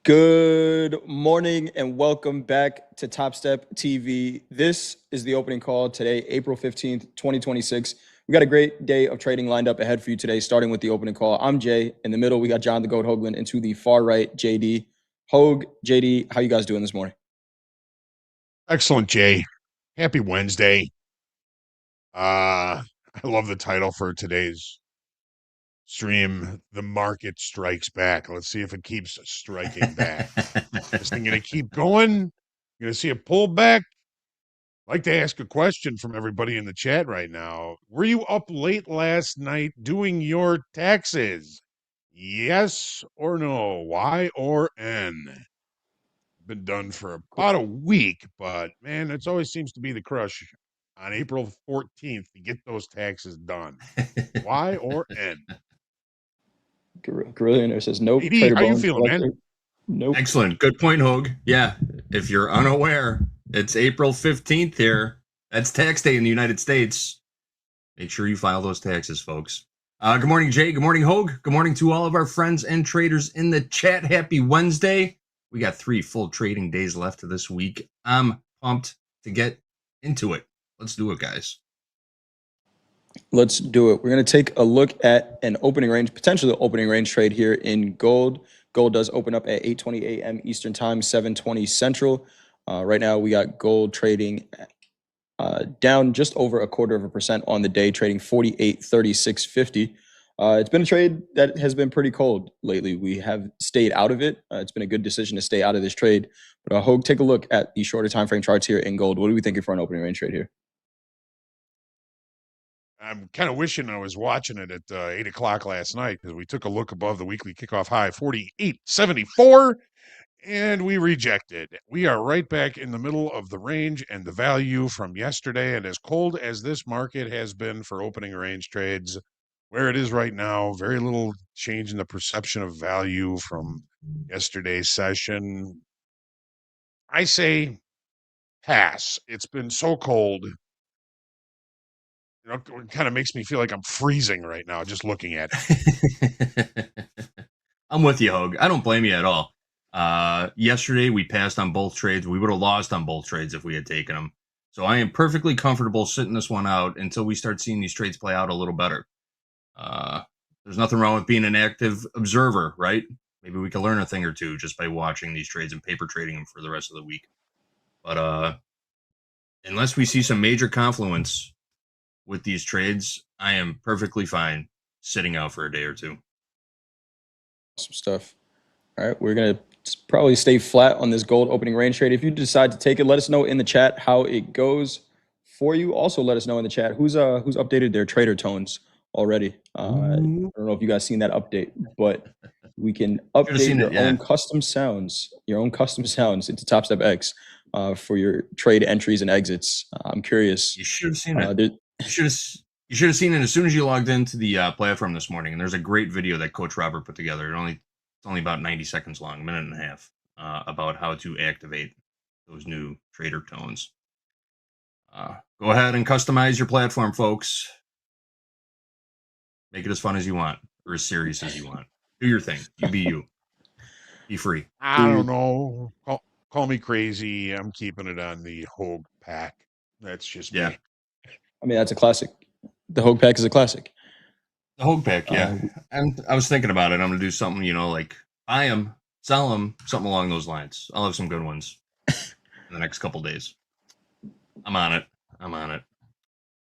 Good morning and welcome back to Topstep TV. This is the opening call today, April 15th, 2026. We got a great day of trading lined up ahead for you today, starting with the opening call. I'm Jay. In the middle, we got John the Goat Hoagland, and to the far right, JD. Hoag, JD, how you guys doing this morning? Excellent, Jay. Happy Wednesday. I love the title for today's stream. The market strikes back. Let's see if it keeps striking back. This thing gonna keep going? You're gonna see a pullback? I'd like to ask a question from everybody in the chat right now. Were you up late last night doing your taxes? Yes or no? Y or N? Been done for about a week, but man, it always seems to be the crush on April 14th to get those taxes done. Y or N? Gorillionaire says nope. AD, Trader how you Bones feeling, man? collector. Nope. Excellent. Good point, Hoag. Yeah. If you're unaware, it's April 15th here. That's tax day in the United States. Make sure you file those taxes, folks. Good morning, Jay. Good morning, Hoag. Good morning to all of our friends and traders in the chat. Happy Wednesday. We got 3 full trading days left of this week. I'm pumped to get into it. Let's do it, guys. Let's do it. We're going to take a look at an opening range, potentially opening range trade here in gold. Gold does open up at 8:20 a.m. Eastern Time, 7:20 Central. Right now, we got gold trading down just over 0.25% on the day, trading 48.3650. It's been a trade that has been pretty cold lately. We have stayed out of it. It's been a good decision to stay out of this trade. But Hoag, take a look at the shorter time frame charts here in gold. What are we thinking for an opening range trade here? I'm kind of wishing I was watching it at 8 o'clock last night because we took a look above the weekly kickoff high, 48.74, and we rejected. We are right back in the middle of the range and the value from yesterday. And as cold as this market has been for opening range trades, where it is right now, very little change in the perception of value from yesterday's session. I say pass. It's been so cold. It kind of makes me feel like I'm freezing right now just looking at it. I'm with you, Hoag. I don't blame you at all. Yesterday, we passed on both trades. We would have lost on both trades if we had taken them. So I am perfectly comfortable sitting this one out until we start seeing these trades play out a little better. There's nothing wrong with being an active observer, right? Maybe we can learn a thing or two just by watching these trades and paper trading them for the rest of the week. But unless we see some major confluence with these trades, I am perfectly fine sitting out for a day or two. Some stuff. All right, we're going to probably stay flat on this gold opening range trade. If you decide to take it, let us know in the chat how it goes for you. Also, let us know in the chat who's updated their trader tones already. I don't know if you guys seen that update, but we can update your own custom sounds, into Topstep X for your trade entries and exits. I'm curious. You should have seen it. You should have seen it as soon as you logged into the platform this morning. And there's a great video that Coach Robert put together. It's only about 90 seconds long, a minute and a half, about how to activate those new trader tones. Go ahead and customize your platform, folks. Make it as fun as you want, or as serious as you want. Do your thing. You be you. Be free. I don't know. Call me crazy. I'm keeping it on the Hoag pack. That's just me. I mean, that's a classic. The Hoag pack is a classic. The Hoag pack, yeah. And I was thinking about it. I'm going to do something, like buy them, sell them, something along those lines. I'll have some good ones in the next couple days. I'm on it.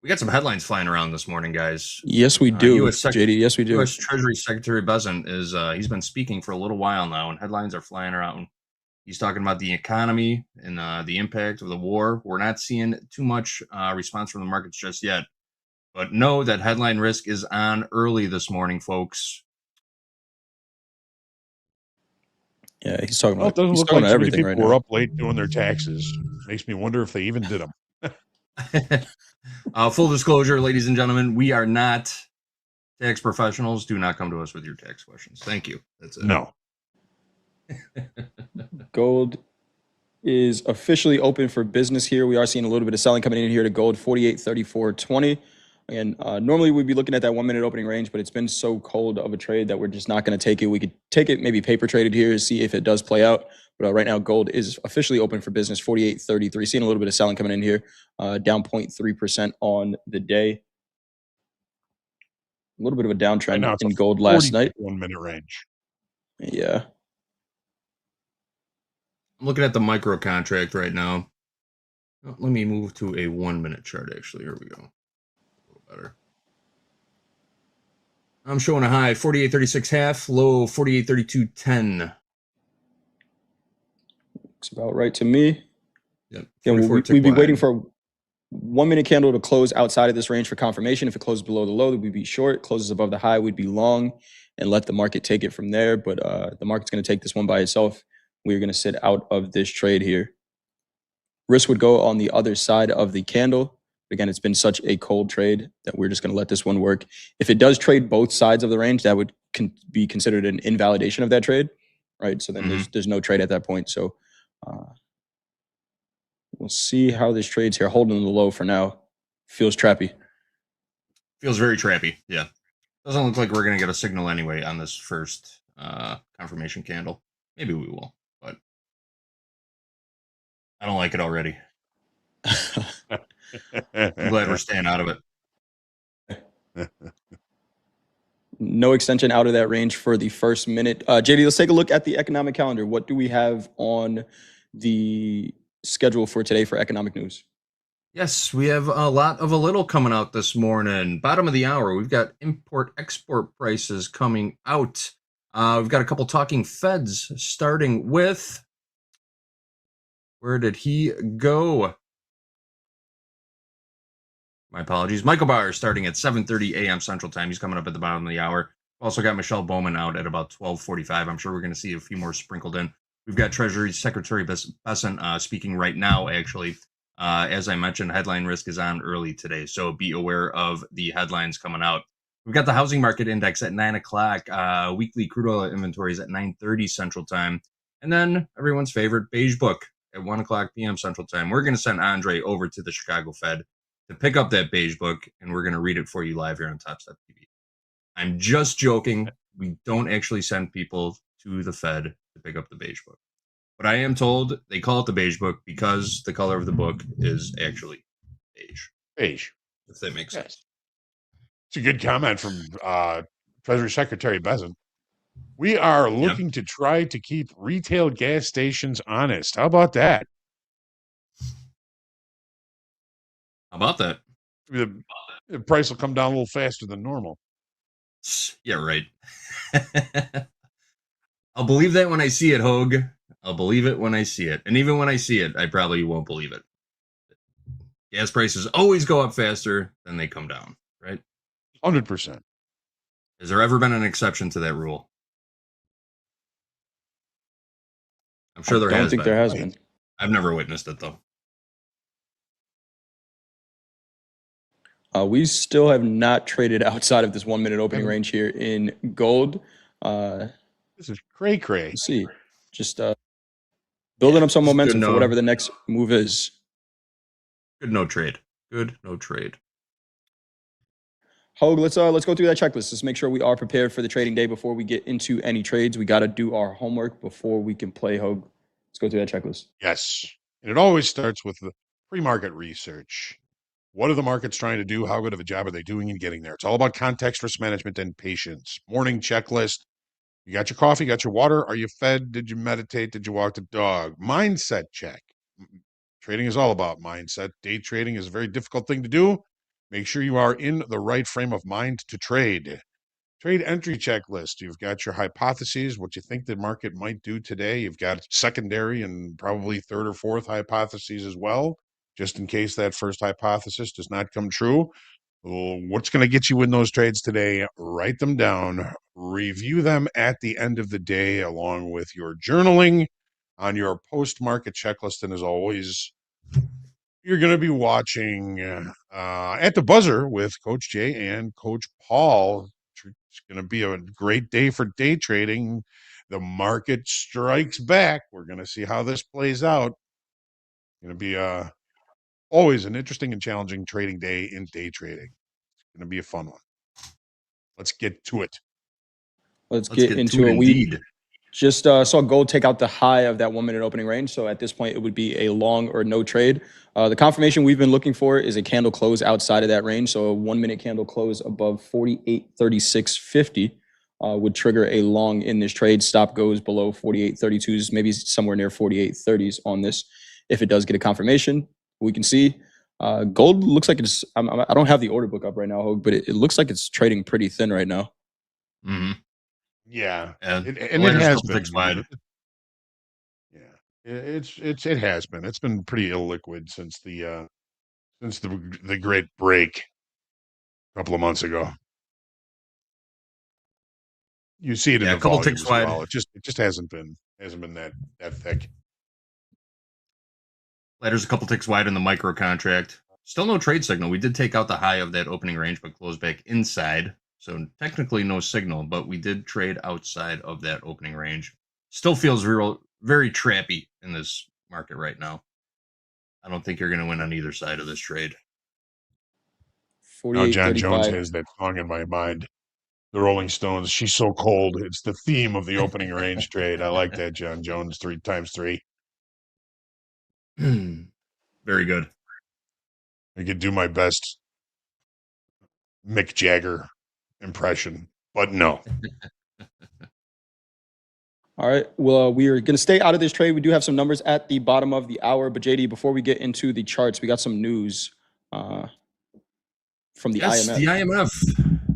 We got some headlines flying around this morning, guys. Yes, we do, JD. Yes, we do. U.S. Treasury Secretary Bessent he's been speaking for a little while now, and headlines are flying around. He's talking about the economy and the impact of the war. We're not seeing too much response from the markets just yet, but know that headline risk is on early this morning, folks. Yeah, he's talking about. It doesn't look like so many people right were now. up late doing their taxes. Makes me wonder if they even did them. Full disclosure, ladies and gentlemen, we are not tax professionals. Do not come to us with your tax questions. Thank you. That's it. No. Gold is officially open for business here. We are seeing a little bit of selling coming in here to gold, 48.3420. Again, normally we'd be looking at that 1 minute opening range, but it's been so cold of a trade that we're just not going to take it. We could take it maybe paper traded here, see if it does play out. But right now, gold is officially open for business, 48.33. Seeing a little bit of selling coming in here, down 0.3% on the day. A little bit of a Right now, downtrend it's in a gold last night. 1 minute range. Yeah. I'm looking at the micro contract right now. Oh, let me move to a 1 minute chart, actually. Here we go. A little better. I'm showing a high 48.36 half, low 48.32.10. Looks about right to me. Yep. Again, 44 tick we'd be waiting wide. for a 1 minute candle to close outside of this range for confirmation. If it closes below the low, we'd be short. Closes above the high, we'd be long and let the market take it from there. But the market's going to take this one by itself. We're going to sit out of this trade here. Risk would go on the other side of the candle. Again, it's been such a cold trade that we're just going to let this one work. If it does trade both sides of the range, that would be considered an invalidation of that trade, right? So then there's no trade at that point. So we'll see how this trades here. Holding the low for now. Feels trappy. Feels very trappy. Yeah. Doesn't look like we're going to get a signal anyway on this first confirmation candle. Maybe we will, but I don't like it already. I'm glad we're staying out of it. No extension out of that range for the first minute. JD, let's take a look at the economic calendar. What do we have on the schedule for today for economic news? Yes, we have a lot of a little coming out this morning. Bottom of the hour, we've got import-export prices coming out. We've got a couple talking Feds, starting with, where did he go? My apologies. Michael Barr starting at 7:30 a.m. Central Time. He's coming up at the bottom of the hour. Also got Michelle Bowman out at about 12:45. I'm sure we're going to see a few more sprinkled in. We've got Treasury Secretary Bessent speaking right now, actually. As I mentioned, headline risk is on early today, so be aware of the headlines coming out. We've got the housing market index at 9 o'clock, weekly crude oil inventories at 9:30 Central Time, and then everyone's favorite beige book at 1 o'clock p.m. Central Time. We're going to send Andre over to the Chicago Fed to pick up that beige book, and we're going to read it for you live here on Topstep TV. I'm just joking. We don't actually send people to the Fed to pick up the beige book. But I am told they call it the beige book because the color of the book is actually beige. Beige. If that makes sense. It's a good comment from Treasury Secretary Bessent. We are looking to try to keep retail gas stations honest. How about that? How about that? The price will come down a little faster than normal. Yeah, right. I'll believe that when I see it, Hogue. I'll believe it when I see it. And even when I see it, I probably won't believe it. Gas prices always go up faster than they come down, right? 100%. Has there ever been an exception to that rule? I'm sure there has been. I don't think there has been. I've never witnessed it, though. We still have not traded outside of this 1 minute opening range here in gold. This is cray-cray. Let's see. Just building up some momentum for whatever the next move is. Good no trade. Good no trade. Hogue, let's go through that checklist. Let's make sure we are prepared for the trading day before we get into any trades. We got to do our homework before we can play, Hogue. Let's go through that checklist. Yes. And it always starts with the pre-market research. What are the markets trying to do? How good of a job are they doing in getting there? It's all about context, risk management, and patience. Morning checklist. You got your coffee, got your water. Are you fed? Did you meditate? Did you walk the dog? Mindset check. Trading is all about mindset. Day trading is a very difficult thing to do. Make sure you are in the right frame of mind to trade. Trade entry checklist. You've got your hypotheses, what you think the market might do today. You've got secondary and probably third or fourth hypotheses as well, just in case that first hypothesis does not come true. What's going to get you in those trades today? Write them down. Review them at the end of the day along with your journaling on your post-market checklist. And as always, you're going to be watching At the Buzzer with Coach Jay and Coach Paul. It's going to be a great day for day trading. The market strikes back. We're going to see how this plays out. Going to be always an interesting and challenging trading day in day trading. Going to be a fun one. Let's get to it. Let's Let's get get into to it it. We indeed. just saw gold take out the high of that 1 minute opening range. So at this point, it would be a long or no trade. The confirmation we've been looking for is a candle close outside of that range. So a 1 minute candle close above 48.3650 would trigger a long in this trade. Stop goes below 48.32s, maybe somewhere near 48.30s on this. If it does get a confirmation, we can see gold looks like it's, I don't have the order book up right now, Hogue, but it looks like it's trading pretty thin right now. Mm-hmm. Yeah, And it has been. Wide. Yeah, it has been. It's been pretty illiquid since the great break a couple of months ago. You see it in the a couple volume ticks as wide. well. It just hasn't been that thick. Ladder's a couple ticks wide in the micro contract. Still no trade signal. We did take out the high of that opening range, but closed back inside. So technically no signal, but we did trade outside of that opening range. Still feels very trappy in this market right now. I don't think you're going to win on either side of this trade. Now John Jones 48.35. has that song in my mind. The Rolling Stones, "She's So Cold." It's the theme of the opening range trade. I like that, John Jones, 3x3. Very good. I could do my best Mick Jagger impression, but no. All right. Well, we are going to stay out of this trade. We do have some numbers at the bottom of the hour. But JD, before we get into the charts, we got some news from the IMF. The IMF,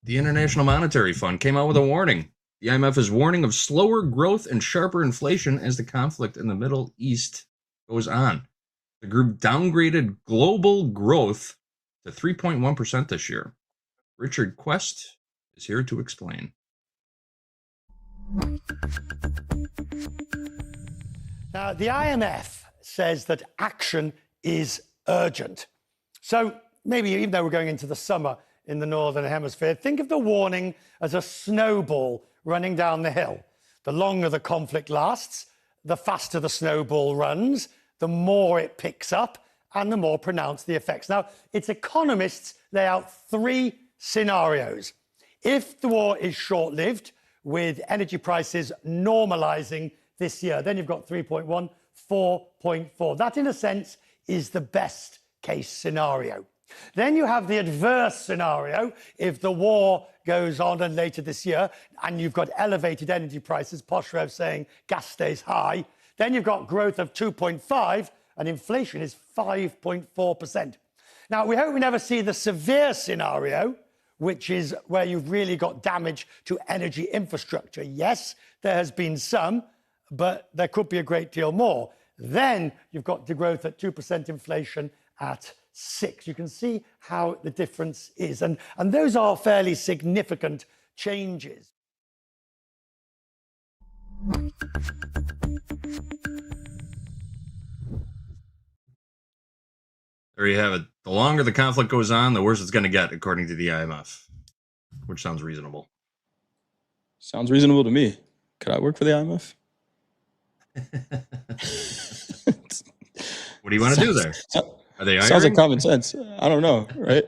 the International Monetary Fund, came out with a warning. The IMF is warning of slower growth and sharper inflation as the conflict in the Middle East goes on. The group downgraded global growth to 3.1% this year. Richard Quest is here to explain. Now, the IMF says that action is urgent. So maybe even though we're going into the summer in the Northern Hemisphere, think of the warning as a snowball running down the hill. The longer the conflict lasts, the faster the snowball runs, the more it picks up, and the more pronounced the effects. Now, its economists lay out three scenarios. If the war is short-lived, with energy prices normalizing this year, then you've got 3.1, 4.4. That, in a sense, is the best case scenario. Then you have the adverse scenario. If the war goes on and later this year, and you've got elevated energy prices, Poshrev saying gas stays high, then you've got growth of 2.5 and inflation is 5.4%. Now, we hope we never see the severe scenario, which is where you've really got damage to energy infrastructure. Yes, there has been some, but there could be a great deal more. Then you've got the growth at 2%, inflation at 6%. You can see how the difference is. And those are fairly significant changes. There you have it. The longer the conflict goes on, the worse it's going to get, according to the IMF, which sounds reasonable. Sounds reasonable to me. Could I work for the IMF? What do you want to do there? Are they hiring? Sounds like common sense. I don't know, right?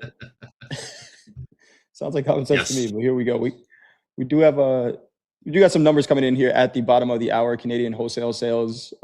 Sounds like common sense to me. But here we go. We do have got some numbers coming in here at the bottom of the hour. Canadian wholesale sales,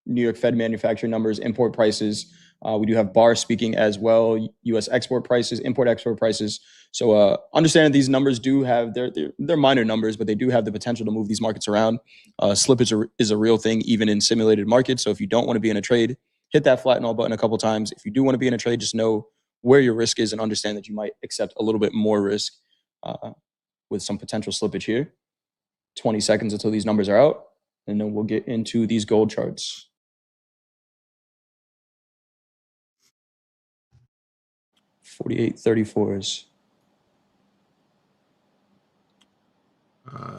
New York Fed manufacturing numbers, import prices. We do have Barr speaking as well. U.S. export prices, import-export prices. So understanding these numbers do have they're minor numbers, but they do have the potential to move these markets around. Slippage is a real thing, even in simulated markets. So if you don't want to be in a trade, hit that flatten all button a couple times. If you do want to be in a trade, just know where your risk is and understand that you might accept a little bit more risk with some potential slippage here. 20 seconds until these numbers are out, and then we'll get into these gold charts. $48.34s.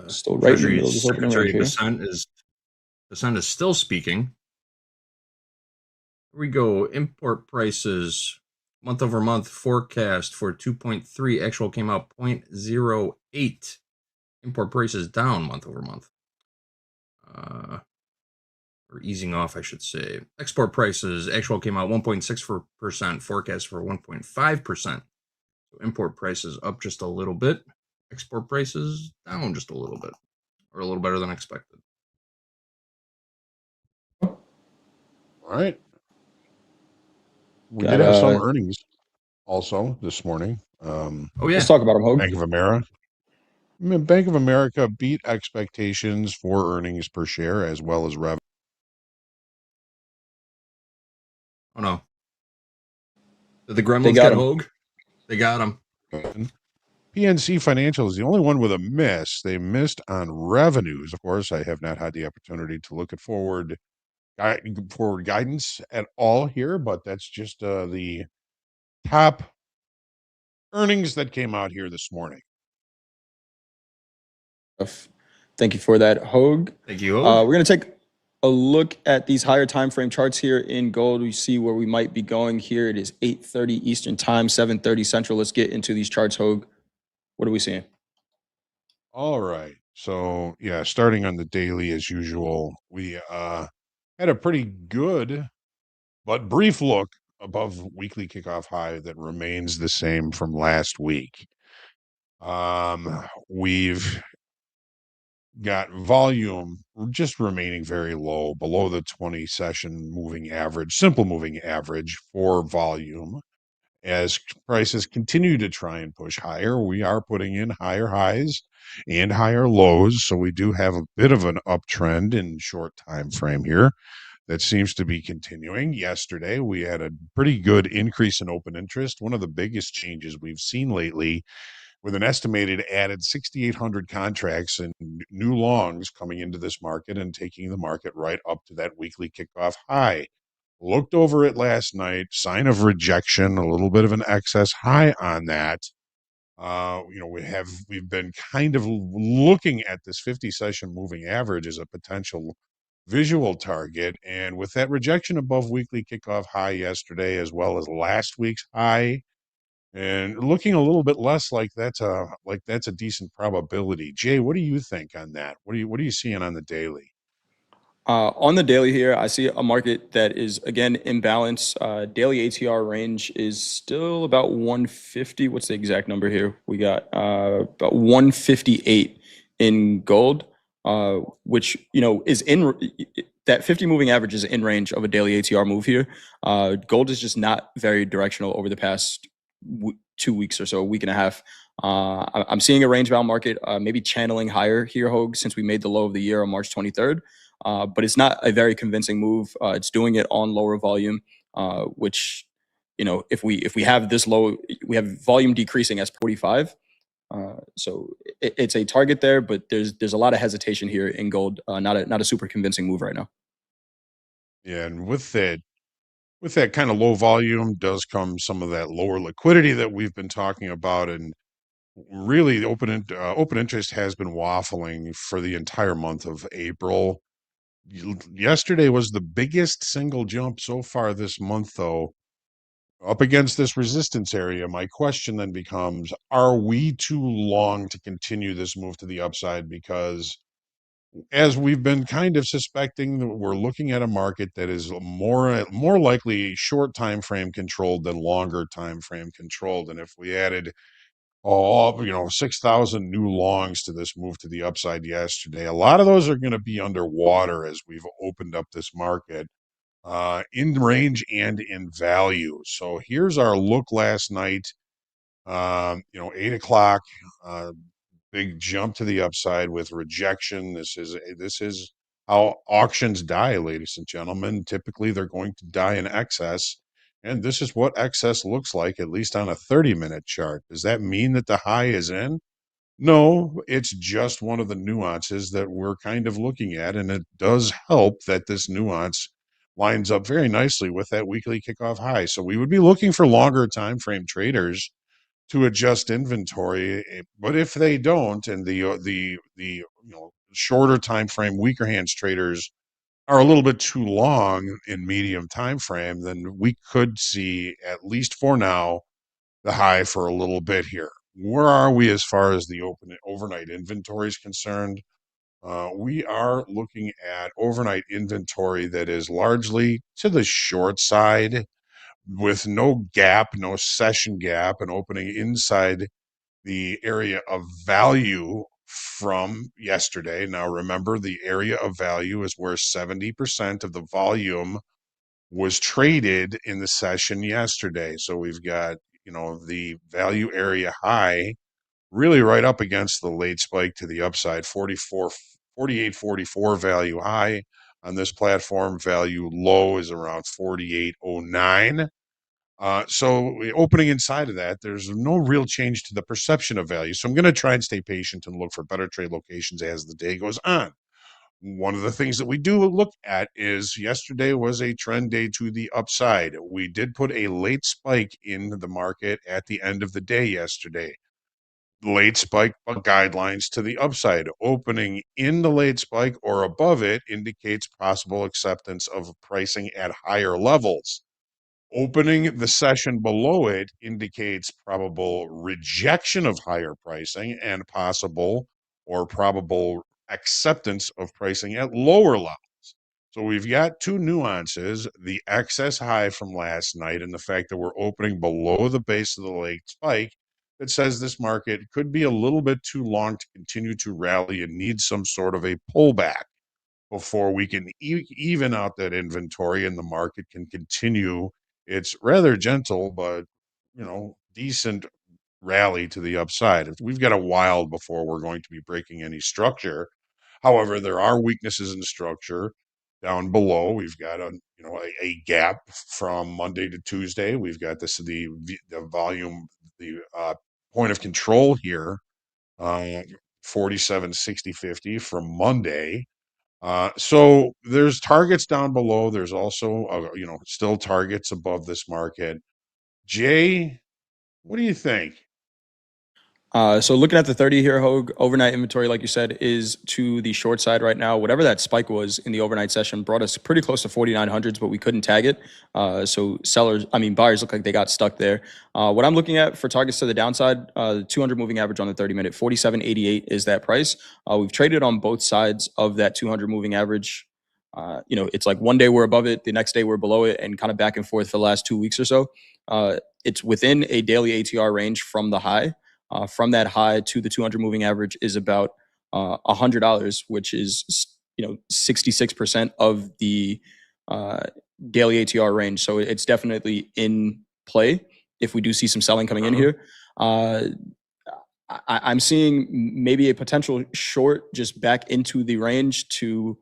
Still right in the middle of this opening range here. The Sun is still speaking. Here we go. Import prices month over month forecast for 2.3. Actual came out 0.08. Import prices down month over month. Or easing off, I should say. Export prices actual came out 1.6%. Forecast for 1.5%. So import prices up just a little bit. Export prices down just a little bit, or a little better than expected. All right. We Got did have some earnings also this morning. Oh yeah, let's talk about them, Hogue. Bank of America. Bank of America beat expectations for earnings per share as well as revenue. oh no, did the Gremlins They got get him. Hogue? They got him. PNC Financial is the only one with a miss. They missed on revenues. Of course, I have not had the opportunity to look at forward guidance at all here, but that's just the top earnings that came out here this morning. Thank you for that, Hogue. Thank you, Hogue. We're going to take a look at these higher time frame charts here in gold. We see where we might be going here. It is 8:30 Eastern time, 7:30 Central. Let's get into these charts, Hogue. What are we seeing? All right. So, yeah, starting on the daily as usual, we had a pretty good but brief look above weekly kickoff high that remains the same from last week. We've got volume just remaining very low, below the 20 session moving average, simple moving average for volume. As prices continue to try and push higher, we are putting in higher highs and higher lows. So we do have a bit of an uptrend in short time frame here that seems to be continuing. Yesterday, we had a pretty good increase in open interest, one of the biggest changes we've seen lately, with an estimated added 6,800 contracts and new longs coming into this market and taking the market right up to that weekly kickoff high. Looked over it last night, sign of rejection, a little bit of an excess high on that. We've been kind of looking at this 50 session moving average as a potential visual target. And with that rejection above weekly kickoff high yesterday, as well as last week's high, and looking a little bit less like that's a decent probability. Jay, what do you think on that? What are you seeing on the daily? On the daily here, I see a market that is, again, in balance. Daily ATR range is still about 150. What's the exact number here? We got about 158 in gold, which, is in that 50 moving average is in range of a daily ATR move here. Gold is just not very directional over the past 2 weeks or so, a week and a half. I'm seeing a range-bound market, maybe channeling higher here, Hogue, since we made the low of the year on March 23rd. But it's not a very convincing move. It's doing it on lower volume, which, if we have this low, we have volume decreasing as 45. So it's a target there, but there's a lot of hesitation here in gold. Not a super convincing move right now. Yeah, and with that kind of low volume does come some of that lower liquidity that we've been talking about, and really open interest has been waffling for the entire month of April. Yesterday was the biggest single jump so far this month, though, up against this resistance area. My question then becomes, are we too long to continue this move to the upside? Because as we've been kind of suspecting, we're looking at a market that is more likely short time frame controlled than longer time frame controlled. And if we added 6,000 new longs to this move to the upside yesterday, a lot of those are going to be underwater as we've opened up this market in range and in value. So here's our look last night. 8 o'clock, big jump to the upside with rejection. This is how auctions die, ladies and gentlemen. Typically, they're going to die in excess. And this is what excess looks like, at least on a 30-minute chart. Does that mean that the high is in? No, it's just one of the nuances that we're kind of looking at. And it does help that this nuance lines up very nicely with that weekly kickoff high. So we would be looking for longer time frame traders to adjust inventory. But if they don't, and the shorter time frame, weaker hands traders are a little bit too long in medium time frame, then we could see, at least for now, the high for a little bit here. Where are we as far as the overnight inventory is concerned? We are looking at overnight inventory that is largely to the short side, with no gap, no session gap, and opening inside the area of value from yesterday. Now, remember, the area of value is where 70% of the volume was traded in the session yesterday. So we've got, the value area high really right up against the late spike to the upside, 48.44 value high on this platform. Value low is around 48.09. So opening inside of that, there's no real change to the perception of value. So I'm going to try and stay patient and look for better trade locations as the day goes on. One of the things that we do look at is yesterday was a trend day to the upside. We did put a late spike in the market at the end of the day yesterday. Late spike guidelines to the upside. Opening in the late spike or above it indicates possible acceptance of pricing at higher levels. Opening the session below it indicates probable rejection of higher pricing and possible or probable acceptance of pricing at lower levels. So we've got two nuances, the excess high from last night and the fact that we're opening below the base of the late spike that says this market could be a little bit too long to continue to rally and need some sort of a pullback before we can even out that inventory and the market can continue its rather gentle but decent rally to the upside. We've got a while before we're going to be breaking any structure. However, there are weaknesses in the structure down below. We've got a gap from Monday to Tuesday. We've got the volume, the point of control here, 47.60.50 from Monday. So there's targets down below. There's also, still targets above this market. Jay, what do you think? So looking at the 30 here, Hogue, overnight inventory, like you said, is to the short side right now. Whatever that spike was in the overnight session brought us pretty close to 4900s, but we couldn't tag it. So buyers look like they got stuck there. What I'm looking at for targets to the downside, the 200 moving average on the 30-minute, 47.88 is that price. We've traded on both sides of that 200 moving average. It's like one day we're above it, the next day we're below it, and kind of back and forth for the last 2 weeks or so. It's within a daily ATR range from the high. From that high to the 200 moving average is about $100, which is 66% of the daily ATR range. So it's definitely in play if we do see some selling coming in here. I'm seeing maybe a potential short just back into the range to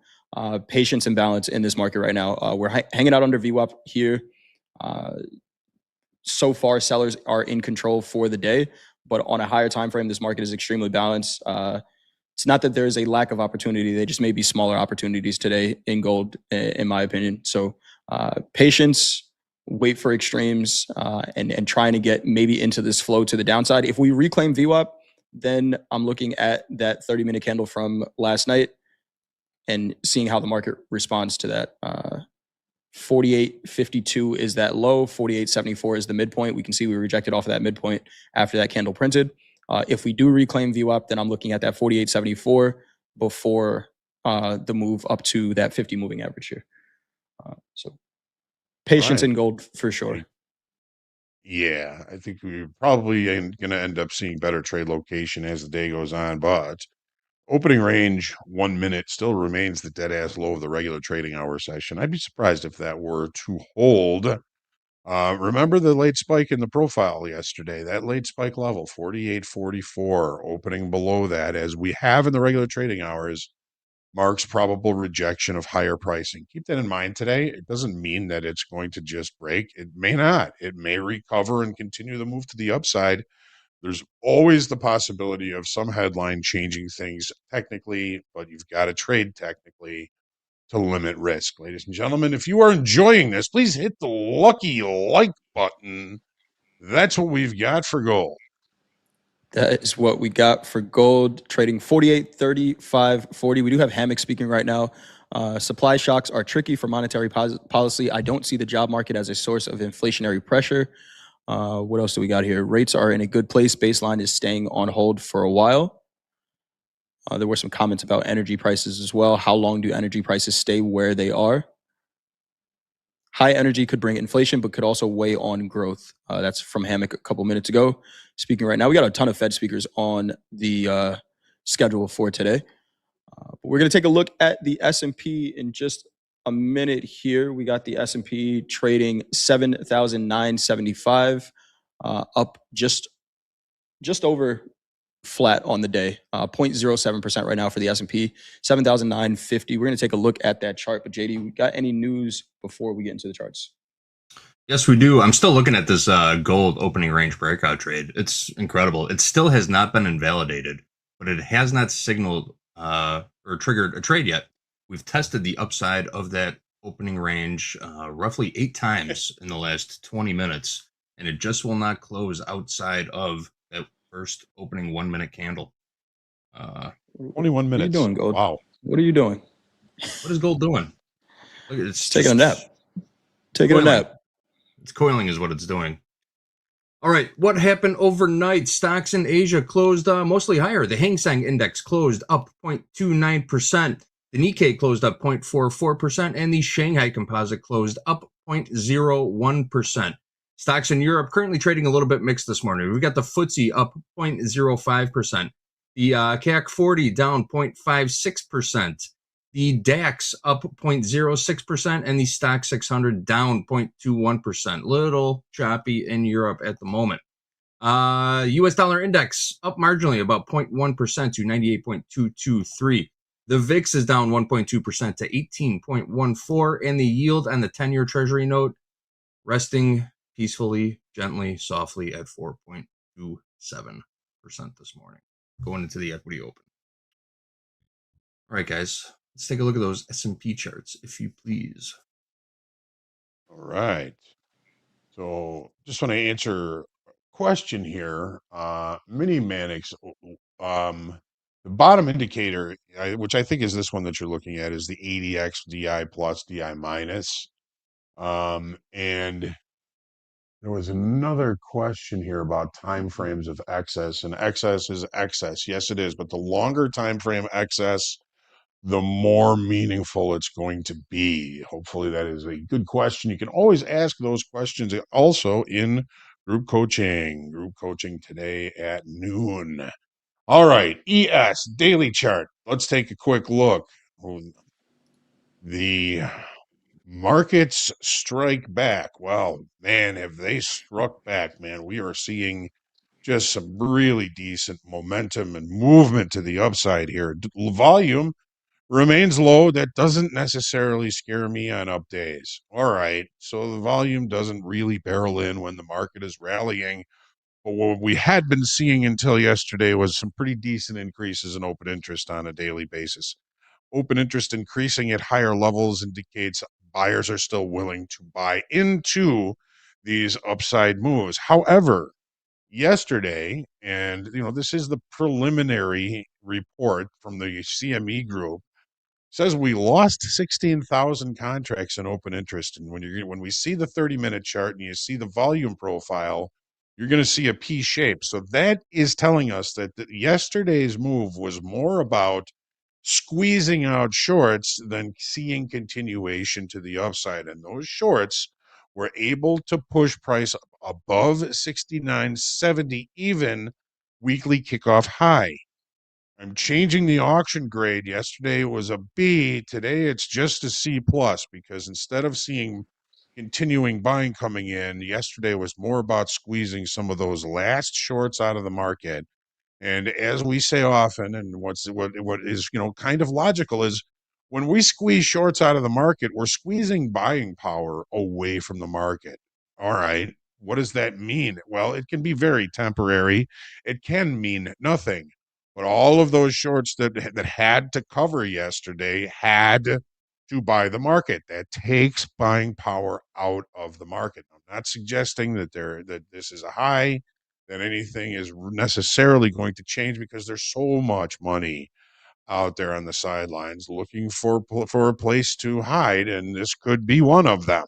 patience and balance in this market right now. We're hanging out under VWAP here. So far, sellers are in control for the day. But on a higher time frame, this market is extremely balanced. It's not that there is a lack of opportunity. They just may be smaller opportunities today in gold, in my opinion. So patience, wait for extremes, and trying to get maybe into this flow to the downside. If we reclaim VWAP, then I'm looking at that 30-minute candle from last night and seeing how the market responds to that. 48.52 is that low, 48.74 is the midpoint. We can see we rejected off of that midpoint after that candle printed. If we do reclaim VWAP, then I'm looking at that 48.74 before the move up to that 50 moving average here. So patience in gold for sure. Yeah, I think we're probably going to end up seeing better trade location as the day goes on, but opening range 1 minute still remains the dead ass low of the regular trading hour session. I'd be surprised if that were to hold. Remember the late spike in the profile yesterday, that late spike level, 48.44, opening below that, as we have in the regular trading hours, marks probable rejection of higher pricing. Keep that in mind today. It doesn't mean that it's going to just break. It may not. It may recover and continue the move to the upside. There's always the possibility of some headline changing things technically, but you've got to trade technically to limit risk. Ladies and gentlemen, if you are enjoying this, please hit the lucky like button. That's what we've got for gold. That is what we got for gold, trading 48.35.40. We do have Hammock speaking right now. Supply shocks are tricky for monetary policy. I don't see the job market as a source of inflationary pressure. What else do we got here? Rates are in a good place. Baseline is staying on hold for a while. There were some comments about energy prices as well. How long do energy prices stay where they are? High energy could bring inflation, but could also weigh on growth. That's from Hammock a couple minutes ago. Speaking right now, we got a ton of Fed speakers on the schedule for today. But we're going to take a look at the S&P in just a minute here. We got the S&P trading 7,975, up just over flat on the day, 0.07% right now for the S&P, 7,950. We're going to take a look at that chart. But JD, we got any news before we get into the charts? Yes, we do. I'm still looking at this gold opening range breakout trade. It's incredible. It still has not been invalidated, but it has not signaled or triggered a trade yet. We've tested the upside of that opening range roughly 8 times in the last 20 minutes, and it just will not close outside of that first opening 1 minute candle. 21 minutes. What are you doing, Gold? Wow. What are you doing? What is gold doing? Look, it's taking a nap. Taking a nap. It's coiling is what it's doing. All right, what happened overnight? Stocks in Asia closed mostly higher. The Hang Seng Index closed up 0.29%. The Nikkei closed up 0.44%, and the Shanghai Composite closed up 0.01%. Stocks in Europe currently trading a little bit mixed this morning. We've got the FTSE up 0.05%. The CAC 40 down 0.56%. The DAX up 0.06%, and the Stock 600 down 0.21%. Little choppy in Europe at the moment. U.S. dollar index up marginally, about 0.1% to 98.223. The VIX is down 1.2% to 18.14, and the yield on the 10-year Treasury note resting peacefully, gently, softly at 4.27% this morning, going into the equity open. All right, guys. Let's take a look at those S&P charts, if you please. All right. So just want to answer a question here. Mini Mannix, the bottom indicator, which I think is this one that you're looking at, is the ADX DI plus DI minus. And there was another question here about time frames of excess, and excess is excess. Yes, it is. But the longer time frame excess, the more meaningful it's going to be. Hopefully that is a good question. You can always ask those questions also in group coaching today at noon. All right, ES daily chart. Let's take a quick look. The markets strike back. Well, man, have they struck back, man. We are seeing just some really decent momentum and movement to the upside here. Volume remains low. That doesn't necessarily scare me on up days. All right. So the volume doesn't really barrel in when the market is rallying. But what we had been seeing until yesterday was some pretty decent increases in open interest on a daily basis. Open interest increasing at higher levels indicates buyers are still willing to buy into these upside moves. However, yesterday, and this is the preliminary report from the CME group, says we lost 16,000 contracts in open interest. And when we see the 30-minute chart and you see the volume profile, you're going to see a P shape. So that is telling us that yesterday's move was more about squeezing out shorts than seeing continuation to the upside. And those shorts were able to push price above 69.70, even weekly kickoff high. I'm changing the auction grade. Yesterday it was a B. Today it's just a C plus, because instead of seeing continuing buying coming in, yesterday was more about squeezing some of those last shorts out of the market. And as we say often, and what is kind of logical, is when we squeeze shorts out of the market, we're squeezing buying power away from the market. All right. What does that mean? Well, it can be very temporary. It can mean nothing. But all of those shorts that had to cover yesterday had to buy the market. That takes buying power out of the market. I'm not suggesting that this is a high, that anything is necessarily going to change, because there's so much money out there on the sidelines looking for a place to hide, and this could be one of them.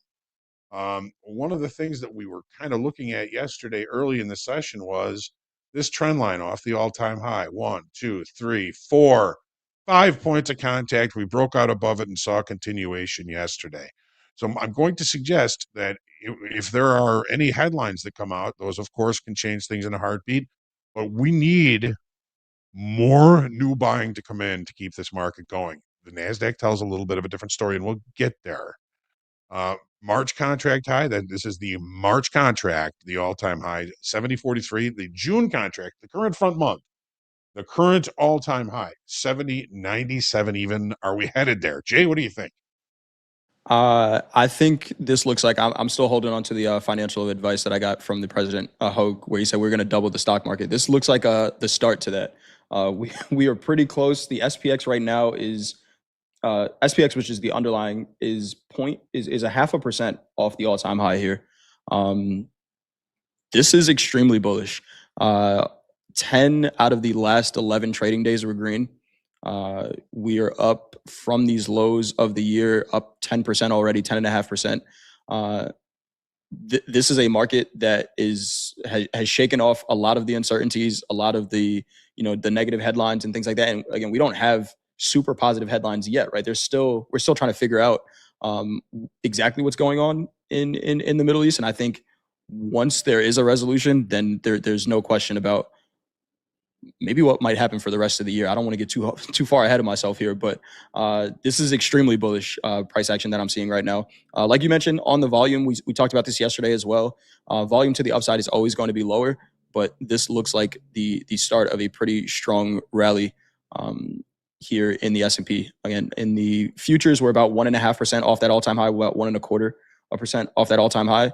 One of the things that we were kind of looking at yesterday early in the session was this trend line off the all-time high. 1, 2, 3, 4, 5 points of contact. We broke out above it and saw continuation yesterday. So I'm going to suggest that if there are any headlines that come out, those of course can change things in a heartbeat, but we need more new buying to come in to keep this market going. The NASDAQ tells a little bit of a different story, and we'll get there. March contract high, that this is the March contract, the all-time high, 70.43. The June contract, the current front month, the current all-time high, 70.97 even. Are we headed there? Jay, what do you think? I think this looks like I'm still holding on to the financial advice that I got from the president, Hogue, where he said we're going to double the stock market. This looks like the start to that. We are pretty close. The SPX right now is SPX, which is the underlying, is a 0.5% off the all-time high here. This is extremely bullish. 10 out of the last 11 trading days were green. We are up from these lows of the year, up 10% already, 10.5%. This is a market that has shaken off a lot of the uncertainties, a lot of the the negative headlines and things like that. And again, we don't have super positive headlines yet, right? We're still trying to figure out exactly what's going on in the Middle East. And I think once there is a resolution, then there's no question about maybe what might happen for the rest of the year. I don't want to get too far ahead of myself here, but this is extremely bullish price action that I'm seeing right now. Like you mentioned on the volume, we talked about this yesterday as well. Volume to the upside is always going to be lower, but this looks like the start of a pretty strong rally here in the S&P. Again, in the futures, we're about 1.5% off that all-time high, about 1.25% off that all-time high.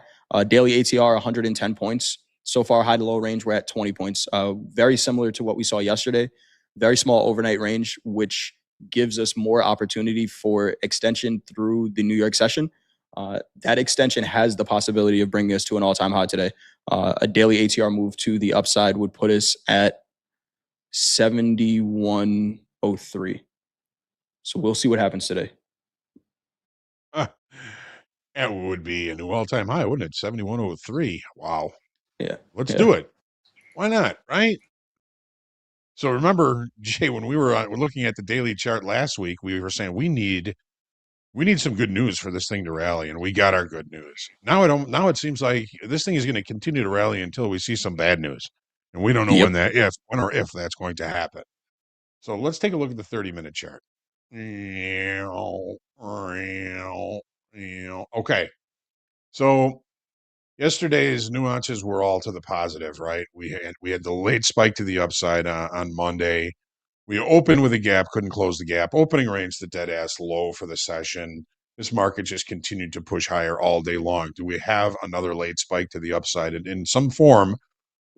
Daily ATR 110 points. So far, high to low range, we're at 20 points. Very similar to what we saw yesterday. Very small overnight range, which gives us more opportunity for extension through the New York session. That extension has the possibility of bringing us to an all-time high today. A daily ATR move to the upside would put us at 71.03. So we'll see what happens today. That would be a new all-time high, wouldn't it? 71.03. Wow. Yeah. Let's do it. Why not, right? So remember, Jay, when we were looking at the daily chart last week, we were saying we need some good news for this thing to rally, and we got our good news. Now it seems like this thing is going to continue to rally until we see some bad news. And we don't know when or if that's going to happen. So let's take a look at the 30-minute chart. Okay. So yesterday's nuances were all to the positive, right? We had the late spike to the upside on Monday. We opened with a gap, couldn't close the gap. Opening range, the dead ass low for the session. This market just continued to push higher all day long. Do we have another late spike to the upside? And in some form,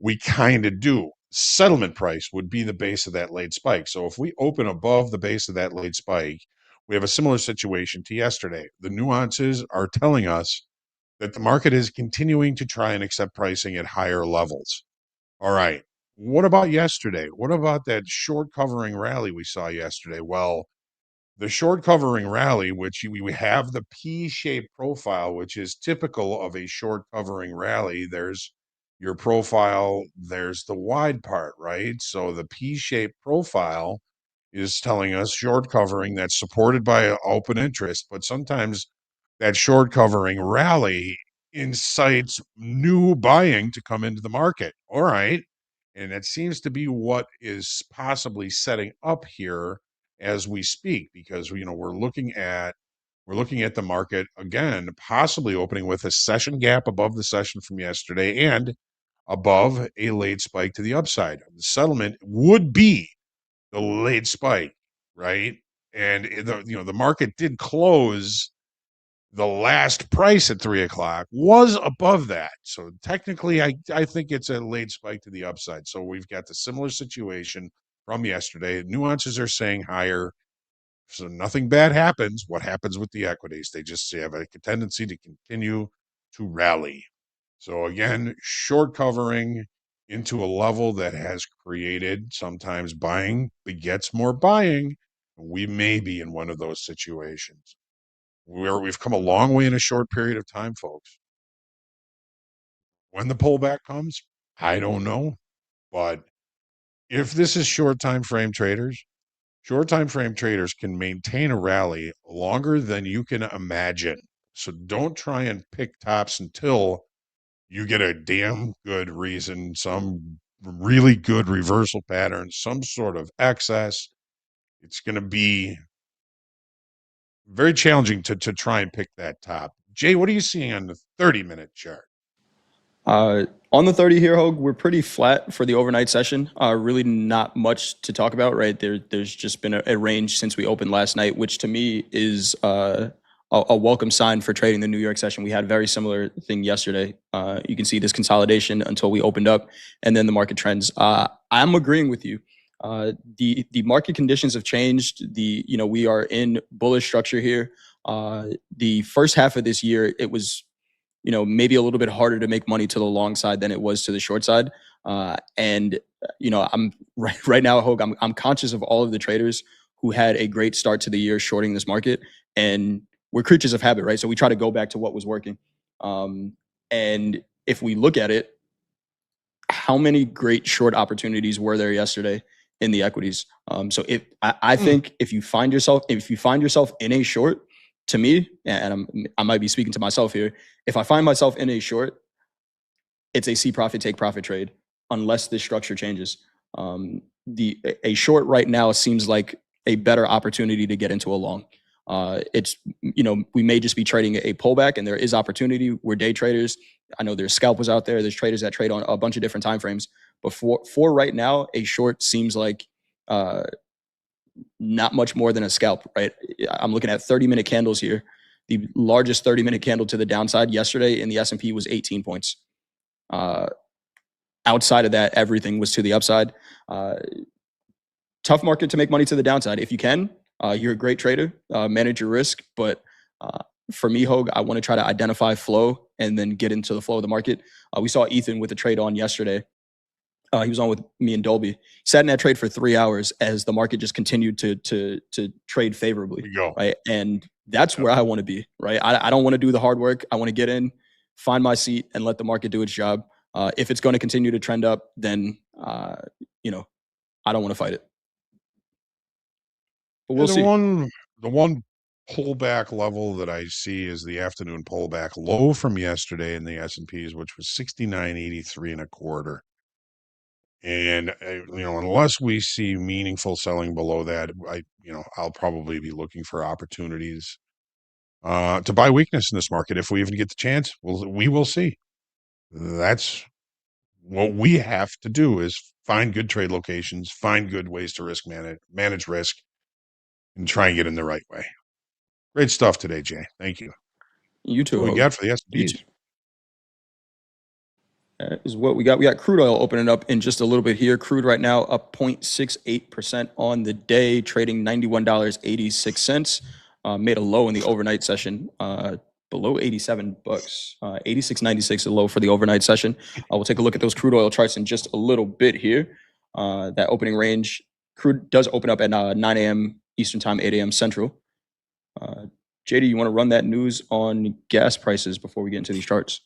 we kind of do. Settlement price would be the base of that late spike. So if we open above the base of that late spike, we have a similar situation to yesterday. The nuances are telling us that the market is continuing to try and accept pricing at higher levels. All right. What about yesterday? What about that short covering rally we saw yesterday? Well, the short covering rally, which we have the P-shaped profile, which is typical of a short covering rally. There's your profile, there's the wide part, right? So the P-shaped profile is telling us short covering that's supported by open interest, but sometimes that short covering rally incites new buying to come into the market. All right. And that seems to be what is possibly setting up here as we speak, because we're looking at the market again, possibly opening with a session gap above the session from yesterday and above a late spike to the upside. The settlement would be the late spike, right? And the market did close. The last price at 3:00 was above that. So technically, I think it's a late spike to the upside. So we've got the similar situation from yesterday. Nuances are saying higher. So nothing bad happens. What happens with the equities? They just have a tendency to continue to rally. So again, short covering into a level that has created sometimes buying begets more buying. We may be in one of those situations where we've come a long way in a short period of time, folks. When the pullback comes, I don't know. But if this is short time frame traders can maintain a rally longer than you can imagine. So don't try and pick tops until you get a damn good reason, some really good reversal pattern, some sort of excess. It's going to be very challenging to try and pick that top. Jay, what are you seeing on the 30-minute chart? On the 30 here, Hogue, we're pretty flat for the overnight session. Really not much to talk about, right? There's just been a range since we opened last night, which to me is a welcome sign for trading the New York session. We had a very similar thing yesterday. You can see this consolidation until we opened up, and then the market trends. I'm agreeing with you. The market conditions have changed. We are in bullish structure here. The first half of this year, it was maybe a little bit harder to make money to the long side than it was to the short side. I'm right now, Hogue, I'm conscious of all of the traders who had a great start to the year shorting this market, and we're creatures of habit, right? So we try to go back to what was working. And if we look at it, how many great short opportunities were there yesterday in the equities? So I think if you find yourself in a short, to me, and I might be speaking to myself here, if I find myself in a short, it's a see profit, take profit trade, unless this structure changes. A short right now seems like a better opportunity to get into a long. We may just be trading a pullback, and there is opportunity. We're day traders. I know there's scalpers out there. There's traders that trade on a bunch of different time frames. But for right now, a short seems like not much more than a scalp, right? I'm looking at 30-minute candles here. The largest 30-minute candle to the downside yesterday in the S&P was 18 points. Outside of that, everything was to the upside. Tough market to make money to the downside. If you can, you're a great trader. Manage your risk. But for me, Hogue, I want to try to identify flow and then get into the flow of the market. We saw Ethan with a trade on yesterday. He was on with me and Dolby. Sat in that trade for 3 hours as the market just continued to trade favorably. There you go. Right, and that's where I want to be. Right, I don't want to do the hard work. I want to get in, find my seat, and let the market do its job. If it's going to continue to trend up, then I don't want to fight it. But we'll see. The one pullback level that I see is the afternoon pullback low from yesterday in the S&Ps, which was 69.83 and a quarter. And unless we see meaningful selling below that, I'll probably be looking for opportunities to buy weakness in this market if we even get the chance. We will see. That's what we have to do, is find good trade locations, find good ways to manage risk, and try and get in the right way. Great stuff today, Jay. Thank you. You too. What we got for the S&Ps? Is what we got. We got crude oil opening up in just a little bit here. Crude right now up 0.68% on the day, trading $91.86. Made a low in the overnight session, below $87. 86.96 a low for the overnight session. We'll take a look at those crude oil charts in just a little bit here. That opening range, crude does open up at 9 a.m. Eastern time, 8 a.m. Central. JD, you want to run that news on gas prices before we get into these charts?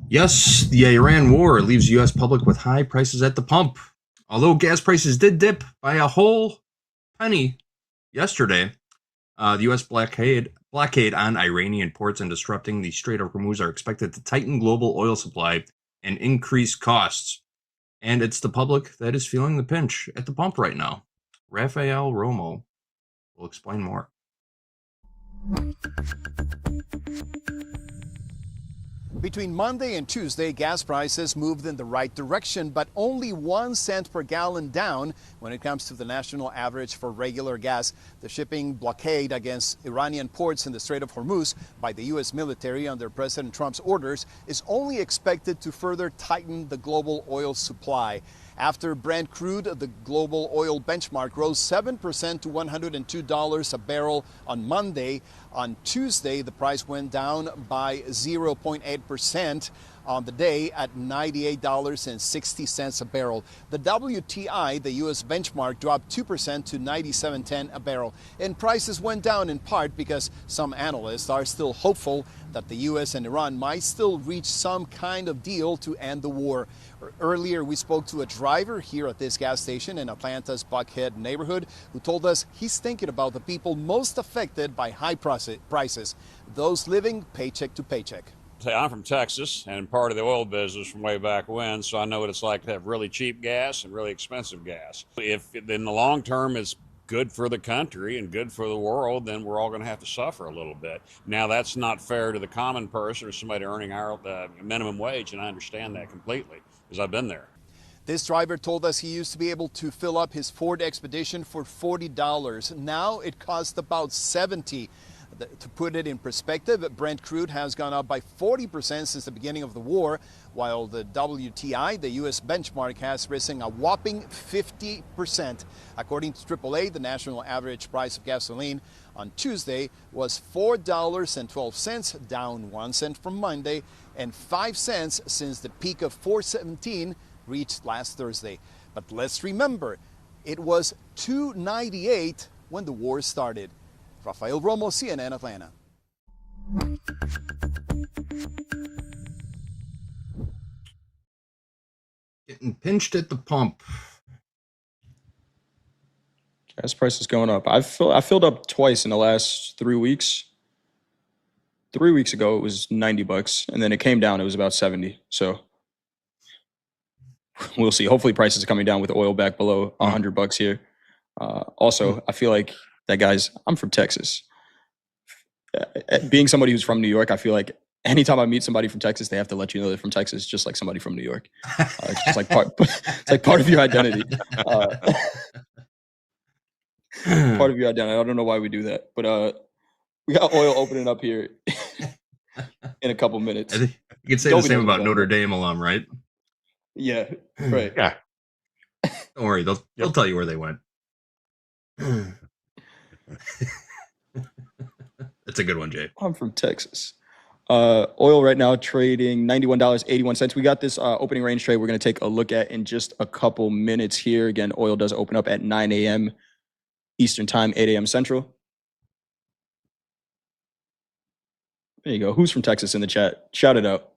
Yes, the Iran war leaves U.S. public with high prices at the pump. Although gas prices did dip by a whole penny yesterday, the U.S. blockade on Iranian ports and disrupting the Strait of Hormuz are expected to tighten global oil supply and increase costs. And it's the public that is feeling the pinch at the pump right now. Rafael Romo will explain more. Between Monday and Tuesday, gas prices moved in the right direction, but only 1 cent per gallon down when it comes to the national average for regular gas. The shipping blockade against Iranian ports in the Strait of Hormuz by the U.S. military under President Trump's orders is only expected to further tighten the global oil supply. After Brent crude, the global oil benchmark rose 7% to $102 a barrel on Monday. On Tuesday, the price went down by 0.8%. on the day at $98.60 a barrel. The WTI, the U.S. benchmark, dropped 2% to $97.10 a barrel. And prices went down in part because some analysts are still hopeful that the U.S. and Iran might still reach some kind of deal to end the war. Earlier, we spoke to a driver here at this gas station in Atlanta's Buckhead neighborhood who told us he's thinking about the people most affected by high prices, those living paycheck to paycheck. I'm from Texas and part of the oil business from way back when, so I know what it's like to have really cheap gas and really expensive gas. If in the long term it's good for the country and good for the world, then we're all going to have to suffer a little bit. Now, that's not fair to the common person or somebody earning our minimum wage, and I understand that completely because I've been there. This driver told us he used to be able to fill up his Ford Expedition for $40. Now it costs about $70. To put it in perspective, Brent crude has gone up by 40% since the beginning of the war, while the WTI, the U.S. benchmark, has risen a whopping 50%. According to AAA, the national average price of gasoline on Tuesday was $4.12, down 1 cent from Monday, and 5 cents since the peak of $4.17 reached last Thursday. But let's remember, it was $2.98 when the war started. Rafael Romo, CNN, Atlanta. Getting pinched at the pump. Gas prices going up. I filled up twice in the last 3 weeks. 3 weeks ago it was $90, and then it came down. It was about 70. So we'll see. Hopefully prices are coming down with oil back below $100 here. Also, I feel like that guys. I'm from Texas. Being somebody who's from New York, I feel like anytime I meet somebody from Texas, they have to let you know they're from Texas, just like somebody from New York. It's just like it's like part of your identity. Part of your identity. I don't know why we do that, but we got oil opening up here in a couple minutes. I think you could say the same about Notre Dame alum, right? Yeah, right. Yeah. Don't worry, they'll tell you where they went. That's a good one, Jay. I'm from Texas. Oil right now trading $91.81. We got this opening range trade we're going to take a look at in just a couple minutes here. Again, oil does open up at 9 a.m. Eastern time, 8 a.m. Central. There you go. Who's from Texas in the chat? Shout it out.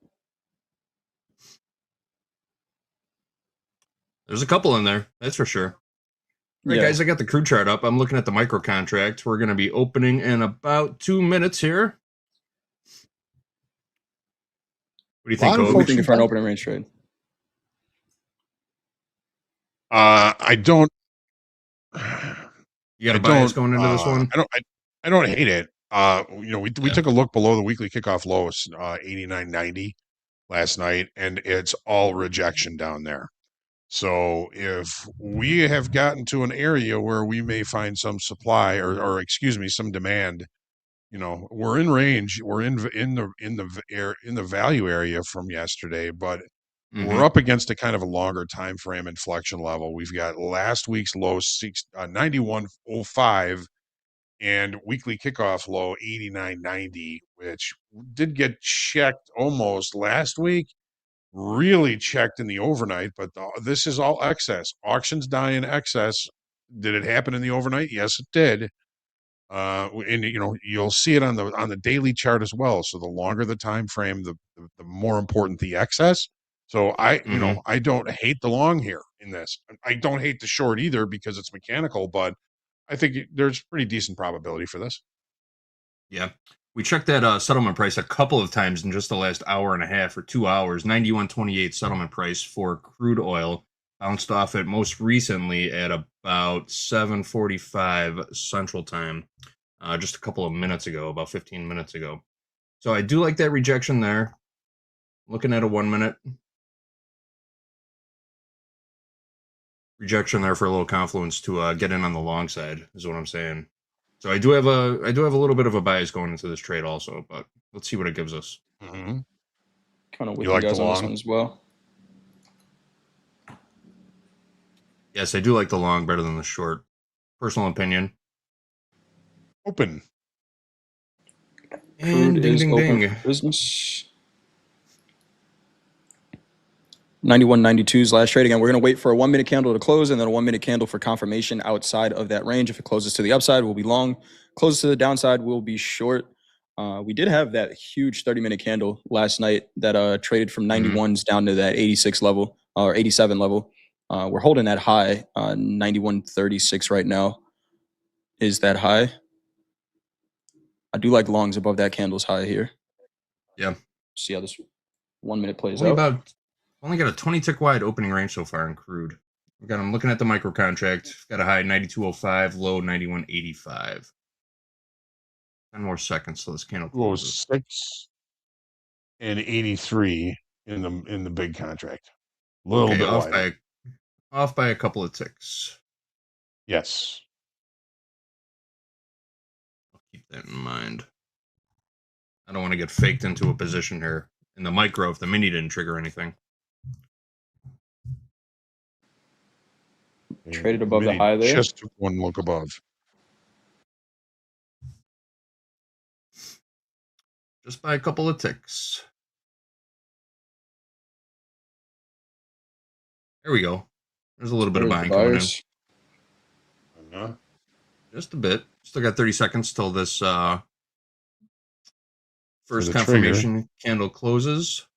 There's a couple in there, that's for sure. All right, guys, I got the crude chart up. I'm looking at the micro contract. We're going to be opening in about 2 minutes here. What do you think, What do you think for an opening range trade? I don't. You got a bias going into this one? I don't hate it. We took a look below the weekly kickoff lows, 89.90 last night, and it's all rejection down there. So if we have gotten to an area where we may find some supply or excuse me, some demand, we're in range. We're in the value area from yesterday, but we're up against a kind of a longer time frame inflection level. We've got last week's low 91.05 and weekly kickoff low 89.90, which did get checked almost last week. Really checked in the overnight, but this is all excess. Auctions die in excess. Did it happen in the overnight? Yes, it did. And you'll see it on the daily chart as well. So the longer the time frame, the more important the excess. So I don't hate the long here in this. I don't hate the short either because it's mechanical, but I think there's pretty decent probability for this. Yeah. We checked that settlement price a couple of times in just the last hour and a half or 2 hours. 91.28 settlement price for crude oil. Bounced off it most recently at about 7:45 Central Time, just a couple of minutes ago, about 15 minutes ago. So I do like that rejection there. Looking at a 1 minute. Rejection there for a little confluence to get in on the long side is what I'm saying. So I do have a little bit of a bias going into this trade also, but let's see what it gives us. Kind of with you like guys the on long this one as well. Yes, I do like the long better than the short. Personal opinion. Open. And Crude ding, is ding, open ding. for business. 91.92's last trade. Again, we're going to wait for a 1 minute candle to close and then a 1 minute candle for confirmation outside of that range. If it closes to the upside, we'll be long. Closes to the downside, we'll be short. We did have that huge 30-minute candle last night that traded from 91s down to that 86 level or 87 level. We're holding that high, 91.36 right now is that high. I do like longs above that candle's high here. Yeah. See how this 1 minute plays out. Only got a 20 tick wide opening range so far in crude. I'm looking at the micro contract. Got a high 92.05, low 91.85. 10 more seconds so this candle closes. 6 and 83 in the big contract. A little bit wider. Off by a couple of ticks. Yes. I'll keep that in mind. I don't want to get faked into a position here in the micro if the mini didn't trigger anything. Traded above the high there. Just took one look above. Just by a couple of ticks. There we go. There's a little bit of buying coming in. Just a bit. Still got 30 seconds till this first confirmation candle closes.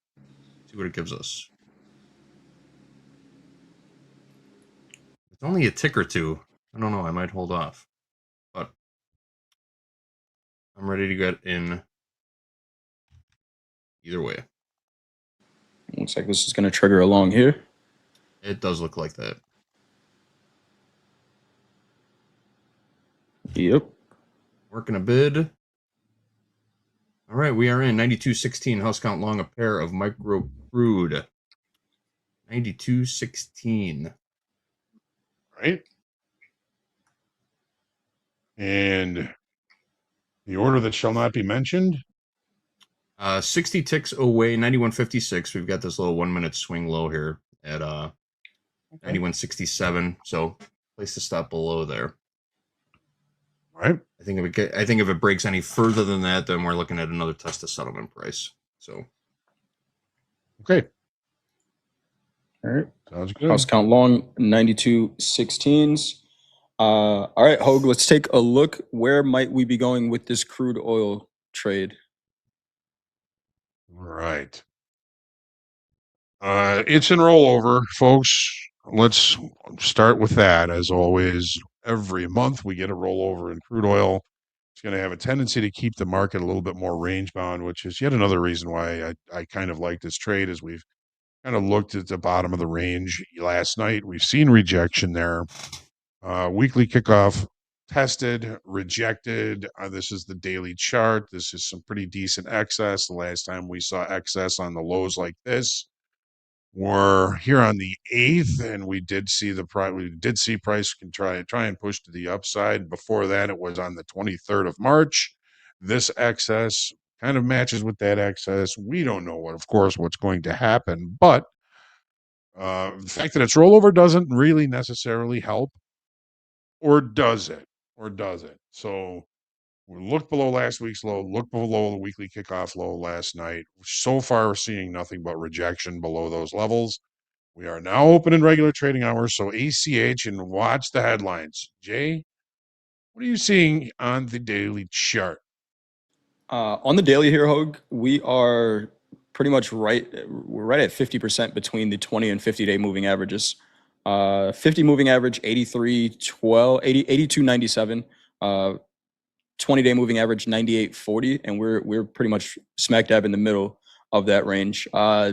See what it gives us. It's only a tick or two. I don't know. I might hold off. But I'm ready to get in either way. Looks like this is going to trigger along here. It does look like that. Yep. Working a bid. All right, we are in 92.16 house count long, a pair of micro crude. 92.16. Right. And the order that shall not be mentioned. 60 ticks away, 91.56. We've got this little 1 minute swing low here at 91.67. So place to stop below there. Right. I think if it breaks any further than that, then we're looking at another test of settlement price. So okay. All right. Sounds good. House count long, 92.16s. All right, Hogue, let's take a look. Where might we be going with this crude oil trade? All right. It's in rollover, folks. Let's start with that. As always, every month we get a rollover in crude oil. It's going to have a tendency to keep the market a little bit more range bound, which is yet another reason why I kind of like this trade. As we've kind of looked at the bottom of the range last night, we've seen rejection there. Weekly kickoff tested, rejected. This is the daily chart. This is some pretty decent excess. The last time we saw excess on the lows like this were here on the 8th, and we did see price can try and push to the upside. Before that, it was on the 23rd of March. This excess kind of matches with that excess. We don't know what's going to happen, but the fact that it's rollover doesn't really necessarily help. Or does it? So we look below last week's low, look below the weekly kickoff low last night. So far, we're seeing nothing but rejection below those levels. We are now open in regular trading hours, so ACH and watch the headlines. Jay, what are you seeing on the daily chart? On the daily here, Hogue, we are pretty much right. We're right at 50% between the 20 and 50-day moving averages. 50 moving average 83.12, 82.97. 20-day moving average 98.40, and we're pretty much smack dab in the middle of that range.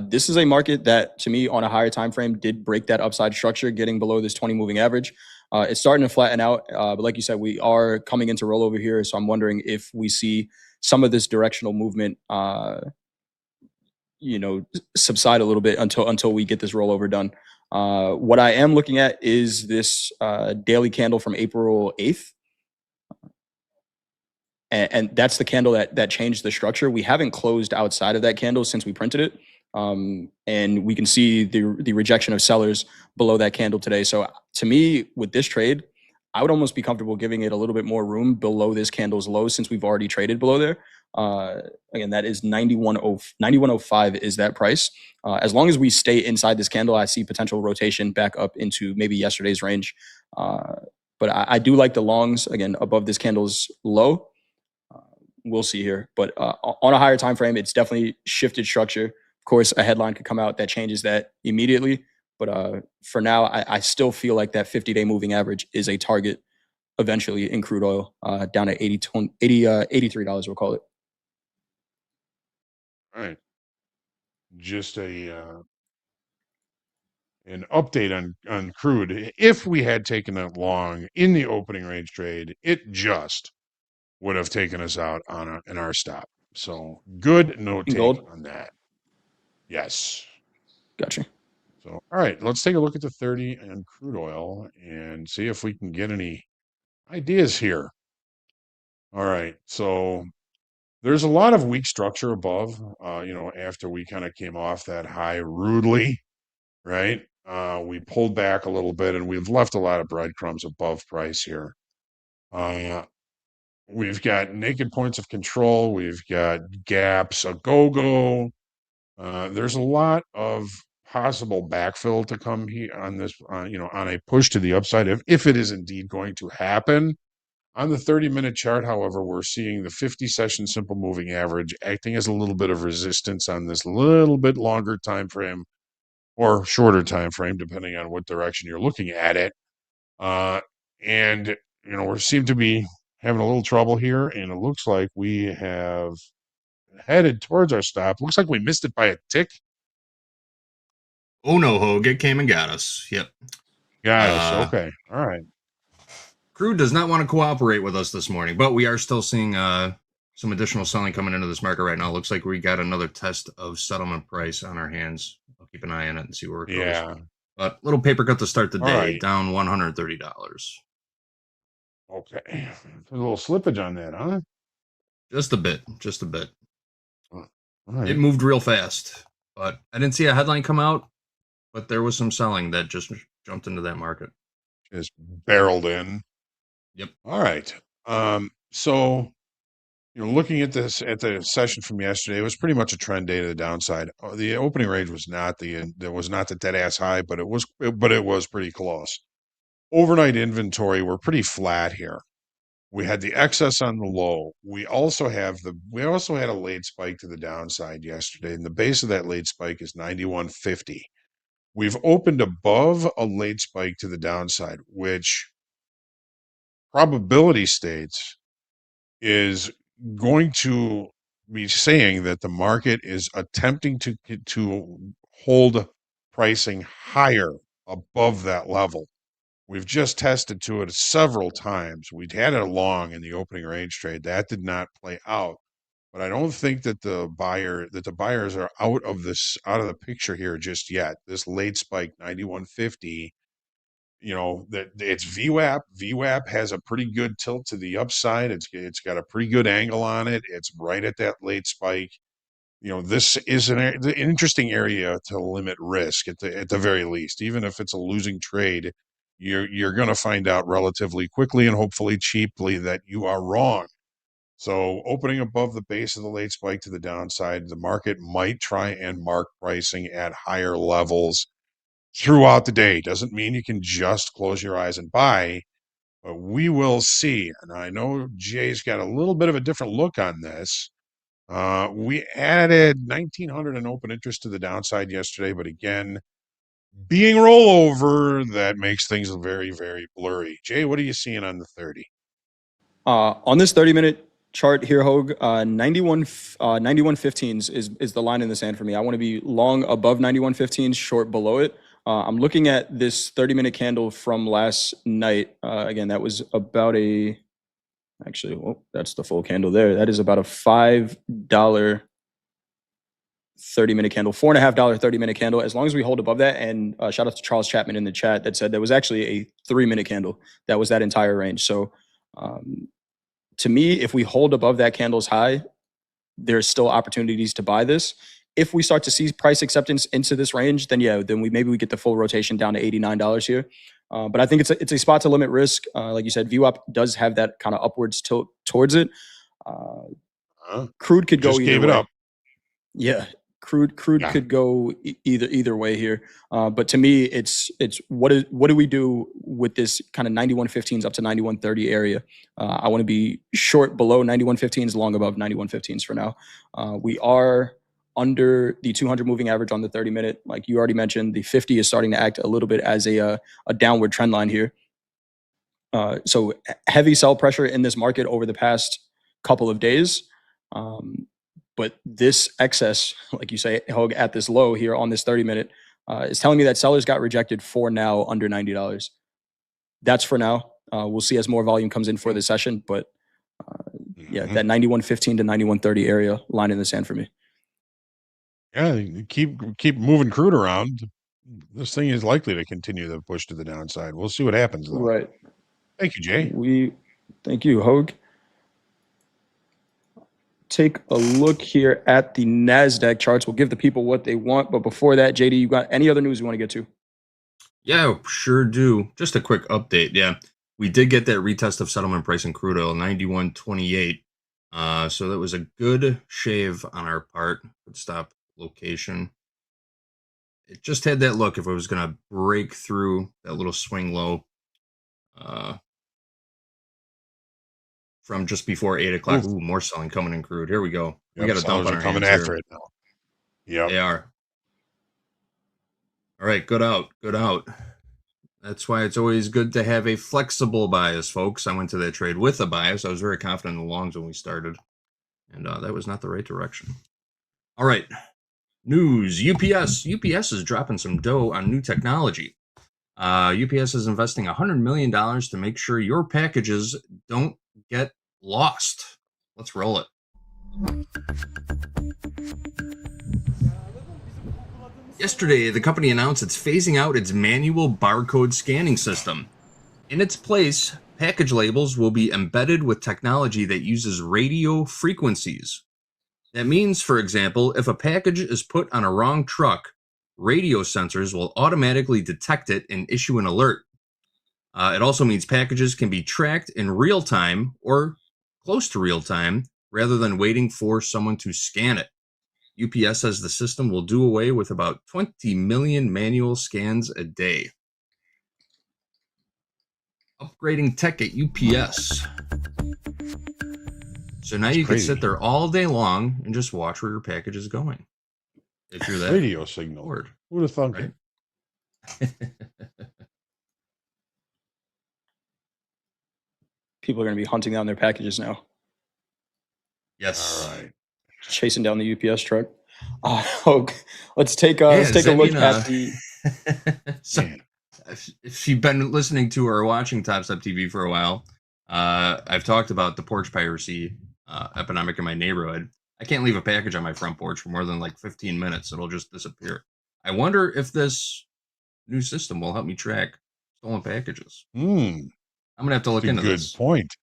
This is a market that, to me, on a higher time frame, did break that upside structure, getting below this 20 moving average. It's starting to flatten out, but like you said, we are coming into rollover here, so I'm wondering if we see some of this directional movement, subside a little bit until we get this rollover done. What I am looking at is this daily candle from April 8th. And that's the candle that changed the structure. We haven't closed outside of that candle since we printed it. And we can see the rejection of sellers below that candle today. So to me, with this trade, I would almost be comfortable giving it a little bit more room below this candle's low since we've already traded below there. Again, that is 9105 is that price. As long as we stay inside this candle, I see potential rotation back up into maybe yesterday's range. But I do like the longs, again, above this candle's low. We'll see here. But on a higher time frame, it's definitely shifted structure. Of course, a headline could come out that changes that immediately. But for now, I still feel like that 50-day moving average is a target eventually in crude oil, down at $83, we'll call it. All right. Just an update on crude. If we had taken that long in the opening range trade, it just would have taken us out in our stop. So good no take gold? on that. Yes. Gotcha. So, all right, let's take a look at the 30 and crude oil and see if we can get any ideas here. All right, so there's a lot of weak structure above, after we kind of came off that high rudely, right? We pulled back a little bit and we've left a lot of breadcrumbs above price here. We've got naked points of control. We've got gaps, a go-go. There's a lot of possible backfill to come here on this, on a push to the upside, if it is indeed going to happen. On the 30-minute chart, however, we're seeing the 50-session simple moving average acting as a little bit of resistance on this little bit longer time frame or shorter time frame, depending on what direction you're looking at it. And we seem to be having a little trouble here, and it looks like we have headed towards our stop. Looks like we missed it by a tick. Oh no, Hogue, it came and got us. Yep. Got us. Okay. All right. Crude does not want to cooperate with us this morning, but we are still seeing some additional selling coming into this market right now. Looks like we got another test of settlement price on our hands. I'll keep an eye on it and see where it goes. Yeah. But little paper cut to start the day, right. down $130. Okay. There's a little slippage on that, huh? Just a bit. Just a bit. All right. It moved real fast, but I didn't see a headline come out, but there was some selling that just jumped into that market. Just barreled in. Yep. All right. So, looking at this at the session from yesterday, it was pretty much a trend day to the downside. The opening range was not the dead ass high, but it was pretty close. Overnight inventory were pretty flat here. We had the excess on the low. We also had a late spike to the downside yesterday, and the base of that late spike is 91.50. We've opened above a late spike to the downside, which probability states is going to be saying that the market is attempting to hold pricing higher above that level. We've just tested to it several times. We'd had it long in the opening range trade. That did not play out. But I don't think that the buyers are out of the picture here just yet. This late spike 91.50, that it's VWAP. VWAP has a pretty good tilt to the upside. It's got a pretty good angle on it. It's right at that late spike. This is an interesting area to limit risk at the very least. Even if it's a losing trade, you're going to find out relatively quickly and hopefully cheaply that you are wrong. So opening above the base of the late spike to the downside, the market might try and mark pricing at higher levels throughout the day. Doesn't mean you can just close your eyes and buy, but we will see. And I know Jay's got a little bit of a different look on this. We added 1,900 in open interest to the downside yesterday, but again, being rollover, that makes things very, very blurry. Jay, what are you seeing on the 30? On this 30-minute chart here, Hogue, 91.15s is the line in the sand for me. I want to be long above 91.15s, short below it. I'm looking at this 30-minute candle from last night. Again, that was about that's the full candle there. That is about a $5 30-minute candle, $4.50 30-minute candle. As long as we hold above that, and shout out to Charles Chapman in the chat that said there was actually a 3-minute candle that was that entire range. So to me, if we hold above that candle's high, there's still opportunities to buy this. If we start to see price acceptance into this range, then maybe we get the full rotation down to $89 here. But I think it's a spot to limit risk. Like you said, VWAP does have that kind of upwards tilt towards it. Crude could go Just either gave it way. up. Yeah, crude Yeah. could go either way here. But to me, it's what do we do with this kind of 91.15s up to 91.30 area? I want to be short below 91.15s, long above 91.15s for now. We are under the 200 moving average on the 30-minute. Like you already mentioned, the 50 is starting to act a little bit as a downward trend line here. So heavy sell pressure in this market over the past couple of days. But this excess, like you say, Hogue, at this low here on this 30-minute is telling me that sellers got rejected for now under $90. That's for now. We'll see as more volume comes in for the session. But yeah, that 91.15 to 91.30 area line in the sand for me. Yeah, keep moving crude around. This thing is likely to continue to push to the downside. We'll see what happens, though. Right. Thank you, Jay. Thank you, Hogue. Take a look here at the NASDAQ charts. We'll give the people what they want. But before that, JD, you got any other news you want to get to? Yeah, sure do. Just a quick update. Yeah, we did get that retest of settlement price in crude oil, 91.28. So that was a good shave on our part. Good stop location. It just had that look if it was going to break through that little swing low from just before 8 o'clock. Ooh, more selling coming in crude. Here we go. We got a dump on our coming hands after here. it now. Yeah, they are. All right, good out. Good out. That's why it's always good to have a flexible bias, folks. I went to that trade with a bias. I was very confident in the longs when we started, and that was not the right direction. All right, news. UPS is dropping some dough on new technology. UPS is investing $100 million to make sure your packages don't get lost. Let's roll it. Yesterday, the company announced it's phasing out its manual barcode scanning system. In its place, package labels will be embedded with technology that uses radio frequencies. That means, for example, if a package is put on a wrong truck, radio sensors will automatically detect it and issue an alert. It also means packages can be tracked in real time or close to real time rather than waiting for someone to scan it. UPS says the system will do away with about 20 million manual scans a day. Upgrading tech at UPS. So now you can sit there all day long and just watch where your package is going. If you're that radio signal. bored, who would have thunk right? it? People are going to be hunting down their packages now. Yes. All right. Chasing down the UPS truck. Let's take a look at the. So, if you've been listening to or watching Topstep TV for a while, I've talked about the porch piracy epidemic in my neighborhood. I can't leave a package on my front porch for more than like 15 minutes. It'll just disappear. I wonder if this new system will help me track stolen packages. I'm going to have to look into this. Good point.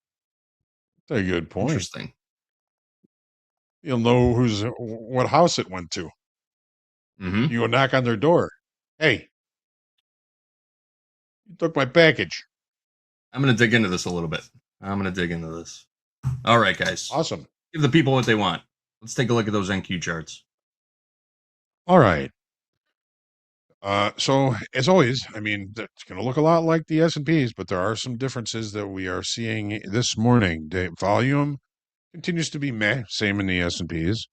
That's a good point. Interesting. You'll know what house it went to. You go knock on their door. Hey, you took my package. I'm going to dig into this a little bit. All right, guys. Awesome. Give the people what they want. Let's take a look at those NQ charts. All right. So as always, I mean, it's going to look a lot like the S&Ps, but there are some differences that we are seeing this morning. The volume continues to be same in the S&Ps,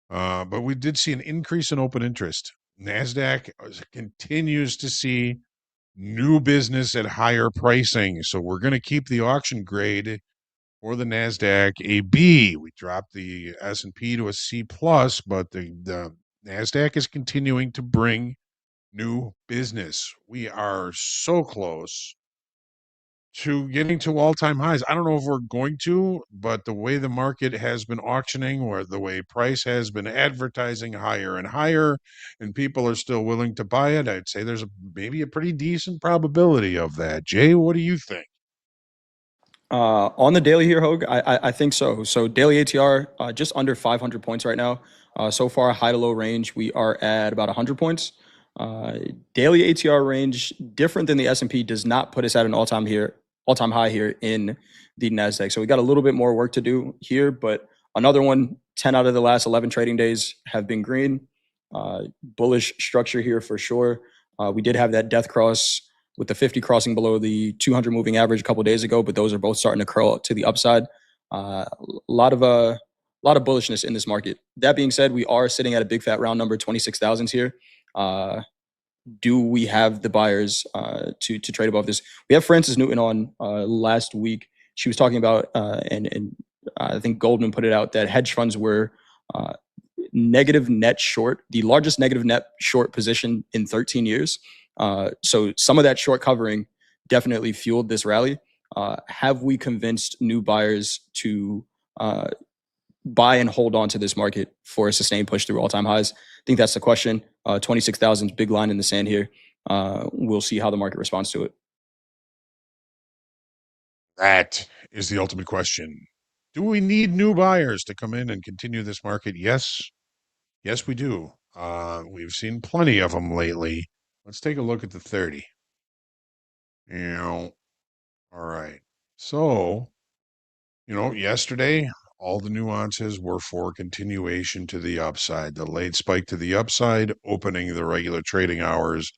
but we did see an increase in open interest. NASDAQ continues to see new business at higher pricing, so we're going to keep the auction grade for the NASDAQ a B. We dropped the S&P to a C+, but the NASDAQ is continuing to bring new business. We are so close to getting to all-time highs. I don't know if we're going to, but the way the market has been auctioning, or the way price has been advertising higher and higher, and people are still willing to buy it, I'd say there's maybe a pretty decent probability of that. Jay, what do you think? On the daily here, Hogue, I think so. So daily ATR, just under 500 points right now. So far, high to low range, we are at about 100 points. Daily ATR range, different than the S&P, does not put us at an all-time high here in the NASDAQ. So we got a little bit more work to do here, but Another one, 10 out of the last 11 trading days have been green. Bullish structure here for sure. We did have that death cross with the 50 crossing below the 200 moving average a couple days ago, but those are both starting to curl to the upside. A lot of bullishness in this market. That being said, we are sitting at a big fat round number, 26,000s here. Do we have the buyers to trade above this? We have Frances Newton on last week. She was talking about, and I think Goldman put it out, that hedge funds were negative net short, the largest negative net short position in 13 years. So some of that short covering definitely fueled this rally. Have we convinced new buyers to buy and hold on to this market for a sustained push through all-time highs? I think that's the question. 26,000 big line in the sand here. We'll see how the market responds to it. That is the ultimate question. Do we need new buyers to come in and continue this market? Yes. Yes, we do. We've seen plenty of them lately. Let's take a look at the 30. All right. So, yesterday, all the nuances were for continuation to the upside. The late spike to the upside, opening the regular trading hours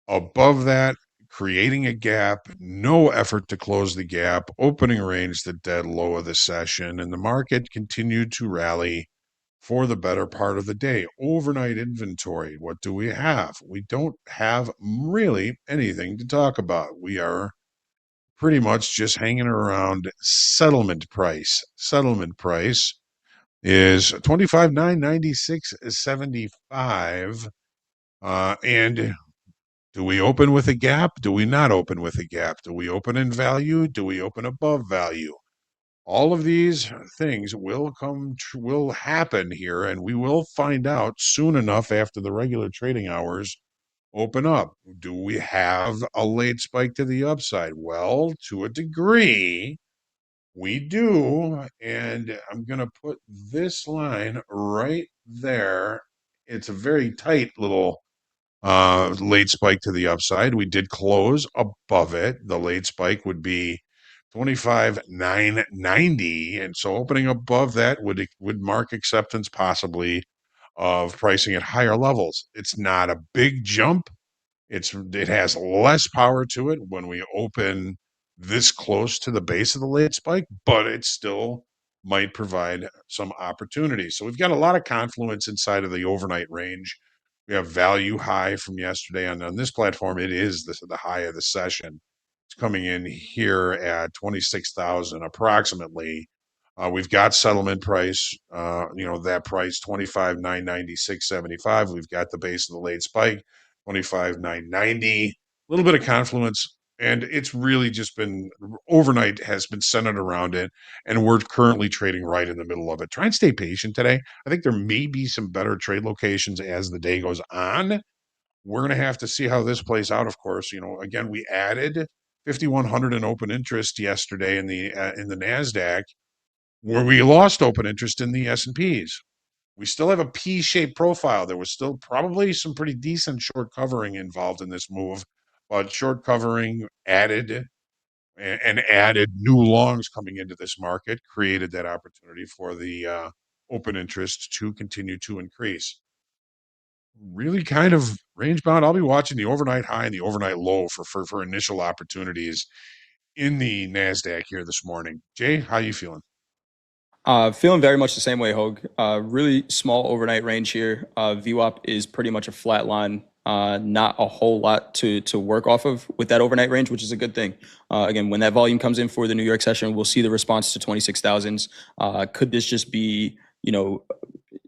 above that, creating a gap, no effort to close the gap, opening range the dead low of the session, and the market continued to rally for the better part of the day. Overnight inventory. What do we have? We don't have really anything to talk about. We are pretty much just hanging around settlement price. Settlement price is 25,996.75. And do we open with a gap? Do we not open with a gap? Do we open in value? Do we open above value? All of these things will happen here, and we will find out soon enough after the regular trading hours open up. Do we have a late spike to the upside? Well, to a degree, we do, and I'm going to put this line right there. It's a very tight little late spike to the upside. We did close above it. The late spike would be 25,990, and so opening above that would mark acceptance possibly of pricing at higher levels. It's not a big jump. It has less power to it when we open this close to the base of the late spike, but it still might provide some opportunity. So we've got a lot of confluence inside of the overnight range. We have value high from yesterday on this platform. It is the high of the session. It's coming in here at 26,000 approximately. We've got settlement price, that price 25,996.75. We've got the base of the late spike 25,990. A little bit of confluence, and it's really just been overnight has been centered around it, and we're currently trading right in the middle of it. Try and stay patient today. I think there may be some better trade locations as the day goes on. We're going to have to see how this plays out. Of course, again, we added 5,100 in open interest yesterday in the NASDAQ, where we lost open interest in the S&Ps. We still have a P-shaped profile. There was still probably some pretty decent short covering involved in this move, but short covering added new longs coming into this market, created that opportunity for the open interest to continue to increase. Really kind of range bound. I'll be watching the overnight high and the overnight low for initial opportunities in the NASDAQ here this morning. Jay, how you feeling? Feeling very much the same way, Hogue. Really small overnight range here. VWAP is pretty much a flat line. Not a whole lot to work off of with that overnight range, which is a good thing. Again, when that volume comes in for the New York session, we'll see the response to 26,000s. Could this just be,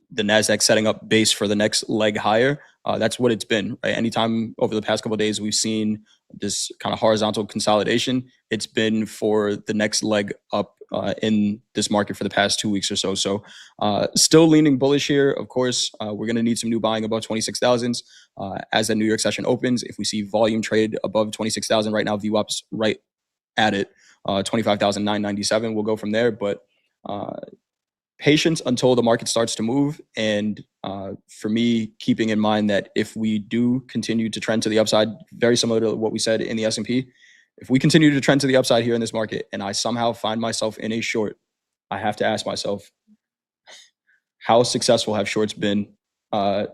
the NASDAQ setting up base for the next leg higher? That's what it's been, right? Anytime over the past couple of days we've seen this kind of horizontal consolidation, it's been for the next leg up in this market for the past 2 weeks or so. So still leaning bullish here. Of course, we're going to need some new buying above 26,000s as the New York session opens. If we see volume trade above 26,000 right now, VWAP's right at it, 25,997. We'll go from there. But patience until the market starts to move. And for me, keeping in mind that if we do continue to trend to the upside, very similar to what we said in the S&P, if we continue to trend to the upside here in this market and I somehow find myself in a short, I have to ask myself, how successful have shorts been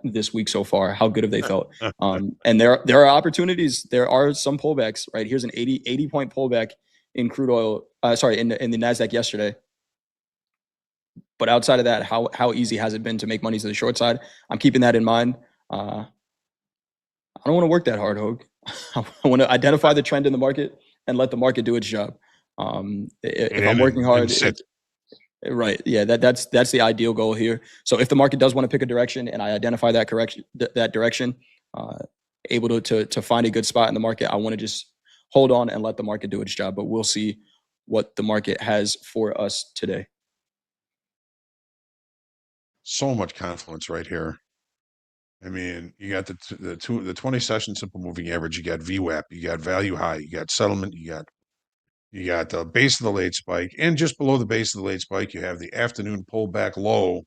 this week so far? How good have they felt? And there are opportunities. There are some pullbacks, right? Here's an 80 point pullback in crude oil. In the NASDAQ yesterday. But outside of that, how easy has it been to make money to the short side? I'm keeping that in mind. I don't want to work that hard, Hogue. I want to identify the trend in the market and let the market do its job. If I'm working hard, right? Yeah, that's the ideal goal here. So if the market does want to pick a direction and I identify that direction, able to find a good spot in the market, I want to just hold on and let the market do its job. But we'll see what the market has for us today. So much confluence right here. I mean, you got the 20 session simple moving average, you got VWAP, you got value high, you got settlement, you got the base of the late spike, and just below the base of the late spike, you have the afternoon pullback low,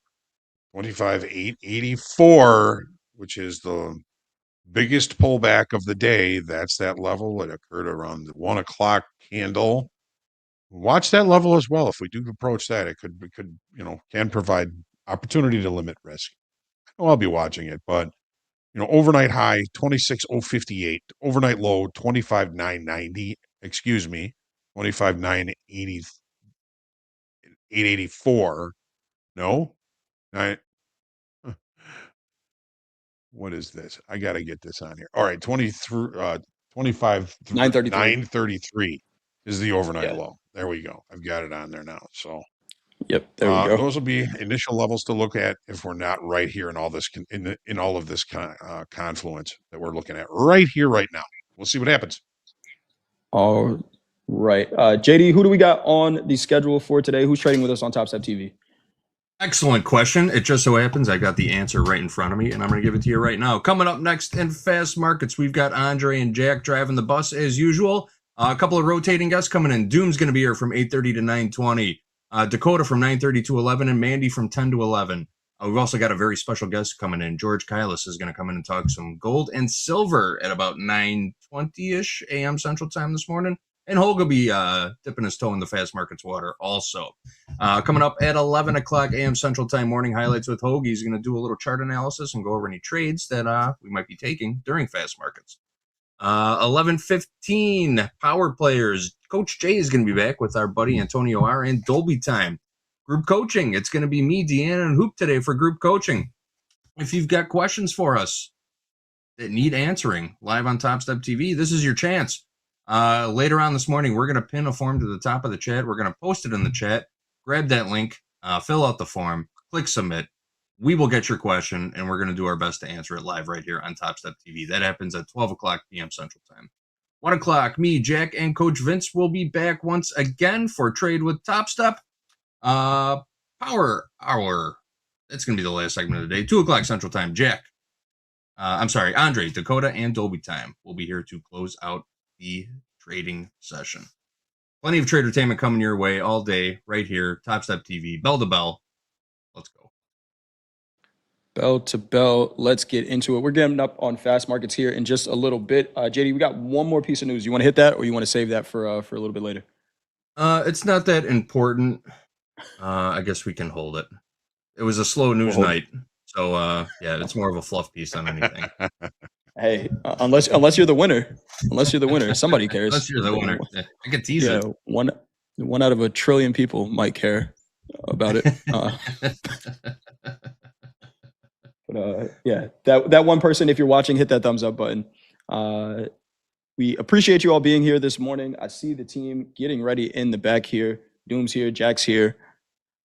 25,884, which is the biggest pullback of the day. That's that level. It occurred around the 1 o'clock candle. Watch that level as well. If we do approach that, it could can provide opportunity to limit risk. I'll be watching it, but overnight high 26,058, overnight low 25,990. Excuse me, 25,980, 884. No, what is this? I got to get this on here. All right, 933 is the overnight low. There we go. I've got it on there now. So, yep, there we go. Those will be initial levels to look at if we're not right here in all this in all of this confluence that we're looking at right here, right now. We'll see what happens. All right, JD, who do we got on the schedule for today? Who's trading with us on Topstep TV? Excellent question. It just so happens I got the answer right in front of me, and I'm going to give it to you right now. Coming up next in Fast Markets, we've got Andre and Jack driving the bus as usual. A couple of rotating guests coming in. Doom's going to be here from 8:30 to 9:20. Dakota from 9:30 to 11, and Mandy from 10 to 11. We've also got a very special guest coming in. George Kailas is going to come in and talk some gold and silver at about 9:20-ish a.m. Central Time this morning. And Hogue will be dipping his toe in the Fast Markets water also. Coming up at 11 o'clock a.m. Central Time, morning highlights with Hogue. He's going to do a little chart analysis and go over any trades that we might be taking during Fast Markets. 11:15, Power Players. Coach Jay is going to be back with our buddy Antonio R. and Dolby Time. Group coaching. It's going to be me, Deanna, and Hoop today for group coaching. If you've got questions for us that need answering live on Topstep TV, this is your chance. Later on this morning, we're going to pin a form to the top of the chat. We're going to post it in the chat. Grab that link, fill out the form, click submit. We will get your question, and we're going to do our best to answer it live right here on Topstep TV. That happens at 12 o'clock p.m. Central Time. 1 o'clock, me, Jack, and Coach Vince will be back once again for Trade with Topstep. Power Hour. That's going to be the last segment of the day. 2 o'clock Central Time, Jack. Andre, Dakota, and Dolby Time will be here to close out the trading session. Plenty of tradertainment coming your way all day right here. Topstep TV, bell to bell. Let's go. Bell to bell. Let's get into it. We're getting up on Fast Markets here in just a little bit. JD, we got one more piece of news. You want to hit that, or you want to save that for a little bit later? It's not that important. I guess we can hold it. It was a slow news night, so yeah, it's more of a fluff piece than anything. Hey, unless you're the winner, somebody cares. Unless you're the winner, I could tease it. One out of a trillion people might care about it. But yeah, that one person, if you're watching, hit that thumbs up button. We appreciate you all being here this morning. I see the team getting ready in the back here. Doom's here, Jack's here,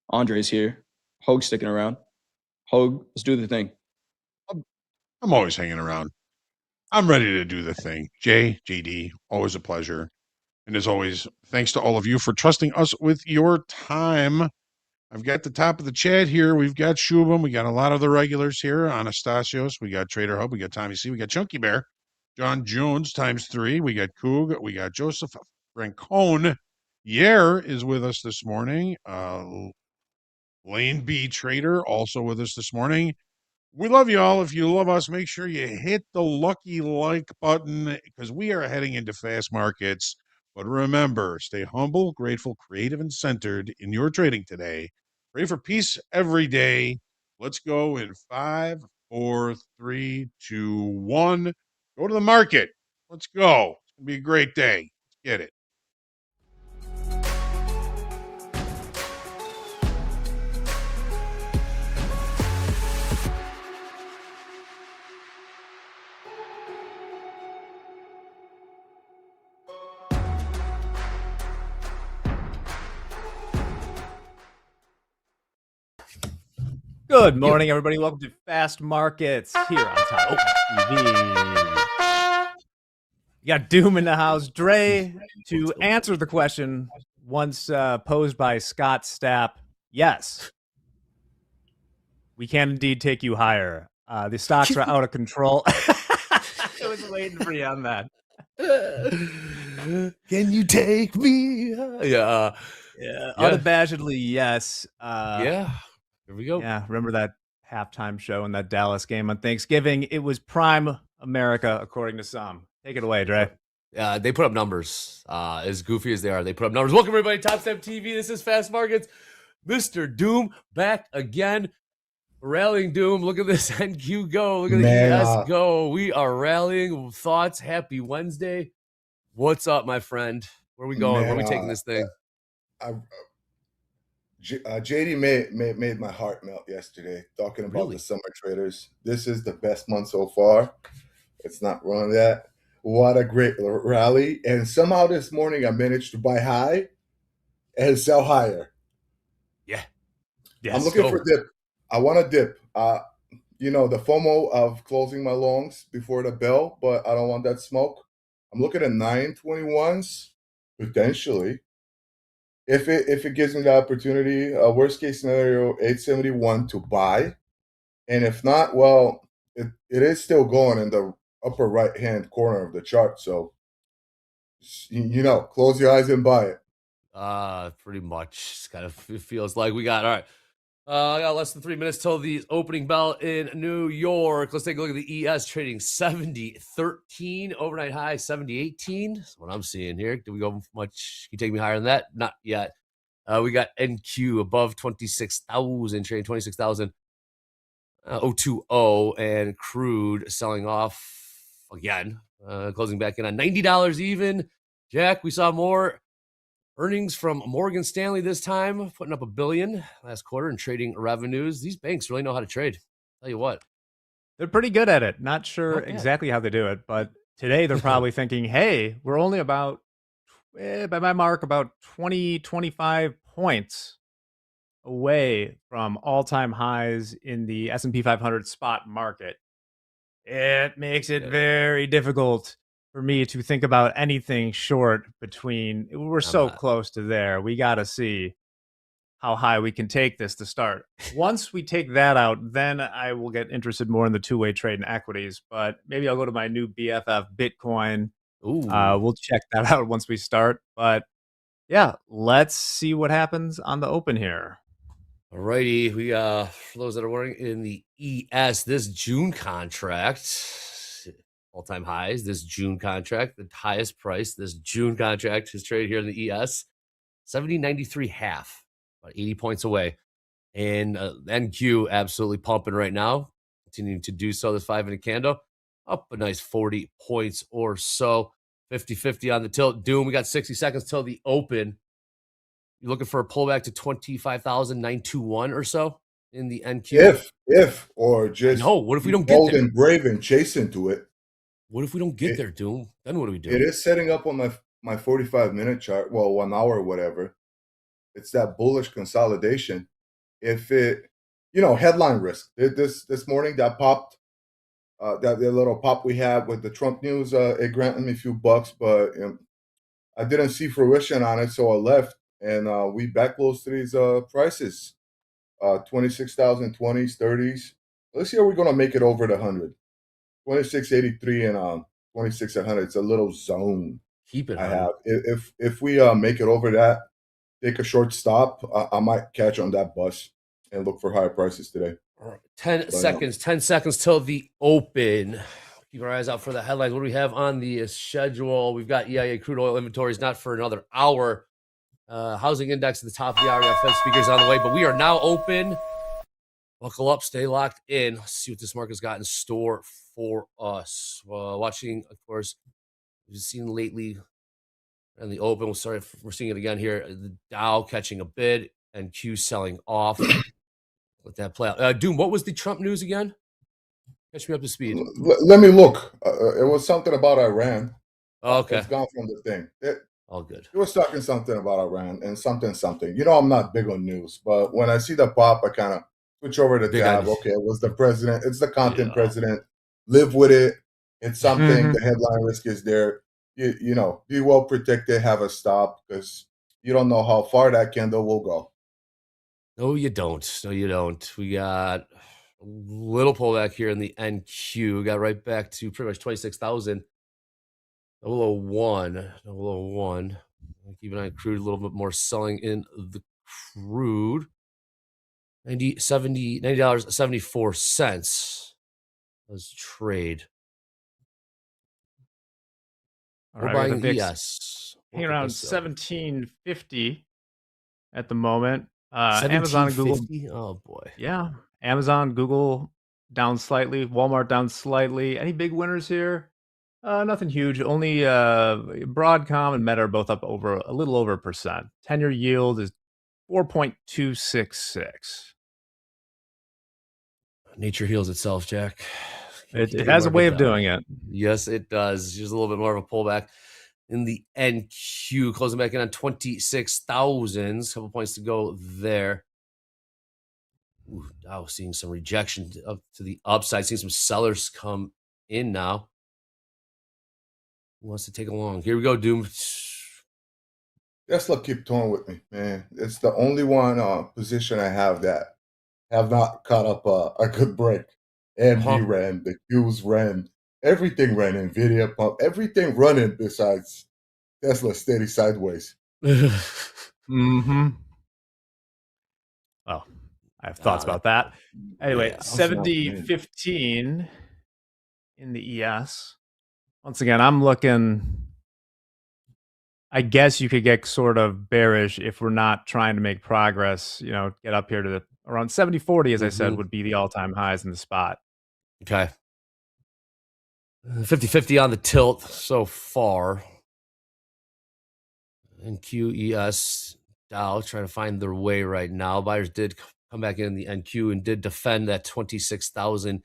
Andre's here, Hogue sticking around. Hogue, let's do the thing. I'm always hanging around. I'm ready to do the thing. JD, always a pleasure. And as always, thanks to all of you for trusting us with your time. I've got the top of the chat here. We've got Shubham. We got a lot of the regulars here. Anastasios. We got Trader Hub. We got Tommy C. We got Chunky Bear. John Jones ×3. We got Coog. We got Joseph Francone. Yer is with us this morning. Lane B. Trader also with us this morning. We love you all. If you love us, make sure you hit the lucky like button because we are heading into Fast Markets. But remember, stay humble, grateful, creative, and centered in your trading today. Pray for peace every day. Let's go in 5, 4, 3, 2, 1. Go to the market. Let's go. It's going to be a great day. Let's get it. Good morning, everybody. Welcome to Fast Markets here on Top TV. You got Doom in the house. Dre, to answer the question once posed by Scott Stapp, yes, we can indeed take you higher. The stocks are out of control. I was waiting for you on that. Can you take me? Yeah. Unabashedly, yes. Yeah. Here we go. Yeah, remember that halftime show in that Dallas game on Thanksgiving? It was prime America, according to some. Take it away, Dre. They put up numbers. As goofy as they are, they put up numbers. Welcome, everybody. Topstep TV. This is Fast Markets. Mr. Doom back again. Rallying Doom. Look at this NQ go. Look at the ES go. We are rallying. Thoughts. Happy Wednesday. What's up, my friend? Where are we going? Where are we taking this thing? JD made my heart melt yesterday talking about the summer traders. This is the best month so far. It's not wrong that. What a great rally. And somehow this morning I managed to buy high and sell higher. Yeah. I'm looking for a dip. I want a dip. The FOMO of closing my longs before the bell, but I don't want that smoke. I'm looking at 921s, potentially. If it gives me the opportunity, worst case scenario, 871 to buy. And if not, well, it is still going in the upper right-hand corner of the chart. So, close your eyes and buy it. Pretty much. It's kind of, it feels like we got, all right. I got less than 3 minutes till the opening bell in New York. Let's take a look at the ES trading 70.13, overnight high 70.18. That's what I'm seeing here. Do we go much? Can you take me higher than that? Not yet. We got NQ above 26,000, trading 26,020, and Crude selling off again, closing back in on $90 even. Jack, we saw more earnings from Morgan Stanley this time, putting up $1 billion last quarter in trading revenues. These banks really know how to trade. Tell you what. They're pretty good at it. Not sure exactly how they do it, but today they're probably thinking, hey, we're only about, by my mark, about 20, 25 points away from all-time highs in the S&P 500 spot market. It makes it very difficult for me to think about anything short between. We're so close to there. We got to see how high we can take this to start. Once we take that out, then I will get interested more in the two-way trade and equities. But maybe I'll go to my new BFF Bitcoin. We'll check that out once we start. But yeah, let's see what happens on the open here. Alrighty, we for those that are wearing in the ES, this June contract, all-time highs. This June contract, the highest price. This June contract is traded here in the ES, 70.93 half, about 80 points away. And NQ absolutely pumping right now, continuing to do so. This 5-minute candle up a nice 40 points or so. 50-50 on the tilt. Doom, we got 60 seconds till the open. You looking for a pullback to 25,921 or so in the NQ? If or just what if we don't get there? And brave and chase into it. What if we don't get there, Doom? Then what do we do? It is setting up on my 45-minute chart. Well, 1 hour or whatever. It's that bullish consolidation. If it, headline risk. This morning that popped, that little pop we had with the Trump news, it granted me a few bucks, but I didn't see fruition on it, so I left. And we backclosed to these prices, 26,000, 20s, 30s. Let's see how we're going to make it over the 100. 2683 and 2600. It's a little zone. Keep it. I have. If we make it over that, take a short stop. I might catch on that bus and look for higher prices today. All right. 10 seconds. 10 seconds till the open. Keep our eyes out for the headlines. What do we have on the schedule? We've got EIA crude oil inventories not for another hour. Housing index at the top of the hour. We got Fed speakers on the way, but we are now open. buckle up, stay locked in. Let's see what this market's got in store for us. Watching, of course, we've seen lately in the open. We're seeing it again here. The Dow catching a bid and Q selling off. Let that play out. Doom, what was the Trump news again? Catch me up to speed. Let me look. It was something about Iran. Okay. It's gone from the thing. All good. It was talking something about Iran and something. You know, I'm not big on news, but when I see the pop, I kind of switch over the Big tab. on- Okay, it was the president. It's the content Yeah. president. Live with it. It's something. Mhm. The headline risk is there. You know, be well protected. Have a stop because you don't know how far that candle will go. No, you don't. No, you don't. We got a little pullback here in the NQ. Got right back to pretty much 26,000. 001. Keep an eye on crude, a little bit more selling in the crude. $90.74. Let's trade. All We're right, we got buying the VIX ES. hanging around 1750 at the moment. Amazon and Google. 1750? Oh boy. Yeah, Amazon, Google down slightly. Walmart down slightly. Any big winners here? Nothing huge. Only Broadcom and Meta are both up over a little over 1%. 10-year yield is 4.266. Nature heals itself, Jack. It has a way of doing it. Yes, it does. Just a little bit more of a pullback in the NQ, closing back in on 26,000. Couple points to go there. Ooh, Dow seeing some rejection up to the upside, seeing some sellers come in now. Who wants to take along? Here we go, Doom. Tesla keep toying with me, man. It's the only one position I have that have not caught up a good break. AMD ran, the Qs ran, everything ran, NVIDIA pump, everything running besides Tesla steady sideways. Mm-hmm. Oh, I have thoughts about that. Anyway, yeah. 70.15 in the ES. Once again, I'm looking. I guess you could get sort of bearish if we're not trying to make progress. You know, get up here to the around 70.40, as I said, would be the all-time highs in the spot. Okay. 50-50 on the tilt so far. And QES, Dow trying to find their way right now. Buyers did come back in the NQ and did defend that 26,000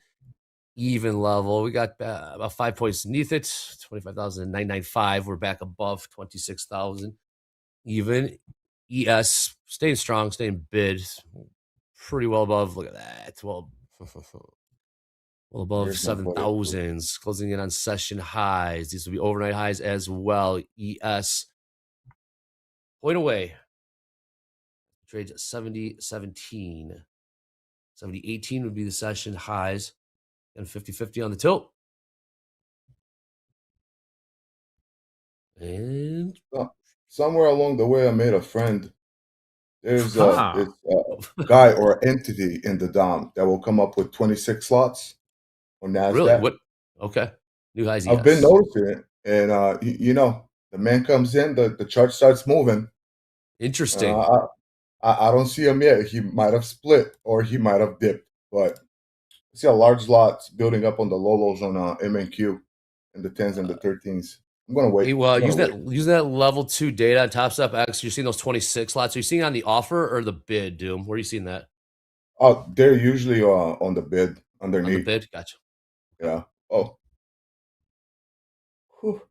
even level. We got about 5 points beneath it, 25,995. We're back above 26,000 even. ES staying strong, staying bid, pretty well above. Look at that. Well above Here's my buddy. 7,000s, closing in on session highs. These will be overnight highs as well. ES point away. Trades at 70.17. 70.18 would be the session highs. And 50-50 on the tilt. And somewhere along the way, I made a friend. There's a guy or entity in the DOM that will come up with 26 slots on NASDAQ. Really? What? Okay. New highs. I've been noticing it. And, you know, the man comes in, the chart starts moving. Interesting. I don't see him yet. He might have split or he might have dipped. But I see a large lot building up on the low lows on MNQ and the 10s and the 13s. I'm going to wait. Hey, well, use that level 2 data on Topstep X. You're seeing those 26 slots. Are you seeing on the offer or the bid, Doom? Where are you seeing that? They're usually on the bid underneath. On the bid? Gotcha. Yeah. Oh. Whew.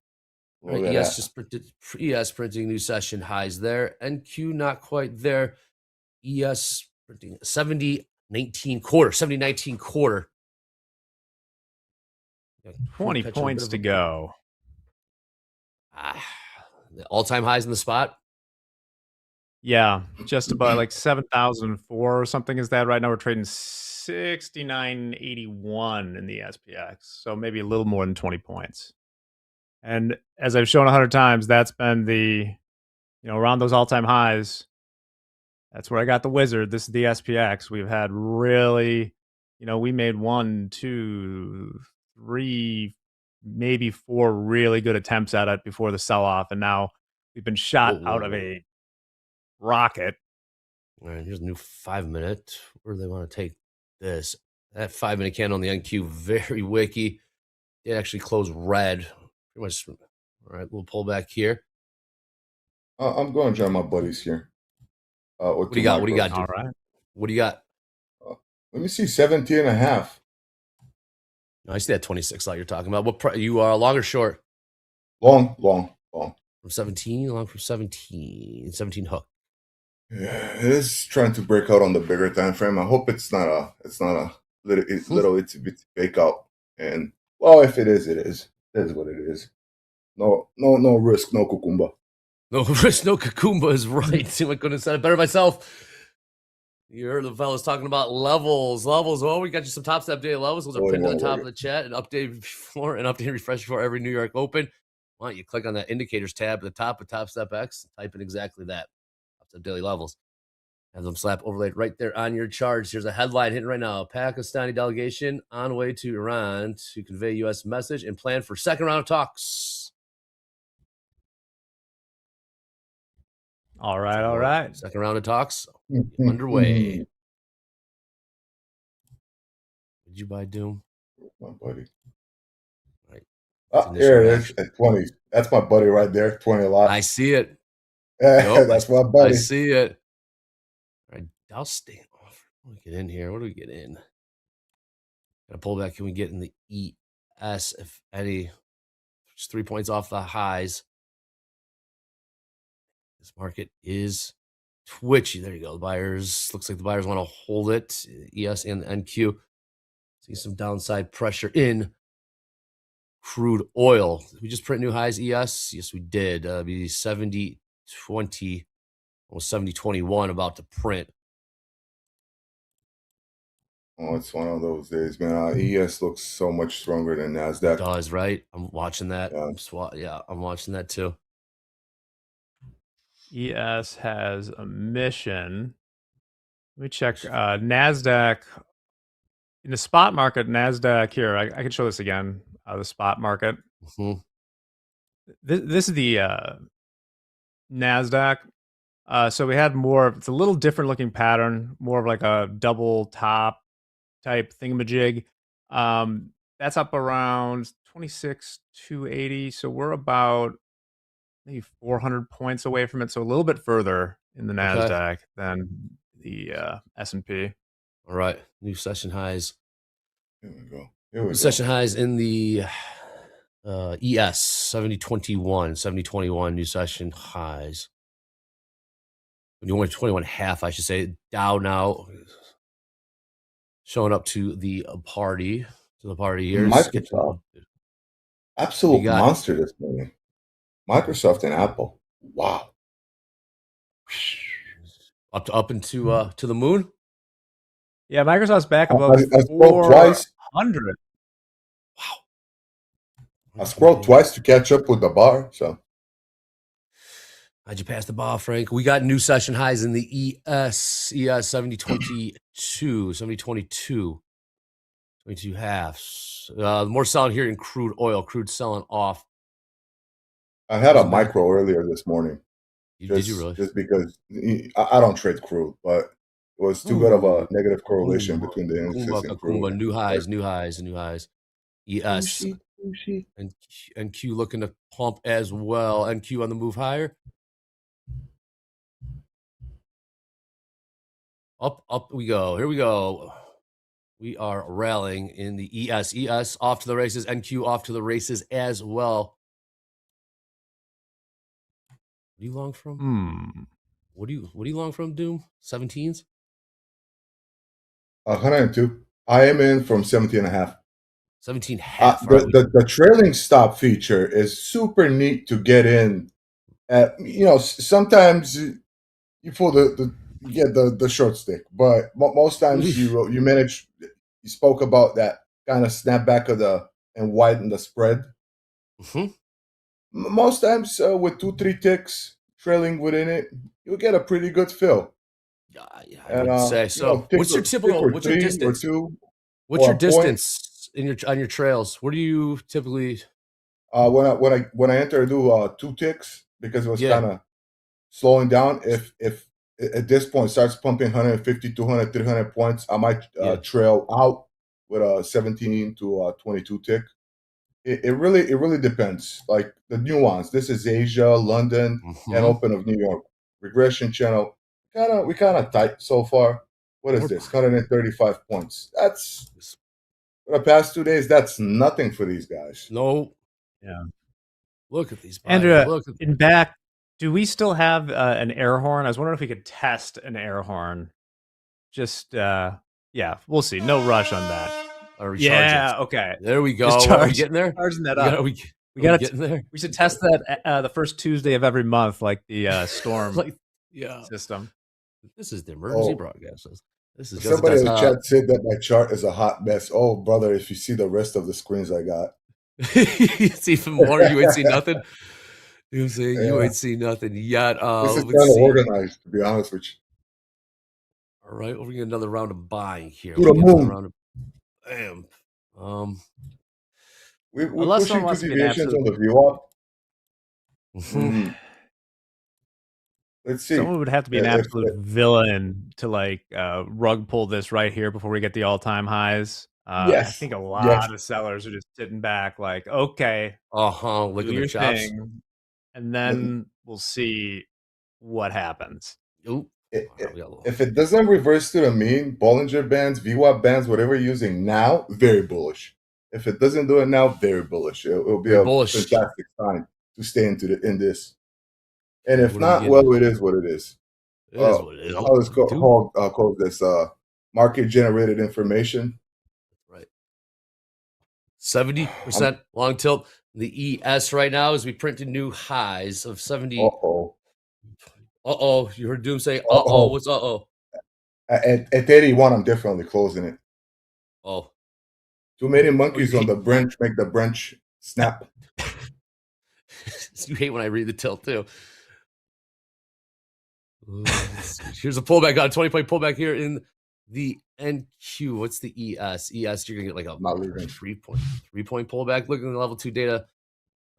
Right, ES printing new session highs there. NQ not quite there. ES printing 70.19 quarter. 70.19 quarter. 20 points to go. The all-time highs in the spot. Yeah, just about like 7,004 or something is that right now. We're trading 69.81 in the SPX, so maybe a little more than 20 points. And as I've shown 100 times, that's been the, around those all-time highs. That's where I got the wizard. This is the SPX. We've had really, we made 1, 2, 3, maybe 4 really good attempts at it before the sell-off, and now we've been shot out of a rocket. All right, here's a new 5-minute. Where do they want to take this. That 5-minute candle on the NQ, very wicky. It actually closed red. Pretty much. All right, we'll pull back here. I'm going to join my buddies here. What do you got? What do you got, dude? All right. What do you got? Let me see, 17 and a half. No, I see that 26 lot you're talking about. What you are long or short? Long. From 17, long from 17. 17 hook. Yeah, it is trying to break out on the bigger time frame. I hope it's not a little itsy bitsy fake out. And well, if it is, it is. It is what it is. No risk, no cucumba. No risk, no cucumba is right. See, I couldn't have said it better myself. You heard the fellas talking about levels. Well, we got you some Topstep daily levels. Those are pinned to the top of the chat and updated before and refresh before every New York Open. Why don't you click on that indicators tab at the top of Topstep X and type in exactly that. Topstep daily levels. Have them slap overlaid right there on your charts. Here's a headline hitting right now. Pakistani delegation on way to Iran to convey U.S. message and plan for second round of talks. All right. Second round of talks underway. Did you buy Doom? My buddy. Right. Here it is at 20. That's my buddy right there. 20 a lot. I see it. Nope, that's my buddy. I see it. All right, I'll stay off. What do we get in here? What do we get in? Got a pullback. Can we get in the ES, if any? Just 3 points off the highs. This market is twitchy. There you go. The buyers, looks like the buyers want to hold it. ES and NQ. See some downside pressure in crude oil. Did we just print new highs, ES? Yes, we did. Be 70.20, almost 70.21 about to print. Oh, it's one of those days, man. ES looks so much stronger than NASDAQ. It does, right? I'm watching that. Yeah. I'm watching that too. ES has a mission. Let me check NASDAQ. In the spot market, NASDAQ here, I can show this again. The spot market. Mm-hmm. This is the NASDAQ. So we had it's a little different looking pattern, more of like a double top type thingamajig. That's up around 26,280. So we're about maybe 400 points away from it. So a little bit further in the NASDAQ than the S&P. All right. New session highs. Here we go. New session highs in the ES 70.21 new session highs. 21.5, I should say. Dow now showing up to the party. Here. Microsoft. Absolute monster this morning. Microsoft and Apple. Wow. Up into to the moon. Yeah, Microsoft's back above 400. Wow. I scrolled twice to catch up with the bar. So how'd you pass the ball, Frank? We got new session highs in the ES 70.22, 70.22, 22 halves. More selling here in crude oil. Crude selling off. I had a micro earlier this morning. Did you really? Just because I don't trade crude, but it was too good of a negative correlation between the indices and crude. New highs. ES and Q looking to pump as well. NQ on the move higher. Up we go. Here we go. We are rallying in the ES. ES off to the races. NQ off to the races as well. What are you long from? What are you long from, Doom? 17s? 102. I am in from 17.5. 17.5. The trailing stop feature is super neat to get in. Sometimes you pull the short stick, but most times you manage. You spoke about that kind of snapback and widen the spread. Mm-hmm. Most times with 2-3 ticks trailing within it, you'll get a pretty good fill. Yeah, I would say so. What's your typical? What's your distance? What's your distance on your trails? What do you typically? When I enter, I do 2 ticks because it was kind of slowing down. If at this point starts pumping 150, 200, 300 points, I might trail out with a 17 to 22 tick. It really depends. Like the nuance. This is Asia, London, and open of New York. Regression channel. We kind of tight so far. What is this? 135 points. That's for the past 2 days. That's nothing for these guys. No. Yeah. Look at these. Andrea, look at in back, do we still have an air horn? I was wondering if we could test an air horn. Just, yeah, we'll see. No rush on that. Yeah, okay. There we go. Just Are we getting there? Charging that up. We got getting there. We should test that the first Tuesday of every month, like the storm system. This is the emergency broadcast. This is somebody in the chat said that my chart is a hot mess. Oh, brother, if you see the rest of the screens I got. It's even more. You ain't seen nothing. You know what I'm saying? You ain't seen nothing yet. This is kind of organized, to be honest with you. All right, we're gonna get another round of buying here. To the moon. Bam. We're pushing 2 deviations on the VWAP. Let's see. Someone would have to be an absolute villain to like rug pull this right here before we get the all-time highs. I think a lot of sellers are just sitting back like, okay, look at your chops. And then we'll see what happens. If it doesn't reverse to the mean, Bollinger Bands, VWAP bands, whatever you're using now, very bullish. If it doesn't do it now, very bullish. It'll be a fantastic time to stay in this. And if not, well, it is what it is. It is what it is. I'll just call this market generated information. Right. 70% long tilt. The ES right now is we printed new highs of 70. You heard Doom say, what's At 81, I'm definitely closing it. Too many monkeys on the branch make the branch snap. You hate when I read the tilt too. Here's a pullback on 20-point pullback here in the NQ. What's the ES? ES, you're gonna get like a 3-point pullback. Looking at the level 2 data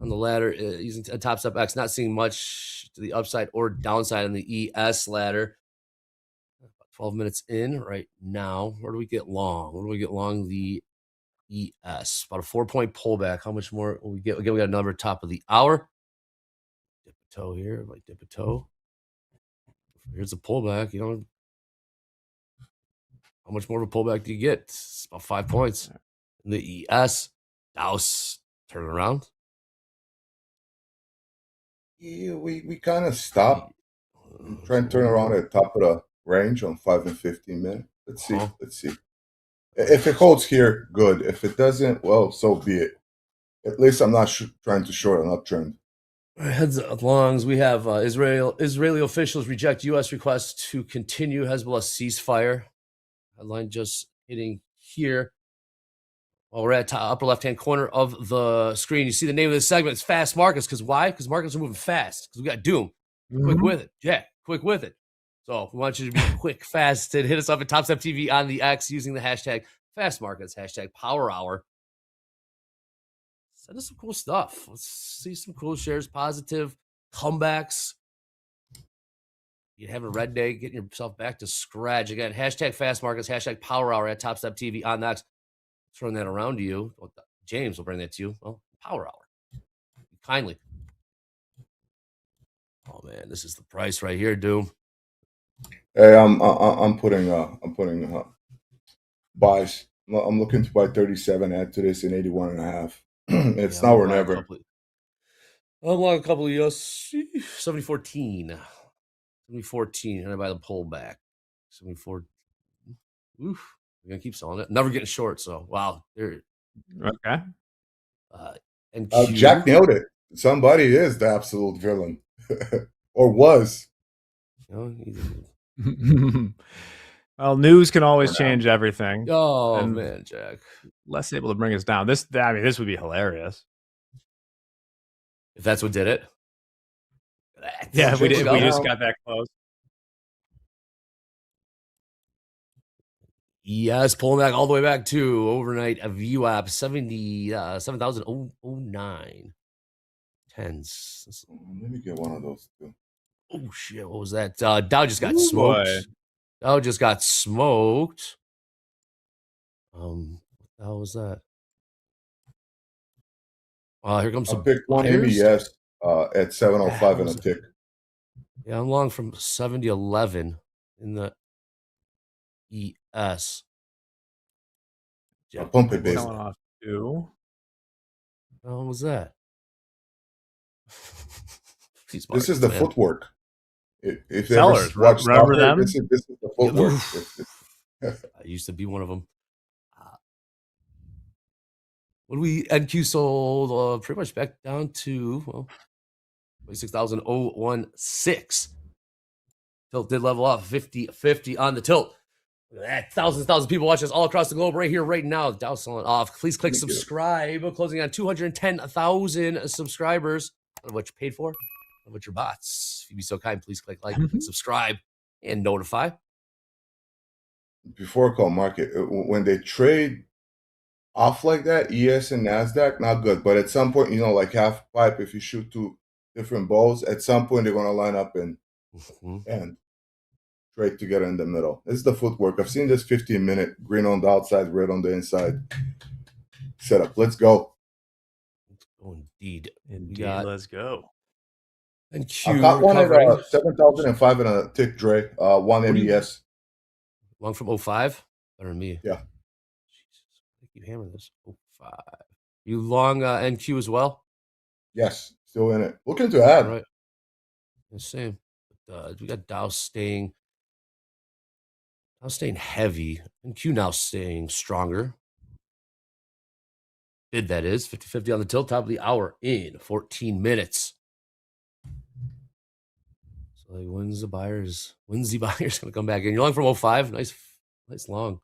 on the ladder using a Topstep X, not seeing much to the upside or downside on the ES ladder. 12 minutes in right now. Where do we get long? Where do we get long? The ES. About a 4-point pullback. How much more will we get? Again, we got another top of the hour. Dip a toe here. Like dip a toe. Here's a pullback. You know, how much more of a pullback do you get? It's about 5 points. In the ES. Douse. Turn around. Yeah, we kind of stopped. Trying to turn around at the top of the range on 5 and 15 minutes. Let's see. Let's see. If it holds here, good. If it doesn't, well, so be it. At least I'm not trying to short an uptrend. Heads up longs. We have Israeli officials reject U.S. request to continue Hezbollah ceasefire. Headline just hitting here. Well, we're at upper left-hand corner of the screen. You see the name of this segment. It's Fast Markets. Because why? Because markets are moving fast. Because we got Doom. Quick with it. Jack, quick with it. So we want you to be quick, fast, and hit us up at Topstep TV on the X using the hashtag Fast Markets, hashtag Power Hour. Send us some cool stuff. Let's see some cool shares, positive comebacks. You have a red day, getting yourself back to scratch. Again, hashtag Fast Markets, hashtag Power Hour at Topstep TV on the X. Throwing that around to you. James will bring that to you. Well, Power Hour. Kindly. Oh man, this is the price right here, Doom. Hey, I'm putting buys. I'm looking to buy 37, add to this in 81 and a half. It's now or never. I'm long a couple of US 7014. 7014, and I buy the pullback. 74. Oof. We're gonna keep selling it. Never getting short, so wow. There. Okay. And Jack nailed it. Somebody is the absolute villain. Or was. Well, news can always change everything. Oh man, Jack. Less able to bring us down. This would be hilarious. If that's what did it. Yeah, we just got that close. Yes, pulling back all the way back to overnight a VWAP 77,009. Tens. Let me get one of those too. Oh shit! What was that? Dow just got Ooh, smoked. boy. Dow just got smoked. What the hell was that? Here comes I some picked one buyers. MES at 705 and a was it? tick. Yeah, I'm long from 70.11 in the ES. I pump it, What baby. Selling off too. was that? These This is markets, the man. footwork. If you ever Sellers, watch remember soccer, them? this is the footwork. I used to be one of them. When we NQ sold pretty much back down to 26,016. Tilt did level off 50-50 on the tilt. Look at that. Thousands of people watching us all across the globe right here, right now. Dow selling off. Please click subscribe. Closing on 210,000 subscribers. I don't know what you paid for. I don't know what your bots. If you'd be so kind, please click like, click subscribe, and notify. Before I call market, when they trade off like that, ES and NASDAQ, not good. But at some point, like half pipe, if you shoot two different balls, at some point they're going to line up and trade together in the middle. This is the footwork. I've seen this 15-minute green on the outside, red on the inside setup. Let's go. Indeed. Let's go. And Q I got one at recovering. 7,005 and a tick, Dre. One MES. Long from 05? Better than me. Yeah. Jesus. I keep hammering this. 05. You long NQ as well? Yes. Still in it. Looking to add. All right. The same. We got Dow staying heavy. NQ now staying stronger. Bid, that is. 50-50 on the tilt. Top of the hour in 14 minutes. So like, when's the buyers going to come back in? You're long from 05. Nice long.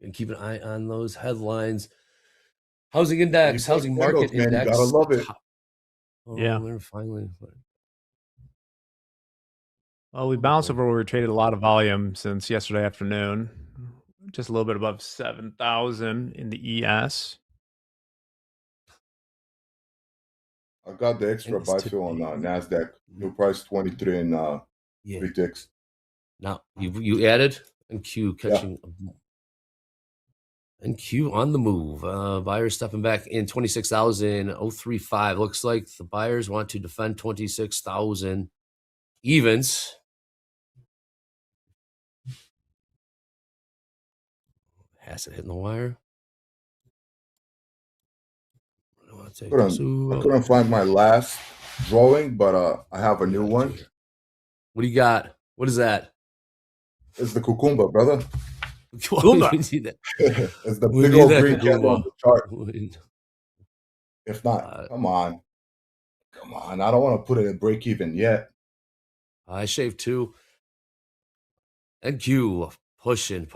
And keep an eye on those headlines. Housing index, housing market man, index. You gotta love it. Yeah. Finally. Well, we bounced over where we traded a lot of volume since yesterday afternoon. Just a little bit above 7,000 in the ES. I got the extra buy fill on NASDAQ. New price 23 and 3 ticks. Now, you added NQ catching. Yeah. NQ on the move. Buyers stepping back in 26,035. Looks like the buyers want to defend 26,000 evens. Has it hitting the wire? I couldn't find my last drawing, but I have a new one. What do you got? What is that? It's the cucumba, brother. Cucumba. It's the big old green candle on the chart. If not, come on. I don't want to put it at break even yet. I shaved 2. NQ pushing.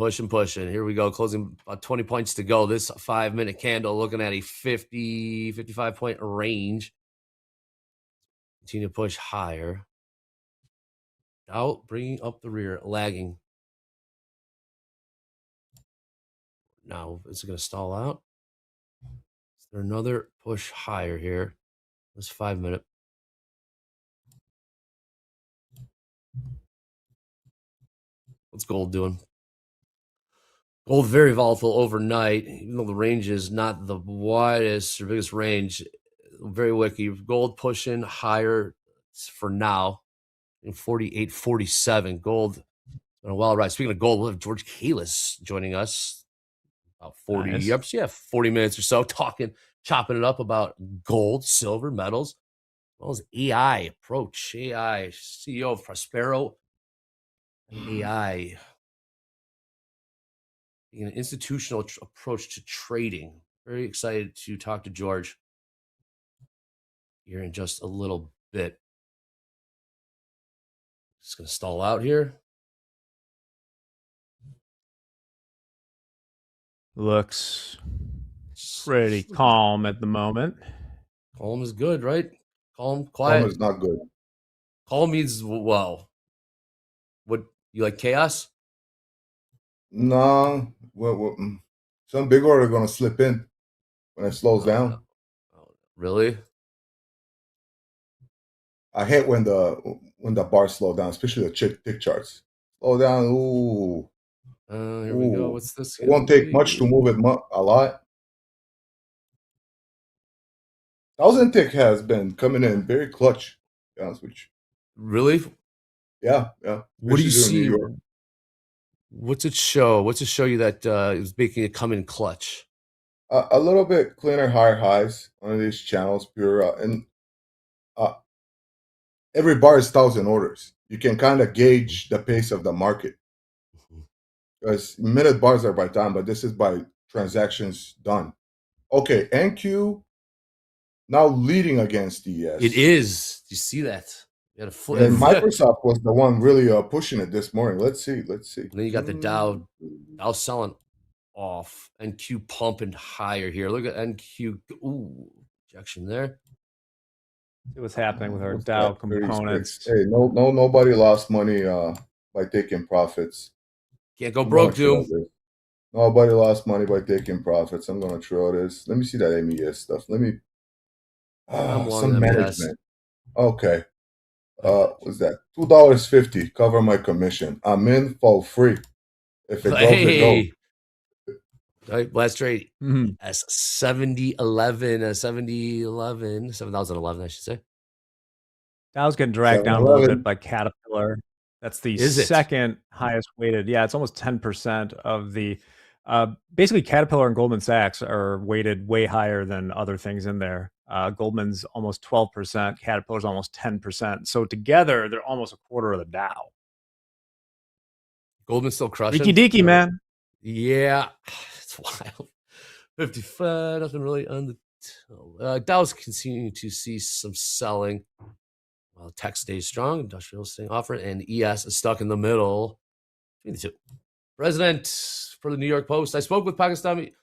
Here we go. Closing about 20 points to go. This 5-minute candle looking at a 55 point range. Continue to push higher. Out, bringing up the rear, lagging. Now, is it going to stall out? Is there another push higher here? This 5-minute. What's gold doing? Gold very volatile overnight, even though the range is not the widest or biggest range. Very wicky. Gold pushing higher for now in 48.47. Gold on a wild ride. Speaking of gold, we'll have George Kailas joining us about 40 nice. 40 minutes or so, chopping it up about gold, silver, metals, as well as AI approach. AI CEO of Prospero AI. An institutional approach to trading. Very excited to talk to George here in just a little bit. Just going to stall out here. Looks pretty calm at the moment. Calm is good, right? Calm, quiet. Calm is not good. Calm means, well, what, you like chaos? No. Some big order going to slip in when it slows down. Really? I hate when the bars slow down, especially the tick charts. Slow down. Ooh. Here we go. What's this It gonna won't take much to be? move it a lot. 1,000 tick has been coming in very clutch. To be honest with you. Really? Yeah. What do you Especially during New see? York. What's it show? What's it show you that it was making it come in clutch? A little bit cleaner, higher highs on these channels, pure, and uh, every bar is 1,000 orders. You can kind of gauge the pace of the market because minute bars are by time, but this is by transactions done. Okay, NQ now leading against ES. It is. Do you see that? You had a And flip. Microsoft was the one really pushing it this morning. Let's see. And then you got the Dow selling off. NQ pumping higher here. Look at NQ. Ooh, rejection there. See what's happening with our What's Dow that? 36. components. Hey, nobody lost money by taking profits. Can't go I'm broke, gonna trail Doom. this. Nobody lost money by taking profits. I'm gonna trail this. Let me see that MES stuff. Let me I'm long some MES. management. Okay. What's that? $2.50. Cover my commission. I'm in for free. If it goes, it goes. All right, last trade. Mhm. As 7011, 7011, I should say. Dow's getting dragged down a little 7-Eleven. bit by Caterpillar. That's the Is it? second highest weighted. Yeah, it's almost 10% of the. Basically, Caterpillar and Goldman Sachs are weighted way higher than other things in there. Goldman's almost 12%, Caterpillar's almost 10%. So together, they're almost a quarter of the Dow. Goldman's still crushing. Freaky deaky, man. Yeah, it's wild. 55, nothing really on the toe. Dow's continuing to see some selling. While tech stays strong, industrial staying offered, and ES is stuck in the middle between the two. President for the New York Post. I spoke with Pakistani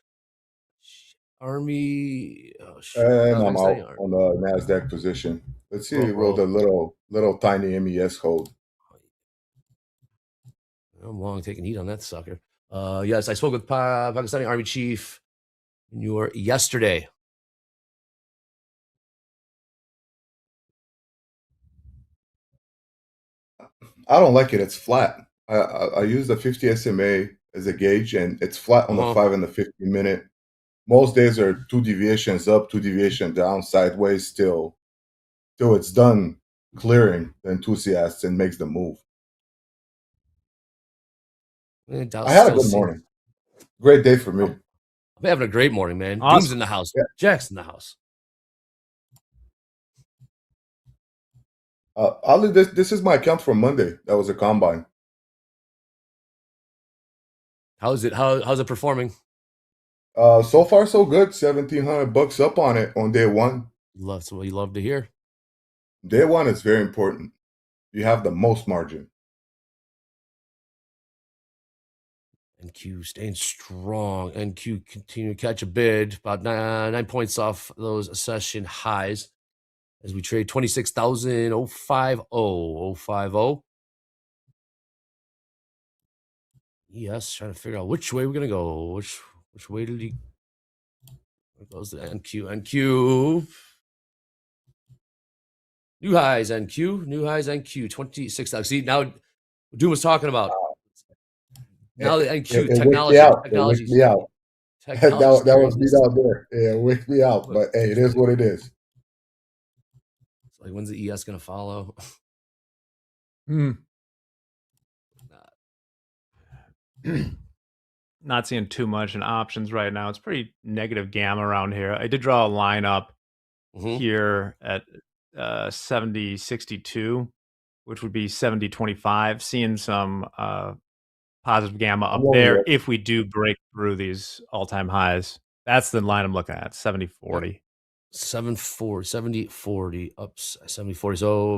Army. And I'm out on the NASDAQ position. Let's see will the little tiny MES hold. I'm long taking heat on that sucker. Yes, I spoke with Pakistani Army Chief yesterday. I don't like it. It's flat. I use the 50 SMA as a gauge, and it's flat on the 5 and the 15 minute. Most days are 2 deviations up, 2 deviations down, sideways, till it's done clearing the enthusiasts and makes the move. I had a good morning. Great day for me. I'm having a great morning, man. Awesome. Doom's in the house. Yeah. Jack's in the house. Ali, this is my account from Monday. That was a combine. How's it performing? So far so good. $1,700 up on it on day one. That's what you love to hear. Day one is very important. You have the most margin. NQ staying strong. NQ continue to catch a bid, about 9 points off those session highs as we trade 26,050. Yes, trying to figure out which way we're gonna go. Which way did he? Where goes the NQ? NQ. New highs NQ. 26,000. See, now Doom was talking about. Now the NQ technology. It wakes me out. That was me down there. Yeah, it wakes me out. But hey, it is what it is. It's like, when's the ES gonna follow? Not seeing too much in options right now. It's pretty negative gamma around here. I did draw a line up here at 70.62, which would be 70.25. Seeing some positive gamma up there if we do break through these all-time highs. That's the line I'm looking at, 70.40. 70.40, up 70.40. So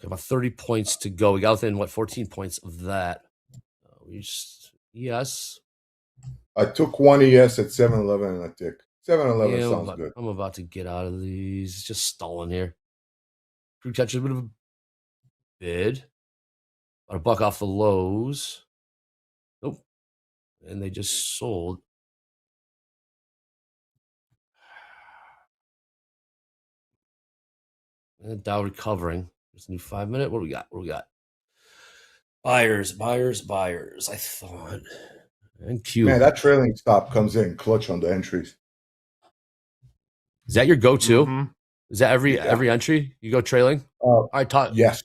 about 30 points to go. We got within 14 points of that. Yes. I took one ES at 7-Eleven and a tick. 7-Eleven sounds good. I'm about to get out of these. Just stalling here. Crude catches a bit of a bid. About $1 off the lows. Nope. And they just sold. And Dow recovering. There's a new 5-minute. What do we got? What do we got? Buyers. I thought. And Q. Man, that trailing stop comes in clutch on the entries. Is that your go-to? Mm-hmm. Is that every entry you go trailing? All right, Todd. Yes.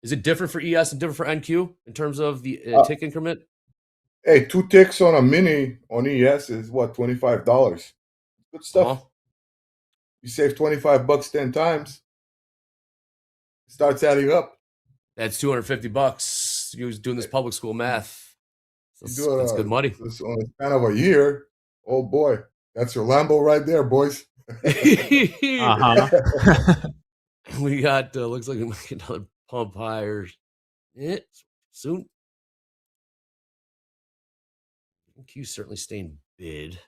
Is it different for ES and different for NQ in terms of the tick increment? Hey, 2 ticks on a mini on ES is what, $25. Good stuff. You save $25 10 times. It starts adding up. That's $250. You was doing this public school math. That's good money. This on a span of a year. Oh boy, that's your Lambo right there, boys. We got looks like we might get another pump higher soon. Q certainly staying bid.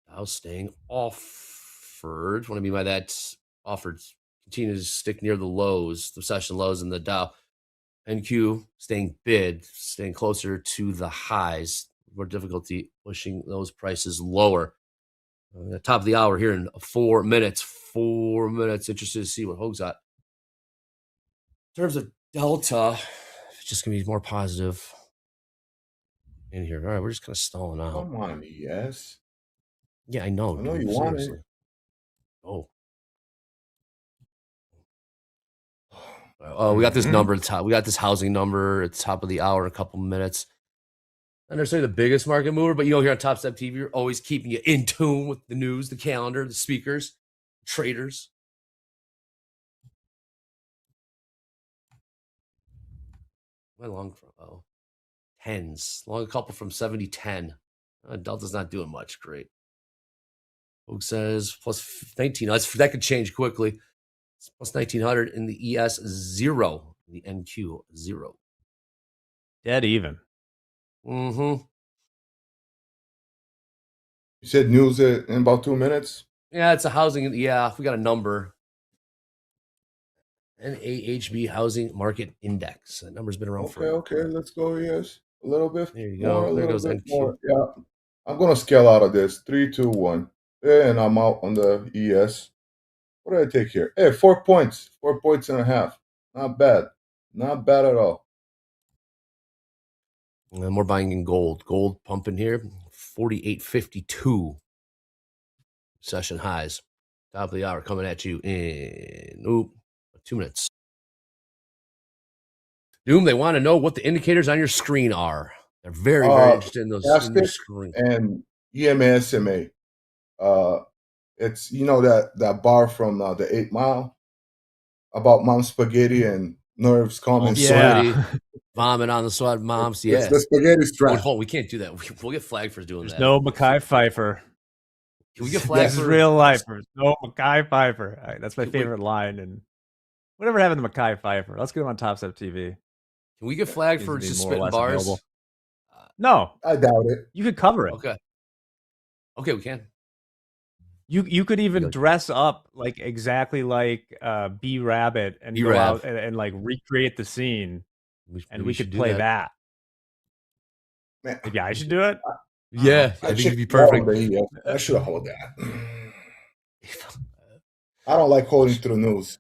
Dow staying offered. What I mean by that, offered continue to stick near the lows, the session lows in the Dow. NQ staying bid, staying closer to the highs. More difficulty pushing those prices lower. At the top of the hour here in 4 minutes. 4 minutes. Interested to see what Hoag's got. In terms of Delta, it's just going to be more positive in here. All right, we're just kind of stalling out. Come on, ES. Yeah, I know. I know you want it. Oh. Oh, we got this number at the top. We got this housing number at the top of the hour in a couple minutes. Not necessarily the biggest market mover, but here on Topstep TV, we're always keeping you in tune with the news, the calendar, the speakers, traders. Went long from tens. Long a couple from 70-10. Delta's not doing much. Great. Hoag says plus 19. That could change quickly. It's plus 1900 in the ES 0. The NQ 0. Dead even. Mm-hmm. You said news in about 2 minutes? Yeah, it's a housing. Yeah, we got a number. NAHB Housing Market Index. That number's been around for. Okay. Let's go, ES. A little bit. There you go. There goes NQ. More. Yeah. I'm going to scale out of this. 3, 2, 1. And I'm out on the ES. What did I take here? Hey, 4 points. 4 points and a half. Not bad. Not bad at all. And we're buying in gold. Gold pumping here. 48.52. Session highs. Top of the hour coming at you in 2 minutes. Doom, they want to know what the indicators on your screen are. They're very, very interested in those in your screen. And EMA SMA. It's that bar from the 8 Mile about Mom Spaghetti and nerves calm and sweaty, vomit on the sweat moms. Yeah, it's the spaghetti strap. We can't do that. We'll get flagged for doing that. No Mackay Pfeiffer. Can we get flagged? This is real life. No Mackay Pfeiffer. Right, that's my favorite line. And whatever happened to Mackay Pfeiffer? Let's get him on Topstep TV. Can we get flagged for just spitting bars? No, I doubt it. You could cover it. Okay, we can. You could even dress up like exactly like B Rabbit and go out and like recreate the scene, and we could play that. Man, maybe I should do it. Yeah, I think it'd be perfect. I should hold that. I don't like holding through news.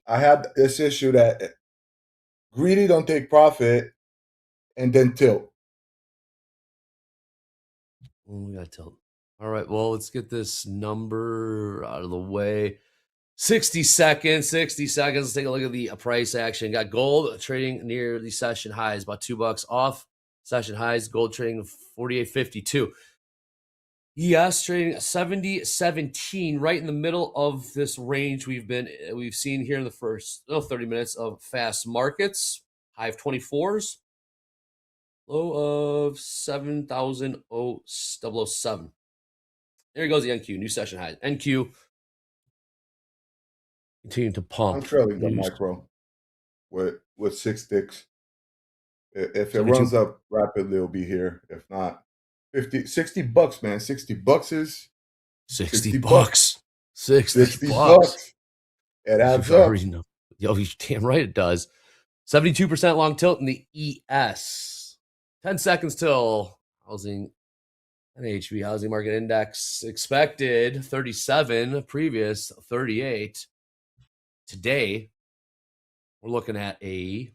I had this issue that greedy don't take profit and then tilt. We got tilt. All right, well, let's get this number out of the way. 60 seconds. Let's take a look at the price action. Got gold trading near the session highs, about $2 off session highs. Gold trading 48.52. ES trading 70.17, right in the middle of this range we've seen here in the first 30 minutes of fast markets. High of 24s, low of 7,007. There goes the NQ, new session high. NQ continuing to pump. I'm trailing the micro with 6 ticks. If it runs up rapidly, it'll be here. If not, $60, man. $60 is $60. $60. It adds up. Yo, you're damn right it does. 72% long tilt in the ES. 10 seconds till housing. NAHB Housing Market Index expected 37, previous 38. today we're looking at a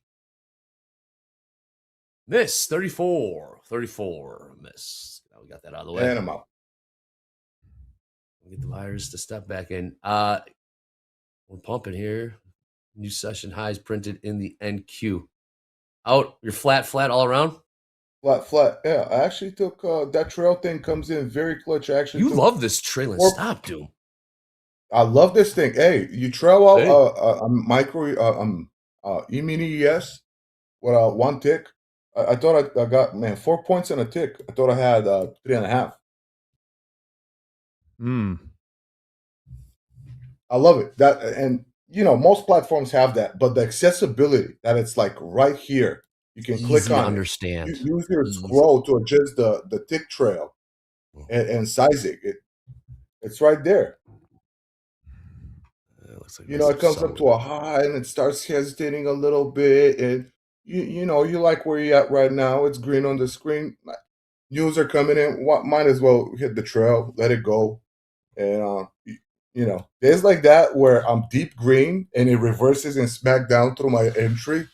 miss, 34 miss. Now we got that out of the way. And I'm out. Get the buyers to step back in. We're pumping here. New session highs printed in the NQ. Out, you're flat all around. Flat. Yeah, I actually took that trail thing comes in very clutch. I actually You took love this trailing stop, dude. I love this thing. Hey, you trail out Hey. micro E-mini ES with one tick. I thought I got 4 points and a tick. I thought I had 3.5. I love it. That, and you know, most platforms have that, but the accessibility that it's like right here. You can Easy click to on understand. it. You use your scroll to adjust the tick trail and size it. It's right there. Looks like You know, it comes up to a high and it starts hesitating a little bit, and you know, you like where you're at right now. It's green on the screen. News are coming in. Might as well hit the trail, let it go, and you know, there's like that where I'm deep green and it reverses and smack down through my entry.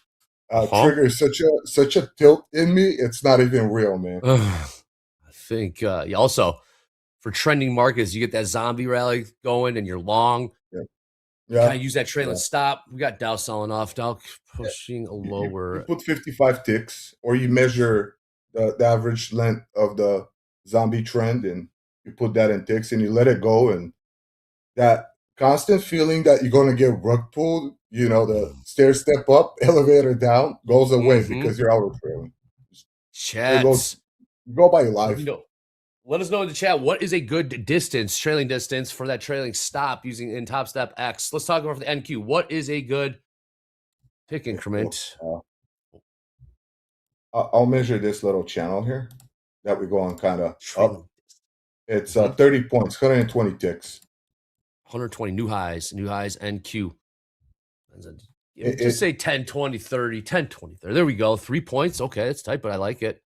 Triggers such a tilt in me. It's not even real, man. I think also for trending markets, you get that zombie rally going and you're long. Yeah. Kind of use that trailing stop. We got Dow selling off. Dow pushing a lower. You put 55 ticks, or you measure the average length of the zombie trend, and you put that in ticks, and you let it go, and that constant feeling that you're going to get rug pulled, you know, the stair step up, elevator down, goes away because you're out of trailing. Chats. Go by your life. Let us know in the chat, what is a good distance, trailing distance for that trailing stop using in Topstep X? Let's talk about the NQ. What is a good tick increment? I'll measure this little channel here that we go on kind of up. It's 30 points, 120 ticks. 120 new highs, NQ. Just say 10, 20, 30, 10, 20, 30. There we go. 3 points. Okay, it's tight, but I like it.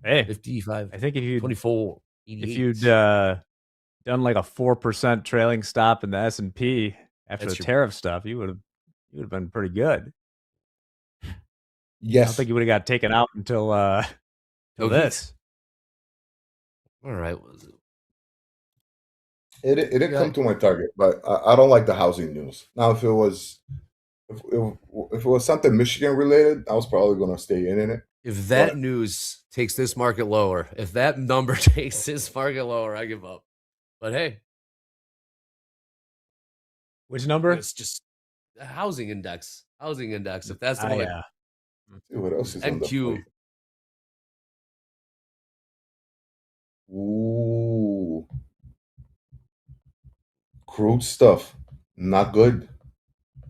Hey, 55. I think if you 24, if you'd done like a 4% trailing stop in the S&P after the tariff stuff, you would have been pretty good. Yes. I don't think you would have got taken out until this. All right. It did come to my target, but I don't like the housing news. Now, if it was something Michigan related, I was probably going to stay in it. If that news takes this market lower, if that number takes this market lower, I give up. But hey, which number? It's just a housing index. Housing index. If that's the one. Let's see what else is on the NQ. plate. Ooh. Crude stuff. Not good.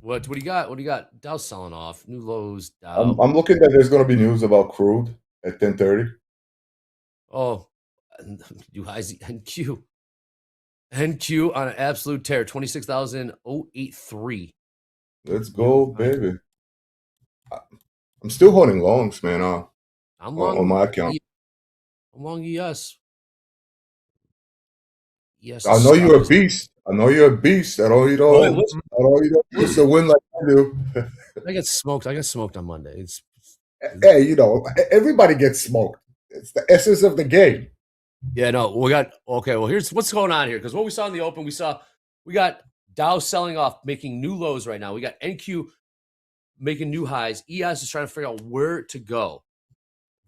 What do you got? What do you got? Dow's selling off. New lows. Dow. I'm looking that there's going to be news about crude at 10:30. Oh, new highs. NQ. NQ on an absolute tear. 26,083. Let's go, baby. I'm still holding longs, man. I'm long on my account. I'm long ES. Yes. I know you're a beast. I know you're a beast. I know you don't use to win like I do. I got smoked. I got smoked on Monday. Hey, you know, everybody gets smoked. It's the essence of the game. Yeah, no, we got okay. Well, here's what's going on here because what we saw in the open, we got Dow selling off, making new lows right now. We got NQ making new highs. ES is trying to figure out where to go.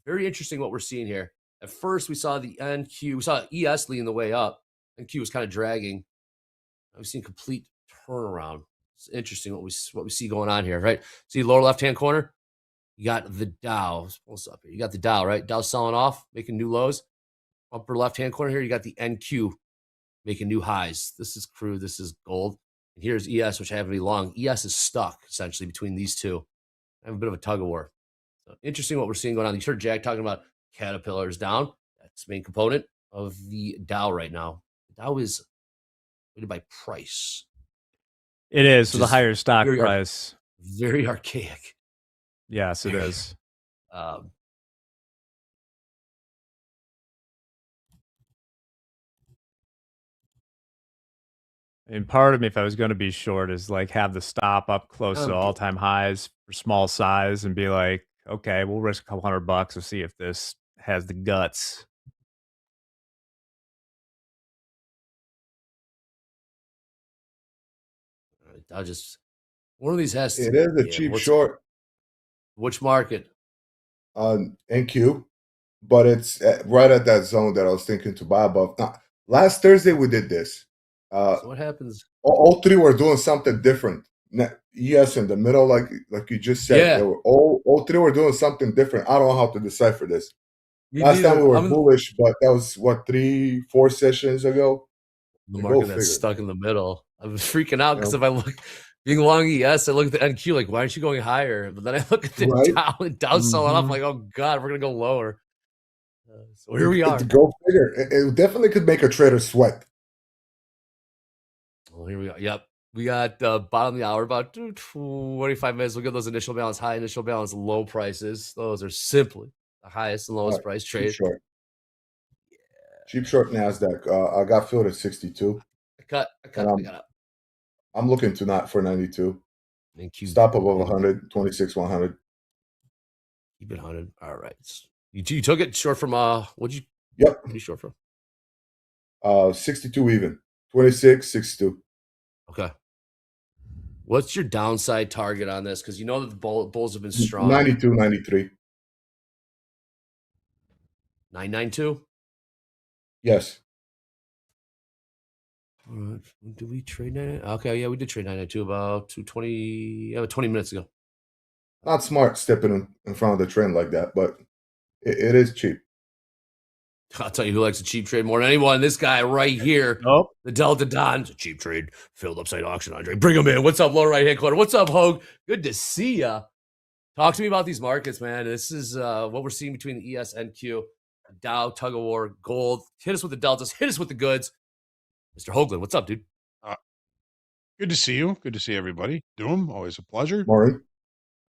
Very interesting what we're seeing here. At first, we saw the NQ, we saw ES leading the way up. NQ was kind of dragging. We've seen complete turnaround. It's interesting what we see going on here, right? See lower left hand corner. You got the Dow. What's up here? You got the Dow, right? Dow selling off, making new lows. Upper left-hand corner here, you got the NQ making new highs. This is crude. This is gold. And here's ES, which I haven't been long. ES is stuck, essentially, between these two. I have a bit of a tug-of-war. So interesting what we're seeing going on. You heard Jack talking about Caterpillar's down. That's the main component of the Dow right now. The Dow is weighted by price. It is. So the higher stock price. Very archaic. Yes, it is. And part of me, if I was going to be short, is like have the stop up close to all-time highs for small size and be like, okay, we'll risk a couple $100 to see if this has the guts. I'll just one of these has to. It is a Yeah, cheap short which market? on NQ, but it's right at that zone that I was thinking to buy above. Now, last Thursday we did this. So what happens? All three were doing something different. Yes, in the middle, like you just said, Yeah. they were all three were doing something different. I don't know how to decipher this. Me Last time neither. we were I'm in bullish, but that was what 3-4 sessions ago. the Go market that's figure. stuck in the middle. I'm freaking out because Yeah. if I look being long ES, I look at the NQ like, why aren't you going higher? But then I look at the Right. Dow and Dow selling off. Mhm. Like, oh god, we're gonna go lower. So here we are. Go figure. It definitely could make a trader sweat. Well, here we go. Yep. We got bottom of the hour, about 25 minutes. Look at those initial balance high, initial balance low prices. Those are simply the highest and lowest price Cheap trade. short. Cheap short NASDAQ. I got filled at 62. I got up. I'm looking to not for 92. NQ Stop above 100, 26, 100. Keep it 100. All right. You took it short from what'd you? Yep. What are you short from? 62 even. 26, 62. Okay. What's your downside target on this? Because you know that the bulls have been strong. 92, 93. 992? Yes. Do we trade 992? Okay, yeah, we did trade 992 about 20 minutes ago. Not smart stepping in front of the trend like that, but it is cheap. I'll tell you who likes a cheap trade more than anyone. This guy right here. Nope. The Delta Don. It's a cheap trade. Filled upside auction, Andre. Bring him in. What's up, lower right hand corner? What's up, Hogue? Good to see ya. Talk to me about these markets, man. This is what we're seeing between the ES and Q. Dow, tug of war, gold. Hit us with the deltas. Hit us with the goods. Mr. Hoagland, what's up, dude? Good to see you. Good to see everybody. Doom, always a pleasure. Maureen?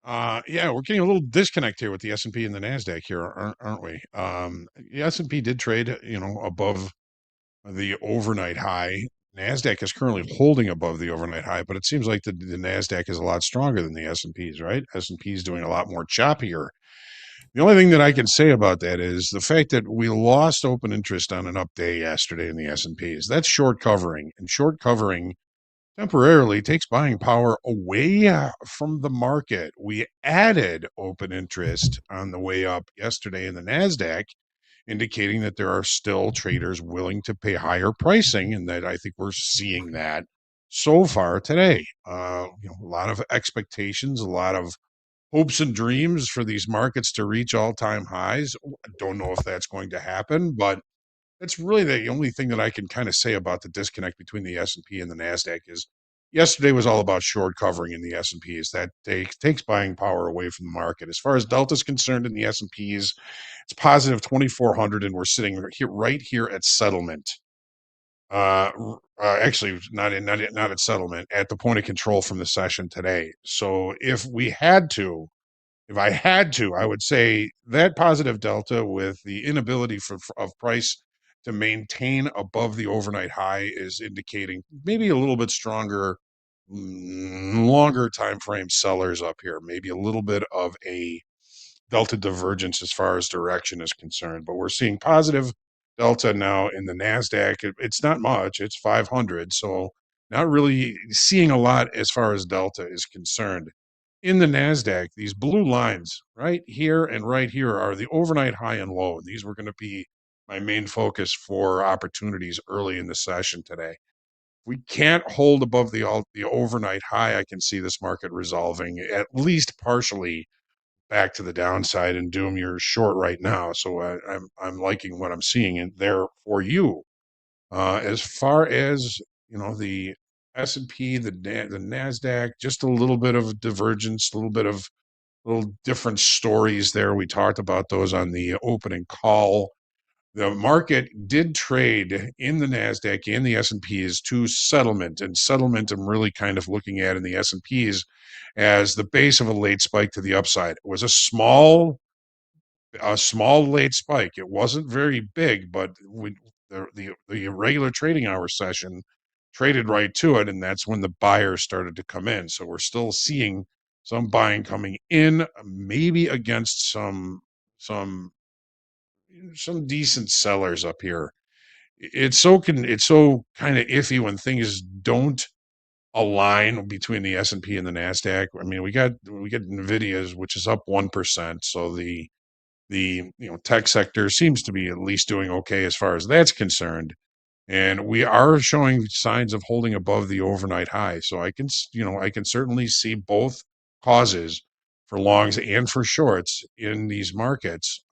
Yeah, we're getting a little disconnect here with the S&P and the NASDAQ here, aren't we? The S&P did trade, above the overnight high. NASDAQ is currently holding above the overnight high, but it seems like the NASDAQ is a lot stronger than the S&Ps, right? S&P is doing a lot more choppier. The only thing that I can say about that is the fact that we lost open interest on an up day yesterday in the S&Ps. That's short covering, and short covering temporarily takes buying power away from the market. We added open interest on the way up yesterday in the NASDAQ, indicating that there are still traders willing to pay higher pricing, and that I think we're seeing that so far today. A lot of expectations, a lot of hopes and dreams for these markets to reach all-time highs. I don't know if that's going to happen, but that's really the only thing that I can kind of say about the disconnect between the S&P and the NASDAQ is yesterday was all about short covering in the S&Ps. That takes buying power away from the market. As far as Delta's concerned in the S&Ps, it's positive 2,400, and we're sitting right here at settlement. Actually, not at settlement, at the point of control from the session today. So if I had to, I would say that positive delta with the inability of price to maintain above the overnight high is indicating maybe a little bit stronger, longer time frame sellers up here. Maybe a little bit of a delta divergence as far as direction is concerned. But we're seeing positive delta now in the NASDAQ. It's not much, it's 500. So not really seeing a lot as far as delta is concerned. In the NASDAQ, these blue lines right here and right here are the overnight high and low. These were going to be my main focus for opportunities early in the session today. We can't hold above the overnight high. I can see this market resolving at least partially back to the downside. And Doom, you're short right now, so I'm liking what I'm seeing in there for you. As far as the S&P, the NASDAQ, just a little bit of divergence, a little different stories there. We talked about those on the opening call. The market did trade in the NASDAQ and the S&Ps to settlement. And settlement I'm really kind of looking at in the S&Ps as the base of a late spike to the upside. It was a small late spike. It wasn't very big, but the regular trading hour session traded right to it, and that's when the buyers started to come in. So we're still seeing some buying coming in, maybe against some decent sellers up here. It's so kind of iffy when things don't align between the S&P and the NASDAQ. I mean, we got Nvidia's, which is up 1%. So the tech sector seems to be at least doing okay as far as that's concerned. And we are showing signs of holding above the overnight high. So I can certainly see both causes for longs and for shorts in these markets.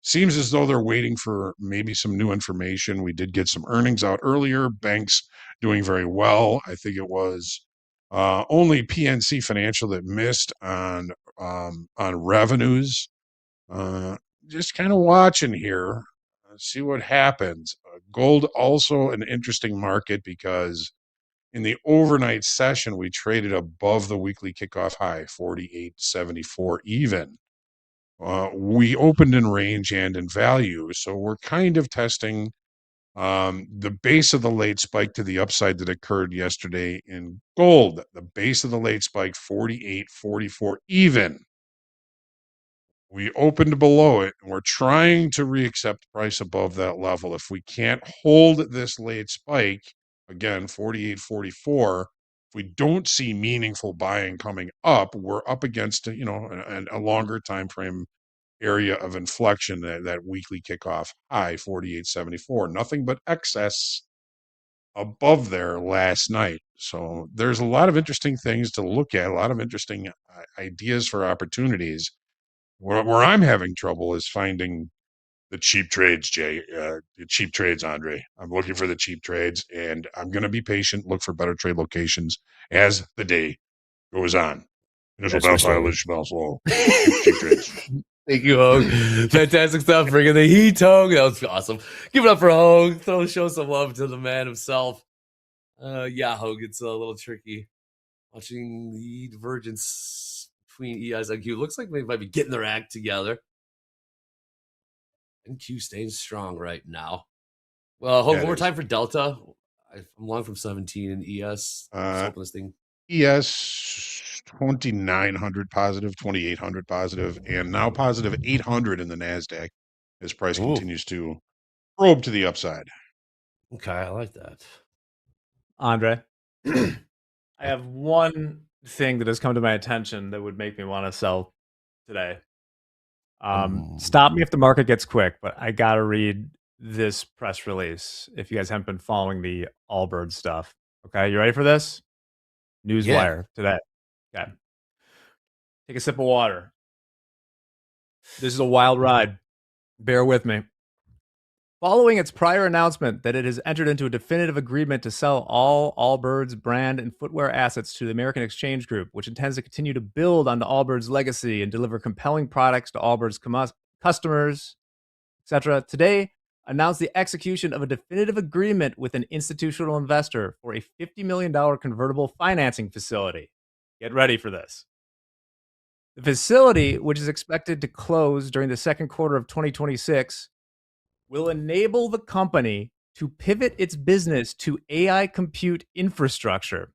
Seems as though they're waiting for maybe some new information. We did get some earnings out earlier. Banks doing very well. I think it was only PNC Financial that missed on revenues. Just kind of watching here, see what happens. Gold also an interesting market because in the overnight session we traded above the weekly kickoff high, 48.74 even. We opened in range and in value, so we're kind of testing the base of the late spike to the upside that occurred yesterday in gold. The base of the late spike, 48.44 even. We opened below it, and we're trying to reaccept price above that level. If we can't hold this late spike, again, 48.44, if we don't see meaningful buying coming up, we're up against a longer time frame area of inflection, that weekly kickoff high, 48.74. Nothing but excess above there last night. So there's a lot of interesting things to look at, a lot of interesting ideas for opportunities. Where I'm having trouble is finding the cheap trades, Jay. The cheap trades, Andre. I'm looking for the cheap trades, and I'm going to be patient, look for better trade locations as the day goes on. Initial bounce high, initial bounce low. Cheap trades. Thank you, Hogue. Fantastic stuff. Bringing the heat, Hogue. That was awesome. Give it up for Hogue. Show some love to the man himself. Yeah, Hogue, it's a little tricky watching the divergence between EIs and Q. Looks like they might be getting their act together. And Q staying strong right now. Well, Hogue, one more time for Delta. I'm long from 17 in ES. Open this thing. ES 2,900 positive, 2,800 positive, and now positive 800 in the NASDAQ as price continues to probe to the upside. Okay, I like that. Andre, I have one thing that has come to my attention that would make me want to sell today. Stop me if the market gets quick, but I got to read this press release if you guys haven't been following the Allbirds stuff. Okay, you ready for this? Newswire today. Okay. Take a sip of water. This is a wild ride. Bear with me. Following its prior announcement that it has entered into a definitive agreement to sell all Allbirds brand and footwear assets to the American Exchange Group, which intends to continue to build on the Allbirds legacy and deliver compelling products to Allbirds customers, etc., today announced the execution of a definitive agreement with an institutional investor for a $50 million convertible financing facility. Get ready for this. The facility, which is expected to close during the second quarter of 2026, will enable the company to pivot its business to AI compute infrastructure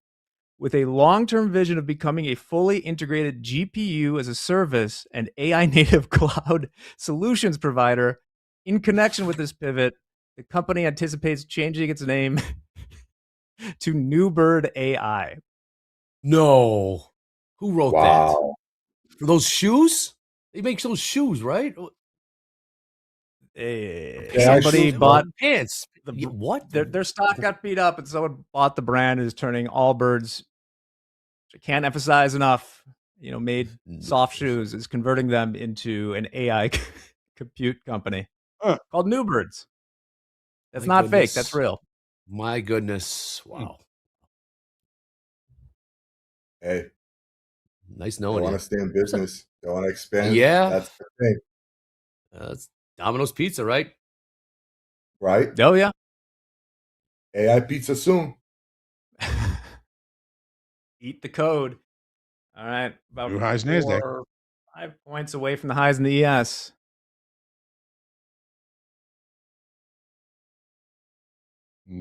with a long-term vision of becoming a fully integrated GPU as a service and AI native cloud solutions provider. In connection with this pivot, the company anticipates changing its name to Newbird AI. No. Who wrote that? For those shoes? They make those shoes, right? Somebody bought pants. What? Their stock got beat up, and someone bought the brand and is turning Allbirds, which I can't emphasize enough, made soft shoes, is converting them into an AI compute company called Newbirds. That's not fake. That's real. My goodness. Wow. Hey. Nice knowing you. They want to stay in business. They want to expand. Yeah. That's the thing. It's Domino's Pizza, right? Right? Oh, yeah. AI pizza soon. Eat the code. All right. About New highs NASDAQ. 5 points away from the highs in the ES.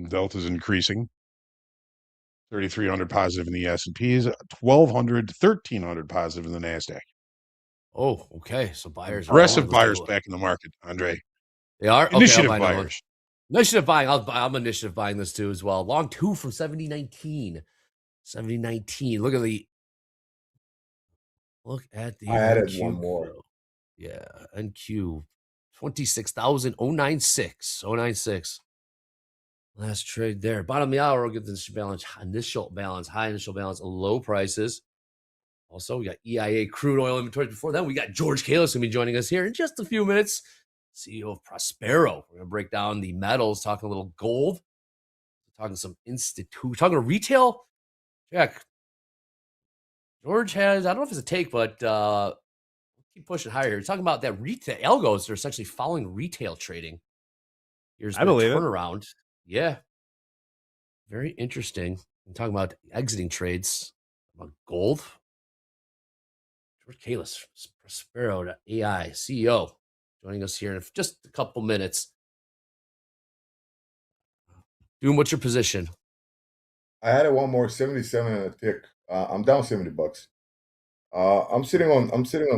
Delta's increasing. 3,300 positive in the S&Ps, 1,200, 1,300 positive in the NASDAQ. Oh, okay. So buyers are Aggressive going. Let's take a buyers look. back in the market, Andre. They are? Okay, I'll Initiative buy another one. buyers. Initiative buying. I'm initiative buying this too as well. Long 2 from 7019. 7019. Look at the I added NQ one more. crew. Yeah, NQ 26,096. 096. Last trade there. Bottom of the hour, we'll get the initial balance, high initial balance, low prices. Also, we got EIA crude oil inventories. Before that, we got George Kailas going to be joining us here in just a few minutes. CEO of Prospero. We're going to break down the metals, talking a little gold, talking some talking retail. Jack, George has, I don't know if it's a take, but keep pushing higher here. You're talking about that retail algos are essentially following retail trading. Here's I believe it. turnaround. Yeah. Very interesting. I'm talking about exiting trades. About gold. George Kailas, Prospero AI CEO, joining us here in just a couple minutes. Doom, what's your position? I added one more 77 and a tick. I'm down $70. I'm sitting on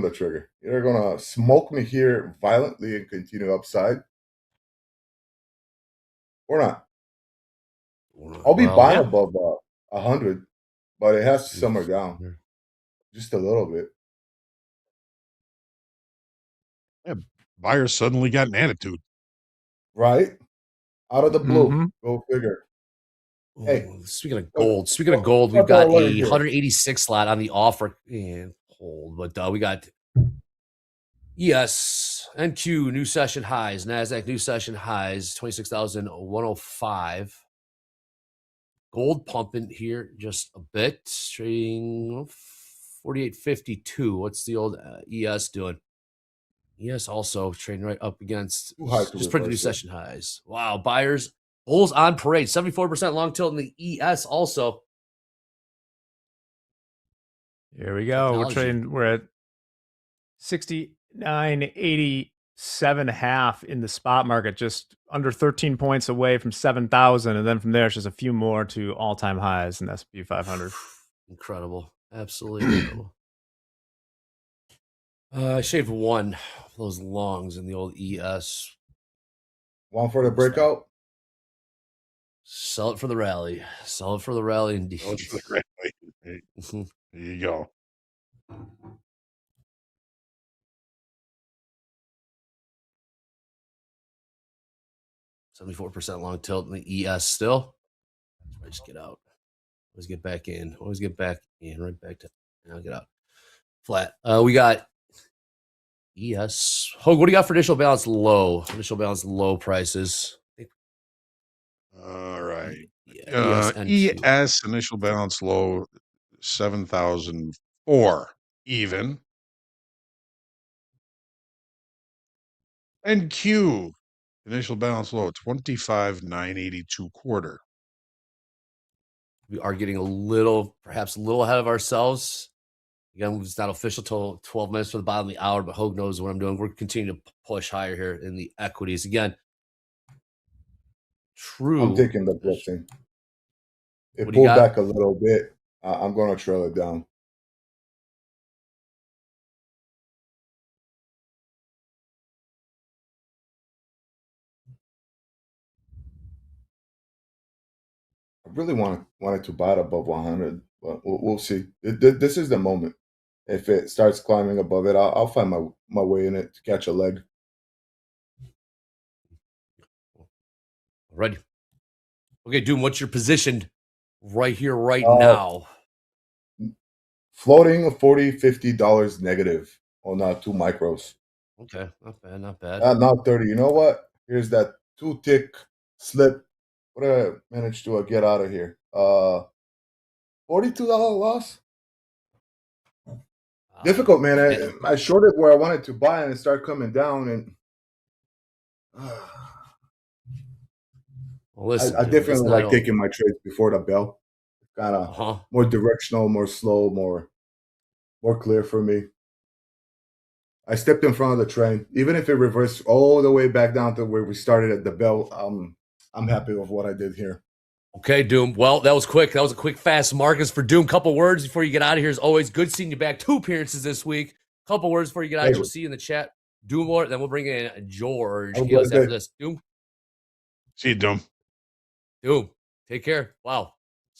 the trigger. You're gonna smoke me here violently and continue upside, or not. I'll be buying above 100, but it has to simmer down just a little bit. Yeah, buyers suddenly got an attitude. Right? Out of the blue. Mhm. Go figure. Hey, Speaking of what- gold, we've what got do I learn a here? 186 slot on the offer and hold, but we got ES, NQ new session highs, NASDAQ new session highs, 26,105. Gold pumping here just a bit, trading 48.52. What's the old ES doing? ES also trading right up against just pretty new session highs. Wow, buyers, bulls on parade, 74% long tilt in the ES also. Here we go. Technology. We're at 69.87.5 in the spot market, just under 13 points away from 7,000, and then from there it's just a few more to all-time highs in S&P 500. Incredible, absolutely incredible. I shaved one of those longs in the old ES. One for the breakout. Sell it for the rally. Sell it for the rally, indeed. Sell it for the rally. There you go. %74% long tilt in the ES still. I just get out. Always get back in. Always get back in. Right back to. I'll get out. Flat. We got ES. Hogue, what do you got for initial balance low? Initial balance low prices. All right. Yeah, ES initial balance low 7,004 even. NQ initial balance low 25,982 quarter. We are getting perhaps a little ahead of ourselves. Again, it's not official till 12 minutes for the bottom of the hour, but Hogue knows what I'm doing. We're continuing to push higher here in the equities. Again, true. I'm taking the blessing. It What do you pulled got? back a little bit. I'm going to trail it down. I really wanted to buy it above 100, but we'll see. This is the moment. If it starts climbing above it, I'll find my way in it to catch a leg. Ready. Okay, Doom, what's your position right here, right now? Floating $40, $50 negative on 2 micros. Okay, not bad, not bad. Not 30. You know what? Here's that 2-tick slip. What did I manage to get out of here? $42 loss. Difficult, man. I shorted where I wanted to buy and it started coming down, and well, listen, I definitely like taking my trades before the bell. Kind of more directional, more slow, more clear for me. I stepped in front of the train, even if it reversed all the way back down to where we started at the bell. I'm happy with what I did here. Okay, Doom. Well, that was quick. That was a quick, fast markets for Doom. Couple words before you get out of here. As always, good seeing you back. 2 appearances this week. Couple words before you get out of here. We'll see you in the chat. Doom, or then we'll bring in George Have a Kailas blessed after day. this. Doom, See you, Doom. Doom. Take care. Wow.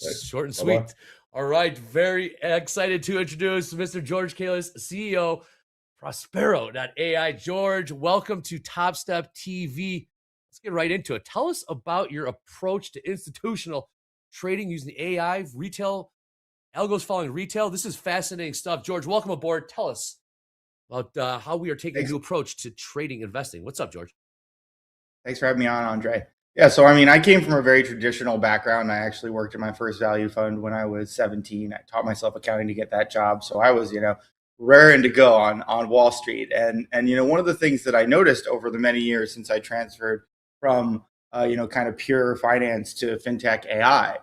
Right. Short and Bye-bye. sweet. All right. Very excited to introduce Mr. George Kailas, CEO, Prospero AI. George, welcome to Topstep TV. Let's get right into it. Tell us about your approach to institutional trading using the AI, retail, algos following retail. This is fascinating stuff. George, welcome aboard. Tell us about how we are taking a new approach to trading investing. What's up, George? Thanks for having me on, Andre. Yeah, so I mean, I came from a very traditional background. I actually worked in my first value fund when I was 17. I taught myself accounting to get that job. So I was, raring to go on Wall Street. And one of the things that I noticed over the many years since I transferred from kind of pure finance to fintech AI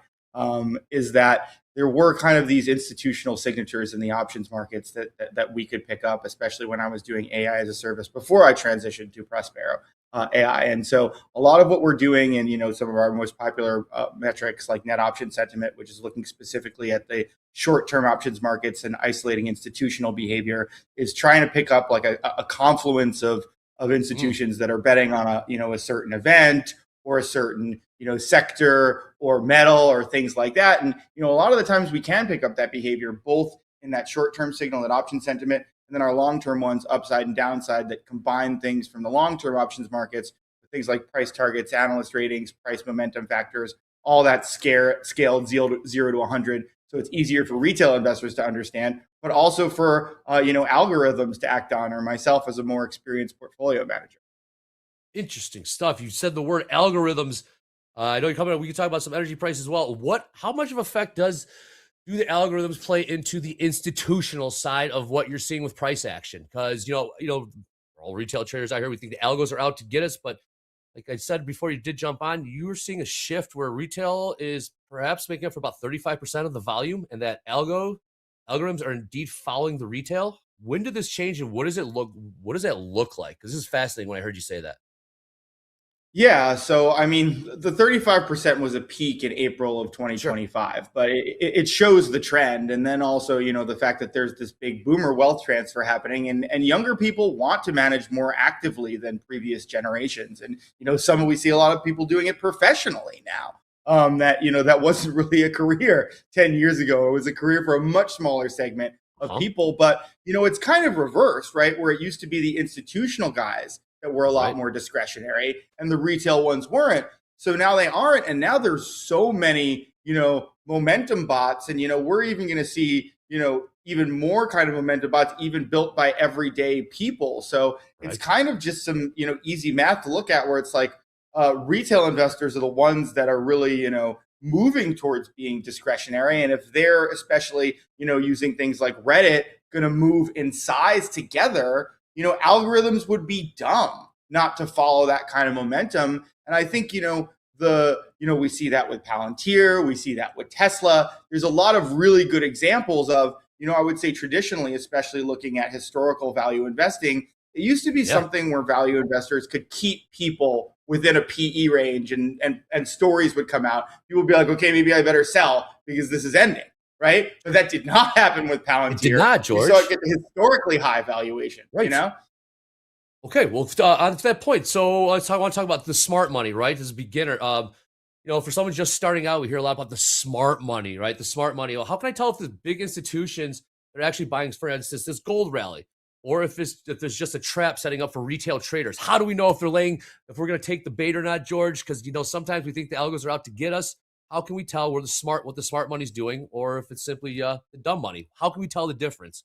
is that there were kind of these institutional signatures in the options markets that we could pick up, especially when I was doing AI as a service before I transitioned to Prospero AI. And so a lot of what we're doing in some of our most popular metrics like net option sentiment, which is looking specifically at the short-term options markets and isolating institutional behavior, is trying to pick up like a confluence of institutions that are betting on a certain event or a certain sector or metal or things like that. And a lot of the times we can pick up that behavior both in that short-term signal, that option sentiment, and then our long-term ones, upside and downside, that combine things from the long-term options markets, things like price targets, analyst ratings, price momentum factors, all that scaled 0 to 100. So it's easier for retail investors to understand, but also for algorithms to act on, or myself as a more experienced portfolio manager. Interesting stuff. You said the word algorithms. I know you're coming up. We can talk about some energy prices as well. How much of effect do the algorithms play into the institutional side of what you're seeing with price action? Because we're all retail traders out here. We think the algos are out to get us, but like I said before, you did jump on. You were seeing a shift where retail is perhaps making up for about 35% of the volume, and that algorithms are indeed following the retail. When did this change, and what does that look like? Because this is fascinating when I heard you say that. Yeah, so I mean, the 35% was a peak in April of 2025, sure, but it shows the trend. And then also, the fact that there's this big boomer wealth transfer happening, and younger people want to manage more actively than previous generations. And, we see a lot of people doing it professionally now. That wasn't really a career 10 years ago. It was a career for a much smaller segment of people. But, it's kind of reversed, right? Where it used to be the institutional guys that were a lot more discretionary and the retail ones weren't. So now they aren't. And now there's so many, momentum bots. And, we're even going to see, even more kind of momentum bots even built by everyday people. So it's kind of just some, easy math to look at where it's like retail investors are the ones that are really, moving towards being discretionary. And if they're especially, using things like Reddit going to move in size together, algorithms would be dumb not to follow that kind of momentum. And I think, we see that with Palantir, we see that with Tesla. There's a lot of really good examples of, I would say traditionally, especially looking at historical value investing, it used to be something where value investors could keep people within a PE range and stories would come out. People would be like, okay, maybe I better sell because this is ending. Right. But that did not happen with Palantir. It did not, George. We saw it get historically high valuation, right. Okay, well, on to that point. So I want to talk about the smart money, right? As a beginner, for someone just starting out, we hear a lot about the smart money, right? The smart money. Well, how can I tell if the big institutions are actually buying, for instance, this gold rally, or if there's just a trap setting up for retail traders? How do we know if we're going to take the bait or not, George? Because sometimes we think the algos are out to get us. How can we tell what the smart money's doing, or if it's simply the dumb money? How can we tell the difference?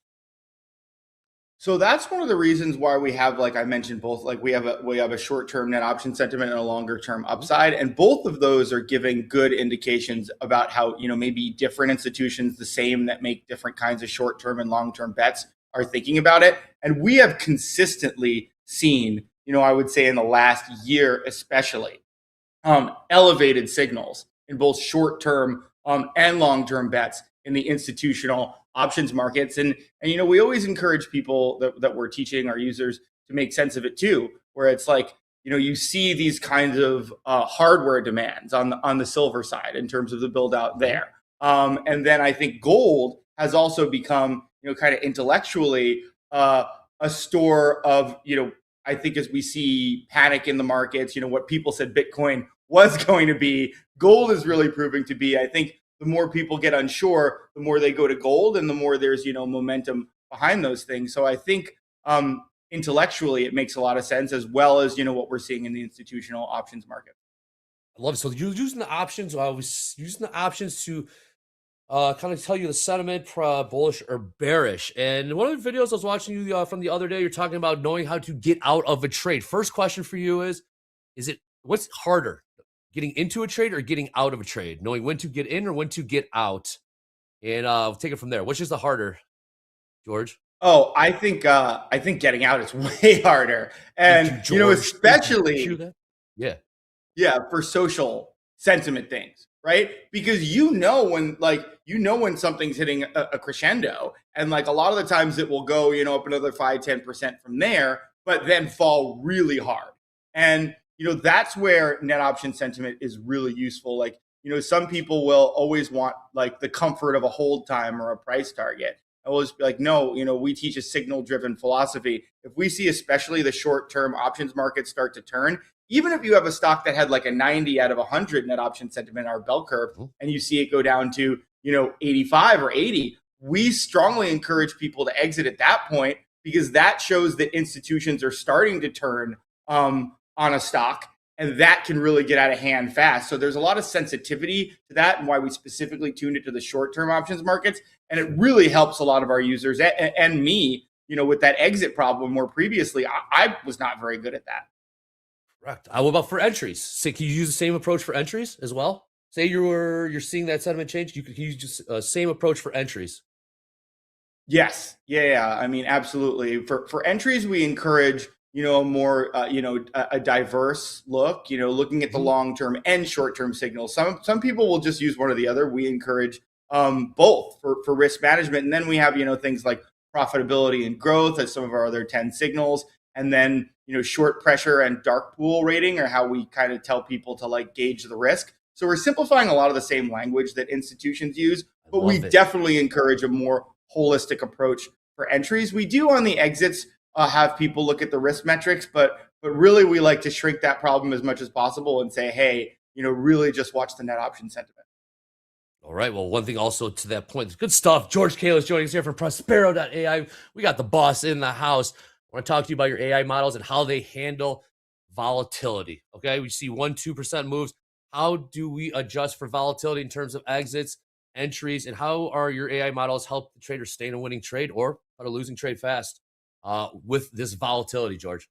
So that's one of the reasons why we have, like I mentioned, both like we have a short-term net option sentiment and a longer-term upside, and both of those are giving good indications about how maybe different institutions, the same that make different kinds of short-term and long-term bets, are thinking about it. And we have consistently seen, I would say in the last year especially, elevated signals in both short-term and long-term bets in the institutional options markets. And we always encourage people that we're teaching our users to make sense of it too, where it's like, you see these kinds of hardware demands on the silver side in terms of the build out there. And then I think gold has also become, kind of intellectually a store of, I think as we see panic in the markets, what people said Bitcoin was going to be, gold is really proving to be. I think the more people get unsure, the more they go to gold, and the more there's momentum behind those things. So I think intellectually it makes a lot of sense, as well as what we're seeing in the institutional options market. I love it. So you're using the options. I was using the options to kind of tell you the sentiment, bullish or bearish. And one of the videos I was watching you from the other day, you're talking about knowing how to get out of a trade. First question for you is it what's harder, getting into a trade or getting out of a trade? Knowing when to get in or when to get out, and we'll take it from there. Which is the harder, George? Oh, I think getting out is way harder, and especially for social sentiment things, right? Because when something's hitting a crescendo, and like a lot of the times it will go up another 5-10% from there, but then fall really hard. And that's where net option sentiment is really useful. Like some people will always want like the comfort of a hold time or a price target. I will just be like, no, we teach a signal driven philosophy. If we see especially the short term options market start to turn, even if you have a stock that had like a 90 out of 100 net option sentiment, our bell curve, and you see it go down to 85 or 80, we strongly encourage people to exit at that point, because that shows that institutions are starting to turn on a stock, and that can really get out of hand fast. So there's a lot of sensitivity to that, and why we specifically tuned it to the short-term options markets. And it really helps a lot of our users and me, with that exit problem, where previously I was not very good at that. Correct. What about for entries? So can you use the same approach for entries as well? Say you're seeing that sentiment change, you can use just same approach for entries. Yes. Yeah. I mean, absolutely. For entries, we encourage more, a diverse look, looking at the long-term and short-term signals. Some people will just use one or the other. We encourage both for risk management. And then we have, things like profitability and growth as some of our other 10 signals. And then, short pressure and dark pool rating are how we kind of tell people to like gauge the risk. So we're simplifying a lot of the same language that institutions use, but we definitely encourage a more holistic approach for entries. We do on the exits have people look at the risk metrics, but really we like to shrink that problem as much as possible and say, hey, really just watch the net option sentiment. All right. Well, one thing also to that point, good stuff. George Kailas joining us here from Prospero AI. We got the boss in the house. I want to talk to you about your AI models and how they handle volatility. Okay. We see 1-2% moves. How do we adjust for volatility in terms of exits, entries, and how are your AI models help the trader stay in a winning trade or how to losing trade fast with this volatility, George?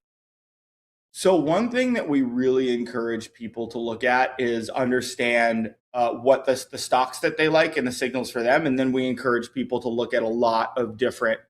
So one thing that we really encourage people to look at is understand what the stocks that they like and the signals for them. And then we encourage people to look at a lot of different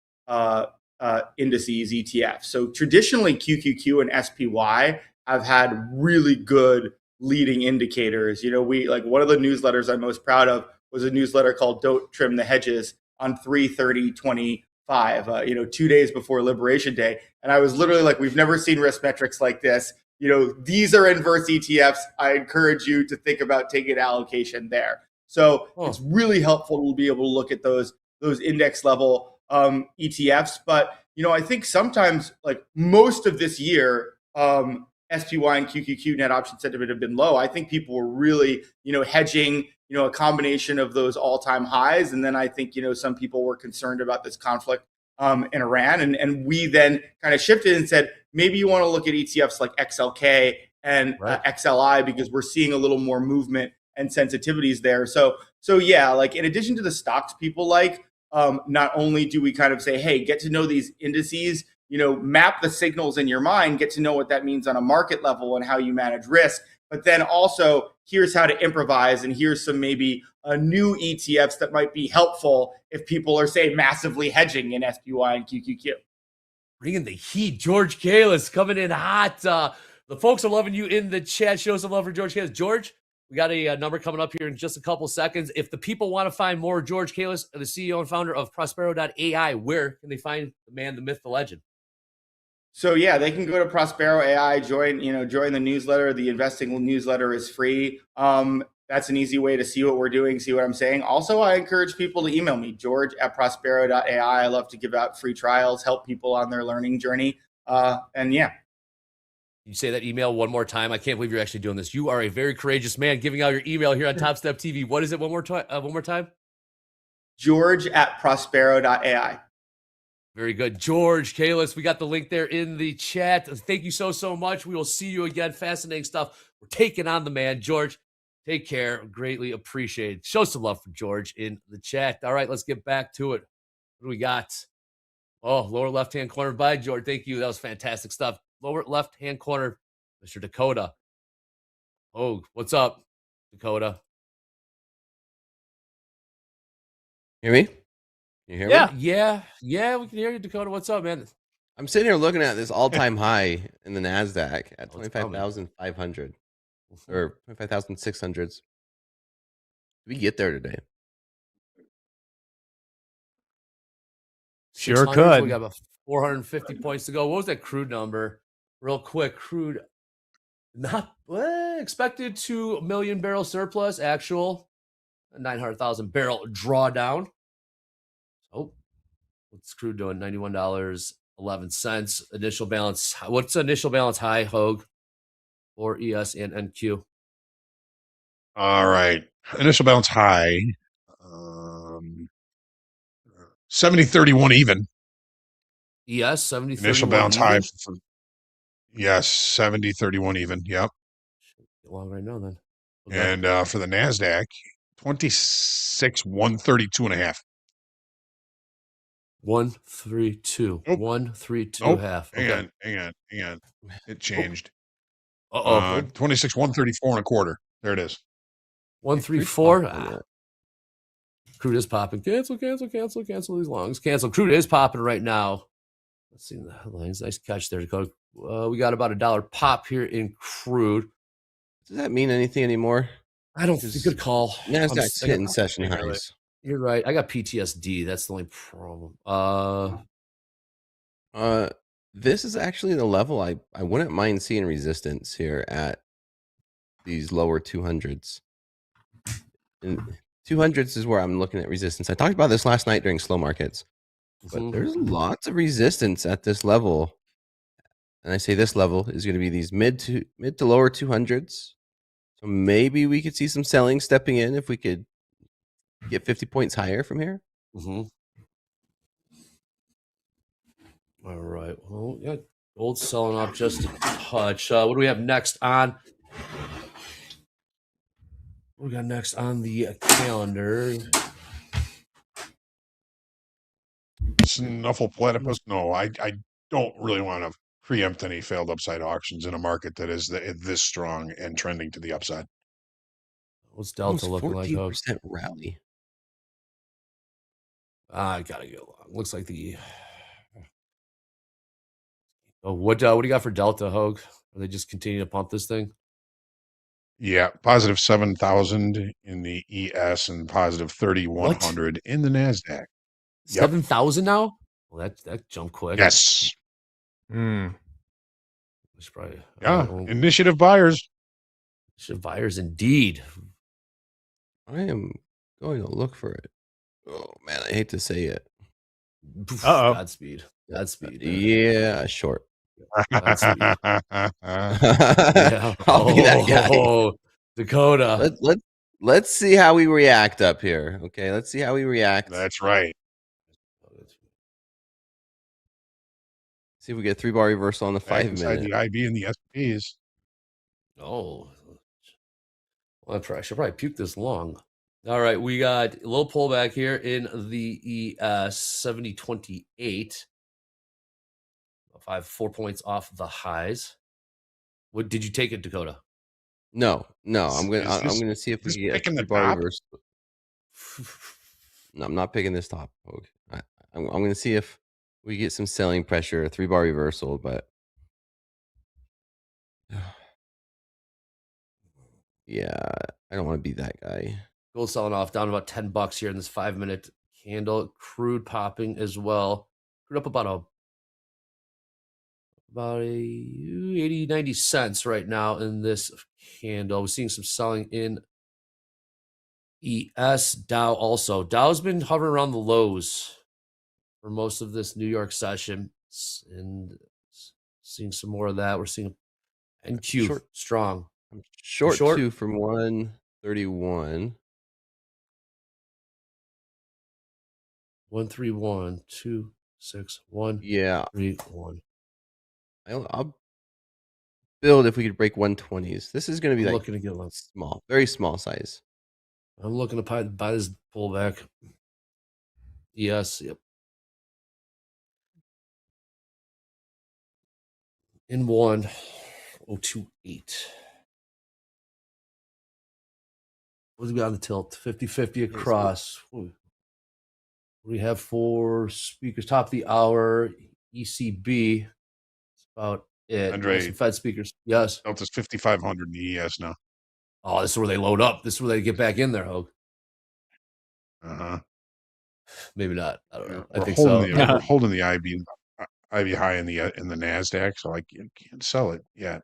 indices, ETFs. So traditionally QQQ and SPY have had really good leading indicators. We like one of the newsletters I'm most proud of was a newsletter called Don't Trim the Hedges on 3/30/25, 2 days before Liberation Day. And I was literally like, we've never seen risk metrics like this. These are inverse ETFs. I encourage you to think about taking an allocation there. So it's really helpful to be able to look at those index level ETFs. But, I think sometimes like most of this year, SPY and QQQ net option sentiment have been low. I think people were really, hedging, a combination of those all-time highs. And then I think, some people were concerned about this conflict in Iran. And we then kind of shifted and said, maybe you want to look at ETFs like XLK and XLI, because we're seeing a little more movement and sensitivities there. So yeah, like in addition to the stocks people like, not only do we kind of say, hey, get to know these indices, map the signals in your mind, get to know what that means on a market level and how you manage risk. But then also, here's how to improvise, and here's some maybe new ETFs that might be helpful if people are, say, massively hedging in SPY and QQQ. Bringing the heat, George Kailas coming in hot. The folks are loving you in the chat. Show some love for George Kailas. George, we got a number coming up here in just a couple seconds. If the people want to find more George Kailas, the CEO and founder of Prospero AI, where can they find the man, the myth, the legend? So yeah, they can go to Prospero AI, join the newsletter. The investing newsletter is free. That's an easy way to see what we're doing, see what I'm saying. Also, I encourage people to email me, george@prospero.ai. I love to give out free trials, help people on their learning journey. And yeah. You say that email one more time. I can't believe you're actually doing this. You are a very courageous man giving out your email here on Topstep TV. What is it one more time? George@prospero.ai. Very good. George, Kailas, we got the link there in the chat. Thank you so much. We will see you again. Fascinating stuff. We're taking on the man. George, take care. Greatly appreciated. Show some love for George in the chat. All right, let's get back to it. What do we got? Oh, lower left-hand corner by George. Thank you. That was fantastic stuff. Lower left-hand corner, Mr. Dakota. Oh, what's up, Dakota? Hear me? You hear Yeah, me? yeah, we can hear you, Dakota. What's up, man? I'm sitting here looking at this all-time high in the NASDAQ at Oh, it's coming. 25,500 or 25,600. Did we get there today? Sure 600s, could. We got about 450 points to go. What was that crude number? Real quick, crude not expected to 1 million barrel surplus, actual 900,000 barrel drawdown. Oh, what's crude doing? $91.11. Initial balance. What's initial balance high, Hogue, for ES and NQ? All right. Initial balance high. 70-31 even. ES 70 Initial 31 balance even? high. Yes, 70-31 even. Yep. Get long right now then. Okay. And for the NASDAQ, 26,132.5. 132. Nope. 132 Nope. half. Hang Okay. on. It changed. 26,134.25. There it is. 134. Crude is popping. Cancel these longs. Cancel. Crude is popping right now. Let's see the headlines. Nice catch there, Dakota. We got about $1 pop here in crude. Does that mean anything anymore? I don't think. Good call. NASDAQ's hitting session highs. You're right. I got PTSD. That's the only problem. This is actually the level I wouldn't mind seeing resistance here at these lower 200s. And 200s is where I'm looking at resistance. I talked about this last night during slow markets, but there's lots of resistance at this level. And I say this level is going to be these mid to lower 200s. So maybe we could see some selling stepping in if we could get 50 points higher from here. All right. Well, yeah, gold selling off just a touch. What do we have next on? What we got next on the calendar? Snuffle platypus. No, I don't really want to preempt any failed upside auctions in a market that is this strong and trending to the upside. What's Delta looking like? 14% rally. I gotta get along. Looks like the. Oh, what do you got for Delta, Hogue? Are they just continue to pump this thing? Yeah, positive 7,000 in the ES and positive 3,100 in the NASDAQ. 7,000 now? Well, that jumped quick. Yes. Probably, initiative buyers. Initiative buyers, indeed. I am going to look for it. Oh man, I hate to say it. Godspeed. Yeah, short. Godspeed. Yeah. I'll be that guy. Dakota. Let's see how we react up here. Okay, let's see how we react. That's right. See if we get a 3-bar reversal on the 5 minute. The IB and the SPs. Oh, well, I should probably puke this long. All right, we got a little pullback here in the ES 7028. 4 points off the highs. What did you take it, Dakota? No. I'm gonna see if we can get a 3-bar reversal. No, I'm not picking this top. Okay. I'm gonna see if we get some selling pressure, a 3-bar reversal, but yeah, I don't want to be that guy. Gold selling off down about $10 here in this 5 minute candle. Crude popping as well. Crude up about about 80, 90 cents right now in this candle. We're seeing some selling in ES. Dow also. Dow's been hovering around the lows for most of this New York session, and seeing some more of that. We're seeing NQ strong. I'm short 2 from 131. 131 2 6 1. Yeah, 3 1. I'll build if we could break 120s. This is going to be like looking to get one. Small, very small size. I'm looking to buy this pullback. Yes, yep. In 1,028. What's we got on the tilt? 50-50 across. We have 4 speakers. Top of the hour. ECB. That's about it. Andre, some Fed speakers. Yes. Delta's 5,500 in the ES now. Oh, this is where they load up. This is where they get back in there, Hogue. Maybe not. I don't know. I think so. We're holding the IB high in the NASDAQ, so I can't sell it yet.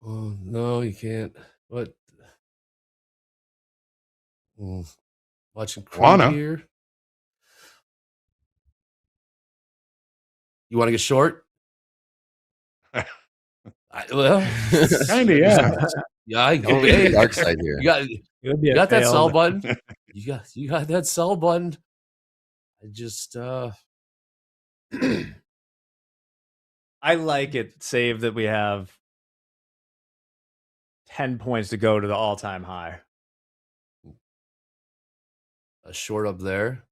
Oh, no, you can't. What? Watching Crude here. You want to get short? Well, kind of, yeah. Yeah, the dark side here. You got that sell button. You got that sell button. I just I like it. Save that we have 10 points to go to the all-time high. A short up there.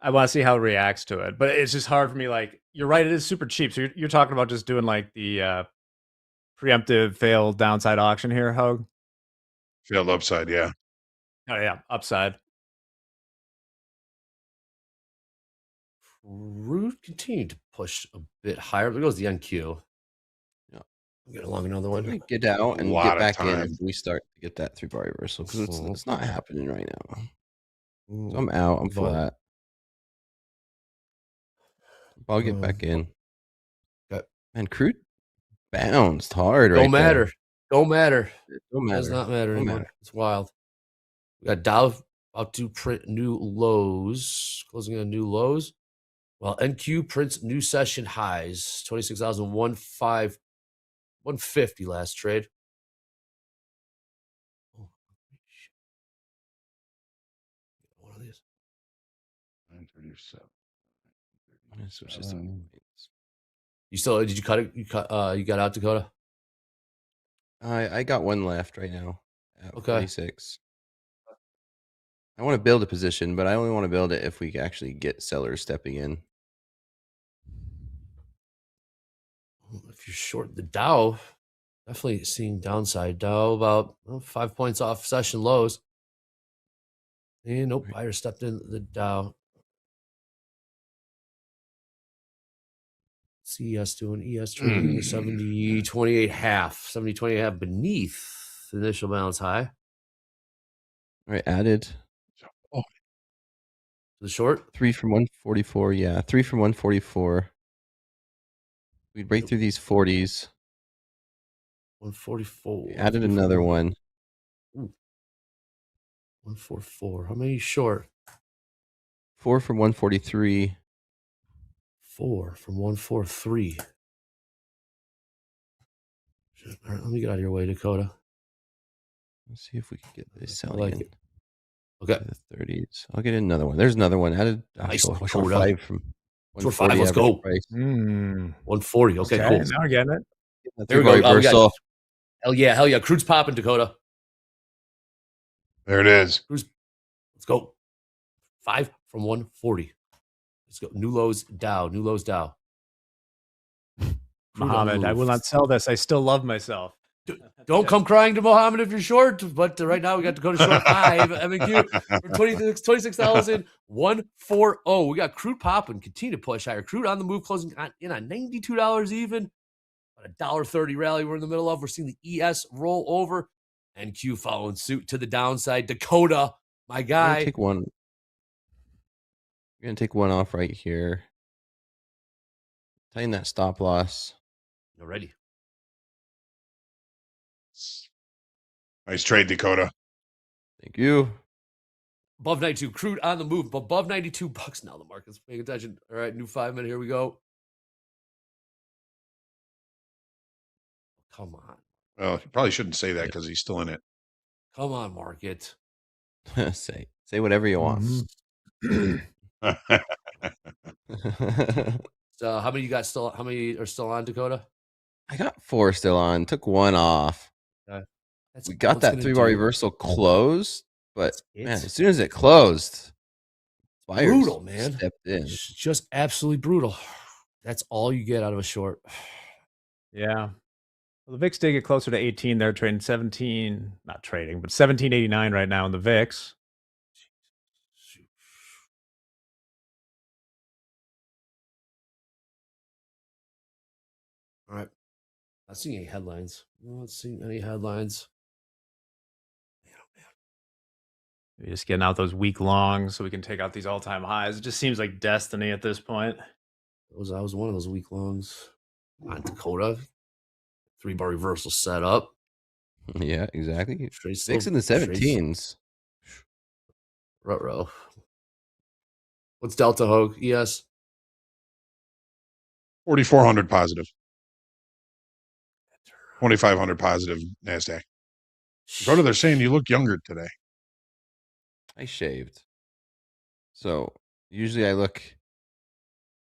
I want to see how it reacts to it, but it's just hard for me. Like, you're right, it is super cheap. So you're talking about just doing like the preemptive failed downside auction here, Hogue? Failed upside, yeah. Oh yeah, upside. Crude continued to push a bit higher. There goes the NQ. Yeah, get along another one. Get out and get back in if we start to get that 3-bar reversal, because it's not happening right now. So I'm out. I'm flat. I'll get back in. Man, Crude bounced hard right there. Don't matter. Don't matter. Does not matter anymore. It's wild. We got Dow about to print new lows, closing on new lows. While NQ prints new session highs, 26,150 last trade. Oh, one of these. 937. You still did you cut it? You got out, Dakota? I got one left right now at 46. I want to build a position, but I only want to build it if we actually get sellers stepping in. If you're short the Dow, definitely seeing downside. Dow about 5 points off session lows. And nope, buyer stepped in the Dow. CES doing ES trading 70.28 half, 70.28 half beneath the initial balance high. All right, added. The short 3 from 144. Yeah, 3 from 144. We'd break through these 40s. 144. Added another one. Ooh. 144. How many short? 4 from 143. 4 from 143. All right, let me get out of your way, Dakota. Let's see if we can get this selling. I like it. Okay. The 30s. I'll get another one. There's another one. Added nice. Short 5 from 140. Let's go. Price. 140. Okay, cool. Now we're getting it. There we go. Reversal. Hell yeah. Crude's popping, Dakota. There it is. Let's go. 5 from 140. Let's go. New lows, Dow. Mohammed, I will not sell this. I still love myself. Don't come crying to Mohammed if you're short, but right now we got Dakota short 5 MQ for 26,140. We got Crude popping, continue to push higher. Crude on the move, closing in on $92 even. About $1.30 rally we're in the middle of. We're seeing the ES roll over. NQ following suit to the downside. Dakota, my guy. We're gonna take one off right here. Tighten that stop loss. Alrighty. Nice trade, Dakota. Thank you. Above 92, crude on the move. Above $92 now. The market's paying attention. All right, new 5 minute. Here we go. Come on. Well, you probably shouldn't say that because he's still in it. Come on, market. say whatever you want. So how many you got still? How many are still on, Dakota? I got 4 still on. Took 1 off. That's We got that 3-bar do. reversal closed, but man, It's as soon as it closed, buyers brutal, man. stepped in. It's just absolutely brutal. That's all you get out of a short. Yeah. Well, the VIX did get closer to 18. They're trading 17, not trading, but 1789 right now in the VIX. All right. Not seeing any headlines. Not seeing any headlines. We're just getting out those week longs so we can take out these all-time highs. It just seems like destiny at this point. I was one of those week longs on Dakota. 3-bar reversal set up. Yeah, exactly. Trade VIX in the 17s. Ruh-roh. What's Delta Hogue? ES? 4,400 positive. 2,500 positive NASDAQ. Dakota, they're saying you look younger today. I shaved. So usually I look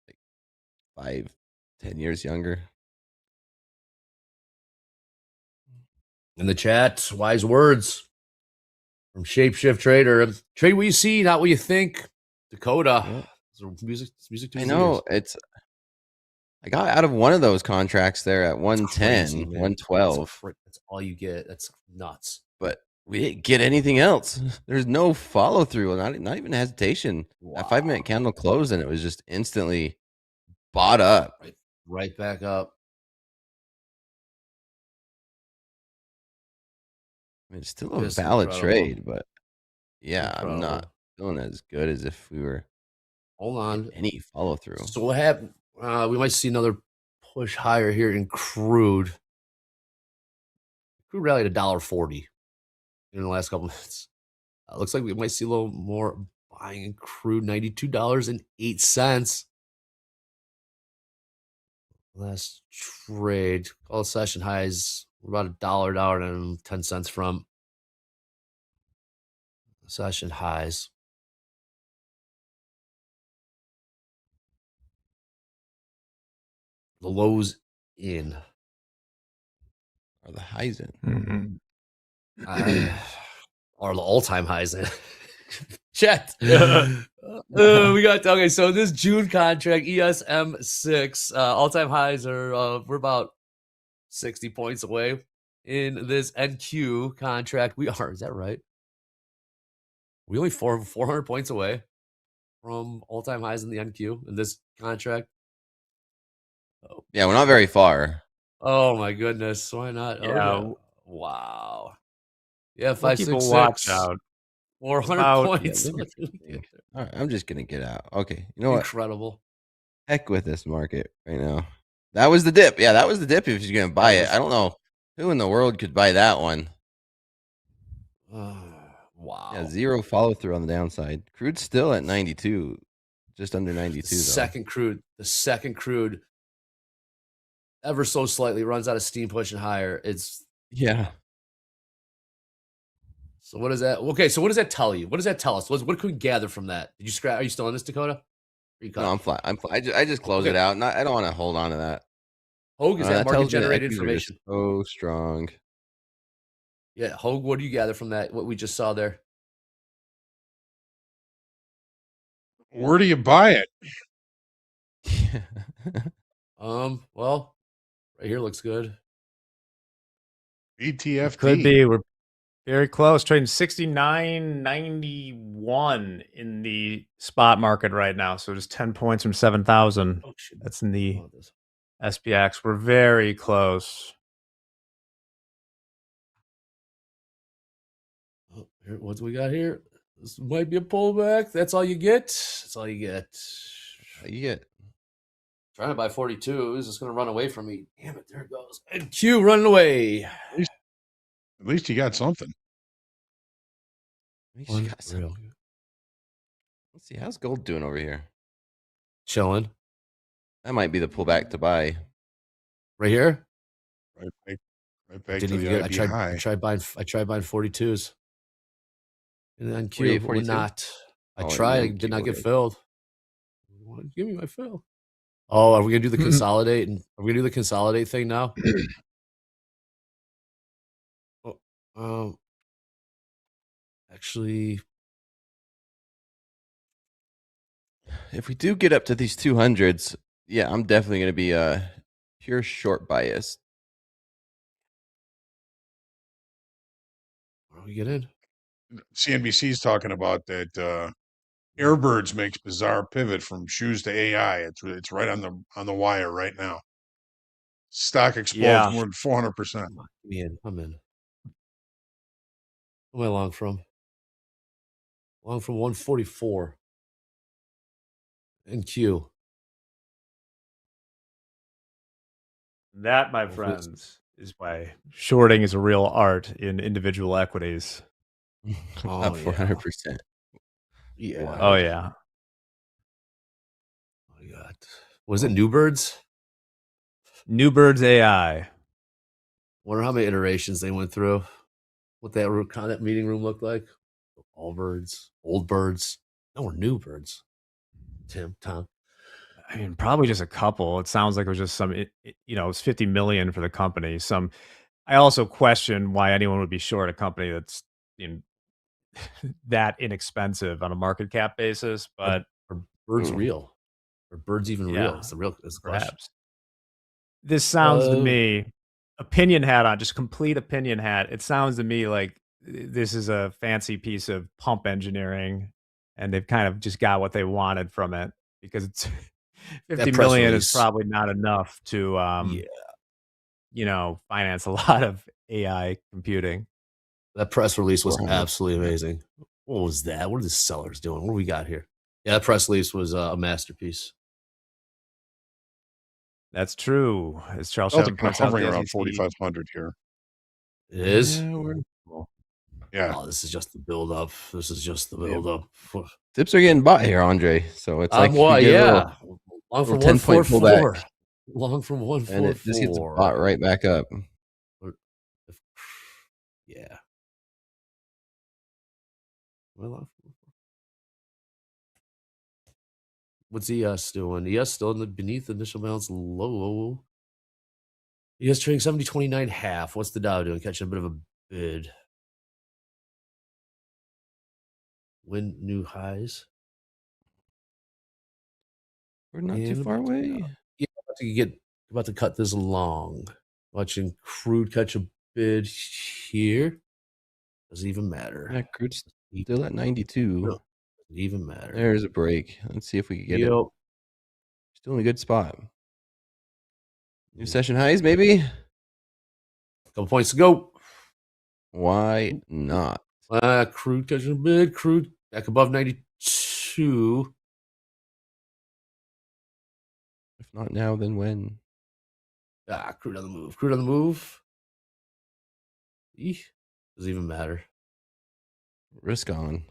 like 5-10 years younger. In the chat, wise words from Shapeshift Trader. Trade what you see, not what you think. Dakota. Yeah. Music to I his know ears. I got out of one of those contracts there at 110, Crazy, man. 112. That's all you get. That's nuts. But we didn't get anything else. There's no follow through, not even hesitation. Wow. That 5-minute candle closed and it was just instantly bought up. Right back up. I mean, it's still a Just valid incredible. trade, but yeah, I'm Incredible. not feeling as good as if we were Hold on. any follow through. So what happened? We might see another push higher here in crude. Crude rallied $1.40 in the last couple minutes. Looks like we might see a little more buying in crude. $92.08. Last trade. All session highs. We're about $1.10 from session highs. The lows in. Are the highs in? Are the all-time highs in. Chat. We got, okay, so this June contract, ESM6, all-time highs are, we're about 60 points away. In this NQ contract, we are, is that right? We only 400 points away from all-time highs in the NQ in this contract. Oh. Yeah, we're not very far. Oh my goodness, why not? Yeah. Oh, yeah. Wow. Yeah, We'll keep a 566. watch out. 400 points. Yeah, all right, I'm just gonna get out. Okay, you know what? Incredible. Heck with this market right now. That was the dip. Yeah, that was the dip. If you're gonna buy it, I don't know who in the world could buy that one. Wow. Yeah, 0 follow through on the downside. Crude's still at 92, just under 92. The second crude, ever so slightly runs out of steam pushing higher. It's So what is that? Okay, so what does that tell you? What does that tell us? What can we gather from that? Did you scrap? Are you still in this, Dakota? No, I'm flat. I just close it out. I don't want to hold on to that. Hogue, is that market generated information? So strong. Yeah, Hogue, what do you gather from that? What we just saw there? Where do you buy it? Well, right here looks good. BTFT. Could be. We're very close. Trading 69.91 in the spot market right now. So just 10 points from 7,000. Oh, that's in the SPX. We're very close. Oh, here, what do we got here? This might be a pullback. That's all you get. That's all you get. You get. Trying to buy 42. It's just going to run away from me. Damn it. There it goes. And Q running away. At least you got something. At least you got something. Let's see. How's gold doing over here? Chilling. That might be the pullback to buy. Right here? Right back Didn't to even the get. IP high. I tried buying 42s. And then Q would 42? not. I Oh, tried. and It did not get Q. filled. Give me my fill. Oh, are we gonna do the consolidate? And are we gonna do the consolidate thing now? Actually, If we do get up to these 200s, yeah, I'm definitely going to be pure short bias. where do we get in? CNBC's talking about that Airbirds makes bizarre pivot from shoes to AI. It's right on the wire right now. Stock explodes more than 400%. I'm in. Who am I long from? Long from 144. And Q. That, my friends, is why shorting is a real art in individual equities. Up 400%. Yeah. Wow. Oh, yeah. Oh my God. Was it Newbirds? Newbirds AI. Wonder how many iterations they went through. What that meeting room looked like. All birds, old birds. No, we're new birds. Tom. I mean, probably just a couple. It sounds like it was just some, it was 50 million for the company. I also question why anyone would be short a company that's that inexpensive on a market cap basis. But are birds real? Are birds even real? It's the question. Perhaps. This sounds to me, opinion hat on, just complete opinion hat. It sounds to me like this is a fancy piece of pump engineering, and they've kind of just got what they wanted from it, because it's 50 million is probably not enough to, finance a lot of AI computing. That press release was absolutely amazing. What was that? What are the sellers doing? What do we got here? Yeah, that press release was a masterpiece. That's true. As Charles Celtic points out, hovering around 4,500 here. It is? Yeah. Oh, this is just the build up. This is just the build up. Dips are getting bought here, Andre. So it's like, well, yeah. Long from 10-point pullback. Long from 144. And it just gets bought right back up. Yeah. What's ES doing? ES still beneath the initial balance low. ES trading 70.29.5. What's the Dow doing? Catching a bit of a bid. Win new highs. We're not too far away. Yeah, about to cut this long. Watching Crude catch a bid here. Doesn't even matter. Yeah, Crude's still at 92. Doesn't even matter. There's a break. Let's see if we can get it. Still in a good spot. New session highs, maybe? Couple points to go. Why not? Crude catching a bid. Crude back above 92. If not now, then when? Crude on the move. Crude on the move. Doesn't even matter. Risk on.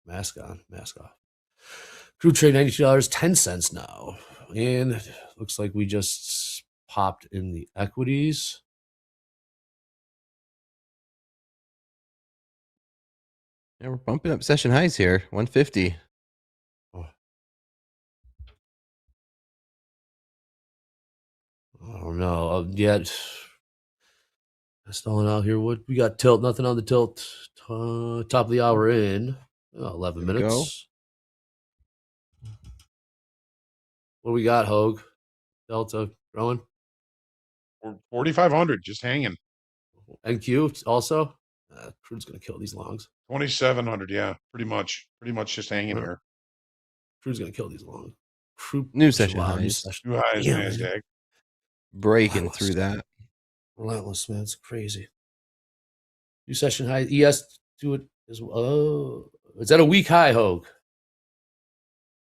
Mask on. Mask off. Crude trade $92.10 now. And looks like we just popped in the equities. Yeah, we're bumping up session highs here. 150. I don't know. Yet stalling out here. What we got? Tilt. Nothing on the tilt. Top of the hour in 11 minutes. What do we got, Hogue? Delta growing. 4,500, just hanging. NQ also. Crude's gonna kill these longs. 2,700, yeah, pretty much just hanging here. Crude's gonna kill these longs. Crude New session highs. New highs, NASDAQ. Breaking through that. Relentless, man. It's crazy. New session high. ES do it as well. Oh, is that a weak high, Hogue?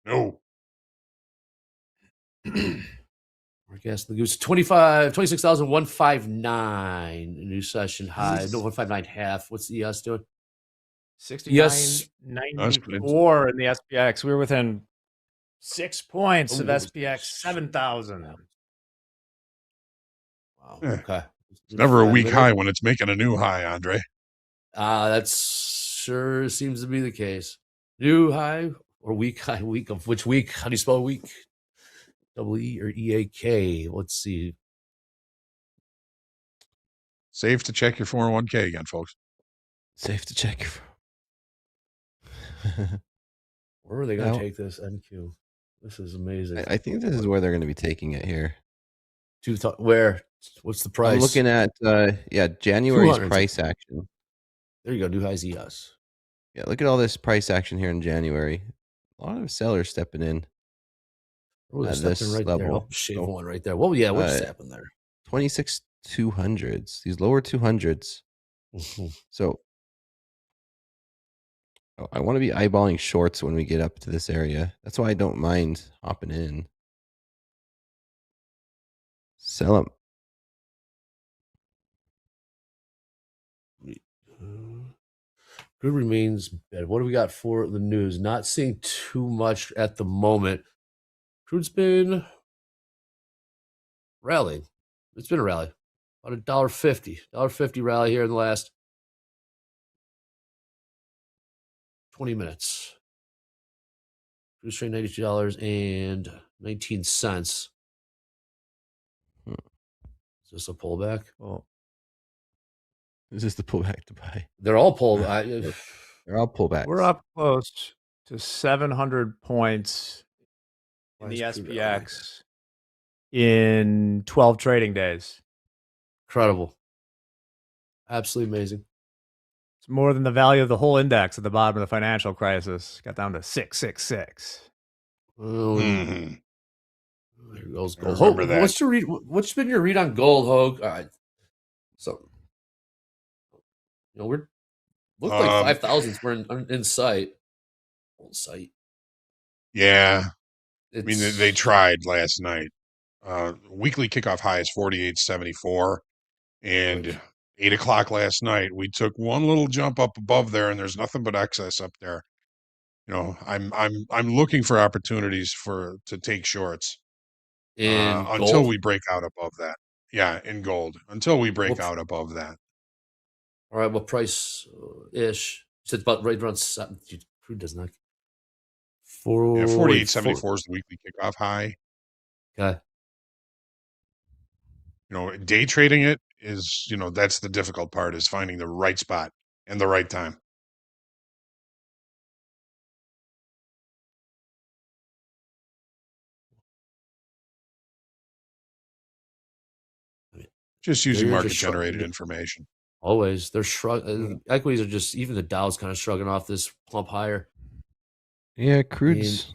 No. Forecast the goose 26,159. New session high. No, 159.5. What's the ES doing? 69.94 in the SPX. We were within 6 points of SPX 7,000. Wow. Yeah. Okay. It's never a weak high when it's making a new high, Andre. That sure seems to be the case. New high or weak high? Week of which week? How do you spell week? Double E or EAK? Let's see. Safe to check your 401k again, folks. Safe to check your. Where are they going to take this NQ? This is amazing. I think this is where they're going to be taking it here. Where? What's the price? I'm looking at January's price action. There you go. New highs ES. Yeah, look at all this price action here in January. A lot of sellers stepping in. Oh, at this this right level. there. Shave one right there. Well, yeah, what just happened there? 26 200s. These lower 200s. So I want to be eyeballing shorts when we get up to this area. That's why I don't mind hopping in. Sell them. Crude remains bad. What do we got for the news? Not seeing too much at the moment. Crude's been rallying. It's been a rally. About $1.50. $1.50 rally here in the last 20 minutes. Crude's trading $92.19. Is this a pullback? Oh. Is this the pullback to buy? They're all pulled. They're all pullbacks. We're up close to 700 points in the SPX in 12 trading days. Incredible. Absolutely amazing. It's more than the value of the whole index at the bottom of the financial crisis. Got down to 666. There goes gold. Remember that. What's your read? What's been your read on gold, Hogue? All right. So, we're looked like 5,000s were in sight. Old sight. Yeah. I mean, they tried last night. Weekly kickoff high is 48.74. And 8 o'clock last night, we took one little jump up above there, and there's nothing but excess up there. I'm looking for opportunities to take shorts until we break out above that. Yeah, in gold until we break out above that. All right, what price ish? You said about right around 7. Crude does not. 48.74 is the weekly kickoff high. Okay. Day trading it is, that's the difficult part, is finding the right spot and the right time. Just using market generated information. Always. They're equities are just, even the Dow's kind of shrugging off this plump higher. Yeah, crude. It's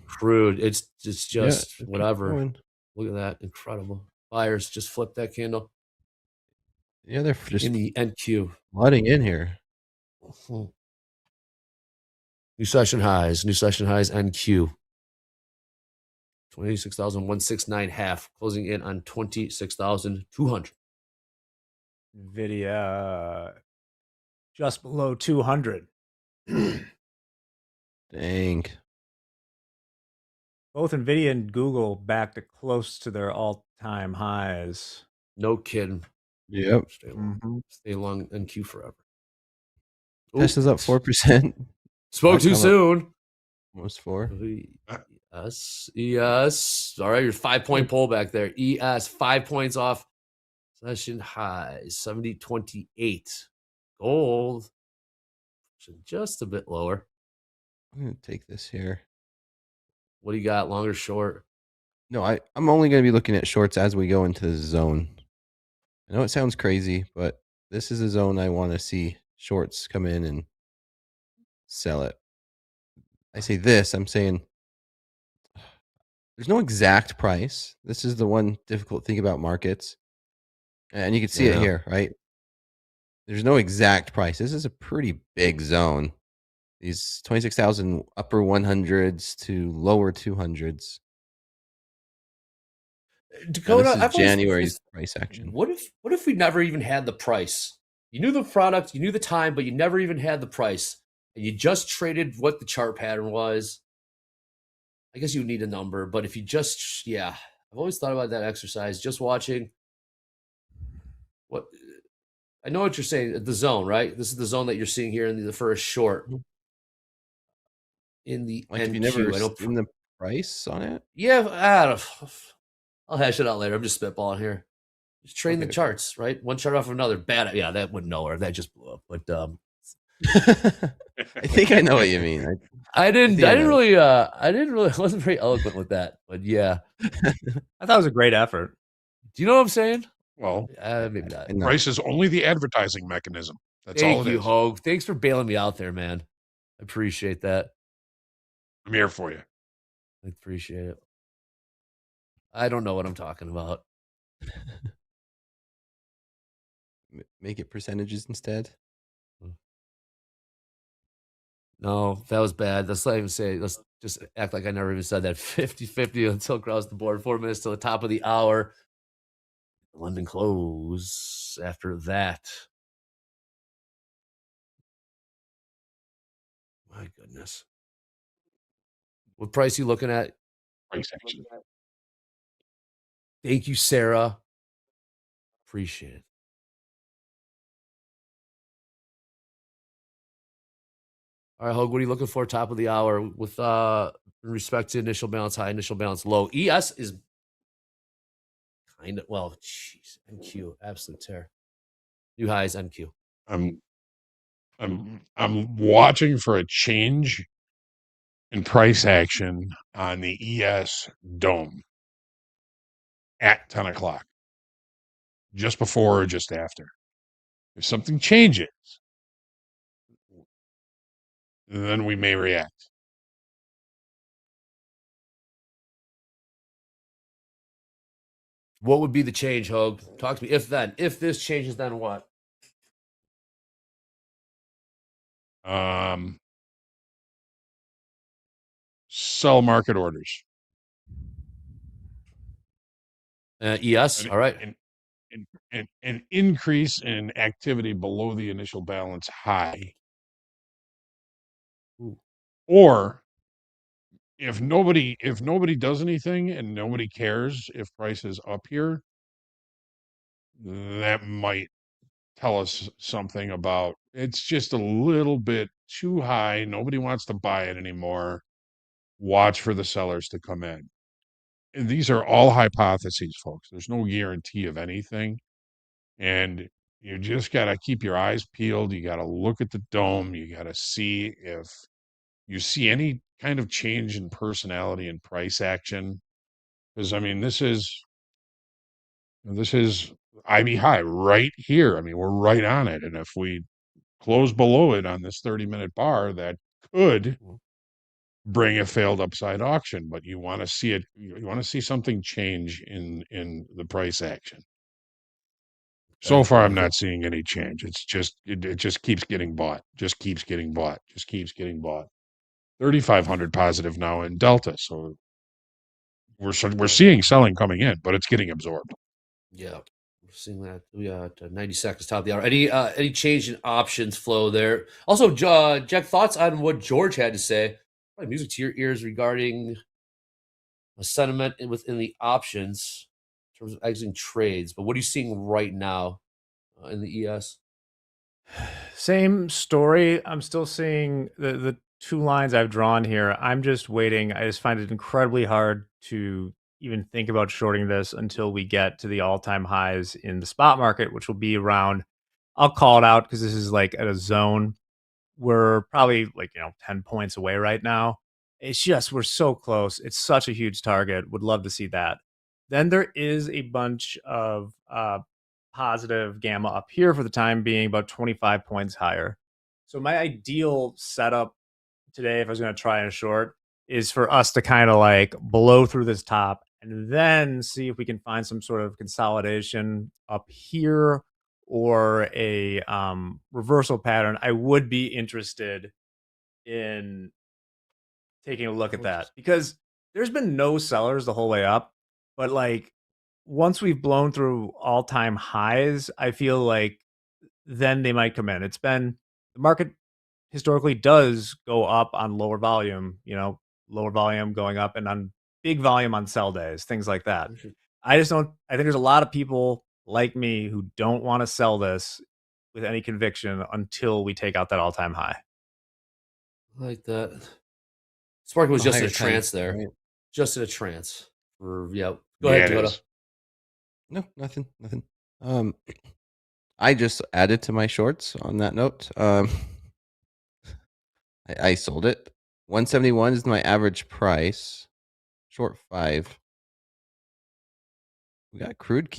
just whatever. Look at that. Incredible. Buyers just flipped that candle. Yeah, they're just in the NQ. flooding in here. New session highs NQ. 26,169 half, closing in on 26,200. NVIDIA just below 200. Dang. Both NVIDIA and Google back to close to their all-time highs. No kidding. Yep. Stay long NQ forever. Tesla's up 4%. Spoke too soon. Almost 4. ES. All right, your 5-point pullback there. ES 5 points off session high 70.28. Gold just a bit lower. I'm gonna take this here. What do you got? Long or short? No, I'm only gonna be looking at shorts as we go into the zone. I know it sounds crazy, but this is a zone I want to see shorts come in and sell it. I say this, I'm saying there's no exact price. This is the one difficult thing about markets. And you can see it here, right? There's no exact price. This is a pretty big zone. These 26,000 upper 100s to lower 200s. Dakota, this is I've always January's just, price action. what if we never even had the price? You knew the product, you knew the time, but you never even had the price, and you just traded what the chart pattern was. I guess you need a number, but if you just, yeah, I've always thought about that exercise. Just watching what I know what you're saying. The zone, right? This is the zone that you're seeing here in the first short in the Like, if you NQ. never I know. seen the price on it, Yeah, I'll hash it out later. I'm just spitballing here. Just train the Okay. charts, right? One chart off of another. Bad. Yeah, that went nowhere. That just blew up. But I think I know what you mean. I didn't think I know. really I wasn't very eloquent with that. But yeah. I thought it was a great effort. Do you know what I'm saying? Well, Maybe not. I know. price is only the advertising mechanism. That's all Thank it you, is. Hogue. Thanks for bailing me out there, man. I appreciate that. I'm here for you. I appreciate it. I don't know what I'm talking about. Make it percentages instead. No, that was bad. Let's not even say, let's just act like I never even said that. 50-50 until across the board. 4 minutes till the top of the hour. London close after that. My goodness. What price you looking at? Price action. Thank you, Sarah. Appreciate it. All right, Hogue, what are you looking for top of the hour with respect to initial balance high, initial balance low? ES is kind of, well, jeez, NQ, absolute tear. New highs, NQ. I'm watching for a change in price action on the ES dome at 10 o'clock, just before or just after. If something changes, then we may react. What would be the change, Hogue? Talk to me. If then, if this changes, then what? Sell market orders. ES, all right. An increase in activity below the initial balance high. Ooh. Or if nobody does anything and nobody cares if price is up here, that might tell us something about it's just a little bit too high. Nobody wants to buy it anymore. Watch for the sellers to come in. And these are all hypotheses, folks. There's no guarantee of anything. And you just got to keep your eyes peeled. You got to look at the dome. You got to see if you see any kind of change in personality and price action. Because, I mean, this is IB high right here. I mean, we're right on it. And if we close below it on this 30-minute bar, that could bring a failed upside auction. But you want to see it. You want to see something change in the price action. So far, I'm not seeing any change. It's just it just keeps getting bought. Just keeps getting bought. Just keeps getting bought. 3,500 positive now in Delta. So we're seeing selling coming in, but it's getting absorbed. Yeah, we're seeing that. We got 90 seconds top of the hour. Any change in options flow there? Also, Jack, thoughts on what George had to say? Probably music to your ears regarding a sentiment within the options in terms of exiting trades. But what are you seeing right now in the ES? Same story. I'm still seeing the two lines I've drawn here. I'm just waiting. I just find it incredibly hard to even think about shorting this until we get to the all-time highs in the spot market, which will be around, I'll call it out because this is like at a zone. We're probably like, 10 points away right now. It's just, we're so close. It's such a huge target. Would love to see that. Then there is a bunch of positive gamma up here for the time being, about 25 points higher. So my ideal setup today, if I was going to try and short, is for us to kind of like blow through this top and then see if we can find some sort of consolidation up here or a reversal pattern. I would be interested in taking a look at that because there's been no sellers the whole way up, but like once we've blown through all-time highs, I feel like then they might come in. It's been the market historically does go up on lower volume, lower volume going up and on big volume on sell days, things like that. I think there's a lot of people like me who don't want to sell this with any conviction until we take out that all-time high. I like that. Sparky was A just in higher a trance time, there. right? Just in a trance. Go Yeah, ahead, it Dakota. is. No, nothing. I just added to my shorts on that note. I sold it. 171 is my average price. Short 5. We got Crude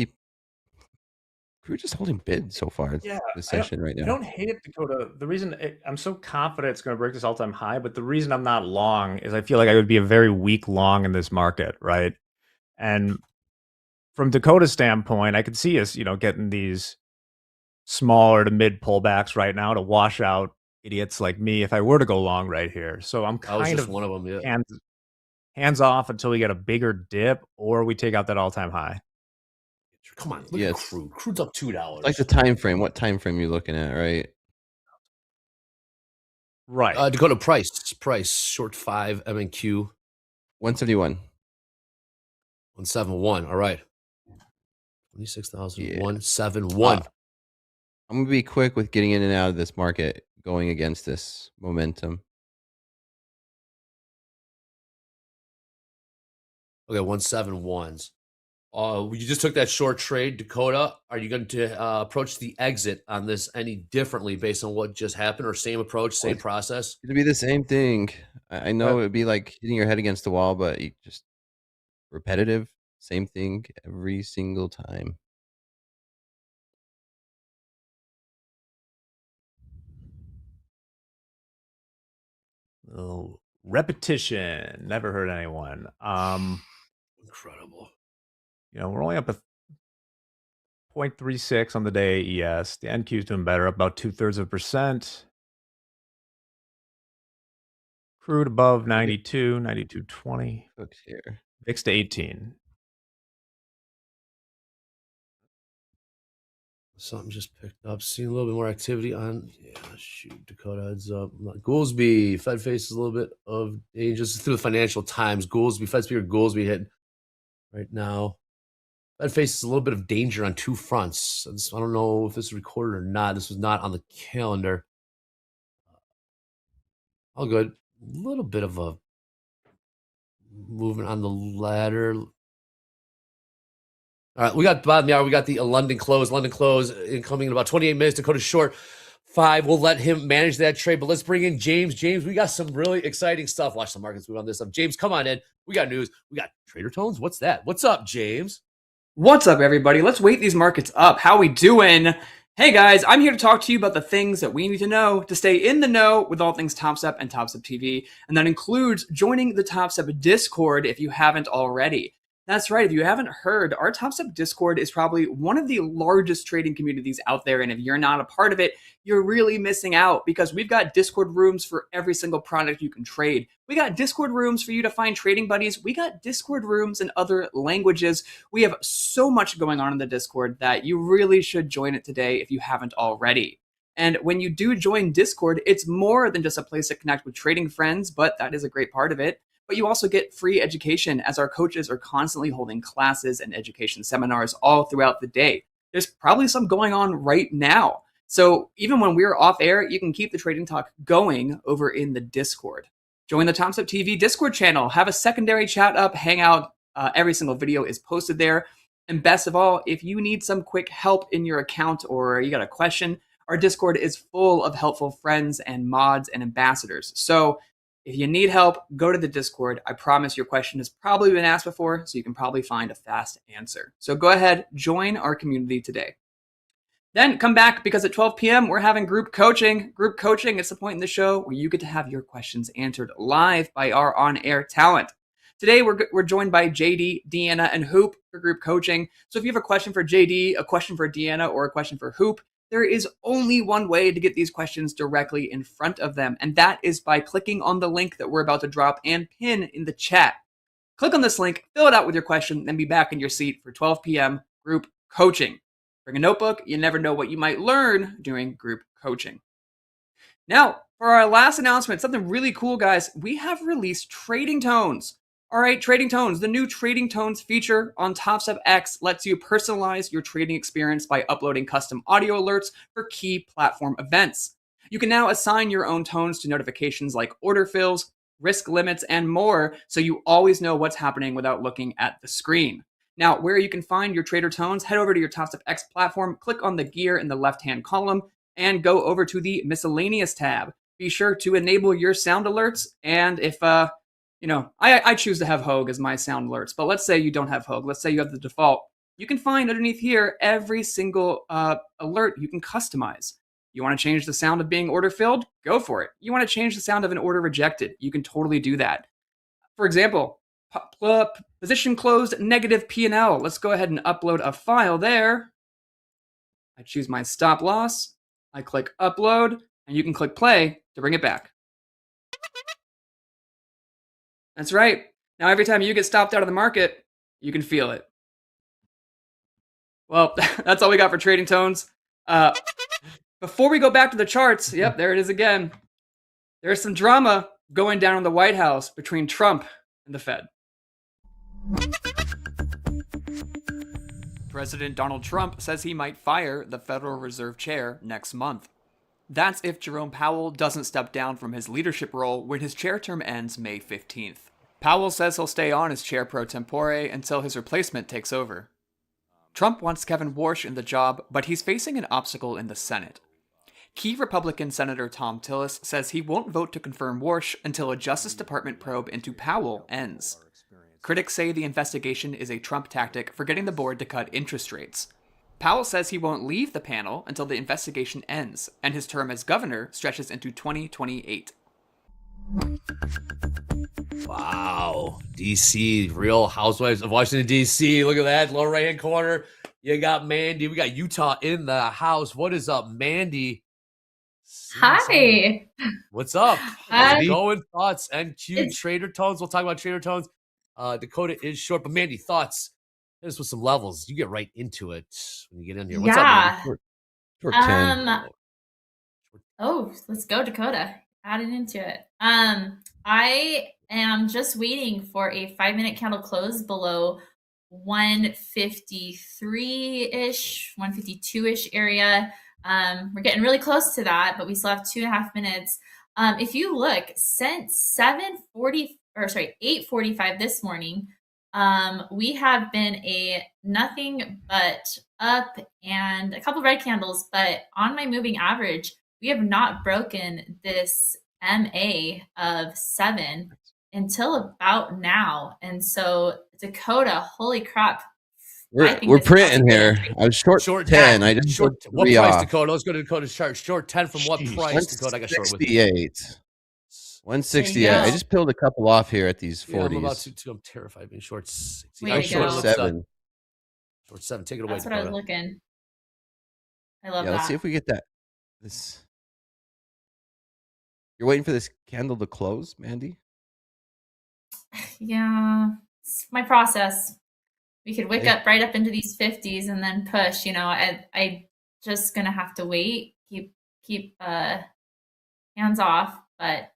just holding bid so far this session right now. I don't hate it, Dakota. The reason I'm so confident it's going to break this all-time high, but the reason I'm not long is I feel like I would be a very weak long in this market, right? And from Dakota's standpoint, I could see us, getting these smaller to mid pullbacks right now to wash out idiots like me if I were to go long right here. So I'm I was kind just of one of them, yeah. hands off until we get a bigger dip or we take out that all-time high. Come on, look at Crude. Crude's up $2. Like the time frame. What time frame you looking at, right? Right. Dakota price short 5 MNQ 171. 171. All right. 26,171. I'm gonna be quick with getting in and out of this market, going against this momentum. Okay, 171s. You just took that short trade, Dakota. Are you going to approach the exit on this any differently based on what just happened, or same approach, same process? It'd be the same thing. I know it'd be like hitting your head against the wall, but you just repetitive, same thing every single time. Oh, repetition. Never hurt anyone. Incredible. We're only up a 0.36 on the day ES. The NQ is doing better, about 2/3%. Crude above 92, 92.20. Hooks here. VIX to 18. Something just picked up. Seeing a little bit more activity on. Yeah, shoot, Dakota heads up. Goolsby, Fed faces a little bit of danger. Just through the Financial Times. Fed speaker Goolsby hit right now. Fed faces a little bit of danger on two fronts. I don't know if this is recorded or not. This was not on the calendar. All good. A little bit of a movement on the ladder. All right, we got bottom of the hour. We got the London close. London close incoming in about 28 minutes. Dakota short 5. We'll let him manage that trade, but let's bring in James. James, we got some really exciting stuff. Watch the markets move on this stuff. James, come on in. We got news. We got trader tones. What's that? What's up, James? What's up, everybody? Let's weight these markets up. How we doing? Hey, guys, I'm here to talk to you about the things that we need to know to stay in the know with all things Topstep and Topstep TV, and that includes joining the Topstep Discord if you haven't already. That's right. If you haven't heard, our Topstep Discord is probably one of the largest trading communities out there. And if you're not a part of it, you're really missing out, because we've got Discord rooms for every single product you can trade. We got Discord rooms for you to find trading buddies. We got Discord rooms in other languages. We have so much going on in the Discord that you really should join it today if you haven't already. And when you do join Discord, it's more than just a place to connect with trading friends, but that is a great part of it. But you also get free education, as our coaches are constantly holding classes and education seminars all throughout the day. There's probably some going on right now. So even when we're off air, you can keep the trading talk going over in the Discord. Join the Topstep TV Discord channel, have a secondary chat up, hang out. Every single video is posted there. And best of all, if you need some quick help in your account or you got a question, our Discord is full of helpful friends and mods and ambassadors. So if you need help, go to the Discord. I promise your question has probably been asked before, so you can probably find a fast answer. So go ahead, join our community today. Then come back, because at 12 p.m. we're having group coaching. Group coaching is the point in the show where you get to have your questions answered live by our on-air talent. Today we're joined by JD, Deanna, and Hoop for group coaching. So if you have a question for JD, a question for Deanna, or a question for Hoop, there is only one way to get these questions directly in front of them, and that is by clicking on the link that we're about to drop and pin in the chat. Click on this link, fill it out with your question, then be back in your seat for 12 p.m. group coaching. Bring a notebook. You never know what you might learn during group coaching. Now, for our last announcement, something really cool, guys. We have released Trading Tones. All right, Trading Tones. The new Trading Tones feature on Topstep X lets you personalize your trading experience by uploading custom audio alerts for key platform events. You can now assign your own tones to notifications like order fills, risk limits, and more, so you always know what's happening without looking at the screen. Now, where you can find your trader tones, head over to your Topstep X platform, click on the gear in the left-hand column, and go over to the miscellaneous tab. Be sure to enable your sound alerts, and if I choose to have Hogue as my sound alerts, but let's say you don't have Hogue. Let's say you have the default. You can find underneath here every single alert you can customize. You want to change the sound of being order filled? Go for it. You want to change the sound of an order rejected? You can totally do that. For example, position closed negative P&L. Let's go ahead and upload a file there. I choose my stop loss. I click upload, and you can click play to bring it back. That's right. Now, every time you get stopped out of the market, you can feel it. Well, that's all we got for Trading Tones. Before we go back to the charts, yep, there it is again. There's some drama going down in the White House between Trump and the Fed. President Donald Trump says he might fire the Federal Reserve Chair next month. That's if Jerome Powell doesn't step down from his leadership role when his chair term ends May 15th. Powell says he'll stay on as chair pro tempore until his replacement takes over. Trump wants Kevin Warsh in the job, but he's facing an obstacle in the Senate. Key Republican Senator Tom Tillis says he won't vote to confirm Warsh until a Justice Department probe into Powell ends. Critics say the investigation is a Trump tactic for getting the board to cut interest rates. Powell says he won't leave the panel until the investigation ends, and his term as governor stretches into 2028. Wow. DC, Real Housewives of Washington, D.C. Look at that, lower right-hand corner. You got Mandy. We got Utah in the house. What is up, Mandy? Hi. What's up? How's it going? Thoughts and cute Trader Tones. We'll talk about Trader Tones. Dakota is short, but Mandy, thoughts? Hit us with some levels. You get right into it when you get in here. What's up, Mandy? Short 10. Oh, let's go, Dakota. Adding into it. I am just waiting for a 5-minute candle close below 153-ish, 152-ish area. We're getting really close to that, but we still have 2.5 minutes. If you look, since 8:45 this morning, we have been a nothing but up and a couple red candles, but on my moving average, we have not broken this MA of 7 until about now. And so Dakota, holy crap. We're printing here. I was short 10. I just short. What price, off. Dakota? Let's go to Dakota's chart. Short 10 from what price, Dakota? I got short with you. 168. I just peeled a couple off here at these 40s. I'm about to. I'm terrified being short 60. I'm short 7. Short 7. Take it away, That's what Dakota. I was looking. I love Let's see if we get that. This. You're waiting for this candle to close, Mandy? Yeah, it's my process. We could wick up right up into these 50s and then push. I just gonna have to wait. Keep hands off. But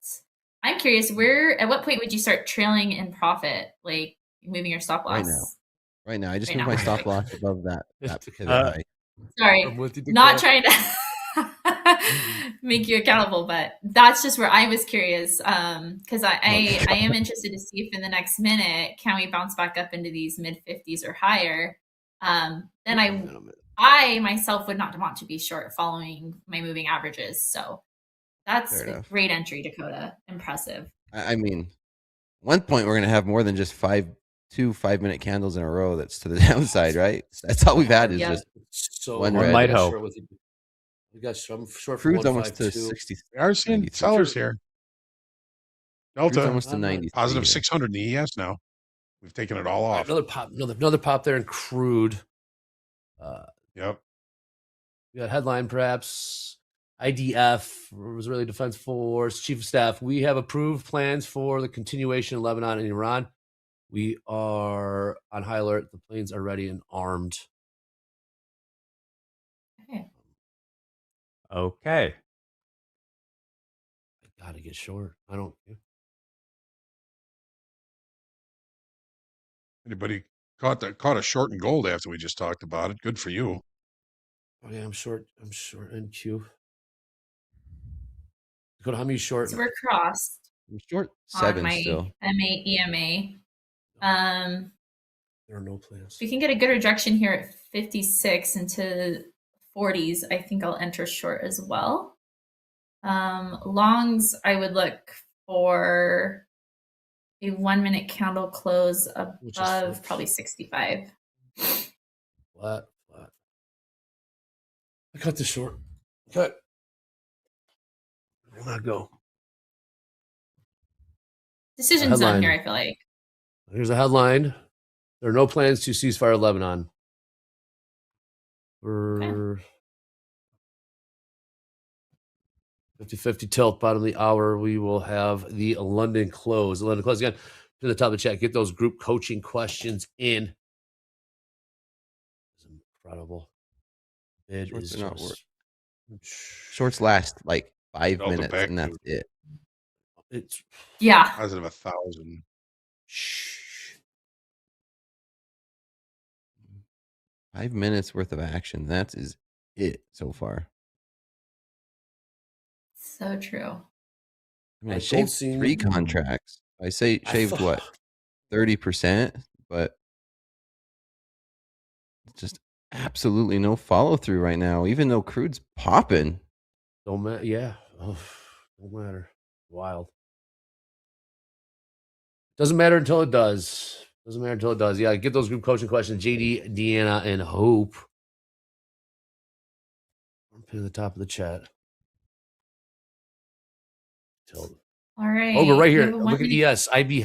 I'm curious, at what point would you start trailing in profit, like moving your stop loss? Right now. I just moved my stop loss above that pivot high. Sorry, not trying to make you accountable, but that's just where I was curious, because I am interested to see if in the next minute can we bounce back up into these mid 50s or higher. Then I myself would not want to be short following my moving averages. So that's a great entry, Dakota. Impressive. I mean, one point we're gonna have more than just 2 5-minute candles in a row. That's to the downside, right? That's all we've had is just one red. Might hope. We got some short. Crude's almost to 60. We are seeing sellers here. Delta almost to 90. Positive 600 in the ES now. We've taken it all off. Another pop there in Crude. Yep. We got headline perhaps. IDF, Israeli Defense Force, Chief of Staff. We have approved plans for the continuation of Lebanon and Iran. We are on high alert. The planes are ready and armed. Okay. I gotta get short. I don't care. Anybody caught a short in gold after we just talked about it? Good for you. Okay, I'm short. I'm short NQ. Dakota, how many short? So we're crossed. I'm short on 7 my still. MA EMA. There are no plans. If we can get a good rejection here at 56 into 40s, I think I'll enter short as well. Longs, I would look for a 1 minute candle close above probably 65. Flat. I cut the short. Cut. Where'd that go? Decision zone here, I feel like. Here's a headline. There are no plans to ceasefire Lebanon. For 50-50 tilt, bottom of the hour, we will have the London close. The London close again. To the top of the chat, get those group coaching questions in. It's incredible. It Shorts is are not just... Shorts last like 5 Delta minutes, back and that's to- it. It's positive 1,000. Shh. 5 minutes worth of action. That is it so far. So true. I mean, I I shaved don't see 3 contracts. I say shaved what, 30%, but just absolutely no follow through right now. Even though crude's popping. Don't matter. Yeah. Oh, don't matter. Wild. Doesn't matter until it does. Doesn't matter until it does. Yeah, get those group coaching questions. JD, Deanna, and Hope. I'm putting the top of the chat. All right. Hogue, we're right We here. have a Look at 1 minute- ES. IB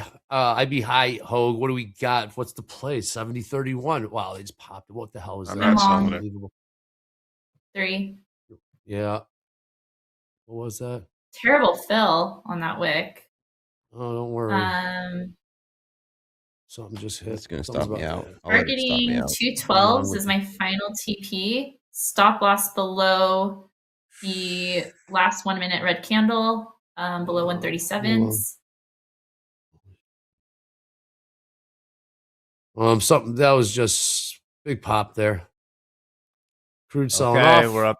high, Hogue. What do we got? What's the play? 70-31. Wow, they just popped. What the hell is I'm that? not selling it. Unbelievable. 3. Yeah. What was that? Terrible fill on that wick. Oh, don't worry. Something just hit. That's gonna Something's stop me about out. to hit. I'll let it stop me Targeting out. 212s is my final TP. Stop loss below the last 1 minute red candle, below 137s. Something that was just big pop there. Crude selling Okay, off. we're up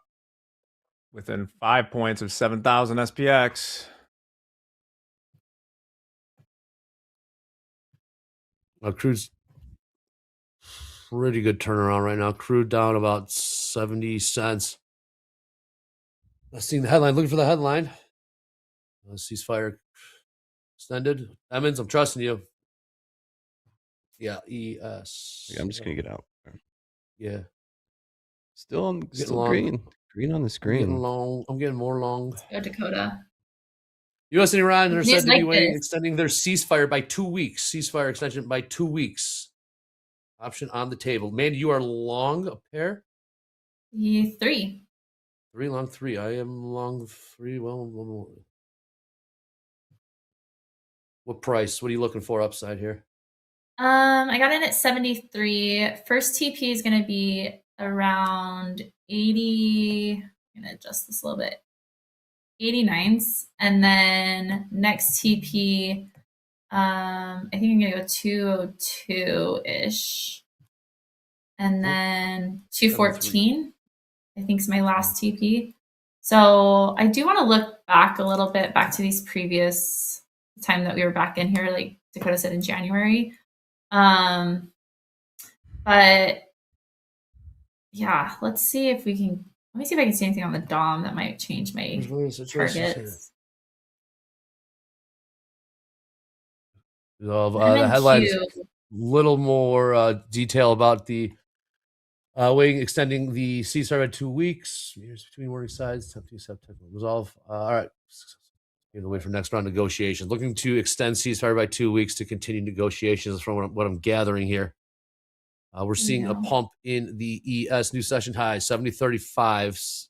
within 5 points of 7,000 SPX. Crude's pretty good turnaround right now. Crude down about 70 cents. Let's see the headline. Looking for the headline. Ceasefire extended. Emmons, I'm trusting you. Yeah, ES. Yeah, I'm just gonna get out. Yeah. Still long. green. Green on the I'm screen. getting long. I'm getting more long. Go Dakota. U.S. and Iran are said to be like waiting, this. extending their ceasefire by 2 weeks. Ceasefire extension by 2 weeks. Option on the table. Man, you are long a pair? 3. 3 long 3. I am long 3. Well, what price? What are you looking for upside here? I got in at 73. First TP is going to be around 80. I'm going to adjust this a little bit. 89s. And then next TP, I think I'm going to go 202-ish. And then 214, I think is my last TP. So I do want to look back a little bit, back to these previous time that we were back in here, like Dakota said in January. But yeah, let's see if we can. Let me see if I can see anything on the DOM that might change my targets. The headline is a little more detail about the waiting, extending the ceasefire by 2 weeks. Years between warning sides. September resolve. All right. Either way for next round negotiations. Looking to extend ceasefire by 2 weeks to continue negotiations from what I'm gathering here. We're seeing a pump in the ES new session highs, 70-35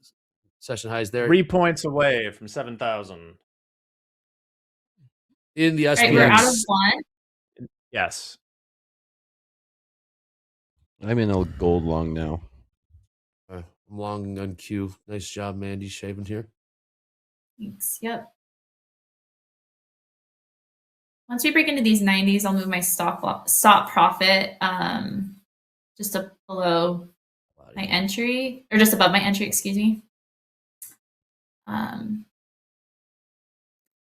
session highs there. 3 points away from 7,000. In the SPX. Right, we're out of 1. Yes. I'm in a gold long now. I'm long on Q. Nice job, Mandy, shaving here. Thanks. Yep. Once we break into these 90s, I'll move my stop profit just up below my entry, or just above my entry, excuse me.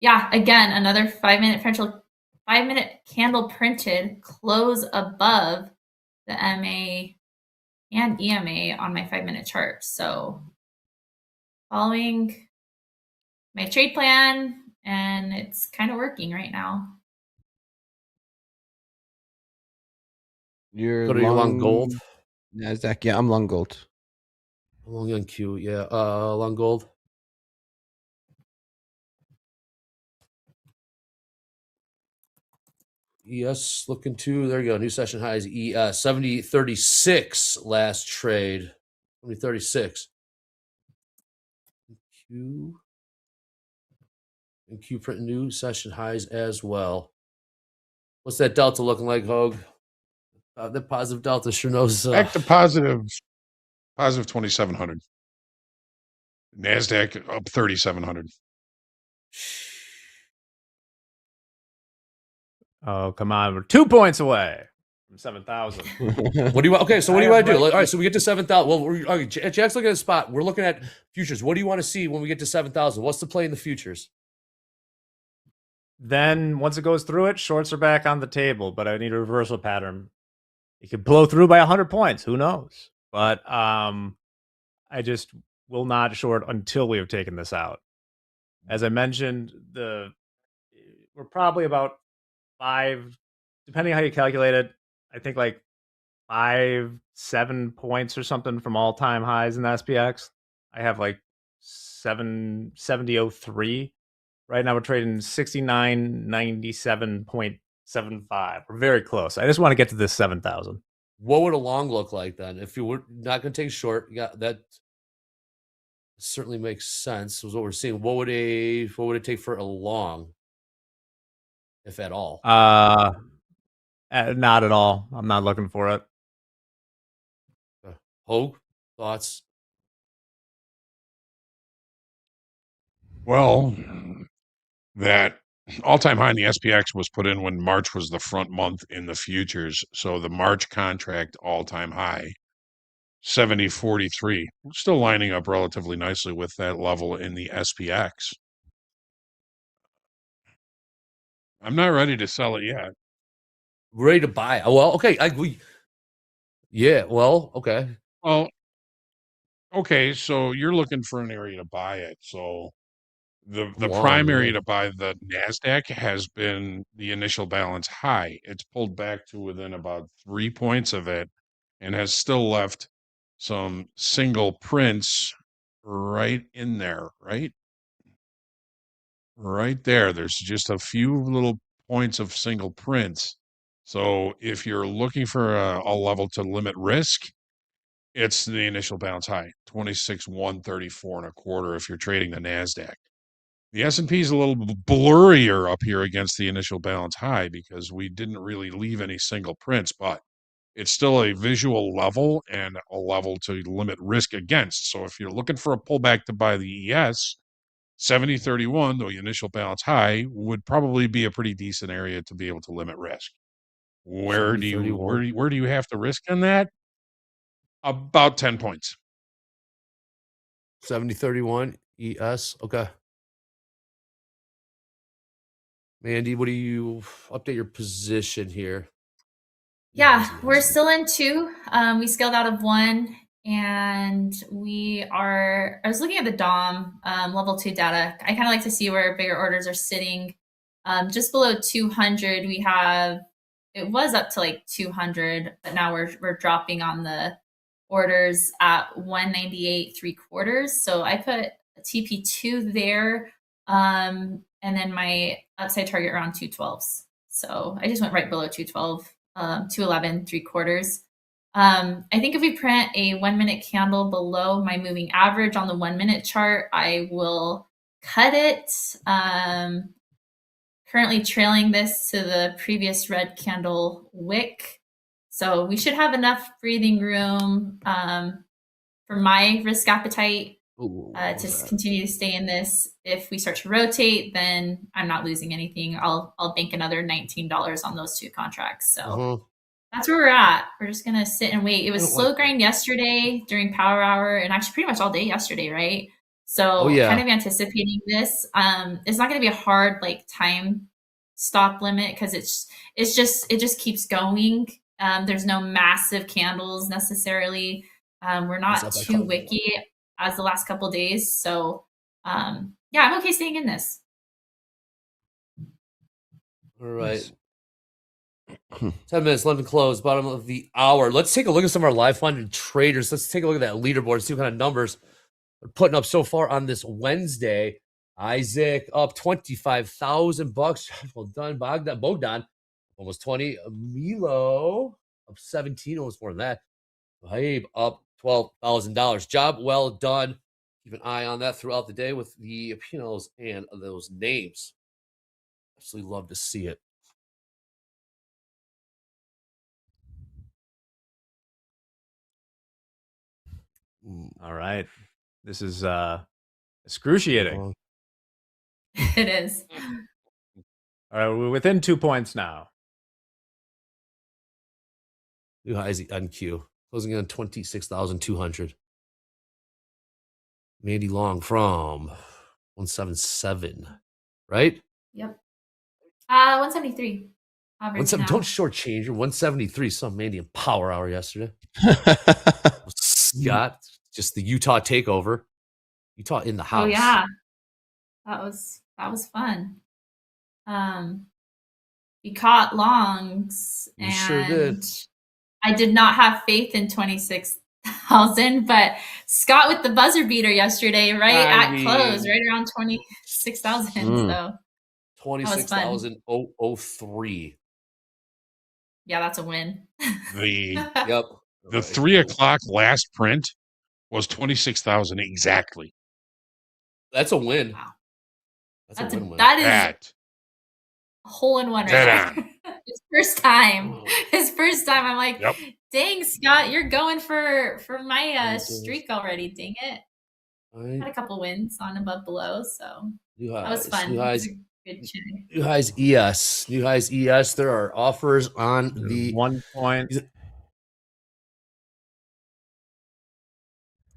Yeah, again, another 5-minute candle printed close above the MA and EMA on my 5-minute chart. So following my trade plan, and it's kind of working right now. You're You're long gold? NASDAQ. Yeah, I'm long gold. I'm long on Q. Yeah, long gold. ES looking to, there you go. New session highs. 70.36 last trade. 70.36. Q. And Q print new session highs as well. What's that delta looking like, Hogue? The positive delta sure knows. Back to positive 2,700. NASDAQ up 3,700. Oh, come on. We're 2 points away from 7,000. What do you want? Okay, so what do you want to do? All right, so we get to 7,000. Well, Jack's looking at a spot. We're looking at futures. What do you want to see when we get to 7,000? What's the play in the futures? Then once it goes through it, shorts are back on the table, but I need a reversal pattern. It could blow through by 100 points. Who knows? But I just will not short until we have taken this out. As I mentioned, we're probably about 5, depending on how you calculate it, I think like 5-7 points or something from all-time highs in the SPX. I have like 70.03. Right now we're trading 69.97.75. We're very close. I just want to get to this 7,000. What would a long look like then? If you were not going to take short, that certainly makes sense. Was what we're seeing. What would it take for a long, if at all? Not at all. I'm not looking for it. Hogue, thoughts? Well, that all-time high in the SPX was put in when March was the front month in the futures. So the March contract all-time high, 70.43, still lining up relatively nicely with that level in the SPX. I'm not ready to sell it yet. Ready to buy? Well, okay. Yeah. Well, okay. Well, okay. So you're looking for an area to buy it. So the primary to buy the NASDAQ has been the initial balance high. It's pulled back to within about 3 points of it and has still left some single prints right in there, right? Right there. There's just a few little points of single prints. So if you're looking for a level to limit risk, it's the initial bounce high, 26,134.25 if you're trading the NASDAQ. The S&P is a little blurrier up here against the initial balance high because we didn't really leave any single prints, but it's still a visual level and a level to limit risk against. So if you're looking for a pullback to buy the ES, 70.31, the initial balance high, would probably be a pretty decent area to be able to limit risk. Where do you have to risk on that? About 10 points. 70.31 ES. Okay. Mandy, what do you update your position here? Yeah, we're still in 2. We scaled out of 1, and I was looking at the DOM level 2 data. I kind of like to see where bigger orders are sitting. Just below 200, it was up to like 200, but now we're dropping on the orders at 198.75. So I put a TP2 there, and then my upside target around 212s. So I just went right below 212, 211.75. I think if we print a 1-minute candle below my moving average on the 1-minute chart, I will cut it. Currently trailing this to the previous red candle wick. So we should have enough breathing room for my risk appetite to continue to stay in this. If we start to rotate, then I'm not losing anything. I'll bank another $19 on those 2 contracts. So that's where we're at. We're just gonna sit and wait. It was slow grind yesterday during power hour, and actually pretty much all day yesterday, right? So kind of anticipating this. It's not gonna be a hard like time stop limit because it just keeps going. There's no massive candles necessarily. We're not too wicky as the last couple days. So yeah, I'm okay staying in this. All right. 10 minutes, 11 close, bottom of the hour. Let's take a look at some of our live funded traders. Let's take a look at that leaderboard, see what kind of numbers we're putting up so far on this Wednesday. Isaac up 25,000 bucks. Well done, Bogdan almost 20. Milo up 17, almost more than that. Babe up $12,000. Job well done. Keep an eye on that throughout the day with the Pinos and those names. Absolutely love to see it. All right. This is excruciating. It is. All right, we're within 2 points now. New highs on Q. Closing in on 26,200. Mandy Long from 177, right? Yep. 173. Average now. Don't shortchange her. 173. Saw Mandy in Power Hour yesterday. Scott, just the Utah takeover. Utah in the house. Oh yeah, that was fun. We caught longs, and sure did. I did not have faith in 26,000, but Scott with the buzzer beater yesterday, right close, right around 26,000. So 26,003. Yeah, that's a win. The 3 o'clock last print was 26,000 exactly. That's a win. Wow. That's a win-win. That is a hole in one right there. His first time. I'm like, dang, Scott, you're going for my streak already. Dang it. Had a couple wins on above below, so that was fun. Good chatting. New highs ES. New highs ES. There are offers on the 1 point.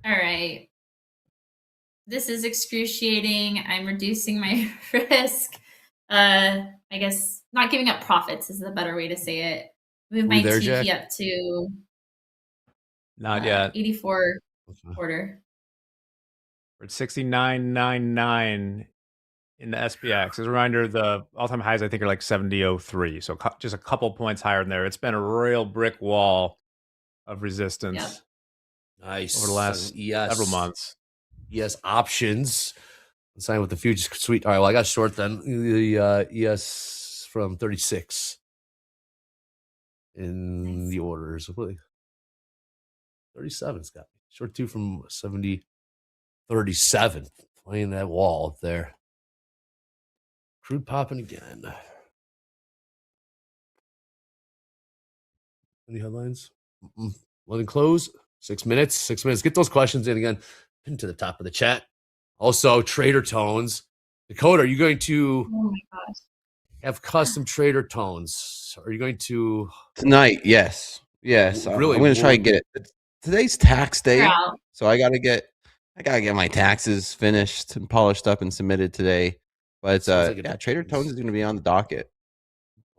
All right. This is excruciating. I'm reducing my risk. I guess not giving up profits is the better way to say it. Move my TP up to not yet 84 quarter. We're at 69.99 in the SPX. As a reminder, the all-time highs I think are like 70.03, so just a couple points higher than there. It's been a real brick wall of resistance. Yep. Nice over the last several months. ES options. Sign with the futures. Sweet. All right. Well, I got short then. The ES from 36 in the orders. 37's got me. Short 2 from 70. 37. Playing that wall up there. Crude popping again. Any headlines? Letting close. 6 minutes. 6 minutes. Get those questions in again. Pin to the top of the chat. Also, trader tones. Dakota, are you going to have custom trader tones? Are you going to tonight? Yes. Really? I'm going to try and get it. Today's tax day, so I gotta get my taxes finished and polished up and submitted today. But trader tones is going to be on the docket.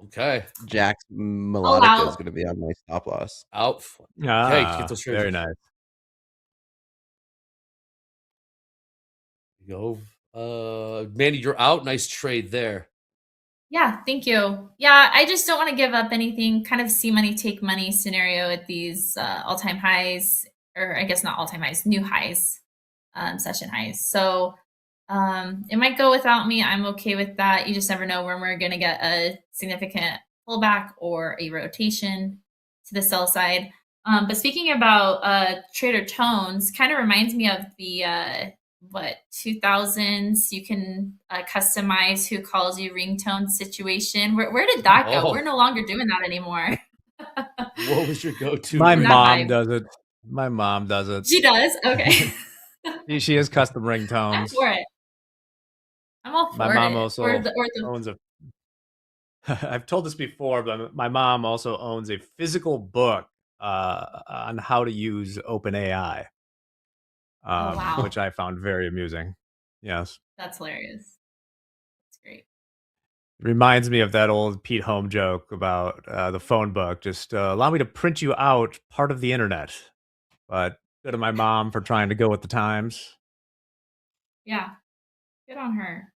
Okay. Jack's melodica is going to be on my stop loss. Out. Okay, get those very nice. Go, Mandy, you're out. Nice trade there. Yeah, thank you. Yeah, I just don't want to give up anything. Kind of see money, take money scenario at these all-time highs, or I guess not all-time highs, new highs, session highs. So it might go without me. I'm okay with that. You just never know when we're going to get a significant pullback or a rotation to the sell side. But speaking about trader tones, kind of reminds me of the 2000s, you can customize who calls you ringtone situation. Where did that go? We're no longer doing that anymore. What was your go-to? My That mom vibe. does it. My mom does it. She does? Okay. She has custom I'm ringtones. for it. I'm all for My mom it. also Or the owns a. I've told this before, but my mom also owns a physical book on how to use OpenAI, Oh, wow. which I found very amusing. Yes. That's hilarious. That's great. It reminds me of that old Pete Holmes joke about the phone book. Just allow me to print you out part of the internet. But good to my mom for trying to go with the times. Yeah. Good on her.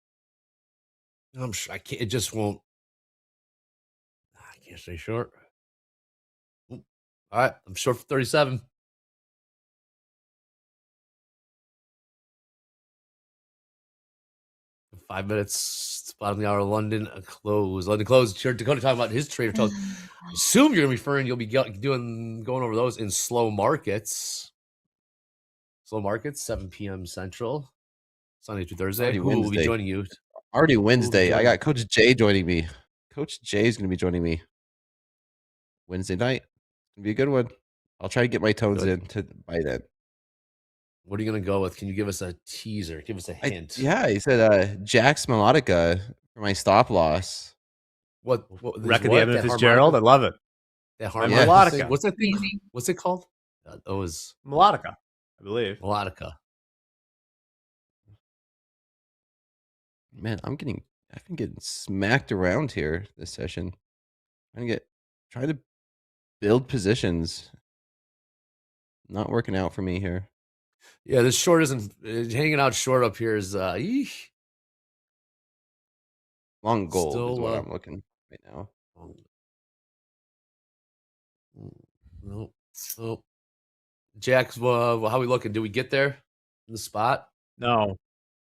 I'm sure I can't. It just won't. I can't stay short. All right, I'm short for 37. In 5 minutes, bottom of the hour, London close. London close. Dakota talking about his trader tells. Assume you're referring. You'll be going over those in slow markets. Slow markets, 7 p.m. Central, Sunday through Thursday. Already Who will be Wednesday. joining you? Already Wednesday. I joining? got Coach Jay joining me. Coach Jay is going to be joining me Wednesday night. It's going to be a good one. I'll try to get my tones in by then. What are you going to go with? Can you give us a teaser? Give us a hint. Yeah, he said Jack's Melodica for my stop loss. What Record the Evan Fitzgerald. I love it. That My harmonica melodica. thing. What's that thing? What's it called? That was melodica, I believe. Melodica. Man, I've been getting smacked around here this session. Trying to build positions. Not working out for me here. Yeah, this short isn't hanging out short up here is eesh. Long gold Still, is what I'm looking right now. Nope. Nope. Jack, how we looking? Do we get there in the spot? No.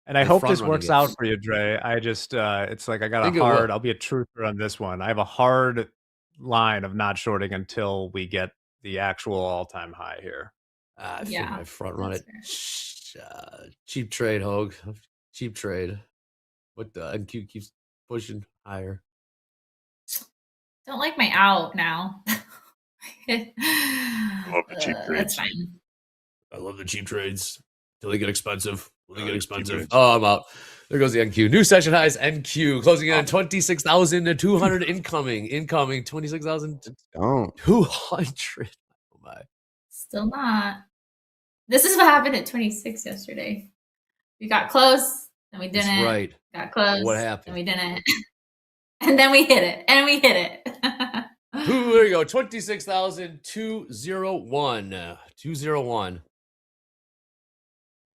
And I They're hope this front-running works it. out for you, Dre. I just, it's like I got Think a it will. hard, I'll be a truther on this one. I have a hard line of not shorting until we get the actual all-time high here. I think I front run it. Cheap trade, Hogue. Cheap trade. What the NQ keeps pushing higher. Don't like my out now. I love the cheap That's trades. fine. I love the cheap trades till they get expensive. When they get cheap expensive. trades. Oh, I'm out. There goes the NQ. New session highs. NQ closing in at 26,200 incoming. 26,200. Oh my. Still not. This is what happened at 26 yesterday. We got close, then we didn't. That's right. Got close. What happened? And we didn't. And then we hit it. And we hit it. Ooh, there you go. 26,201. 201.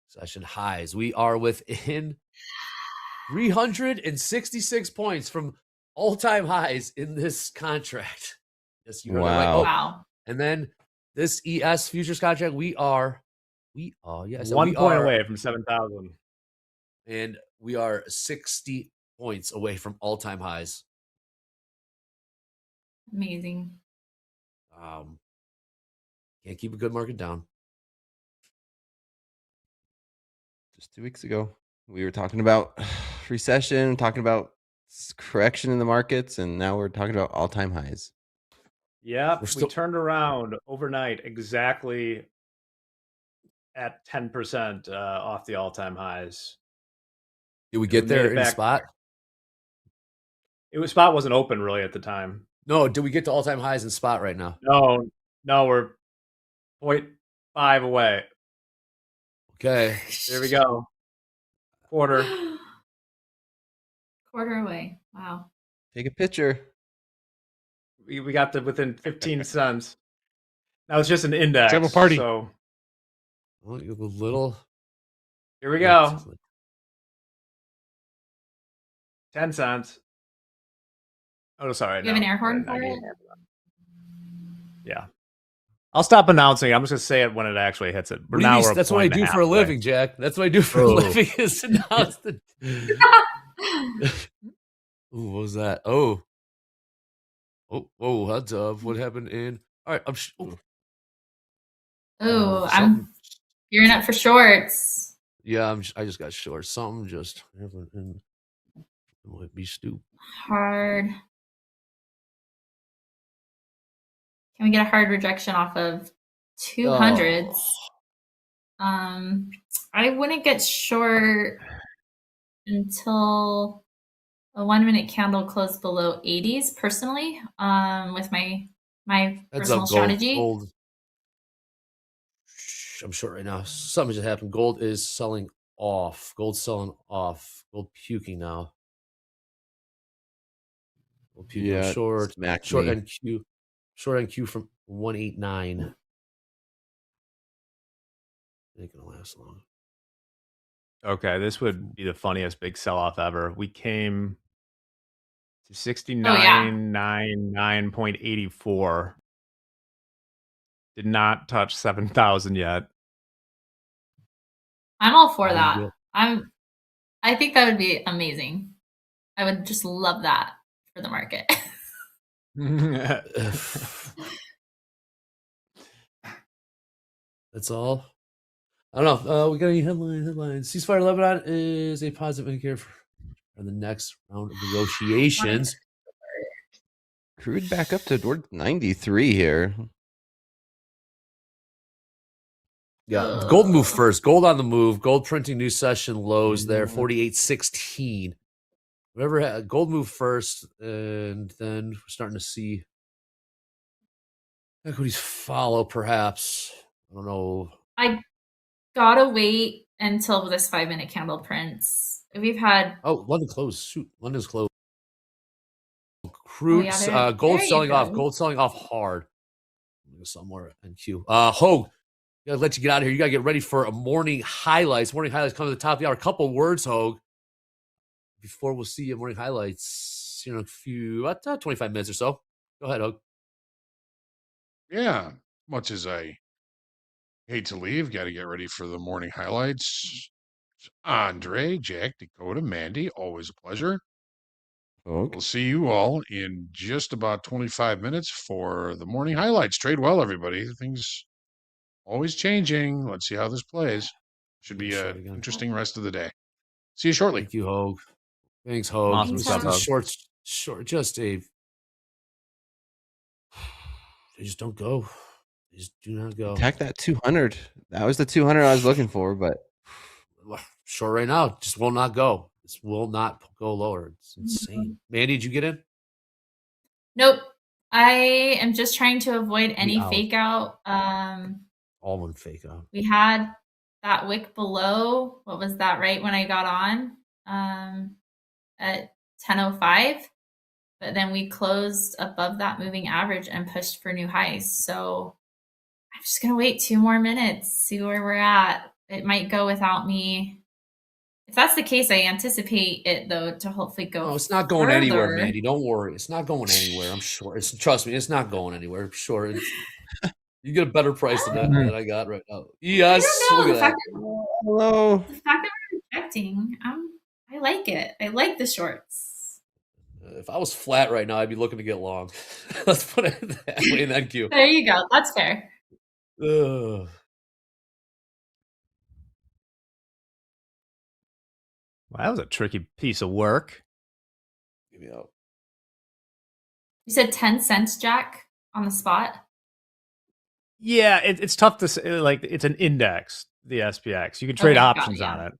Session highs. We are within 366 points from all-time highs in this contract. Yes, you heard that right. Wow. Wow. And then this ES futures contract, we are yes, 1 point away from 7,000. And we are 60 points away from all-time highs. Amazing. Can't keep a good market down. Just 2 weeks ago, we were talking about recession, talking about correction in the markets, and now we're talking about all-time highs. Yep, we turned around overnight exactly at 10% off the all-time highs. Did we get there in the spot? Spot wasn't open really at the time. No, did we get to all-time highs in spot right now? No, we're 0.5 away. Okay. There we go. Quarter away. Wow. Take a picture. We got to within 15 cents. Now it's just an index. Let's have a party. So a little. Here we go. 10 cents. Oh, sorry. You have an air horn for it? Yeah. I'll stop announcing. I'm just going to say it when it actually hits it. That's what I do for a living, Jack. That's what I do for a living is announce the... Ooh, what was that? Oh, heads up. What happened in... All right, I'm gearing up for shorts. Yeah, I just got short. Something just happened in... It might be stupid. Hard. Can we get a hard rejection off of 200s? I wouldn't get short until a 1 minute candle closed below 80s personally, with my Heads personal up, gold. strategy. Gold. I'm short right now. Something just happened. Gold is selling off. Gold's selling off. Gold puking now. Gold puking. Yeah, Short. smacked Short me. NQ. Short NQ from 189. Ain't gonna last long. Okay, this would be the funniest big sell-off ever. We came to Oh yeah. 6999.84. Did not touch 7,000 yet. I'm all for There you that. go. I think that would be amazing. I would just love that for the market. That's all. I don't know. We got any headlines? Ceasefire in Lebanon is a positive indicator for the next round of negotiations. Crude back up to 93 here. Yeah, gold move first. Gold on the move. Gold printing new session lows there, 48.16. Whatever. Gold move first, and then we're starting to see equities follow. Perhaps, I don't know. I gotta wait until this 5 minute candle prints. We've had London closed. Shoot, London's closed. Crude, gold selling off. Gold selling off hard. Somewhere in Q. Hogue, gotta let you get out of here. You gotta get ready for a morning highlights. Morning highlights coming to the top of the hour. A couple words, Hogue, before we'll see you. Morning highlights. In a few 25 minutes or so. Go ahead, Hogue. Yeah, much as I hate to leave, got to get ready for the morning highlights. Andre, Jack, Dakota, Mandy, always a pleasure. Okay. We'll see you all in just about 25 minutes for the morning highlights. Trade well, everybody. Things always changing. Let's see how this plays. Should be an interesting rest of the day. See you shortly. Thank you, Hogue. Thanks, Hogue. Awesome Thanks, stuff, Hogue. Hogue. Short. Just a. They just don't go. They just do not go. Attack that 200. That was the 200 I was looking for, but short right now. Just will not go. This will not go lower. It's insane. Mandy, did you get in? Nope. I am just trying to avoid any out. fake out. All one fake out. We had that wick below. What was that? Right when I got on, at 10:05, but then we closed above that moving average and pushed for new highs. So I'm just gonna wait 2 more minutes, see where we're at. It might go without me. If that's the case, I anticipate it though to hopefully go. No, it's not going anywhere, further. Mandy. Don't worry. It's not going anywhere. I'm sure. Trust me, it's not going anywhere. I'm sure. You get a better price than that I got right now. Yes. Look at that. Hello. The fact that we're rejecting, I like it. I like the shorts. If I was flat right now, I'd be looking to get long. Let's put it that way in that queue. There you go. That's fair. Well, that was a tricky piece of work. Give me out. You said 10 cents, Jack, on the spot? Yeah, it's tough to say. Like, it's an index, the SPX. You can trade options on it.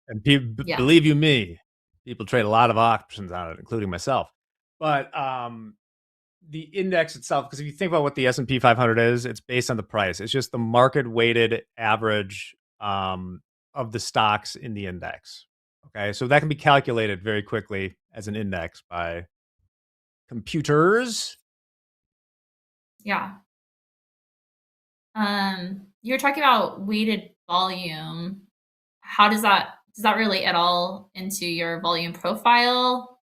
And believe you me, people trade a lot of options on it, including myself. But the index itself, because if you think about what the S&P 500 is, it's based on the price. It's just the market-weighted average of the stocks in the index. Okay, so that can be calculated very quickly as an index by computers. Yeah. You're talking about weighted volume. How does that relate at all into your volume profile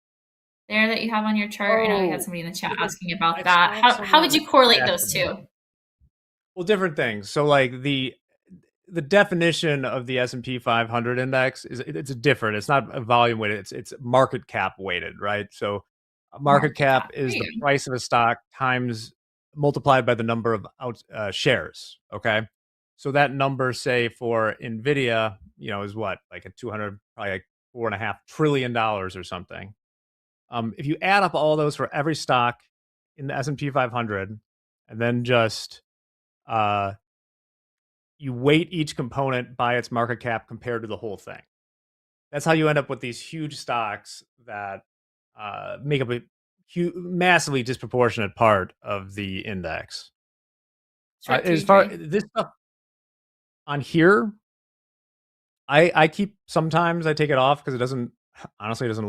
there that you have on your chart? I know we had somebody in the chat asking about that. How would you correlate those two? Well, different things. So like the definition of the S&P 500 index it's different. It's not a volume weighted. It's market cap weighted, right? So market cap is the price of a stock times multiplied by the number of shares. Okay, so that number, say for Nvidia, is what, like a 200, probably like $4.5 trillion or something. If you add up all those for every stock in the S&P 500, and then just you weight each component by its market cap compared to the whole thing. That's how you end up with these huge stocks that make up a massively disproportionate part of the index. As far this stuff on here, I keep sometimes I take it off because it doesn't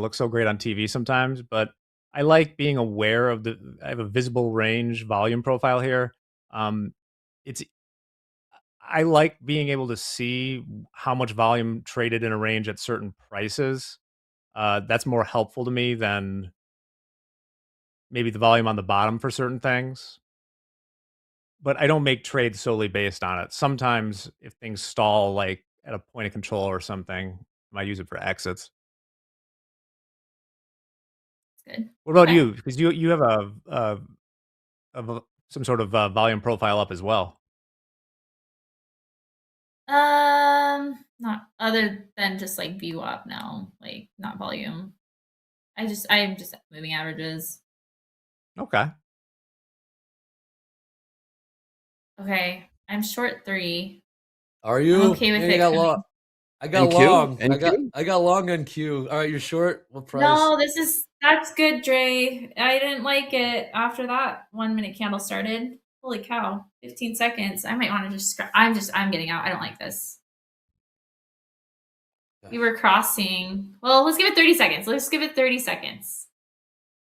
look so great on TV sometimes, but I like being aware of I have a visible range volume profile here. I like being able to see how much volume traded in a range at certain prices. That's more helpful to me than maybe the volume on the bottom for certain things. But I don't make trades solely based on it. Sometimes if things stall, like at a point of control or something, I might use it for exits. Good. What about you? Because you have some sort of volume profile up as well. Not other than just like VWAP now, like not volume. I'm just moving averages. Okay. Okay, I'm short 3. Are you? I'm okay with Man, it. I got NQ? long. NQ? I got long NQ. All right, you're short. What price? No, that's good, Dre. I didn't like it after that 1 minute candle started. Holy cow, 15 seconds. I might want to just I'm getting out. I don't like this. We were crossing. Well, let's give it 30 seconds. Let's give it 30 seconds.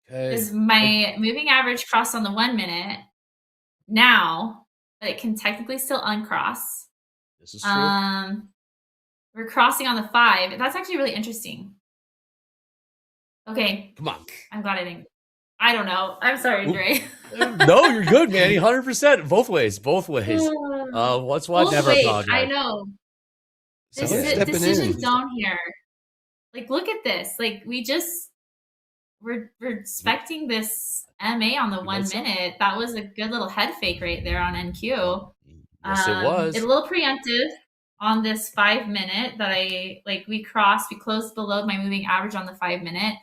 Okay. Because my moving average crossed on the 1 minute now, but it can technically still uncross. This is true. We're crossing on the 5. That's actually really interesting. Okay. Come on. I'm glad I didn't. I don't know. I'm sorry, Dre. No, you're good, Manny. 100%. Both ways. Both ways. Let's watch. Never apologize. I know. This is a decision zone here. Like, look at this. Like, we're expecting this MA on the 1 minute. That was a good little head fake right there on NQ. Yes, it was. It's a little preemptive on this 5 minute that we closed below my moving average on the 5 minute.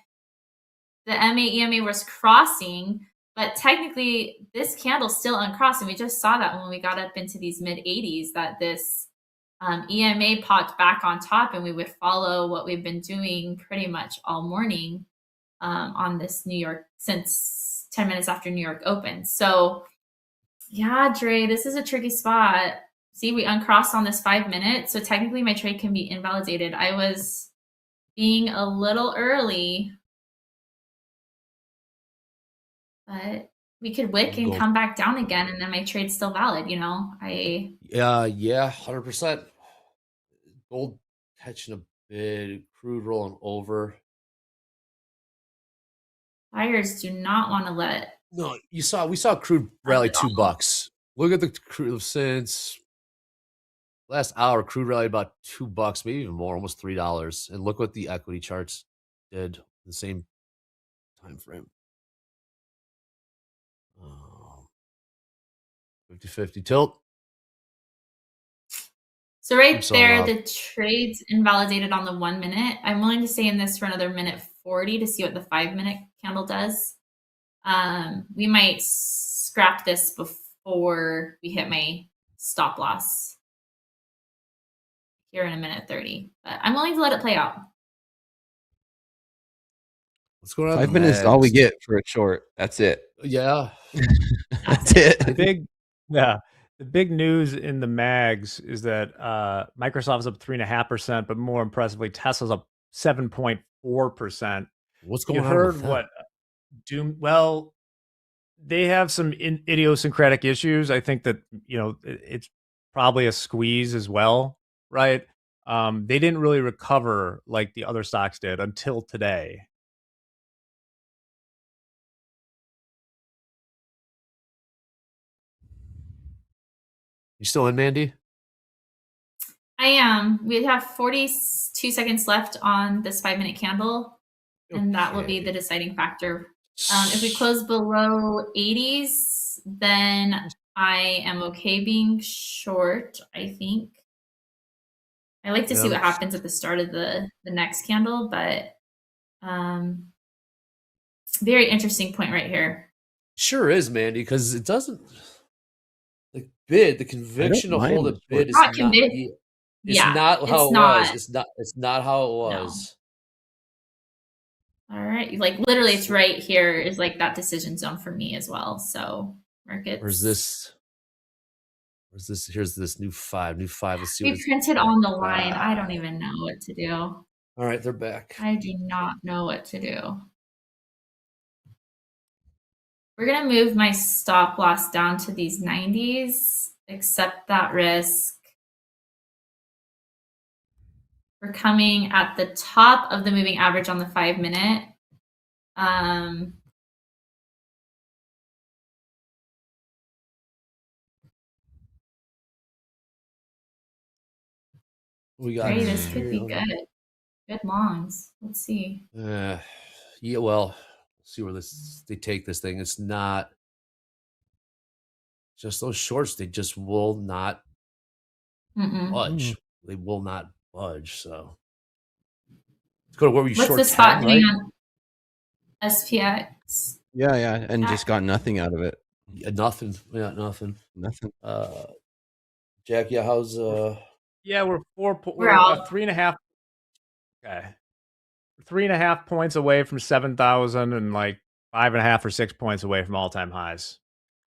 The MA EMA was crossing, but technically this candle's still uncrossed. And we just saw that when we got up into these mid 80s that this EMA popped back on top, and we would follow what we've been doing pretty much all morning on this New York since 10 minutes after New York opened. So yeah, Dre, this is a tricky spot. See, we uncrossed on this 5 minute. So technically my trade can be invalidated. I was being a little early, but we could wick and come back down again, and then my trade's still valid, you know? Yeah, 100%. Gold catching a bid, crude rolling over. Buyers do not want to let. No, we saw crude rally $2. Look at the crude since last hour. Crude rallied about $2, maybe even more, almost $3. And look what the equity charts did in the same time frame. 50-50 tilt. So right there, the trade's invalidated on the 1 minute. I'm willing to stay in this for another minute 40 to see what the 5 minute candle does. We might scrap this before we hit my stop loss here in a minute 30. But I'm willing to let it play out. What's going on? 5 minutes is all we get for a short. That's it. Yeah. That's it. The big news in the mags is that Microsoft's up 3.5%, but more impressively, Tesla's up 7.4%. What's going on? You heard what Doom? Well, they have some idiosyncratic issues. I think that it's probably a squeeze as well, right? They didn't really recover like the other stocks did until today. You still in, Mandy? I am. We have 42 seconds left on this 5 minute candle, and that will be the deciding factor. If we close below 80s, then I am okay being short, I think. I like to see what happens at the start of the next candle, but very interesting point right here. Sure is, Mandy, because it doesn't. bid, the conviction to mind hold the a bid is Not not. convinced. It's Yeah, not how it's it was. not. It's not how it was. All right, like literally, it's right here is like that decision zone for me as well. So markets. Where's this? Here's this new 5. New 5. Let's see what We it's printed on the line. I don't even know what to do. All right, they're back. I do not know what to do. We're gonna move my stop loss down to these 90s, accept that risk. We're coming at the top of the moving average on the 5-minute. We got this could be good. Good longs. Let's see. Yeah, well, see where they take this thing. It's not just those shorts. They just will not budge. They will not budge. So let's go to where we What's short the spot 10, doing right? on SPX? Yeah, and just got nothing out of it. Nothing. Yeah, nothing. Nothing. Jack, yeah, how's Yeah, we're We're out. 3.5. Okay, 3.5 points away from 7,000, and like 5.5 or 6 points away from all-time highs.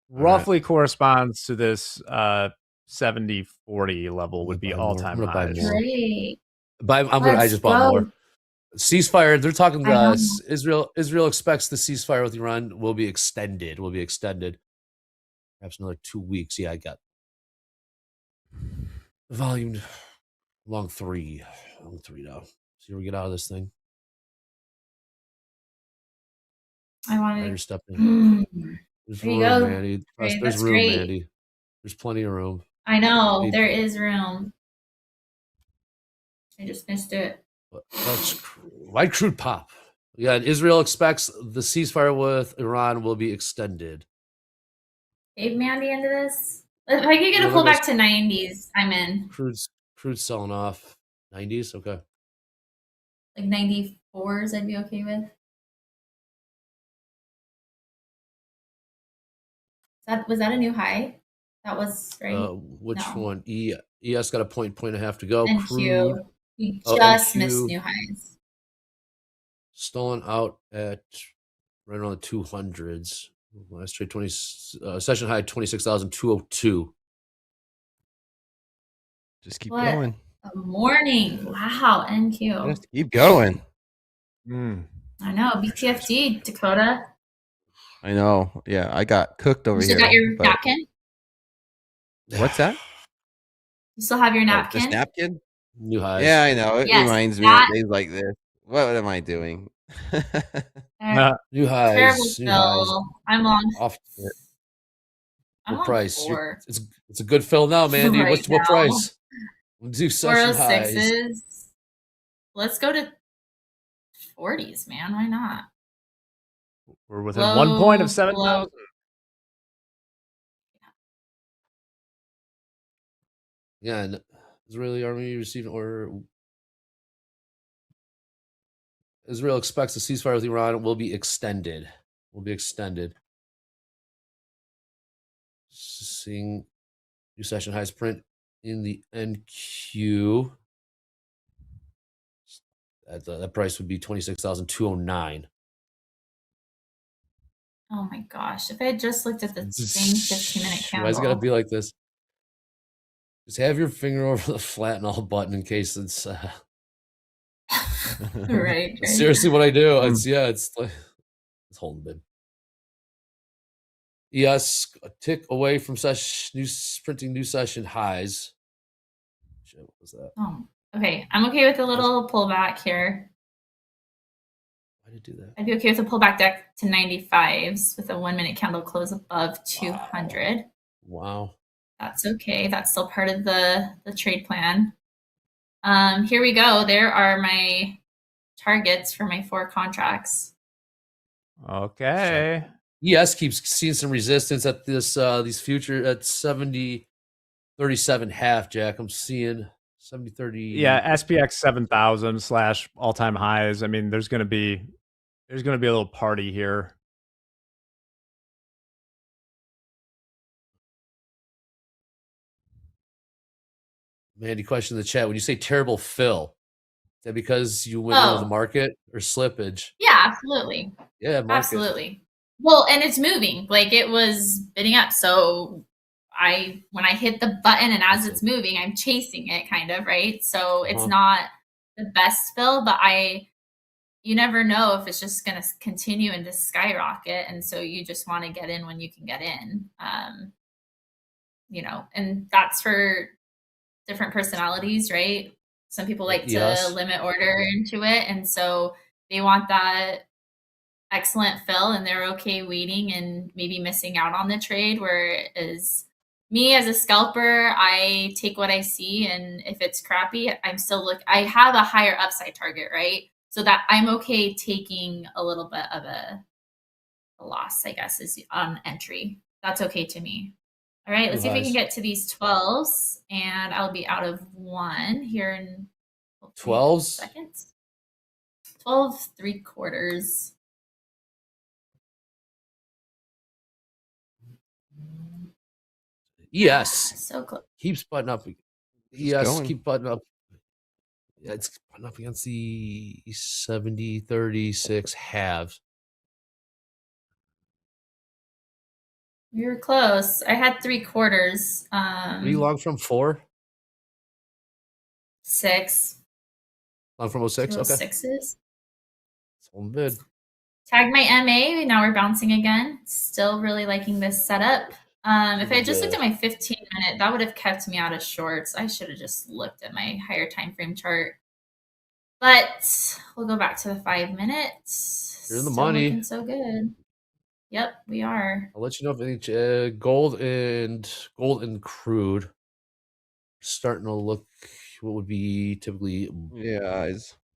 Roughly corresponds to this 70-40 level would be all-time highs. Great. I just bought more. Ceasefire. They're talking. Israel expects the ceasefire with Iran will be extended. Perhaps another 2 weeks. Yeah, I got volume long 3. Long 3 now. See where we get out of this thing. I want to to step in. There's there you room, go. Mandy. Great. There's That's room, great. Mandy. There's plenty of room. I know there is room. I just missed it. Why crude pop? Yeah, and Israel expects the ceasefire with Iran will be extended. Save Mandy into this. If I could get a pullback to 90s, I'm in. Crude's selling off 90s. Okay. Like 94s, I'd be okay with. Was that a new high? That was right. Which one? ES got a point and a half to go. NQ. Crude. We just missed NQ, new highs. Stolen out at right around the 200s. Last trade 20 session high 26,202. Just keep going. A morning. Wow, NQ. Just keep going. I know. BTFD, Dakota. I know. Yeah, I got cooked over You still here. got your napkin? What's that? You still have your napkin? This napkin? New highs. Yeah, I know. It reminds me of days like this. What am I doing? New highs. Terrible New highs. fill. I'm on. What price? It's a good fill now, Mandy. Right what price? We'll do session highs. 406s. Let's go to 40s, man. Why not? We're within 1 point of 7,000. Yeah, and Israeli army received order. Israel expects the ceasefire with Iran will be extended. Seeing new session highs print in the NQ. That price would be 26,209. Oh my gosh. If I had just looked at the same 15-minute candle. Why's it got to be like this? Just have your finger over the flat and all button in case it's right. Seriously, what I do. It's holding bid. Yes, a tick away from printing new session highs. Shit, what was that? Oh, okay. I'm okay with a little pullback here. Why did I do that? I'd be okay with a pullback deck to 95s with a 1-minute candle close above 200. Wow. That's okay. That's still part of the trade plan. Here we go. There are my targets for my 4 contracts. Okay. ES keeps seeing some resistance at this these future at 70.37 half, Jack. I'm seeing 70.30. Yeah, SPX 7,000 / all-time highs. I mean, there's gonna be a little party here. Mandy, question in the chat. When you say terrible fill, is that because you went into the market or slippage? Yeah, absolutely. Yeah, market. Absolutely. Well, and it's moving. Like it was bidding up. So when I hit the button and as it's moving, I'm chasing it kind of, right? So it's not the best fill, but you never know if it's just going to continue and just skyrocket. And so you just want to get in when you can get in. You know, and that's for different personalities, right? Some people like to limit order into it. And so they want that excellent fill and they're okay waiting and maybe missing out on the trade. Whereas me as a scalper, I take what I see. And if it's crappy, I have a higher upside target, right? So that I'm okay taking a little bit of a loss, I guess, is on entry. That's okay to me. All right, let's see if we can get to these 12s, and I'll be out of one here in 12 seconds. 12 3/4. Yes. So close. Keeps butting up. Yes, keep butting up. Yeah, it's butting up against the 70-36 halves. We were close. I had 3/4. What are you long from? 4? 6. Long from 06? Okay. 6s. It's on bid. Tag my MA. Now we're bouncing again. Still really liking this setup. If I had just looked at my 15-minute, that would have kept me out of shorts. I should have just looked at my higher time frame chart. But we'll go back to the 5 minutes. You're in the money. Looking so good. Yep, we are. I'll let you know if any gold and crude starting to look what would be typically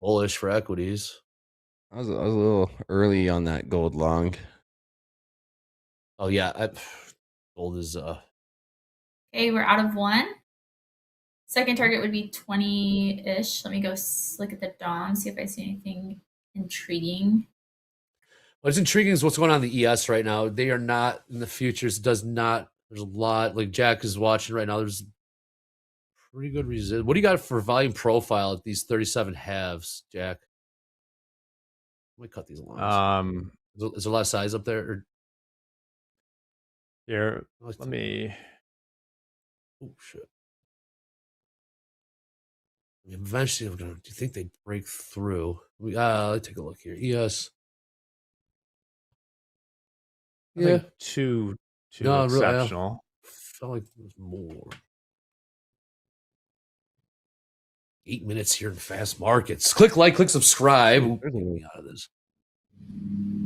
bullish for equities. I was a little early on that gold long. Oh yeah, gold is Okay, we're out of one. Second target would be 20-ish. Let me go look at the DOM, see if I see anything intriguing. What's intriguing is what's going on in the ES right now. They are not in the futures. There's a lot, like Jack is watching right now. There's pretty good resist. What do you got for volume profile at these 37 halves, Jack? Let me cut these lines. Is there a lot of size up there? Or... Here, let me. Oh shit! I mean, eventually, do you think they break through? Let's take a look here. ES. Yeah, too exceptional. Felt like there was more. 8 minutes here in fast markets. Click like, click subscribe. Ooh, me out of this.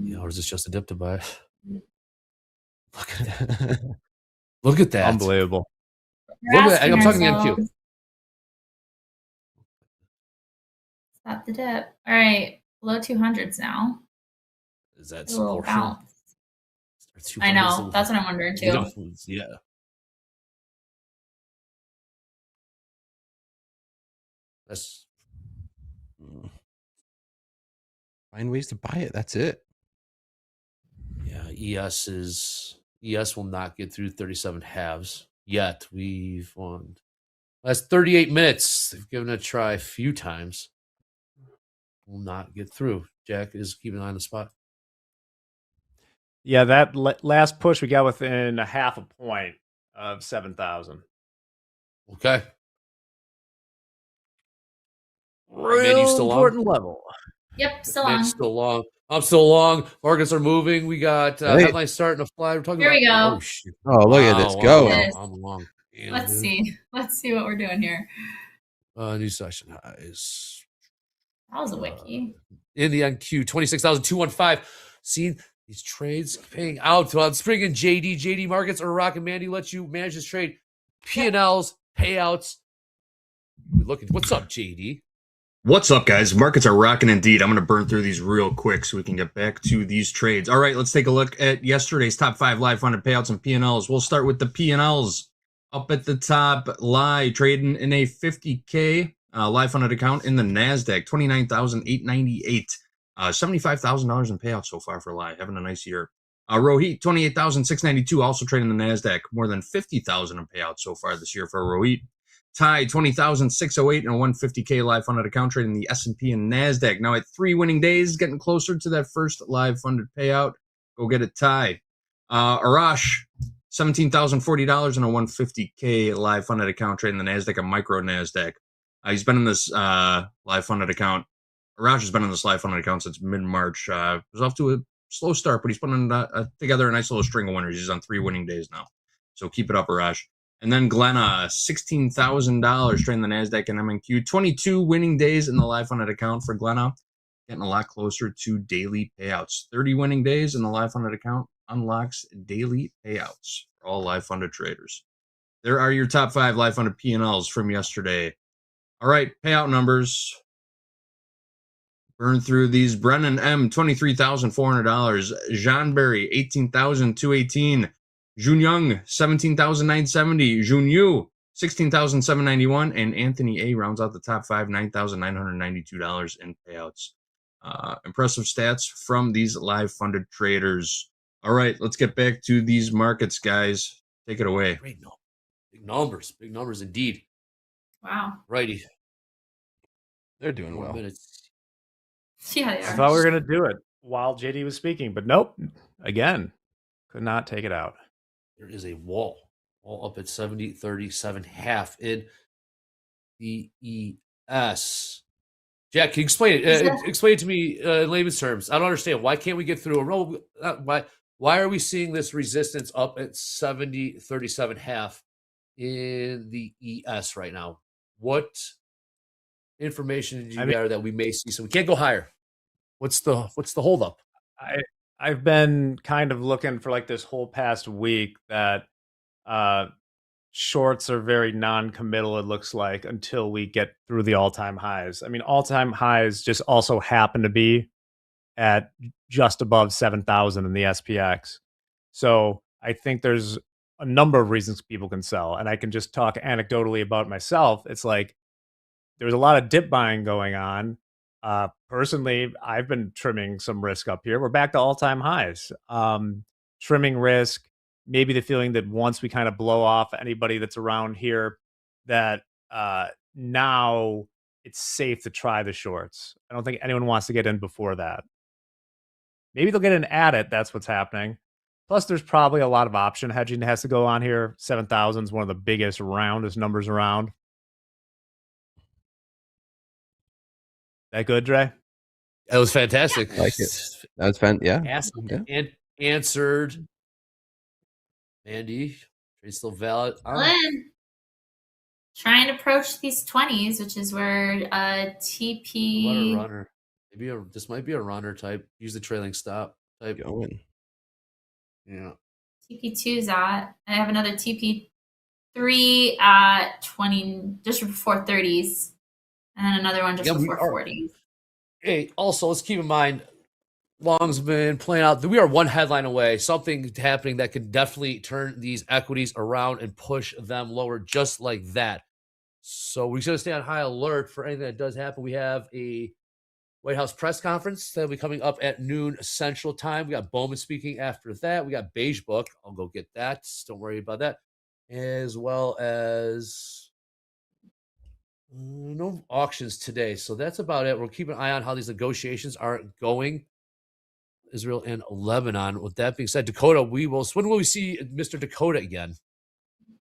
Yeah, or is this just a dip to buy? Look at that. Look at that. Unbelievable. Look at that. I'm talking the MQ. Stop the dip. All right, below 200s now. Is that a little support? bounce? I know. That's what I'm wondering too. Yeah. That's find ways to buy it. That's it. Yeah, ES will not get through 37 halves yet. We've won last 38 minutes. They've given it a try a few times. Will not get through. Jack is keeping an eye on the spot. Yeah, that last push we got within a half a point of 7,000. Okay. Real important level. Yep, still on. Still long. I'm still long. Markets are moving. We got headlines starting to fly. We're talking Here we go. Oh shit! Oh, look at this go. I'm long. Damn, Let's see what we're doing here. New session highs. That was a wiki. In the NQ 26,215. See these trades paying out. Let's bring in JD. JD Markets or Rock and Mandy let you manage this trade. P&Ls, payouts. We looking. What's up, JD? What's up, guys? Markets are rocking indeed. I'm going to burn through these real quick so we can get back to these trades. All right, let's take a look at yesterday's top 5 live funded payouts and P&Ls. We'll start with the P&Ls. Up at the top, live trading in a 50K live funded account in the NASDAQ, 29,898. $75,000 in payouts so far for live. Having a nice year. Rohit, 28,692, also trading the NASDAQ. More than 50,000 in payouts so far this year for Rohit. TIE 20,608 and a 150K live funded account trading the S&P and NASDAQ. Now at 3 winning days, getting closer to that first live funded payout. Go get it, TIE. Arash, $17,040 and a 150K live funded account trading the NASDAQ and micro NASDAQ. He's been in this live funded account. Arash has been in this live funded account since mid-March. Was off to a slow start, but he's putting together a nice little string of winners. He's on 3 winning days now. So keep it up, Arash. And then Glenna, $16,000 trading the NASDAQ and MNQ. 22 winning days in the live funded account for Glenna. Getting a lot closer to daily payouts. 30 winning days in the live funded account unlocks daily payouts for all live funded traders. There are your top 5 live funded P&Ls from yesterday. All right, payout numbers. Burn through these. Brennan M, $23,400. Jean Berry, $18,218. Jun Young, $17,970. Jun Yu, $16,791. And Anthony A rounds out the top 5, $9,992 in payouts. Impressive stats from these live funded traders. All right, let's get back to these markets, guys. Take it away. Great big numbers indeed. Wow. Righty. They're doing well. Minutes. Yeah, they I are. thought we were going to do it while JD was speaking, but nope. Again, could not take it out. There is a wall up at 70.37.5 in the ES. Jack, can you explain it? Explain it to me in layman's terms. I don't understand. Why can't we get through a roll? Why are we seeing this resistance up at 70.37.5 in the ES right now? What information did you gather that we may see? So we can't go higher. What's the holdup? I've been kind of looking for like this whole past week that shorts are very non-committal, it looks like, until we get through the all-time highs. I mean, all-time highs just also happen to be at just above 7,000 in the SPX. So I think there's a number of reasons people can sell. And I can just talk anecdotally about myself. It's like there's a lot of dip buying going on. Personally, I've been trimming some risk up here. We're back to all-time highs. Trimming risk, maybe the feeling that once we kind of blow off anybody that's around here, that now it's safe to try the shorts. I don't think anyone wants to get in before that. Maybe they'll get in at it. That's what's happening. Plus, there's probably a lot of option hedging that has to go on here. 7,000 is one of the biggest, roundest numbers around. That good, Dre? That was fantastic. I like it. That was fun. Yeah. Asked and answered. Mandy, trade still valid. Glenn, trying to approach these 20s, which is where TP. What a runner. This might be a runner type. Use the trailing stop type. Going. Yeah. TP2 is at. I have another TP3 at 20, just before 30s. And then another one just before 40s. Hey, also, let's keep in mind, Long's been playing out. We are one headline away. Something happening that can definitely turn these equities around and push them lower just like that. So we should stay on high alert for anything that does happen. We have a White House press conference that'll be coming up at noon Central Time. We got Bowman speaking after that. We got Beige Book. I'll go get that. Don't worry about that. As well as no auctions today. So that's about it. We'll keep an eye on how these negotiations are going. Israel and Lebanon. With that being said, Dakota, when will we see Mr. Dakota again?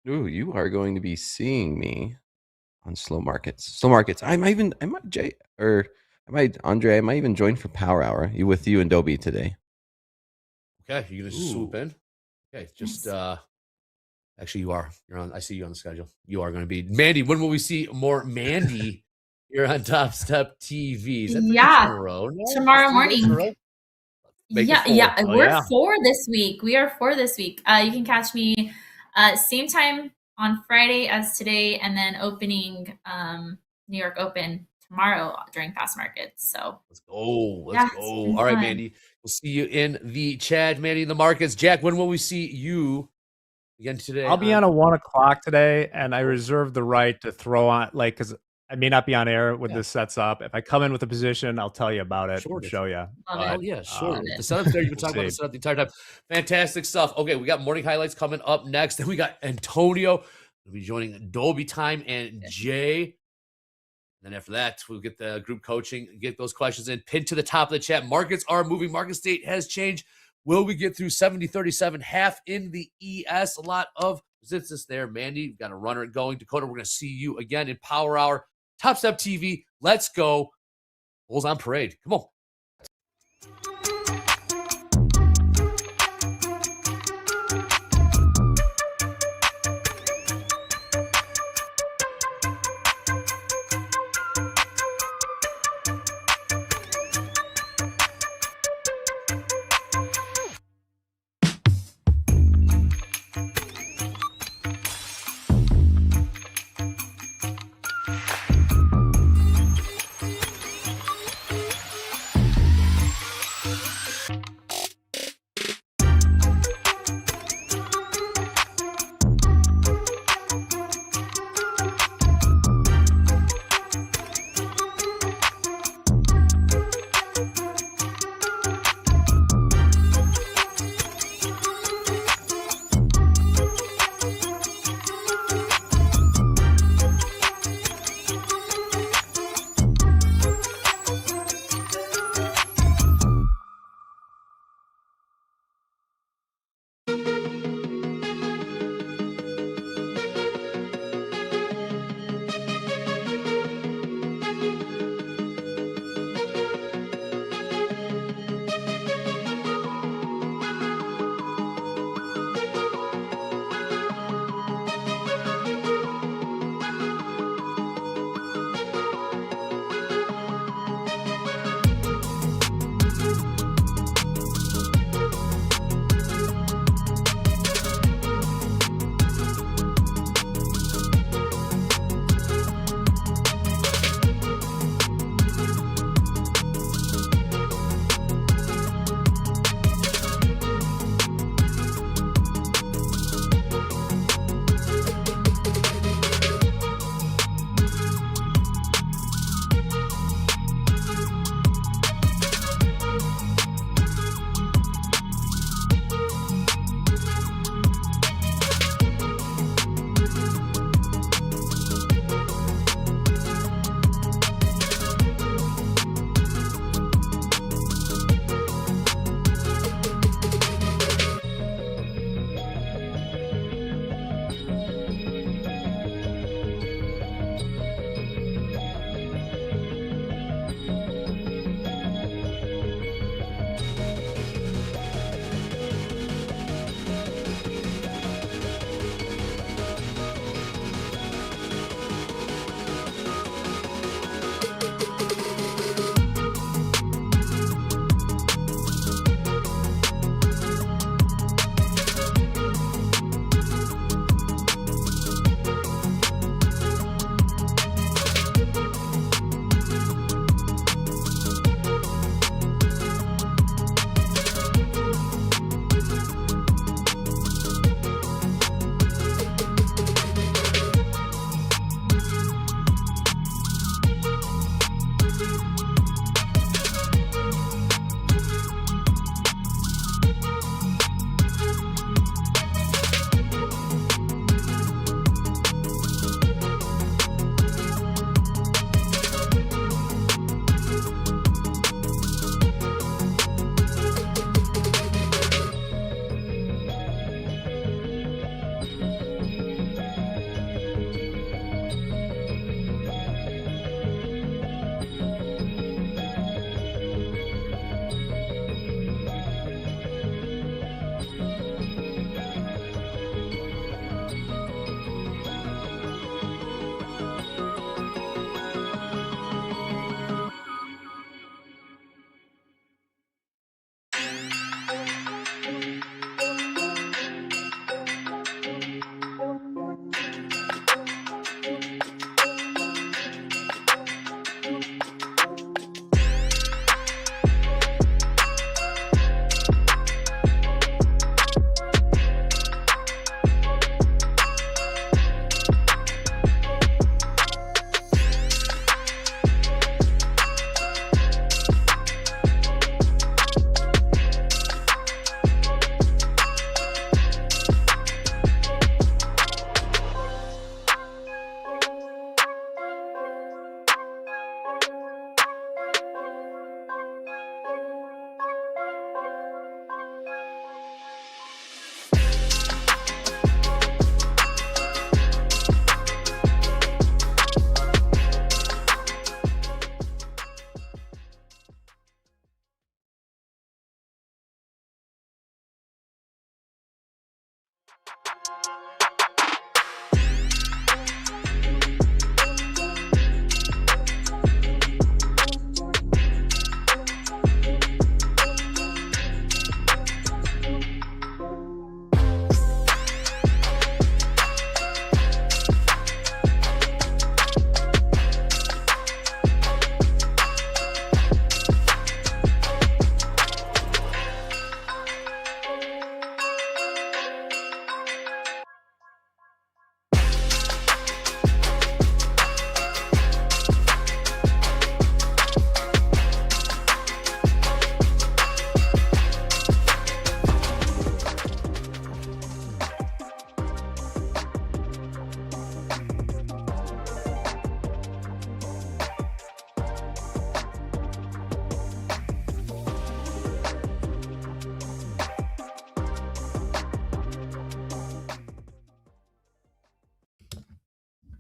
Ooh, you are going to be seeing me on slow markets. I might even join for Power Hour. With you and Dobie today. Okay, you're gonna swoop in. Okay, just actually you are. You're on. I see you on the schedule. You are going to be Mandy. When will we see more Mandy here on Topstep TV? Is that tomorrow? No, tomorrow morning. We're 4 this week. We are 4 this week. You can catch me same time on Friday as today, and then opening New York Open tomorrow during fast markets. So let's go. All right, fun. Mandy. We'll see you in the chat, Mandy, in the markets. Jack, when will we see you again today? I'll be on at 1 o'clock today, and I reserve the right to throw on, because I may not be on air when this sets up. If I come in with a position, I'll tell you about it. I'll show you. Sure. The setup there, you've been talking about the setup the entire time. Fantastic stuff. Okay, we got morning highlights coming up next. Then we got Antonio We'll be joining Dolby Time and Jay. Then after that, we'll get the group coaching, get those questions in, pinned to the top of the chat. Markets are moving. Market state has changed. Will we get through 70.37 half in the ES? A lot of resistance there. Mandy, we've got a runner going. Dakota, we're going to see you again in Power Hour. Topstep TV, let's go. Bulls on parade. Come on.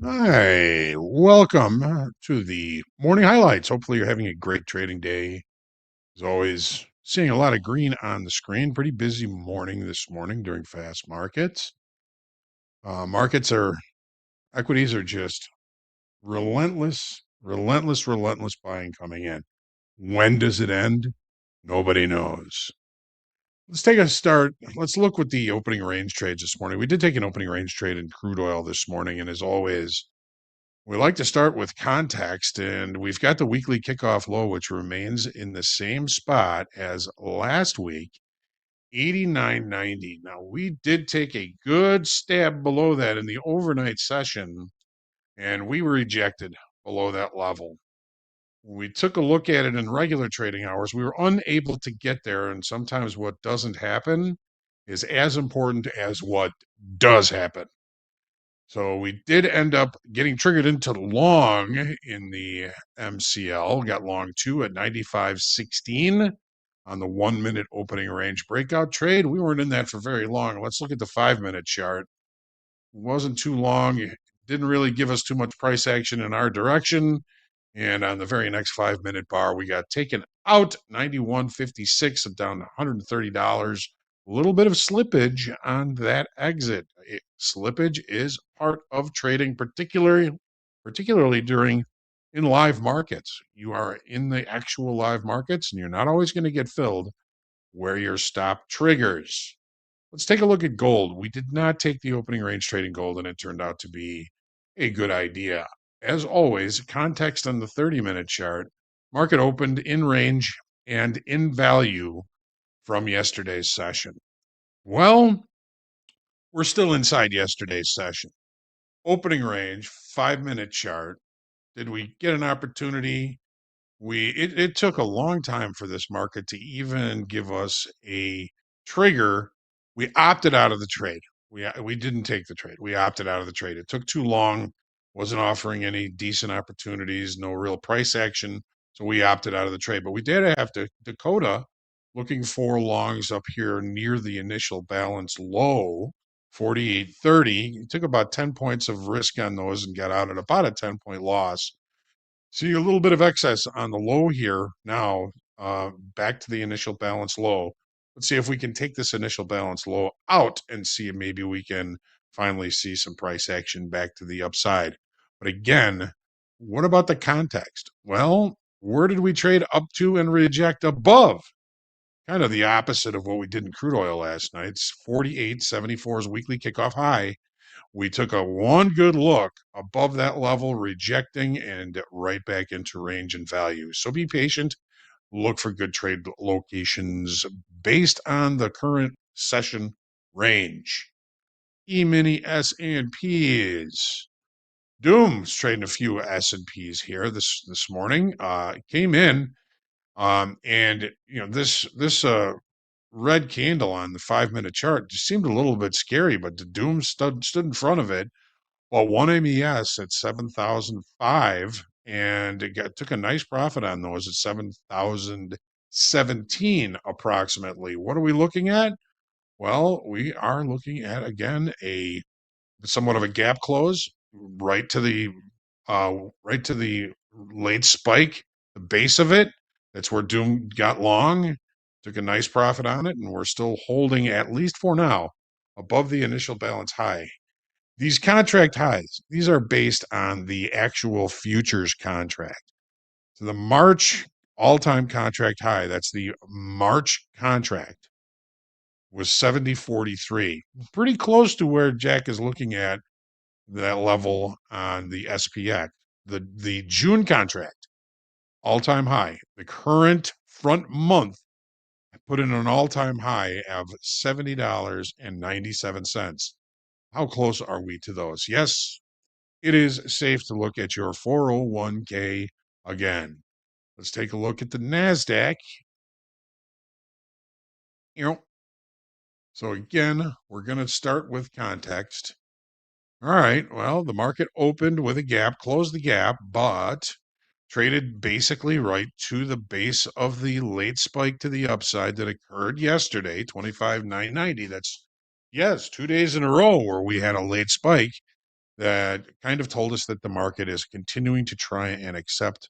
Hi, welcome to the morning highlights. Hopefully, you're having a great trading day. As always, seeing a lot of green on the screen. Pretty busy morning this morning during fast markets. Equities are just relentless buying coming in. When does it end? Nobody knows. Let's take a start. Let's look with the opening range trades this morning. We did take an opening range trade in crude oil this morning, and as always, we like to start with context, and we've got the weekly kickoff low, which remains in the same spot as last week, 89.90. Now, we did take a good stab below that in the overnight session, and we were rejected below that level. We took a look at it in regular trading hours. We were unable to get there, and sometimes what doesn't happen is as important as what does happen. So we did end up getting triggered into long in the MCL, got long 2 at 95.16 on the 1 minute opening range breakout trade. We weren't in that for very long. Let's look at the 5 minute chart. It wasn't too long. It didn't really give us too much price action in our direction. And on the very next 5 minute bar, we got taken out 91.56 down $130. A little bit of slippage on that exit. Slippage is part of trading, particularly during in live markets. You are in the actual live markets, and you're not always going to get filled where your stop triggers. Let's take a look at gold. We did not take the opening range trade in gold, and it turned out to be a good idea. As always, context on the 30-minute chart. Market opened in range and in value from yesterday's session. Well, we're still inside yesterday's session. Opening range, 5-minute chart. Did we get an opportunity? It took a long time for this market to even give us a trigger. We opted out of the trade. We didn't take the trade. We opted out of the trade. It took too long, wasn't offering any decent opportunities, no real price action. So we opted out of the trade. But we did have to Dakota looking for longs up here near the initial balance low, 48.30. Took about 10 points of risk on those and got out at about a 10-point loss. See a little bit of excess on the low here now, back to the initial balance low. Let's see if we can take this initial balance low out and see if maybe we can finally see some price action back to the upside. But again, what about the context? Well, where did we trade up to and reject above? Kind of the opposite of what we did in crude oil last night. It's 48.74's weekly kickoff high. We took a one good look above that level, rejecting and right back into range and value. So be patient. Look for good trade locations based on the current session range. E-mini S&Ps. Doom's trading a few S&Ps here this morning. Came in, and this red candle on the 5-minute chart just seemed a little bit scary, but the Doom stood in front of it. Well, one MES at 7,005, and it took a nice profit on those at 7,017 approximately. What are we looking at? Well, we are looking at, again, a somewhat of a gap close right to the late spike, the base of it. That's where Doom got long, took a nice profit on it, and we're still holding, at least for now, above the initial balance high. These contract highs, these are based on the actual futures contract. So the March all-time contract high, that's the March contract, was 70.43. Pretty close to where Jack is looking at that level on the SPX. The June contract, all-time high. The current front month put in an all-time high of $70.97. How close are we to those? Yes, it is safe to look at your 401k again. Let's take a look at the NASDAQ. So again, we're going to start with context. All right, well, the market opened with a gap, closed the gap, but traded basically right to the base of the late spike to the upside that occurred yesterday, 25,990. That's, yes, 2 days in a row where we had a late spike. that kind of told us that the market is continuing to try and accept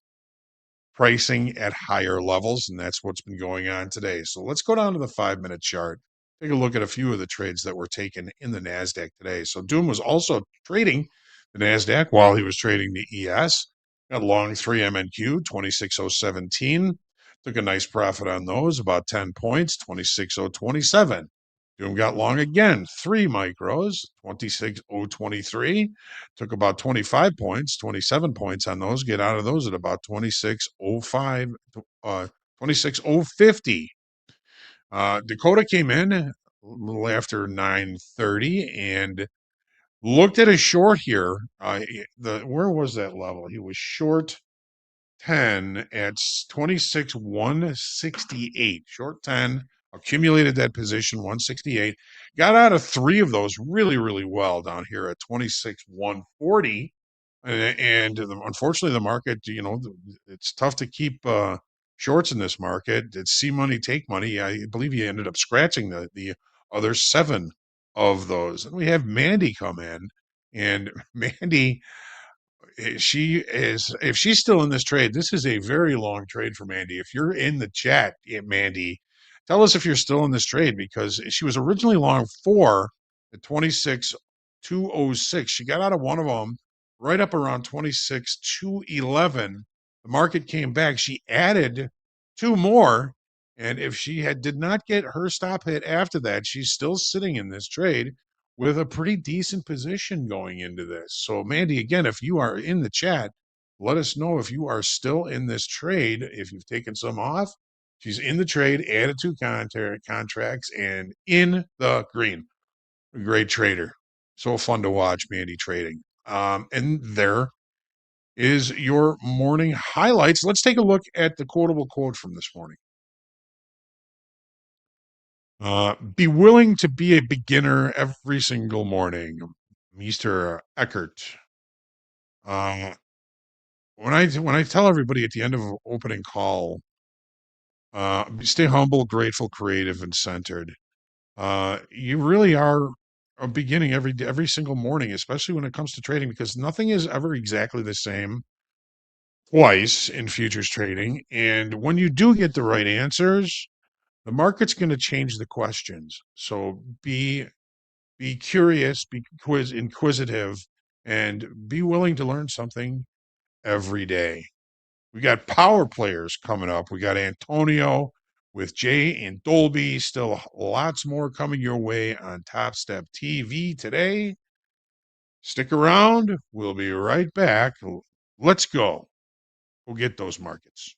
pricing at higher levels, and that's what's been going on today. So let's go down to the 5-minute chart. Take a look at a few of the trades that were taken in the NASDAQ today. So Doom was also trading the NASDAQ while he was trading the ES. Got long 3 MNQ, 26.017. Took a nice profit on those, about 10 points, 26.027. Doom got long again, 3 micros, 26.023. Took about 25 points, 27 points on those. Get out of those at about 26.05, 26.050. Dakota came in a little after 9:30 and looked at a short here. Where was that level? He was short 10 at 26.168. Short 10, accumulated that position 168. Got out of 3 of those really, really well down here at 26.140. And unfortunately, the market, it's tough to keep shorts in this market. It's see money, take money. I believe he ended up scratching the other 7 of those. And we have Mandy come in, and Mandy, if she's still in this trade, this is a very long trade for Mandy. If you're in the chat, Mandy, tell us if you're still in this trade, because she was originally long 4 at 26.206. She got out of one of them right up around 26.211. The market came back. She added 2 more. And if she did not get her stop hit after that, she's still sitting in this trade with a pretty decent position going into this. So, Mandy, again, if you are in the chat, let us know if you are still in this trade, if you've taken some off. She's in the trade, added 2 contracts, and in the green. A great trader. So fun to watch Mandy trading. And there is your morning highlights. Let's take a look at the quotable quote from this morning. Be willing to be a beginner every single morning, Mr. Eckert. When I tell everybody at the end of an opening call, stay humble, grateful, creative, and centered. You really are a beginning every single morning, especially when it comes to trading, because nothing is ever exactly the same twice in futures trading. And when you do get the right answers, the market's going to change the questions. So be curious, be inquisitive, and be willing to learn something every day. We got power players coming up. We got Antonio with Jay and Dolby. Still lots more coming your way on Topstep TV today. Stick around. We'll be right back. Let's go. We'll get those markets.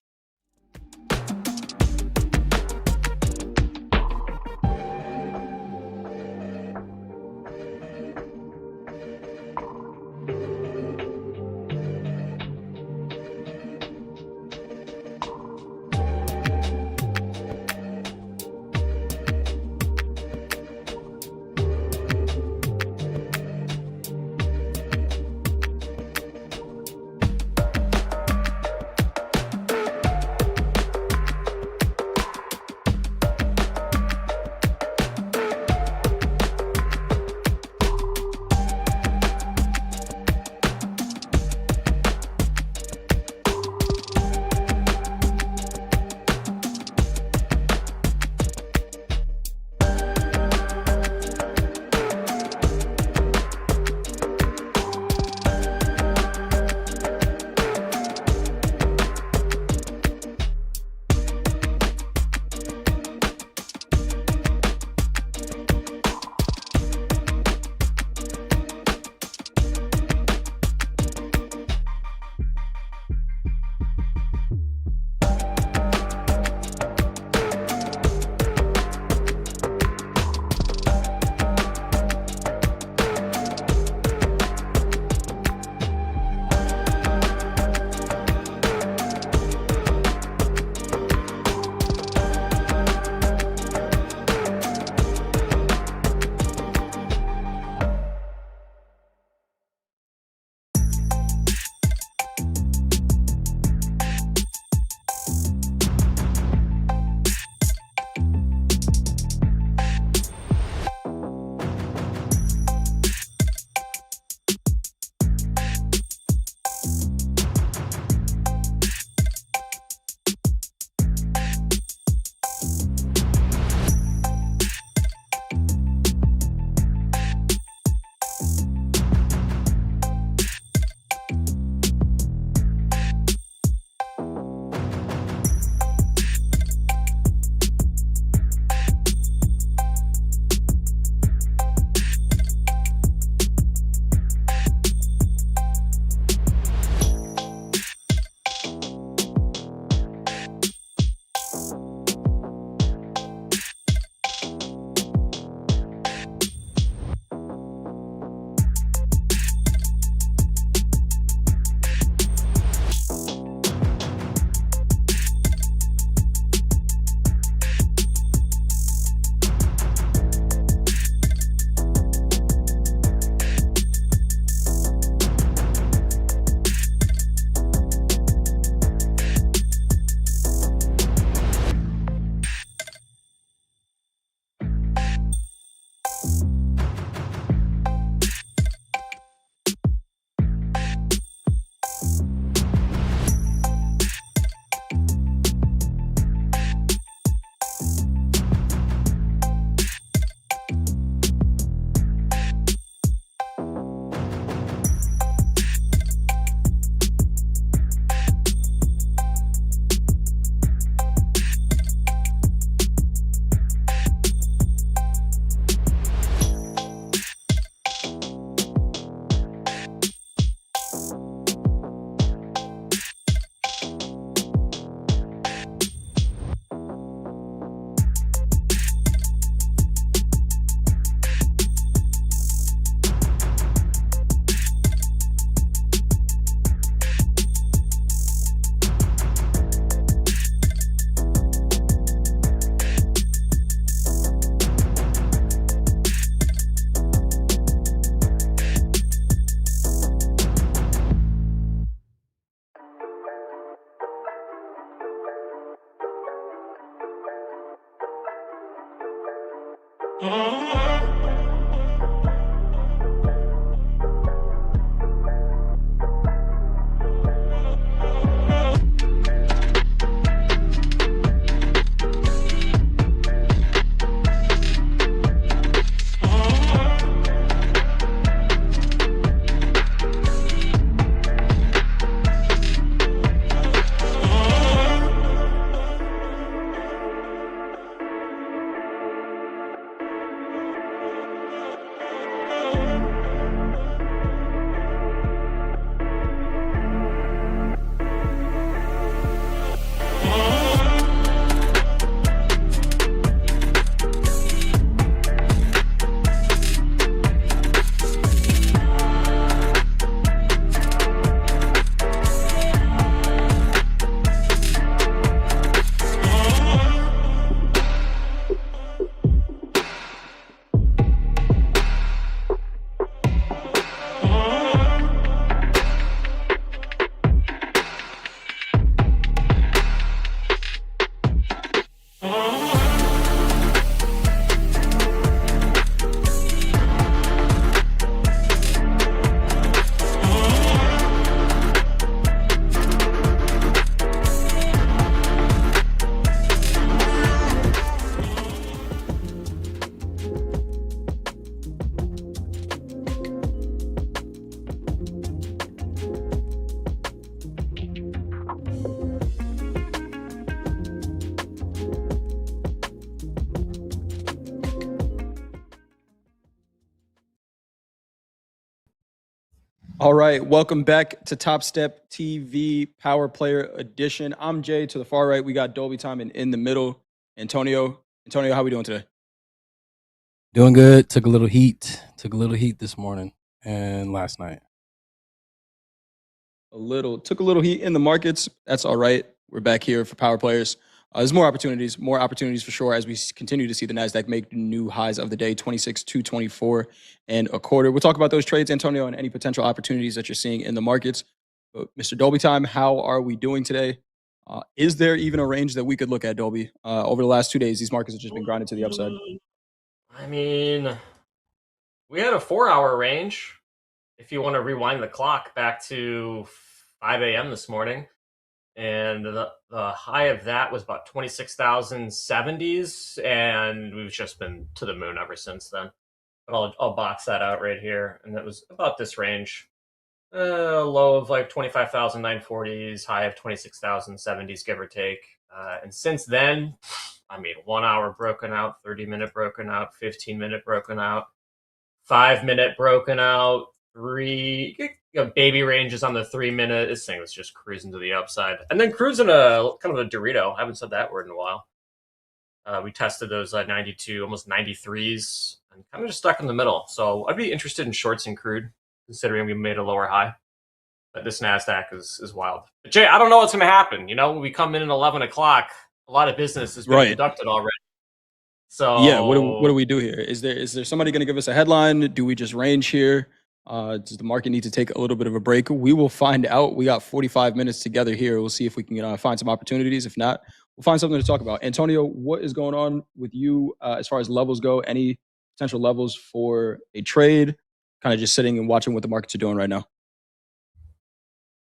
All right, welcome back to Topstep TV Power Player Edition. I'm Jay. To the far right, we got Dolby Time, and in the middle, Antonio. Antonio, how we doing today? Doing good. Took a little heat. Took a little heat this morning and last night. Took a little heat in the markets. That's all right. We're back here for Power Players. There's more opportunities for sure as we continue to see the NASDAQ make new highs of the day, 26,224 and a quarter. We'll talk about those trades, Antonio, and any potential opportunities that you're seeing in the markets. But Mr. Dolby Time, how are we doing today? Is there even a range that we could look at, Dolby? Over the last 2 days, these markets have just been grinding to the upside. I mean, we had a 4-hour range. If you want to rewind the clock back to 5 a.m. this morning, and the high of that was about 26,070s, and we've just been to the moon ever since then. But I'll box that out right here, and that was about this range. Low of like 25,940s, high of 26,070s, give or take. And since then, I mean, 1 hour broken out, 30-minute broken out, 15-minute broken out, 5-minute broken out, baby ranges on the 3-minute. This thing was just cruising to the upside. And then cruising a kind of a Dorito. I haven't said that word in a while. We tested those 92, almost 93s, and kind of just stuck in the middle. So I'd be interested in shorts in crude, considering we made a lower high. But this NASDAQ is wild. But Jay, I don't know what's going to happen. You know, when we come in at 11 o'clock, a lot of business has been conducted already. So yeah, what do we do here? Is there somebody going to give us a headline? Do we just range here? Does the market need to take a little bit of a break? We will find out. We got 45 minutes together here. We'll see if we can find some opportunities. If not, we'll find something to talk about. Antonio, what is going on with you as far as levels go? Any potential levels for a trade? Kind of just sitting and watching what the markets are doing right now.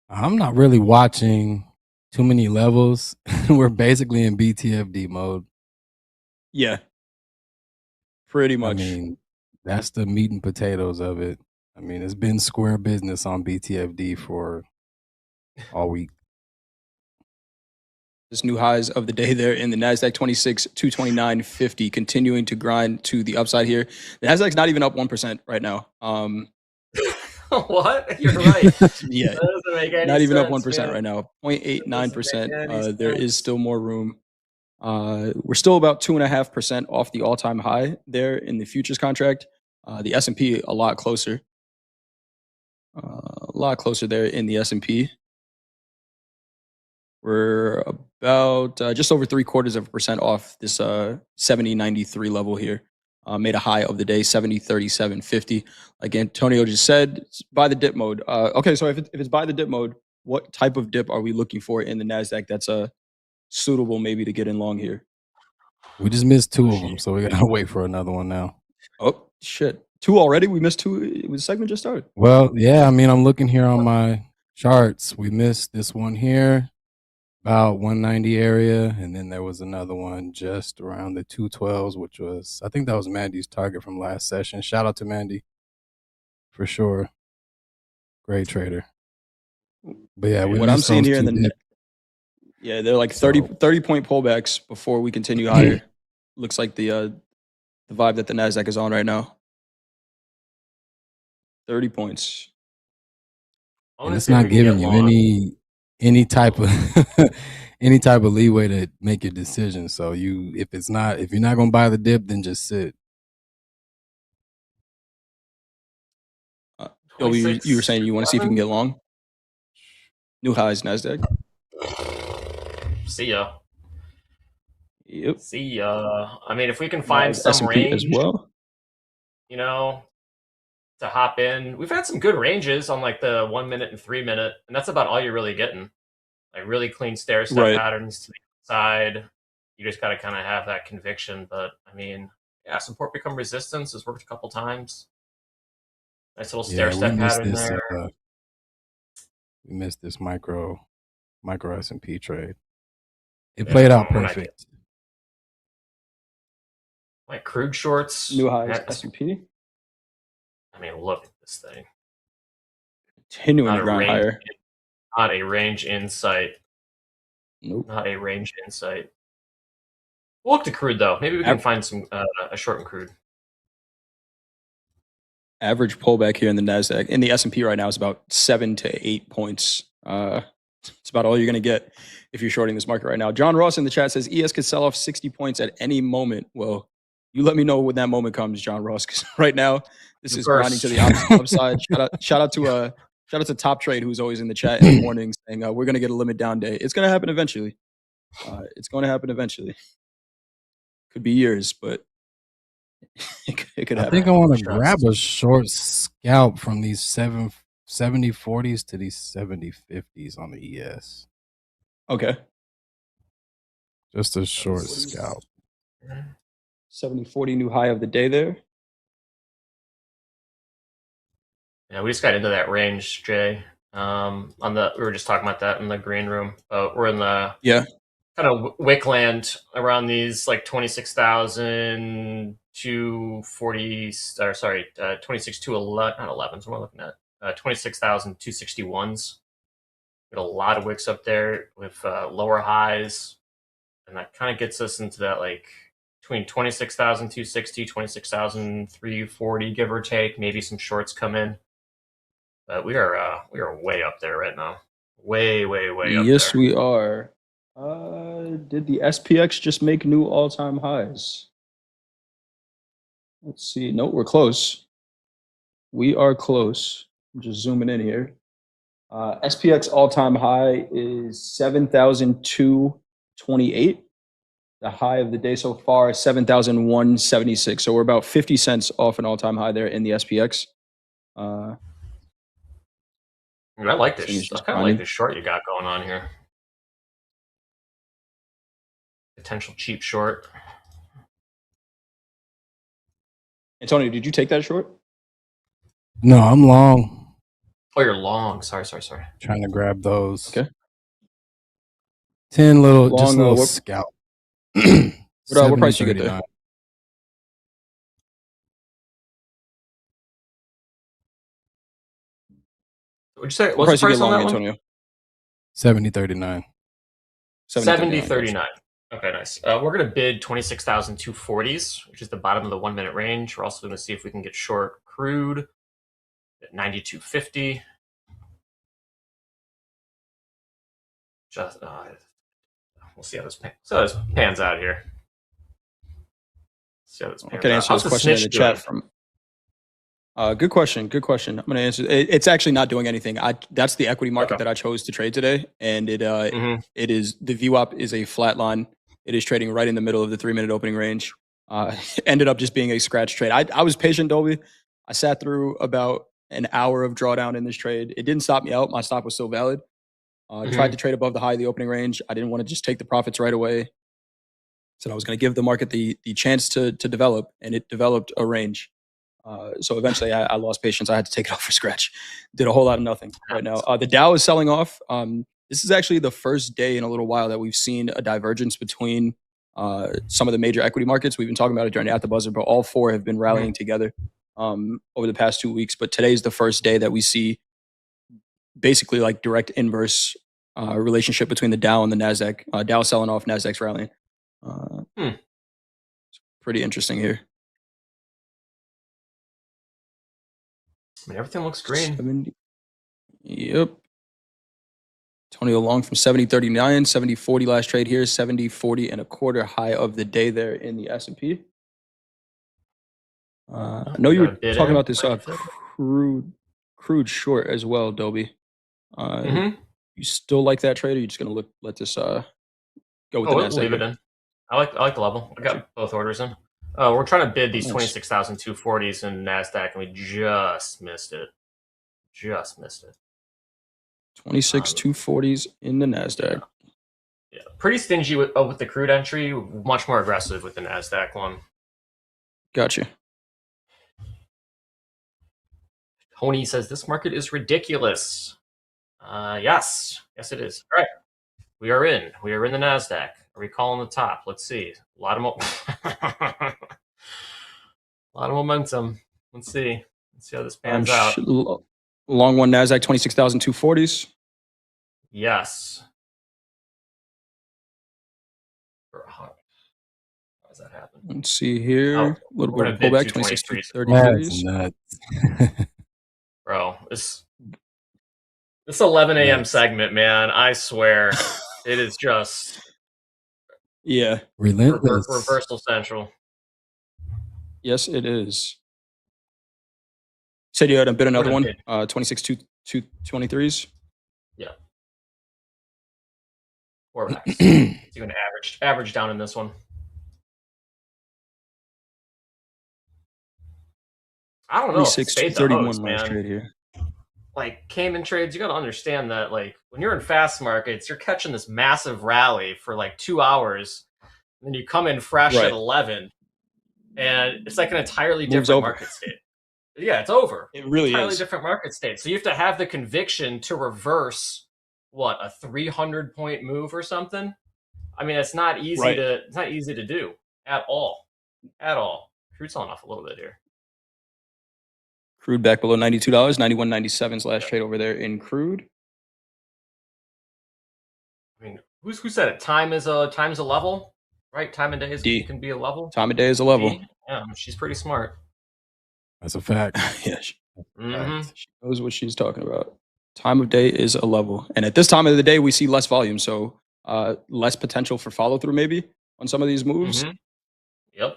I'm not really watching too many levels. We're basically in BTFD mode. Yeah, pretty much. I mean, that's the meat and potatoes of it. I mean, it's been square business on BTFD for all week. This new highs of the day there in the NASDAQ 26,229.50, continuing to grind to the upside here. The NASDAQ's not even up 1% right now. What? You're right. Yeah, that doesn't make any not even sense, up 1% man. right now. 0.89%. There is still more room. We're still about 2.5% off the all-time high there in the futures contract. The S&P a lot closer. A lot closer there in the S&P. We're about just over 0.75% off this 70.93 level here. Made a high of the day, 70.37.50. Like Antonio just said, it's by the dip mode. Okay, so if it's by the dip mode, what type of dip are we looking for in the NASDAQ that's suitable maybe to get in long here? We just missed 2 of them, so we gotta wait for another one now. Oh shit, 2 already? We missed 2. The segment just started. Well, yeah, I mean, I'm looking here on my charts. We missed this one here, about 190 area, and then there was another one just around the 212s, which was, I think that was Mandy's target from last session. Shout out to Mandy, for sure. Great trader. But yeah, we What I'm missed seeing those here in 2 the dips. yeah, they're like 30 point pullbacks before we continue higher. Looks like the vibe that the NASDAQ is on right now. 30 points. And it's not giving you any type of any type of leeway to make your decision. So if you're not gonna buy the dip, then just sit. You were saying you want to see if you can get long? New highs, NASDAQ. See ya. Yep. See ya. I mean, if we can find Nice. some S&P range, as well. you know, to hop in. We've had some good ranges on like the 1 minute and 3 minute, and that's about all you're really getting. Like really clean stair step Right. patterns to the side. You just got to kind of have that conviction. But I mean, yeah, support become resistance has worked a couple times. Nice little stair step pattern there. We missed this micro S&P trade. It played out perfect. Like crude shorts. New highs, S&P. I mean, look at this thing. Continuing to grind higher. Not a range insight. Nope. Not a range insight. We'll look to crude though. Maybe we can find some a short in crude. Average pullback here in the NASDAQ. In the S&P right now is about 7 to 8 points. It's about all you're going to get if you're shorting this market right now. John Ross in the chat says ES could sell off 60 points at any moment. Well, you let me know when that moment comes, John Ross, because right now this is grinding to the upside. Shout out to Top Trade, who's always in the chat in the morning saying we're going to get a limit down day. It's going to happen eventually. It's going to happen eventually. Could be years, but it could happen. I think I want to grab a short scalp from these 70-40s to these 70-50s on the ES. Okay. Just a short scalp. 70-40 new high of the day there. Yeah, we just got into that range, Jay. We were just talking about that in the green room. We're in the kind of wick land around these like 26,240 or sorry, 26,211, not 11s. What am I looking at? 26,261s. Got a lot of wicks up there with lower highs, and that kind of gets us into that like between 26,260, 26,340, give or take. Maybe some shorts come in. But we are way up there right now. Way up there. Yes, we are. Did the SPX just make new all-time highs? Let's see. No, we're close. We are close. I'm just zooming in here. SPX all-time high is 7,228. The high of the day so far is 7,176. So we're about 50 cents off an all-time high there in the SPX. I like this. I kind of like this short you got going on here. Potential cheap short. Antonio, did you take that short? No, I'm long. Oh, you're long. Sorry. Trying to grab those. Okay. 10 little, long, just a little scalp. What price you get there? What'd you say? What price the you price get on long, that Antonio? one? 70.39. 70.39. Okay, nice. We're going to bid 26,240s, which is the bottom of the 1 minute range. We're also going to see if we can get short crude at 92.50. Just we'll see how this pans out here. I can answer this question in the chat from. Good question. I'm going to answer. It's actually not doing anything. That's the equity market that I chose to trade today, and it is the VWAP is a flat line. It is trading right in the middle of the 3 minute opening range. Ended up just being a scratch trade. I was patient, Dolby. I sat through about an hour of drawdown in this trade. It didn't stop me out. My stop was still valid. Tried to trade above the high of the opening range. I didn't want to just take the profits right away. Said I was going to give the market the chance to develop, and it developed a range. So eventually, I lost patience. I had to take it off for scratch. Did a whole lot of nothing right now. The Dow is selling off. This is actually the first day in a little while that we've seen a divergence between some of the major equity markets. We've been talking about it during the At the Buzzer, but all four have been rallying together over the past 2 weeks. But today's the first day that we see basically like direct inverse relationship between the Dow and the NASDAQ. Dow selling off, NASDAQ's rallying. It's pretty interesting here. I mean, everything looks green. 70, yep. Antonio Long from 70.39, 70.40 last trade here, 70.40 and a quarter high of the day there in the S&P. I know you were talking about this crude short as well, Dobie. You still like that trade, or are you just gonna let this go with the NASDAQ? Leave it in. I like the level. I got both orders in. We're trying to bid these 26,240s in NASDAQ, and we just missed it. 26,240s in the NASDAQ. Yeah, pretty stingy with the crude entry. Much more aggressive with the NASDAQ one. Gotcha. Tony says this market is ridiculous. Yes, it is. All right, we are in the NASDAQ. Are we calling the top? Let's see. A lot of momentum. Let's see how this pans out. Long one NASDAQ 26,240s. Yes. How does that happen? Let's see here. A little bit of pullback, 26,233s. Bro, this 11 a.m. segment, man, I swear, it is just relentless. Reversal central. Yes, it is. Said you had a bid another one, 26,223s. Yeah. 4 backs. It's even average down in this one. I don't know. 36,231 last trade here. Like Cayman trades, you got to understand that like when you're in fast markets, you're catching this massive rally for like 2 hours, and then you come in fresh at 11, and it's like an entirely different market state. Yeah, it's over. It really entirely different market state. So you have to have the conviction to reverse a 300-point move or something. I mean, it's not easy to do at all. Crude's selling off a little bit here. Crude back below $92, 91.97's last trade over there in crude. I mean, who said it? Time is a level, right? Time of day can be a level. Time of day is a level. Yeah, she's pretty smart. That's a fact. Yeah, she knows what she's talking about. Time of day is a level, and at this time of the day, we see less volume, so less potential for follow through maybe on some of these moves. Yep.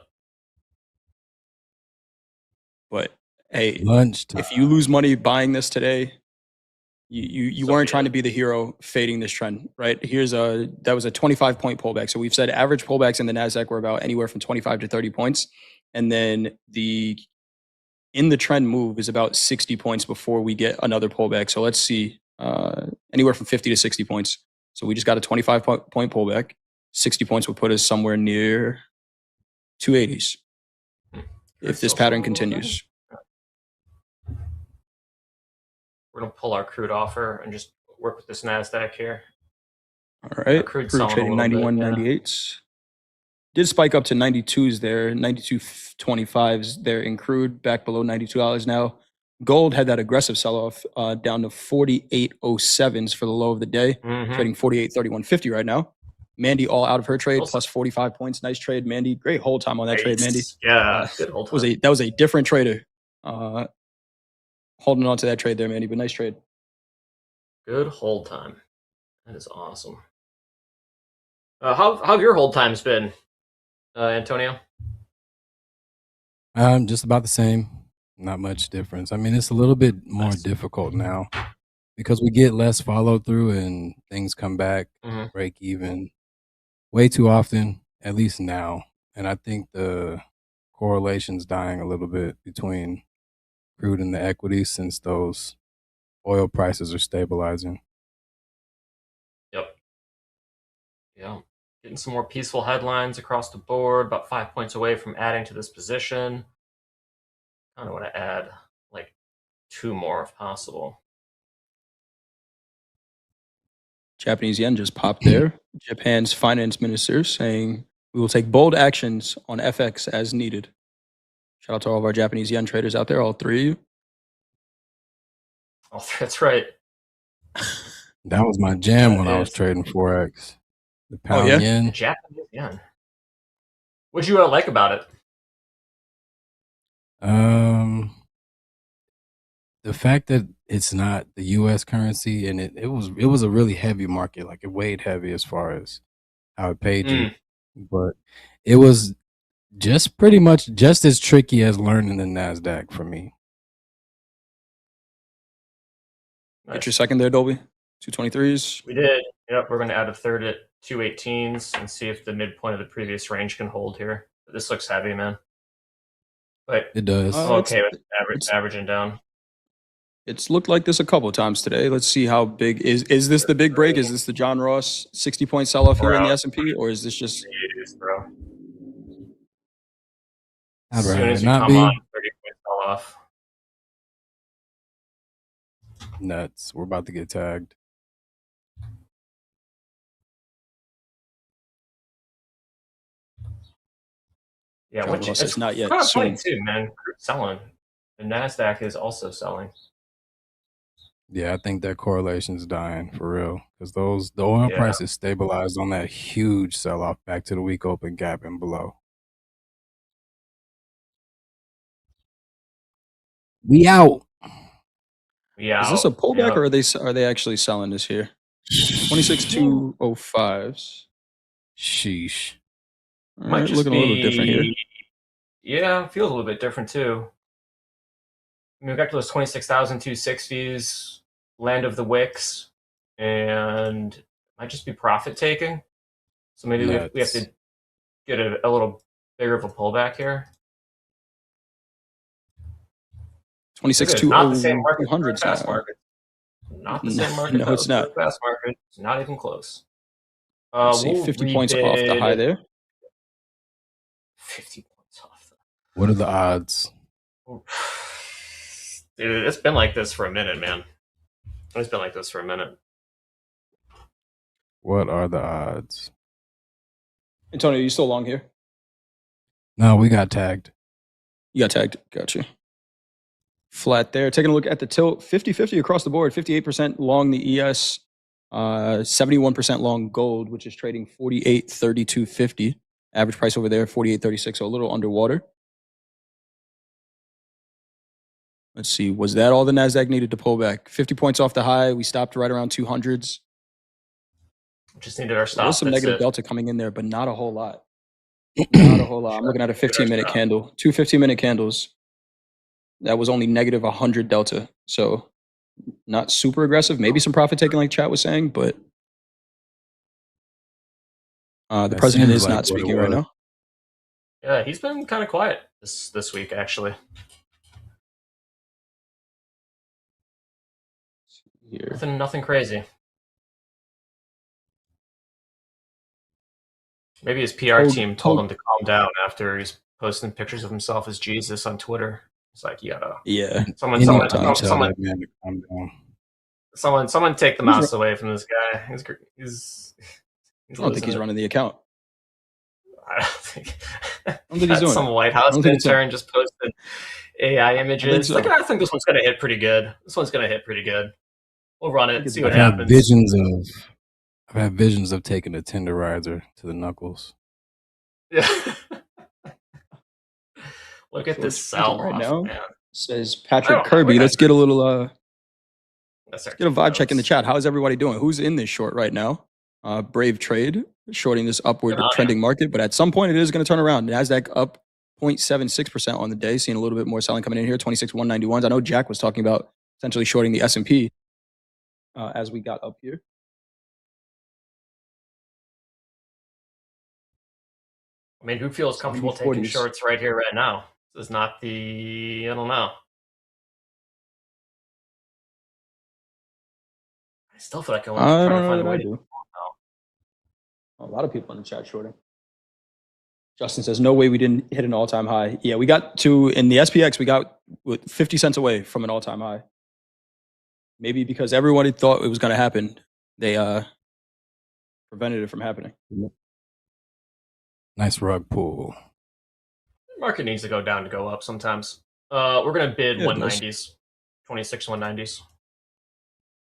But hey, if you lose money buying this today, you weren't trying to be the hero fading this trend, right? That was a 25-point pullback. So we've said average pullbacks in the NASDAQ were about anywhere from 25 to 30 points. And then in the trend move is about 60 points before we get another pullback. So let's see, anywhere from 50 to 60 points. So we just got a 25-point pullback. 60 points would put us somewhere near 280s if this pattern continues. We're going to pull our crude offer and just work with this NASDAQ here. All right. Crude trading 91.98s. Did spike up to 92s there, 92.25s there in crude, back below $92 now. Gold had that aggressive sell-off down to 48.07s for the low of the day, trading 48.3150 right now. Mandy all out of her trade, plus 45 points. Nice trade, Mandy. Great hold time on that trade, Mandy. Yeah, good hold time. That was a different trader holding on to that trade there, Mandy, but nice trade. Good hold time. That is awesome. How have your hold times been, Antonio? Just about the same. Not much difference. I mean, it's a little bit more difficult now because we get less follow through and things come back, break even way too often, at least now. And I think the correlation's dying a little bit between crude and the equities since those oil prices are stabilizing. Yep. Yeah. Getting some more peaceful headlines across the board, about 5 points away from adding to this position. I don't want to add like 2 more if possible. Japanese yen just popped there. Japan's finance minister saying we will take bold actions on FX as needed. Shout out to all of our Japanese yen traders out there, all three of you. Oh, that's right. That was my jam That when I was is. trading Forex. The Oh, pound yeah? The yen. Japanese yen. What'd you like about it? The fact that it's not the U.S. currency, and it was a really heavy market. Like, it weighed heavy as far as how it paid you, but it was just pretty much just as tricky as learning the NASDAQ for me. Get your second there, Dolby. 223s. We did. Yep, we're going to add a third at 218s and see if the midpoint of the previous range can hold here. This looks heavy, man. But It does. I'm okay with averaging down. It's looked like this a couple times today. Let's see how big is this the big break? Is this the John Ross 60-point sell-off here in the S&P, or is this just bro? I'd As soon rather as you not come be. on, 30-point sell off. Nuts. We're about to get tagged. Yeah, John which Ross is is not yet kind of funny soon. too, man. Crude selling. The NASDAQ is also selling. Yeah, I think that correlation's dying for real, because the oil prices stabilized on that huge sell-off back to the week open gap and below. We out. Yeah. Is this a pullback, or are they actually selling this here? 26,205s. Sheesh. All right, looking a little different here. Yeah, feels a little bit different too. I mean, we got to those 26,260s, land of the wicks, and it might just be profit taking. So maybe we have to get a little bigger of a pullback here. 26,200s the same market for a fast now. market. Not the same market. No, it's not. For a fast market. It's not even close. Let's see, 50 points off the high there. 50 points off. What are the odds? Dude, it's been like this for a minute, man. It's been like this for a minute. What are the odds? Antonio, are you still long here? No, we got tagged. You got tagged. Gotcha. Flat there. Taking a look at the tilt, 50-50 across the board. 58% long the ES, 71% long gold, which is trading 48.3250. Average price over there, 48.36, so a little underwater. Let's see, was that all the NASDAQ needed to pull back? 50 points off the high. We stopped right around 200s. Just needed our stop. There was some negative delta coming in there, but not a whole lot. Not a whole lot. I'm looking at a 15-minute candle. 2 15-minute candles. That was only negative 100 delta. So not super aggressive. Maybe some profit taking like chat was saying, but the president is not speaking right now. Yeah, he's been kind of quiet this week, actually. Here. Nothing crazy. Maybe his PR team told him to calm down after he's posting pictures of himself as Jesus on Twitter. It's like, you gotta. Yeah. Someone take the mouse away from this guy. He's I don't think he's running the account. I don't think he's doing some it. White House intern just posted AI images. I think this one's gonna hit pretty good. We'll run it, see what I've happens. had visions of taking a tenderizer to the knuckles. Yeah. Look at this sell right off, now. man. Says Patrick Kirby. Let's get a little let's get a vibe check in the chat. How is everybody doing? Who's in this short right now? Brave trade, shorting this upward trending market, but at some point it is going to turn around. NASDAQ up 0.76% on the day, seeing a little bit more selling coming in here, 26,191s. I know Jack was talking about essentially shorting the S&P as we got up here. I mean, who feels comfortable taking shorts right here, right now? This is not the, I don't know. I still feel like I want to try to find a way to. A lot of people in the chat shorting. Justin says, no way we didn't hit an all-time high. Yeah, we got to, in the SPX, we got 50 cents away from an all-time high. Maybe because everybody thought it was going to happen, they prevented it from happening. Nice rug pull. Market needs to go down to go up sometimes. We're going to bid Yeah, it does. 190s, 26 190s.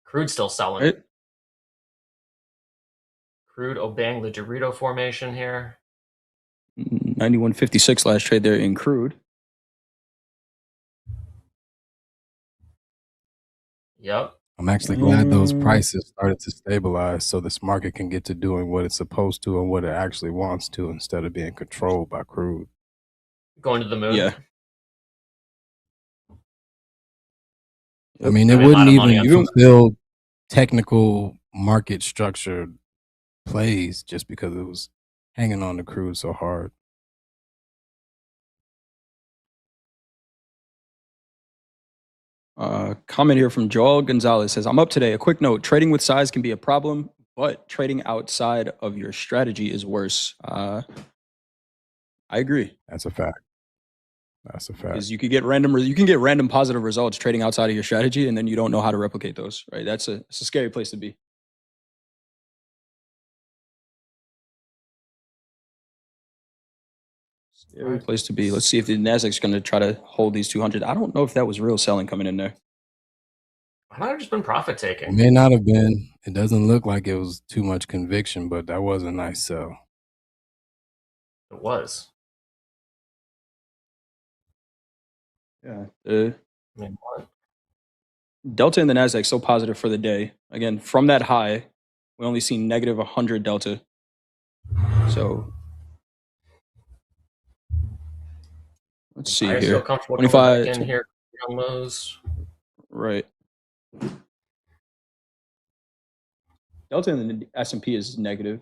Crude still selling. Right. Crude obeying the Dorito formation here. 91.56 last trade there in crude. Yep. I'm actually glad those prices started to stabilize so this market can get to doing what it's supposed to and what it actually wants to instead of being controlled by crude. Going to the moon. Yeah. I mean, it wouldn't even fulfill technical market structure plays just because it was hanging on the crude so hard. Comment here from Joel Gonzalez says, I'm up today. A quick note, trading with size can be a problem, but trading outside of your strategy is worse. I agree. That's a fact. That's a fact. Because you can get random positive results trading outside of your strategy, and then you don't know how to replicate those, right? It's a scary place to be. Scary place to be. Let's see if the NASDAQ's going to try to hold these 200. I don't know if that was real selling coming in there. I might have just been profit taking. It may not have been. It doesn't look like it was too much conviction, but that was a nice sell. It was. Yeah. I mean, what? Delta in the NASDAQ so positive for the day. Again, from that high, we only see negative 100 delta. So let's see Buyers here. feel comfortable coming back in here on lows. Right. Delta in the S&P is negative,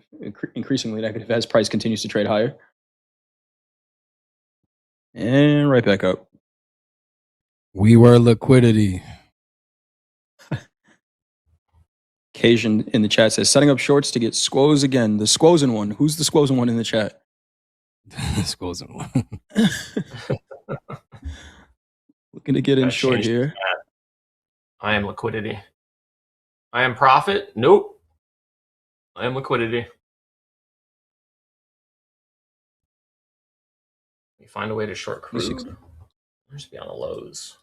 increasingly negative as price continues to trade higher. And right back up. We were liquidity. Cajun in the chat says, setting up shorts to get squoze again. The squozen one. Who's the squozen one in the chat? The squozen one. Looking to get in short here. I am liquidity. I am profit. Nope. I am liquidity. We find a way to short crude. Just be on the lows.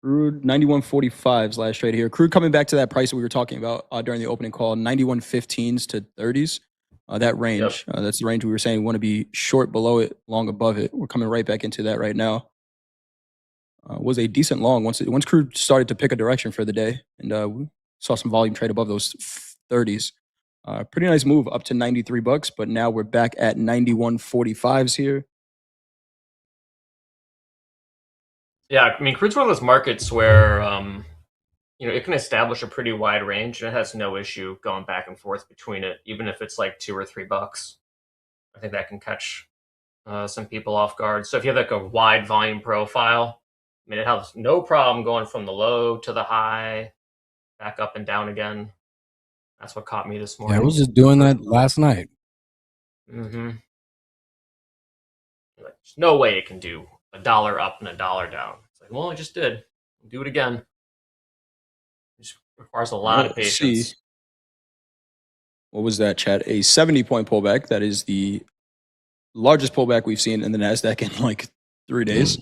Crude 91.45s last trade here. Crude coming back to that price that we were talking about during the opening call, 91.15s to 30s. That range, that's the range we were saying we want to be short below it, long above it. We're coming right back into that right now. Was a decent long once crude started to pick a direction for the day, and we saw some volume trade above those 30s. Pretty nice move up to $93, but now we're back at 91.45s here. Yeah, I mean, crude's one of those markets where it can establish a pretty wide range, and it has no issue going back and forth between it, even if it's like $2 or $3. I think that can catch some people off guard. So if you have like a wide volume profile, I mean, it has no problem going from the low to the high, back up and down again. That's what caught me this morning. Yeah, I was just doing that last night. Mm-hmm. Like, there's no way it can do $1 up and $1 down. It's like, well, I just did. Do it again. It just requires a lot of patience. See. What was that, chat? A 70-point pullback. That is the largest pullback we've seen in the NASDAQ in like 3 days.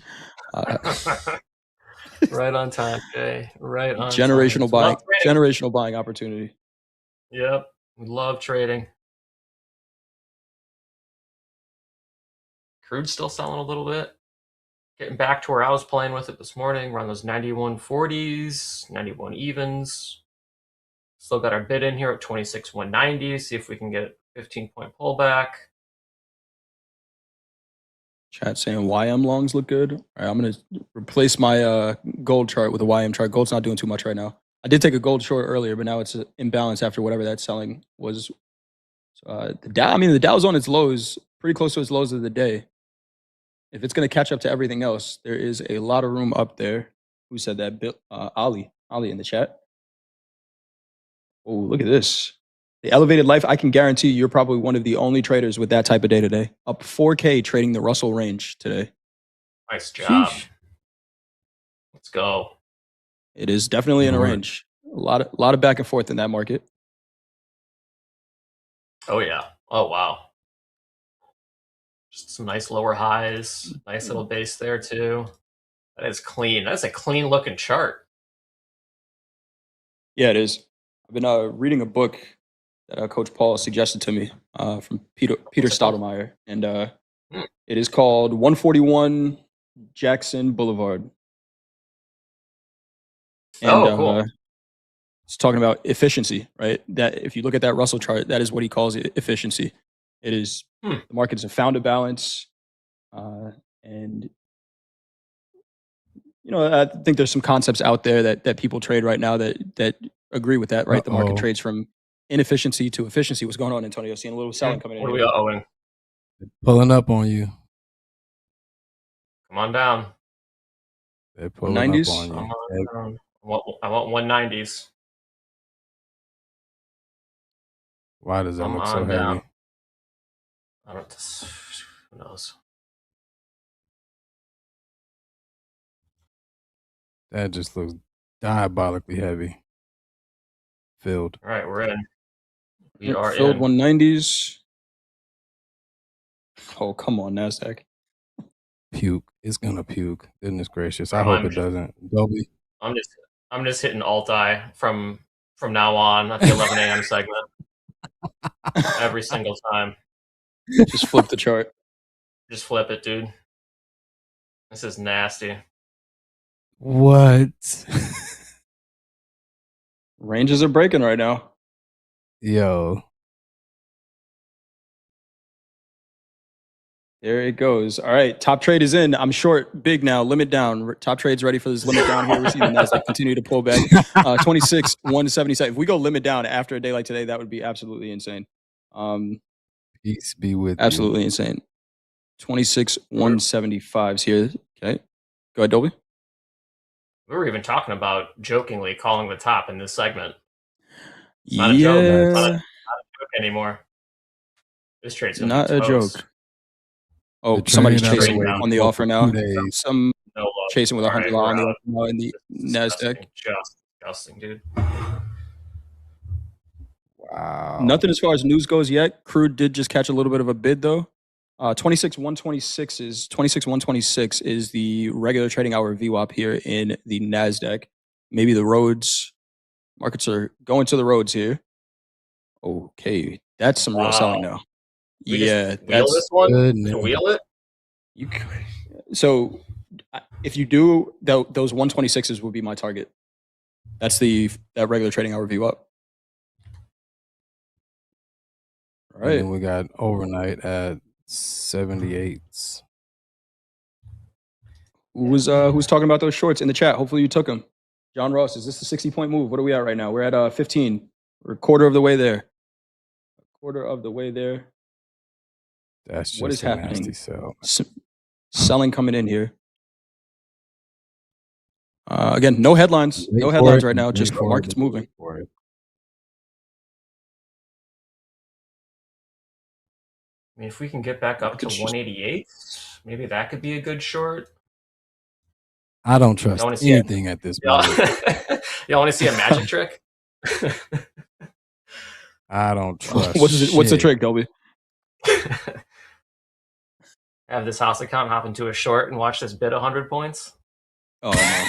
Right on time, Jay. Right on generational time. buying. Generational buying opportunity. Yep. We love trading. Crude's still selling a little bit. Getting back to where I was playing with it this morning. We're on those 91.40s, 91 evens. Still got our bid in here at 26.190. See if we can get a 15-point pullback. Chat saying YM longs look good. All right, I'm going to replace my gold chart with a YM chart. Gold's not doing too much right now. I did take a gold short earlier, but now it's imbalance after whatever that selling was. So, the Dow's on its lows, pretty close to its lows of the day. If it's going to catch up to everything else, there is a lot of room up there. Who said that? Ali in the chat. Oh, look at this. The elevated life, I can guarantee you're probably one of the only traders with that type of day today. Up 4K trading the Russell range today. Nice job. Sheesh. Let's go. It is definitely in a Lord. range. A lot of back and forth in that market. Oh yeah. Oh wow. Just some nice lower highs. Nice little base there too. That is clean. That's a clean looking chart. Yeah, it is. I've been reading a book that Coach Paul suggested to me from Peter What's it called? Stoudemire, and it is called 141 Jackson Boulevard. And Oh, cool. it's talking about efficiency, right? That if you look at that Russell chart, that is what he calls it, efficiency. It is the markets have found a balance, and you know, I think there's some concepts out there that people trade right now that agree with that, right? The market Uh-oh. trades from inefficiency to efficiency. What's going on, Antonio? Seeing a little selling coming in What are here. we owing? Pulling up on you. Come on down. They're pulling up 190s? on Come you. on down. I want 190s. Why does that Come look so on heavy? down. I don't. Who knows? That just looks diabolically heavy. Filled. All right, we're in. We are Filled in. 190s. Oh, come on, NASDAQ. Puke. It's gonna puke. Goodness gracious. I I'm hope it just- doesn't. Dolby. I'm just hitting alt-I from now on at the 11 a.m. segment. Every single time. Just flip the chart. Just flip it, dude. This is nasty. What? Ranges are breaking right now. Yo. There it goes. All right, top trade is in. I'm short, big now, limit down. Top trade's ready for this limit down here. We're seeing NASDAQ continue to pull back. 26, 177. If we go limit down after a day like today, that would be absolutely insane. Peace be with Absolutely insane. 26, 175s here. Okay. Go ahead, Dolby. We were even talking about jokingly calling the top in this segment. It's not a joke. It's not a joke anymore. This trade's gonna Not be a toast. joke. Oh, The somebody's trade I've been chasing waiting on the for offer now. 2 days. Some No love. chasing with a All right, 100 we're on the out. offer now in the NASDAQ. Just disgusting, dude. Wow. Nothing as far as news goes yet. Crude did just catch a little bit of a bid though. 26,126 is the regular trading hour VWAP here in the NASDAQ. Maybe the roads, markets are going to the roads here. Okay, that's some real selling now. We Yeah, just wheel this one. Goodness. To wheel it. So if you do, those 126s would be my target. That's that regular trading hour VWAP. All right. And then we got overnight at 78s. Who's talking about those shorts in the chat? Hopefully you took them. John Ross, is this a 60-point move? What are we at right now? We're at 15. We're a quarter of the way there. That's just What is a happening? nasty sell. Selling coming in here. Again, no headlines. Wait No for headlines it, right now. wait Just for it, markets wait moving. for it. I mean, if we can get back up to 188, maybe that could be a good short. I don't trust wanna see anything at this moment. Y'all want to see a magic trick? I don't trust What's the shit. trick, Dolby? Have this house account hop into a short and watch this bid 100 points. Oh no.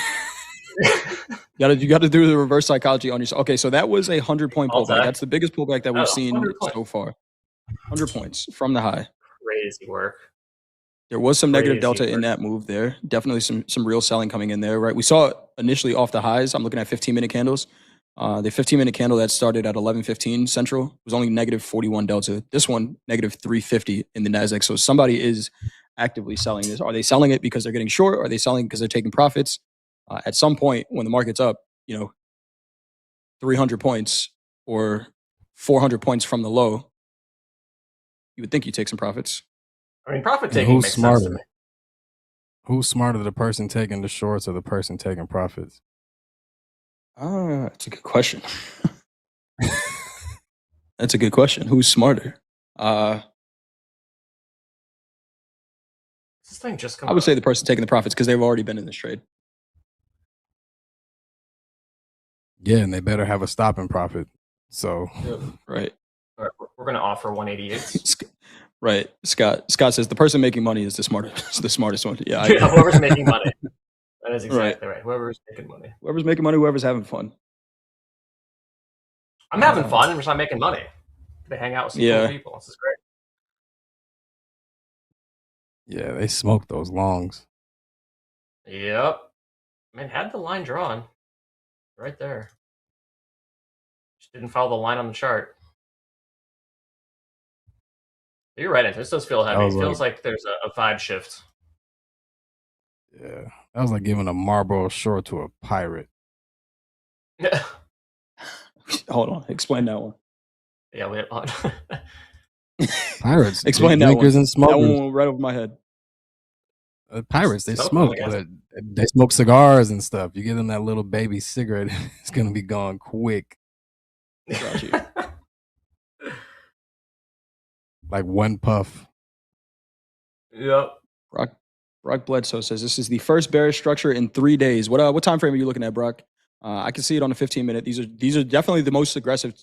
You got to do the reverse psychology on yourself. Okay, so that was a 100-point I'll pullback. take. That's the biggest pullback that we've seen 100 points. so far. 100 points from the high. Crazy work. There was some negative Crazy delta in work. that move there. Definitely some real selling coming in there, right? We saw it initially off the highs. I'm looking at 15-minute candles. The 15-minute candle that started at 11:15 Central was only negative 41 delta. This one, negative 350 in the NASDAQ. So somebody is actively selling this. Are they selling it because they're getting short? Are they selling because they're taking profits? At some point, when the market's up, 300 points or 400 points from the low, you would think you take some profits. I mean, profit And taking who's makes sense to smarter? me. Who's smarter, the person taking the shorts or the person taking profits? That's a good question. That's a good question. Who's smarter? This thing just come I would up. say the person taking the profits because they've already been in this trade. Yeah, and they better have a stopping profit. So right. All right, we're going to offer 188. Right. Scott says the person making money is the smartest one. Yeah. Whoever's making money. That is exactly right. Whoever's making money. Whoever's making money, whoever's having fun. I'm having fun. I'm just not making money. They hang out with some cool people. This is great. Yeah, they smoked those longs. Yep. I mean, had the line drawn right there. Just didn't follow the line on the chart. You're right. This does feel heavy. It feels like there's a vibe shift. Yeah, that was like giving a Marlboro short to a pirate. Hold on, explain that one. Yeah, wait on. Pirates, explain that drinkers one. and smokers. That one went right over my head. Pirates, they smoke, but they smoke cigars and stuff. You give them that little baby cigarette, it's gonna be gone quick. Got you. Like one puff. Yep. Brock Bledsoe says this is the first bearish structure in 3 days. What time frame are you looking at, Brock? I can see it on the 15-minute. These are definitely the most aggressive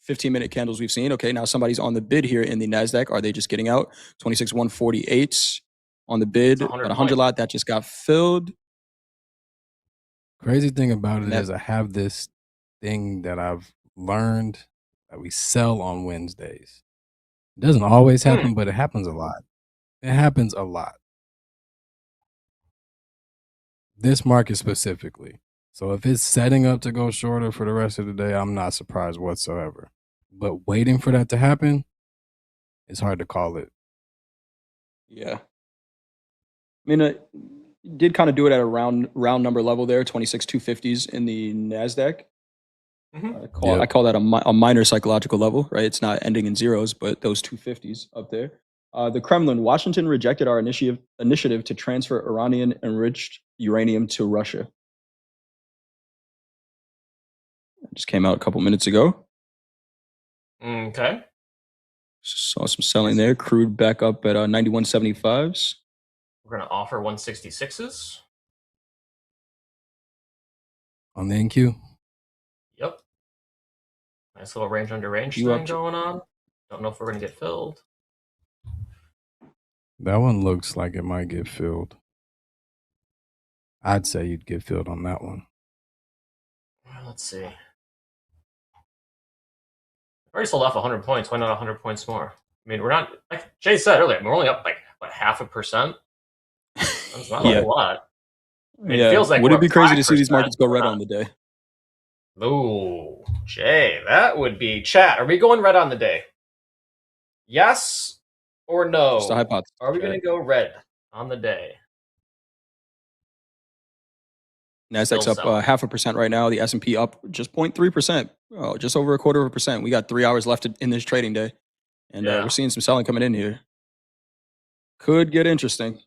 15-minute candles we've seen. Okay, now somebody's on the bid here in the NASDAQ. Are they just getting out? 26,148 on the bid. About 100 lot that just got filled. Crazy thing about it is I have this thing that I've learned that we sell on Wednesdays. It doesn't always happen, but it happens a lot. It happens a lot. This market specifically. So if it's setting up to go shorter for the rest of the day, I'm not surprised whatsoever. But waiting for that to happen, it's hard to call it. Yeah. I mean, did kind of do it at a round number level there, 26,250s in the NASDAQ. I call that a minor psychological level, right? It's not ending in zeros, but those 250s up there. The Kremlin, Washington rejected our initiative to transfer Iranian enriched uranium to Russia. It just came out a couple minutes ago. Okay. Saw some selling there. Crude back up at 91.75s. We're going to offer 166s. On the NQ? Yep. Nice little range under range thing going on. Don't know if we're going to get filled. That one looks like it might get filled. I'd say you'd get filled on that one. Well, let's see. Already sold off 100 points. Why not 100 points more? I mean, we're not, like Jay said earlier, we're only up like, what, 0.5%? That's not a lot. I mean, it feels like would it be crazy to see these markets go red on the day? Ooh, Jay, that would be chat. Are we going red on the day? Yes or no? Just a hypothesis. Are we going to go red on the day? NASDAQ's up 0.5% right now. The S&P up just 0.3%. Oh, just over 0.25%. We got 3 hours left in this trading day. And we're seeing some selling coming in here. Could get interesting.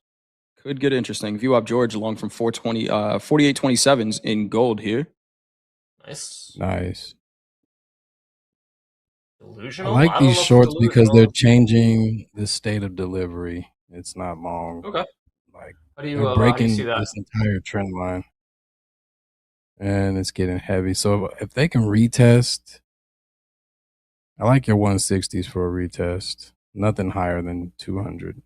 View up George along from 48.27s in gold here. Nice. Delusional? I like these shorts because they're changing the state of delivery. It's not long. Okay. Like how do you, they're breaking how do you see that? this entire trend line. And it's getting heavy. So if they can retest, I like your 160s for a retest. Nothing higher than 200.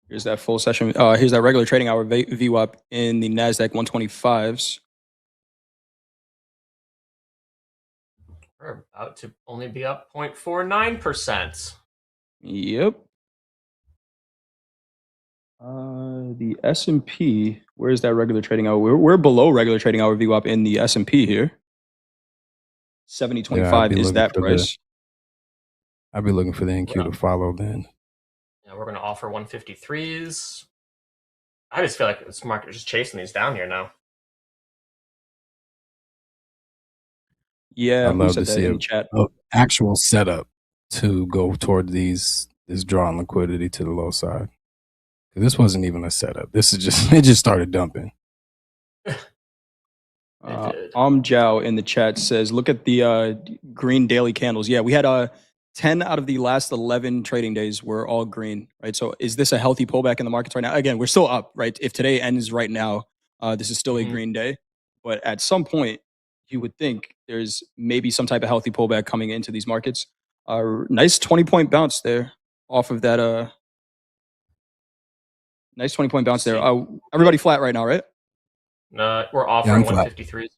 Here's that full session. Here's that regular trading hour VWAP in the NASDAQ 125s. We're about to only be up 0.49%. Yep. The S&P, where's that regular trading hour? We're below regular trading hour VWAP in the S&P here. 70.25 is that price. I'd be looking for the NQ to follow then. Yeah, we're going to offer 153s. I just feel like this market is just chasing these down here now. Yeah, I'd love to see an actual setup to go toward this drawn liquidity to the low side. This wasn't even a setup. This is just, it just started dumping. Amjao in the chat says, look at the green daily candles. Yeah, we had 10 out of the last 11 trading days were all green, right? So is this a healthy pullback in the markets right now? Again, we're still up, right? If today ends right now, this is still a green day. But at some point, you would think there's maybe some type of healthy pullback coming into these markets. Nice 20-point bounce there off of that. Nice 20-point bounce there. Everybody flat right now, right? We're offering 153s.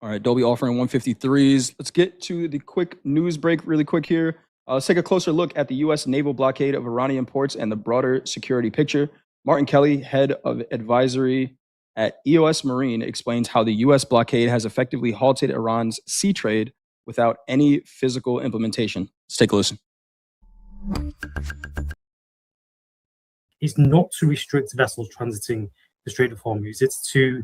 All right, Dolby offering 153s. Let's get to the quick news break really quick here. Let's take a closer look at the U.S. naval blockade of Iranian ports and the broader security picture. Martin Kelly, head of advisory at EOS Marine, explains how the U.S. blockade has effectively halted Iran's sea trade without any physical implementation. Let's take a listen. Is not to restrict vessels transiting the Strait of Hormuz. It's to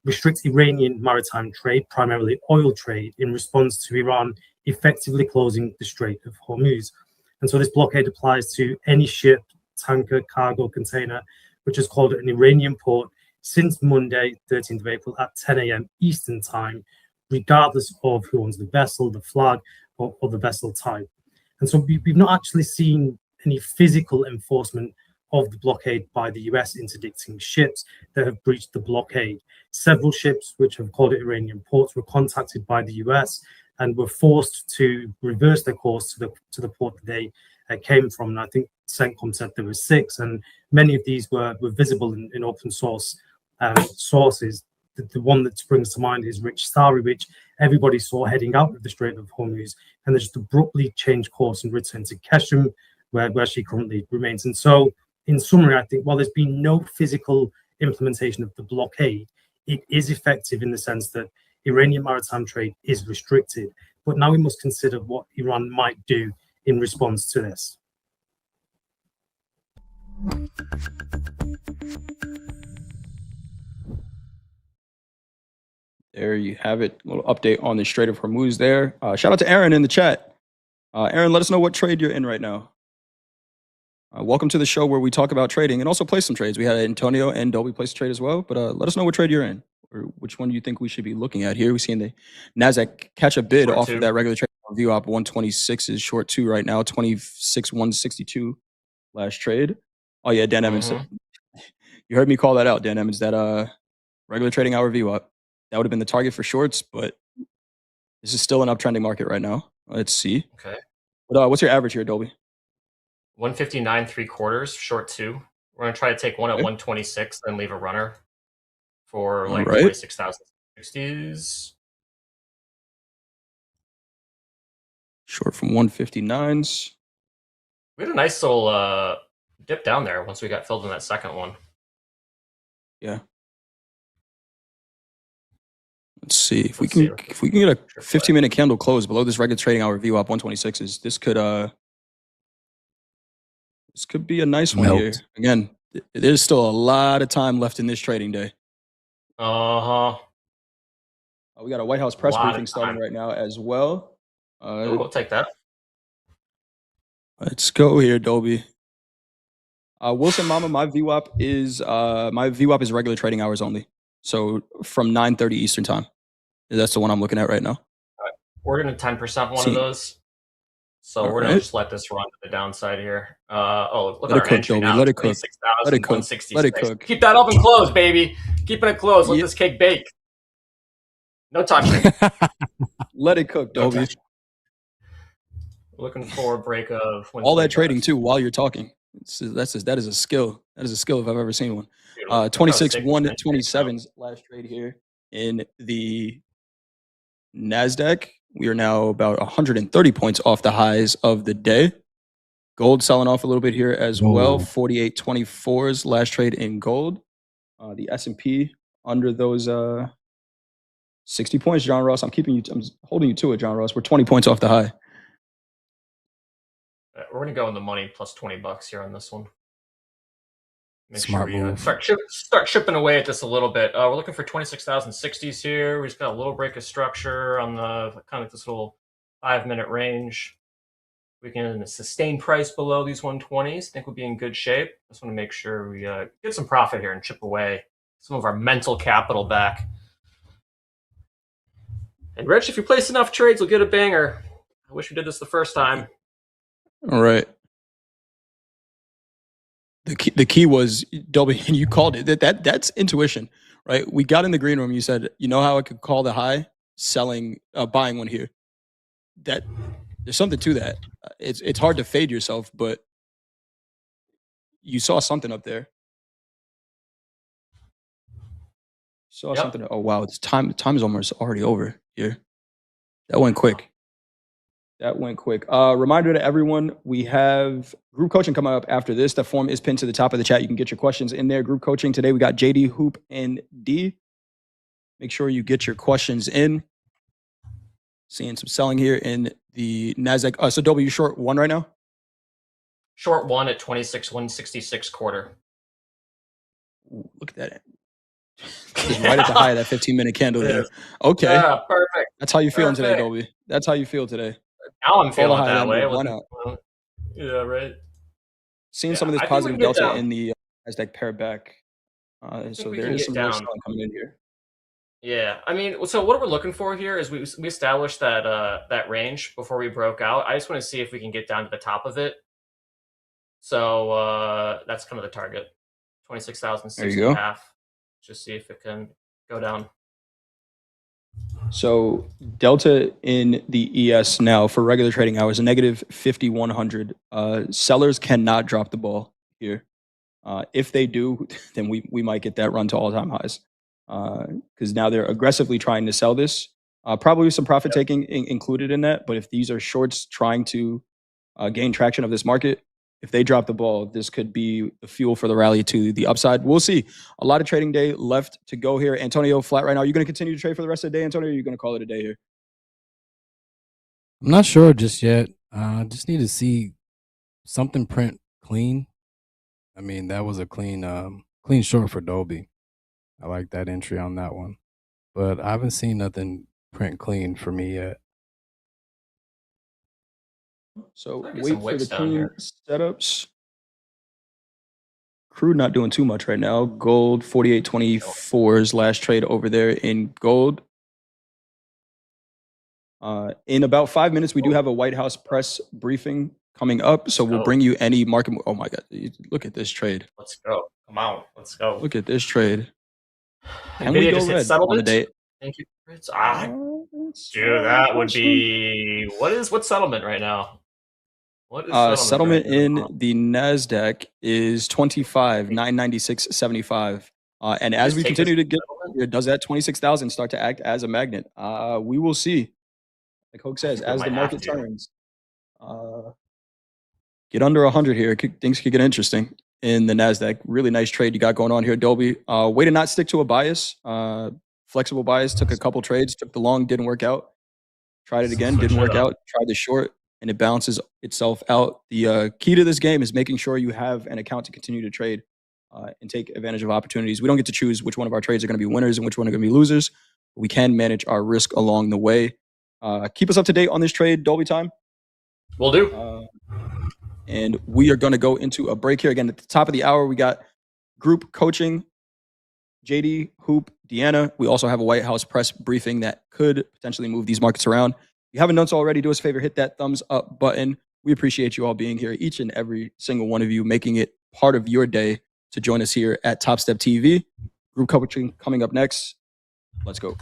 restrict Iranian maritime trade, primarily oil trade, in response to Iran effectively closing the Strait of Hormuz. And so this blockade applies to any ship, tanker, cargo, container, which is called an Iranian port since Monday, 13th of April at 10 a.m. Eastern time, regardless of who owns the vessel, the flag, or the vessel type. And so we've not actually seen any physical enforcement of the blockade by the US interdicting ships that have breached the blockade. Several ships which have called at Iranian ports were contacted by the US and were forced to reverse their course to the port that they came from. And I think CENTCOM said there were 6, and many of these were visible in open source sources. The one that springs to mind is Rich Starry, which everybody saw heading out of the Strait of Hormuz, and they just abruptly changed course and returned to Keshem, where she currently remains. And so, in summary, I think while there's been no physical implementation of the blockade, it is effective in the sense that Iranian maritime trade is restricted. But now we must consider what Iran might do in response to this. There you have it. A little update on the Strait of Hormuz there. Shout out to Aaron in the chat. Aaron, let us know what trade you're in right now. Welcome to the show where we talk about trading and also place some trades. We had Antonio and Dolby place a trade as well, but let us know what trade you're in or which one you think we should be looking at here. We're seeing the NASDAQ catch a bid short off two. Of that regular trade view op 126 is short 2 right now, 26,162 last trade. Oh yeah, Dan Emmons. You heard me call that out, Dan Emmons, that regular trading hour view up. That would have been the target for shorts, but this is still an uptrending market right now. Let's see. Okay. But, what's your average here, Dolby? 159.75, short 2. We're gonna try to take one at 126, then leave a runner for like 26,060s. Short from 159s. We had a nice little dip down there once we got filled in that second one. Yeah. Let's see if we can get a 15-minute candle close below this regular trading hour view up 126s. This could be a nice one here. Again, there's still a lot of time left in this trading day. We got a White House press briefing starting right now as well. We'll take that. Let's go here, Dolby. Wilson Mama, my VWAP is regular trading hours only. So from 9:30 Eastern time. That's the one I'm looking at right now. All right. We're gonna 10% one of those. So we're gonna just let this run to the downside here. Look at our entry now. Let it cook. Let it cook. Let it cook. Keep that open close, baby. Keeping it closed. Let this cake bake. No touching. Let it cook, Dolby. Looking for a break of all that trading too while you're talking. That is a skill. That is a skill if I've ever seen one. 26,127's last trade here in the NASDAQ. We are now about 130 points off the highs of the day. Gold selling off a little bit here as well. 48.24's last trade in gold. The S&P under those 60 points, John Ross. I'm holding you to it, John Ross. We're 20 points off the high. We're gonna go in the money plus $20 here on this one. Make Smart sure we move. start chipping away at this a little bit. We're looking for 26,060s here. We just got a little break of structure on the kind of this little 5-minute range. We can sustain price below these 120s. I think we'll be in good shape. Just want to make sure we get some profit here and chip away some of our mental capital back. And Rich, if you place enough trades, you'll get a banger. I wish we did this the first time. All right. The key was Dolby, and you called it. That's intuition, right? We got in the green room. You said, you know how I could call the high, buying one here. That there's something to that. It's hard to fade yourself, but you saw something up there. Saw something. Oh wow, it's time is almost already over here. That went quick. Reminder to everyone, we have group coaching coming up after this. The form is pinned to the top of the chat. You can get your questions in there. Group coaching today, we got JD, Hoop, and D. Make sure you get your questions in. Seeing some selling here in the NASDAQ. So Dolby, you short one right now? Short one at 26,166 quarter. Ooh, look at that. It's right at the high of that 15-minute candle there. Okay. Yeah, perfect. That's how you feeling today, Dolby. That's how you feel today. Now I'm feeling high that way. Why not? Yeah, right. Seeing some of this positive delta in the NASDAQ pair back. So there is some more selling coming in here. Yeah, I mean, so what we're looking for here is we established that that range before we broke out. I just want to see if we can get down to the top of it. So that's kind of the target, 26,006.5. Just see if it can go down. So delta in the ES now for regular trading hours, negative 5,100. Sellers cannot drop the ball here. If they do, then we might get that run to all-time highs. Because now they're aggressively trying to sell this. Probably some profit taking included in that. But if these are shorts trying to gain traction of this market, if they drop the ball, this could be the fuel for the rally to the upside. We'll see. A lot of trading day left to go here. Antonio, flat right now. Are you going to continue to trade for the rest of the day, Antonio, or are you going to call it a day here? I'm not sure just yet. Just need to see something print clean. I mean, that was a clean short for Dolby. I like that entry on that one. But I haven't seen nothing print clean for me yet. So wait for the clean setups. Crude not doing too much right now. Gold 48.24's last trade over there in gold. In about 5 minutes, we do have a White House press briefing coming up. So we'll bring you any market. Oh my God. Look at this trade. Let's go. Come on. Let's go. Look at this trade. Can we go red on the day? Thank you. Dude, that would be what's settlement right now? What is settlement in the NASDAQ is 25,996.75. And as we continue to get here, does that 26,000 start to act as a magnet? We will see. Like Hoke says, as the market turns, get under 100 here. Things could get interesting in the NASDAQ. Really nice trade you got going on here, Dolby. Way to not stick to a bias. Flexible bias, took a couple trades, took the long, didn't work out. Tried it again, didn't work out. Tried the short, and it balances itself out. The key to this game is making sure you have an account to continue to trade and take advantage of opportunities. We don't get to choose which one of our trades are going to be winners and which one are going to be losers. We can manage our risk along the way. Keep us up to date on this trade, Dolby time. Will do. And we are going to go into a break here. Again, at the top of the hour, we got group coaching, JD, Hoop, Deanna. We also have a White House press briefing that could potentially move these markets around. If you haven't done so already, do us a favor, hit that thumbs up button. We appreciate you all being here, each and every single one of you, making it part of your day to join us here at Topstep TV. Group coaching coming up next. Let's go.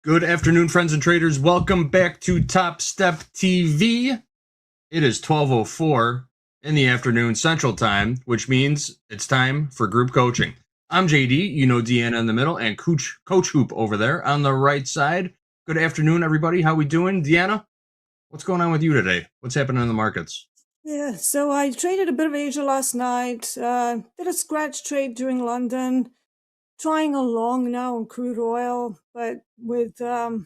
Good afternoon, friends and traders. Welcome back to Topstep TV. It is 12:04 in the afternoon Central Time, which means it's time for group coaching. I'm JD, you know Deanna in the middle, and Coach Hoop over there on the right side. Good afternoon, everybody. How we doing? Deanna, what's going on with you today? What's happening in the markets? Yeah, so I traded a bit of Asia last night, did a scratch trade during London, trying along now on crude oil, but with the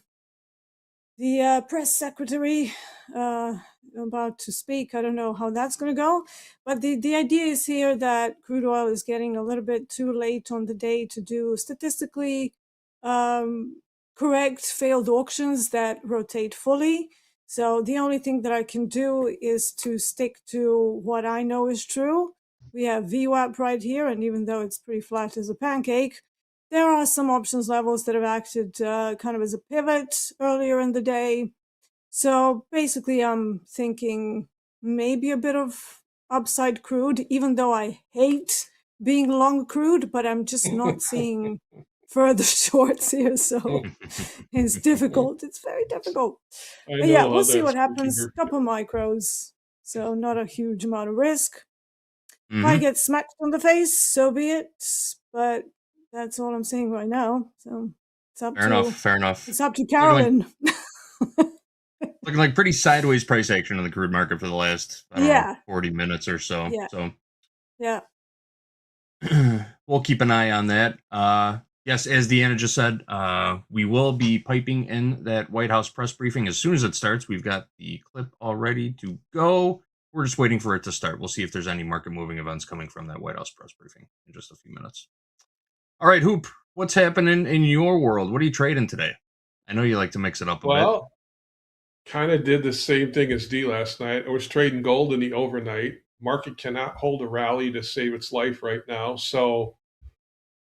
press secretary about to speak, I don't know how that's going to go. But the idea is here that crude oil is getting a little bit too late on the day to do statistically correct failed auctions that rotate fully. So the only thing that I can do is to stick to what I know is true. We have VWAP right here, and even though it's pretty flat as a pancake, there are some options levels that have acted kind of as a pivot earlier in the day. So basically, I'm thinking maybe a bit of upside crude, even though I hate being long crude, but I'm just not seeing further shorts here. So it's difficult. It's very difficult. But yeah, we'll see what happens. Couple micros, so not a huge amount of risk. If I get smacked on the face, so be it. But that's all I'm saying right now. So it's up Fair enough. It's up to Carolyn. Looking like pretty sideways price action in the crude market for the last, I don't know, 40 minutes or so. Yeah. So yeah. We'll keep an eye on that. Yes, as Deanna just said, we will be piping in that White House press briefing as soon as it starts. We've got the clip all ready to go. We're just waiting for it to start. We'll see if there's any market moving events coming from that White House press briefing in just a few minutes. All right, Hoop, what's happening in your world? What are you trading today? I know you like to mix it up a bit. Kind of did the same thing as D last night. I was trading gold in the overnight. Market cannot hold a rally to save its life right now. So,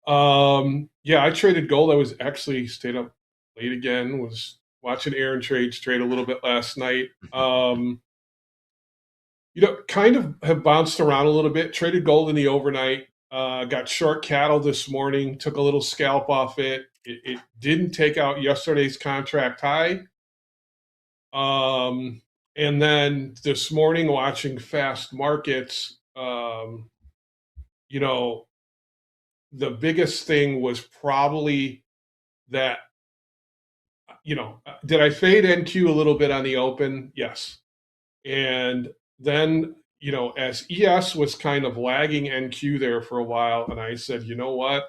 I traded gold. I was actually stayed up late again, was watching Aaron trade a little bit last night. Kind of have bounced around a little bit. Traded gold in the overnight. Got short cattle this morning. Took a little scalp off it. It didn't take out yesterday's contract high. And then this morning watching fast markets, the biggest thing was probably that, did I fade NQ a little bit on the open? Yes. And then, as ES was kind of lagging NQ there for a while, and I said, you know what?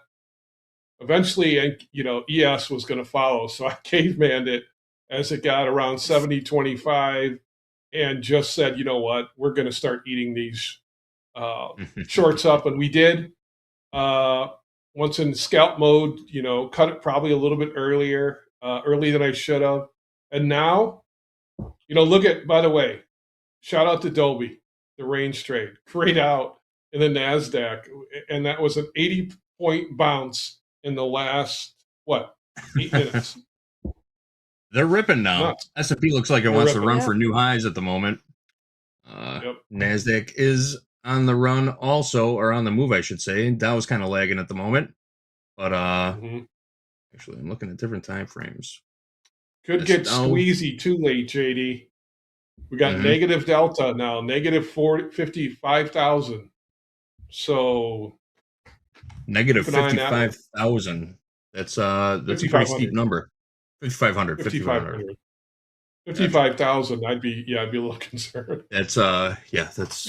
Eventually, ES was going to follow. So I cavemanned it as it got around 70.25 and just said, you know what, we're going to start eating these shorts up. And we did. Once in scalp mode, cut it probably a little bit early than I should have. And now, look at, by the way, shout out to Dolby, the range trade, great out in the NASDAQ. And that was an 80-point bounce in the last, 8 minutes. They're ripping now. S&P looks like it wants to run for new highs at the moment. NASDAQ is on the run also, or on the move, I should say. Dow's kind of lagging at the moment. But actually, I'm looking at different time frames. Could get squeezy too late, JD. We got negative delta now, negative 55,000. So negative 55,000. That's a pretty steep number. 5,500. 55,000. I'd be a little concerned. That's that's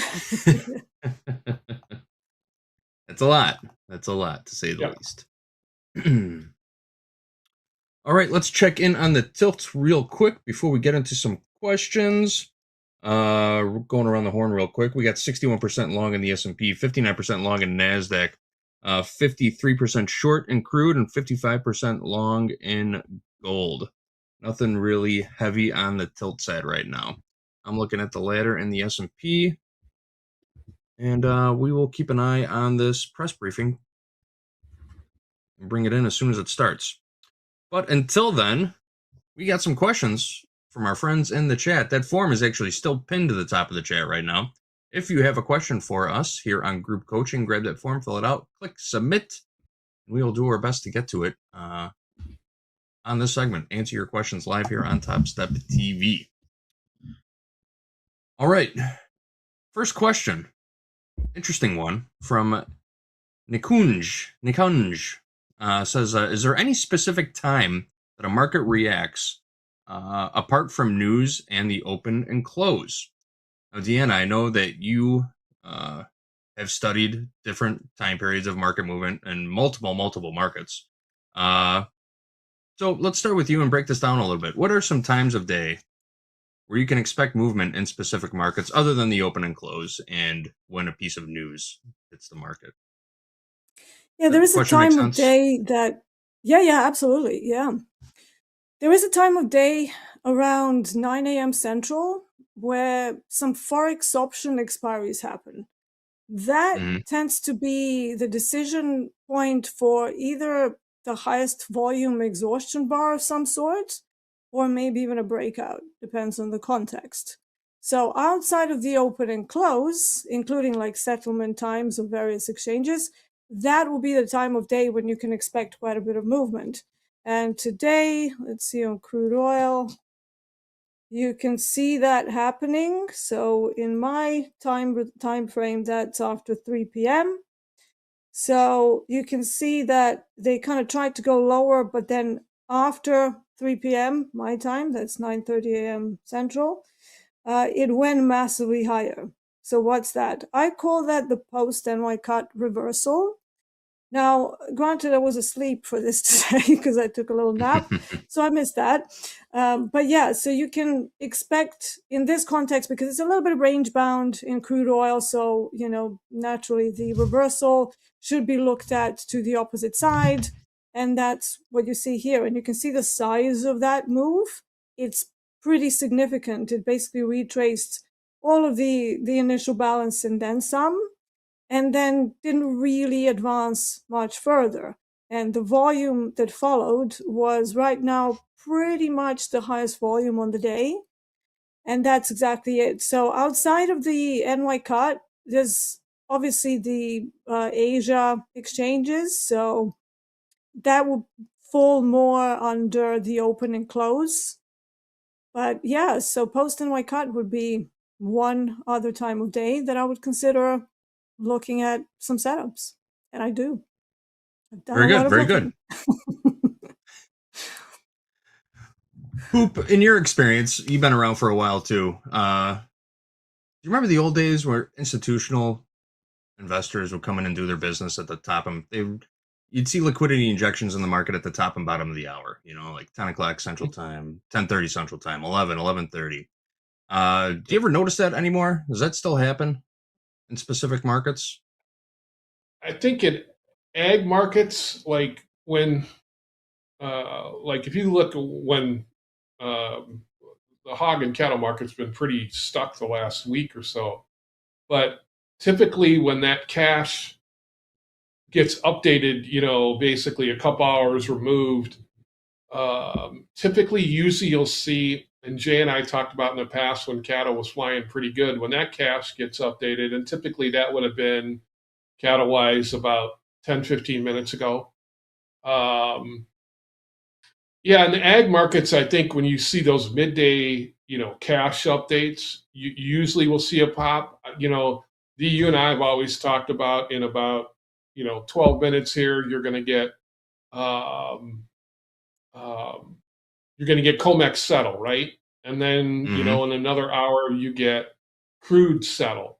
that's a lot. That's a lot, to say the least. All right, let's check in on the tilts real quick before we get into some questions. We're going around the horn real quick. We got 61% long in the S&P, 59% long in NASDAQ, 53% short in crude, and 55% long in gold. Nothing really heavy on the tilt side right now. I'm looking at the ladder in the S&P, and we will keep an eye on this press briefing and bring it in as soon as it starts. But until then, we got some questions from our friends in the chat. That form is actually still pinned to the top of the chat right now. If you have a question for us here on Group Coaching, grab that form, fill it out, click Submit, and we will do our best to get to it. on this segment. Answer your questions live here on Topstep TV. All right. First question. Interesting one from Nikunj. Says, is there any specific time that a market reacts apart from news and the open and close? Now, Deanna, I know that you have studied different time periods of market movement in multiple markets. So let's start with you and break this down a little bit. What are some times of day where you can expect movement in specific markets other than the open and close and when a piece of news hits the market? Yeah, there is a Question make time of sense? day that, yeah, absolutely. Yeah. There is a time of day around 9 a.m. Central where some Forex option expiries happen. That tends to be the decision point for either the highest volume exhaustion bar of some sort, or maybe even a breakout, depends on the context. So outside of the open and close, including like settlement times of various exchanges, that will be the time of day when you can expect quite a bit of movement. And today, let's see on crude oil, you can see that happening. So in my time frame, that's after 3 p.m. So you can see that they kind of tried to go lower, but then after 3 p.m. my time, that's 9:30 a.m. Central, it went massively higher. So what's that? I call that the post NY cut reversal. Now, granted, I was asleep for this today because I took a little nap, so I missed that. But yeah, so you can expect in this context, because it's a little bit range bound in crude oil, so, you know, naturally the reversal should be looked at to the opposite side. And that's what you see here. And you can see the size of that move. It's pretty significant. It basically retraced all of the initial balance and then some, and then didn't really advance much further. And the volume that followed was right now pretty much the highest volume on the day. And that's exactly it. So outside of the NY cut, there's obviously the Asia exchanges. So that will fall more under the open and close. But yeah, so post NY cut would be one other time of day that I would consider looking at some setups, and I do. I've done Very a lot good. of Very looking. good. Hoop, in your experience, you've been around for a while too. Do you remember the old days where institutional investors would come in and do their business at the top? You'd see liquidity injections in the market at the top and bottom of the hour. You know, like 10 o'clock Central Time, 10:30 Central Time, 11:30. Do you ever notice that anymore? Does that still happen in specific markets? I think in ag markets, like when, like if you look when the hog and cattle market's been pretty stuck the last week or so, but typically when that cash gets updated, you know, basically a couple hours removed, typically, usually you'll see, and Jay and I talked about in the past when cattle was flying pretty good, when that cash gets updated, and typically that would have been cattle wise about 10, 15 minutes ago. Yeah, in the ag markets, I think when you see those midday, you know, cash updates, you usually will see a pop. You know, you and I have always talked about in about, you know, 12 minutes here, you're going to get COMEX settle, right? And then, you know, in another hour, you get Crude settle.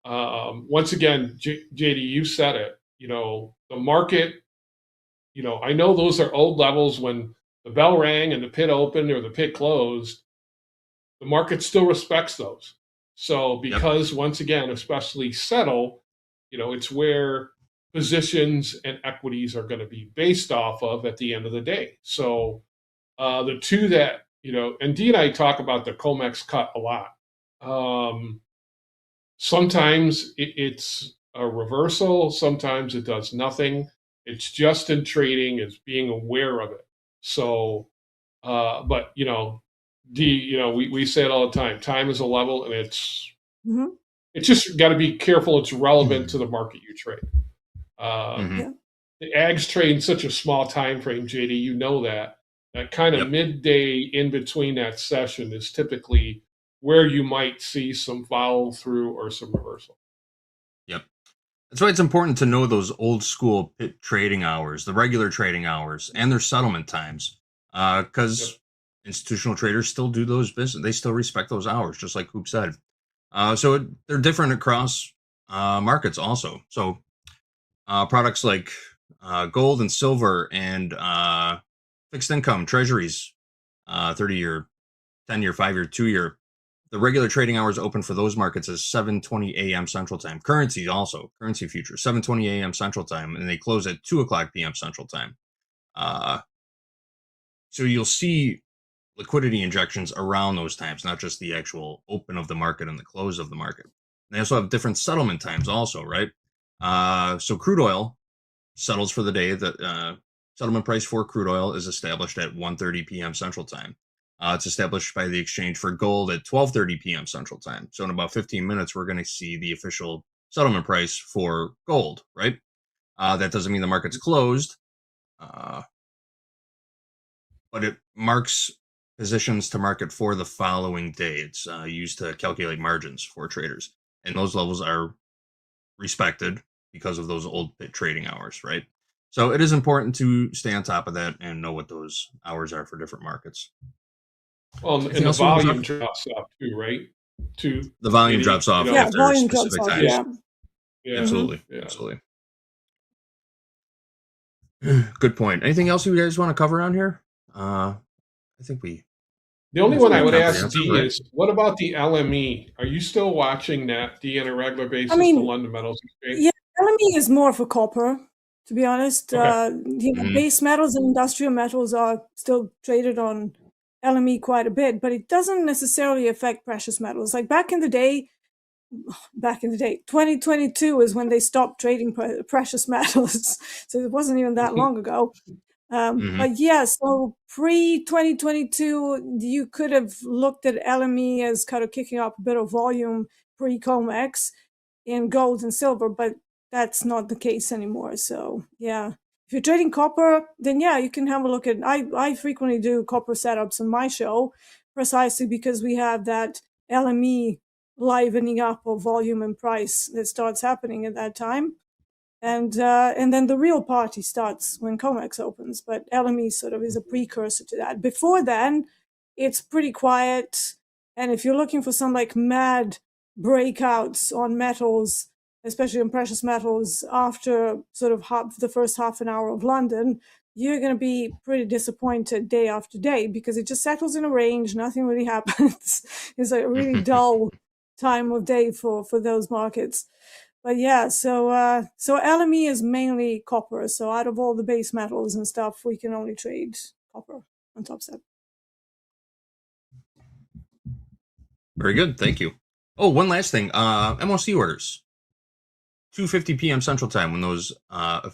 Once again, JD, you said it, you know, the market, you know, I know those are old levels. When the bell rang and the pit opened or the pit closed, the market still respects those. So because once again, especially settle, you know, it's where positions and equities are going to be based off of at the end of the day. So the two that, you know, and Dee and I talk about the COMEX cut a lot. Sometimes it's a reversal. Sometimes it does nothing. It's just in trading, is being aware of it. So, but, you know, Dee, you know, we say it all the time. Time is a level, and it's just got to be careful. It's relevant to the market you trade. The ags trade in such a small time frame, JD. You know that That kind of midday in between that session is typically where you might see some follow through or some reversal. Yep. That's why it's important to know those old school pit trading hours, the regular trading hours, and their settlement times. Because institutional traders still do those business. They still respect those hours, just like Coop said. They're different across markets also. So products like gold and silver and fixed income treasuries, 30-year, 10-year, 5-year, 2-year. The regular trading hours open for those markets is 7:20 a.m. Central Time. Currency also, currency futures, 7:20 a.m. Central Time, and they close at 2:00 p.m. Central Time. So you'll see liquidity injections around those times, not just the actual open of the market and the close of the market. They also have different settlement times also, right? So crude oil settles for the day. The settlement price for crude oil is established at 1:30 p.m. Central Time. It's established by the exchange for gold at 12:30 p.m. Central Time. So in about 15 minutes, we're going to see the official settlement price for gold, right? That doesn't mean the market's closed, but it marks positions to market for the following day. It's used to calculate margins for traders, and those levels are respected because of those old pit trading hours, right? So it is important to stay on top of that and know what those hours are for different markets. Well, and the volume drops off too, right? The volume drops off Yeah, after volume specific drops off, times. Yeah. Absolutely. Yeah. Absolutely. Good point. Anything else you guys want to cover on here? I think we. The only one I would ask D right? is, what about the LME? Are you still watching that, D, on a regular basis, I mean, the London Metals Exchange? Yeah, LME is more for copper, to be honest. Base metals and industrial metals are still traded on LME quite a bit, but it doesn't necessarily affect precious metals. Like back in the day, 2022 is when they stopped trading precious metals. So it wasn't even that long ago. But yeah, so pre-2022, you could have looked at LME as kind of kicking up a bit of volume pre-COMEX in gold and silver, but that's not the case anymore. So yeah, if you're trading copper, then yeah, you can have a look at. I frequently do copper setups on my show, precisely because we have that LME livening up of volume and price that starts happening at that time. And then the real party starts when COMEX opens, but LME sort of is a precursor to that. Before then, it's pretty quiet. And if you're looking for some like mad breakouts on metals, especially on precious metals, after sort of the first half an hour of London, you're going to be pretty disappointed day after day because it just settles in a range. Nothing really happens. It's like a really dull time of day for those markets. But yeah, so LME is mainly copper. So out of all the base metals and stuff, we can only trade copper on Topstep. Very good. Thank you. Oh, one last thing. MOC orders. 2:50 p.m. Central Time when those, I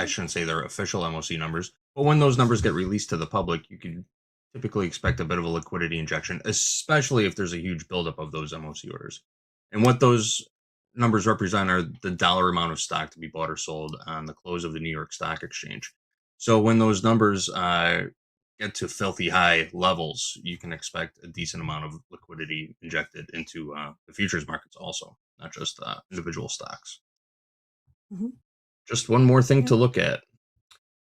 shouldn't say they're official MOC numbers, but when those numbers get released to the public, you can typically expect a bit of a liquidity injection, especially if there's a huge buildup of those MOC orders. And what those numbers represent are the dollar amount of stock to be bought or sold on the close of the New York Stock Exchange. So when those numbers get to filthy high levels, you can expect a decent amount of liquidity injected into the futures markets also, not just individual stocks. Just one more thing to look at.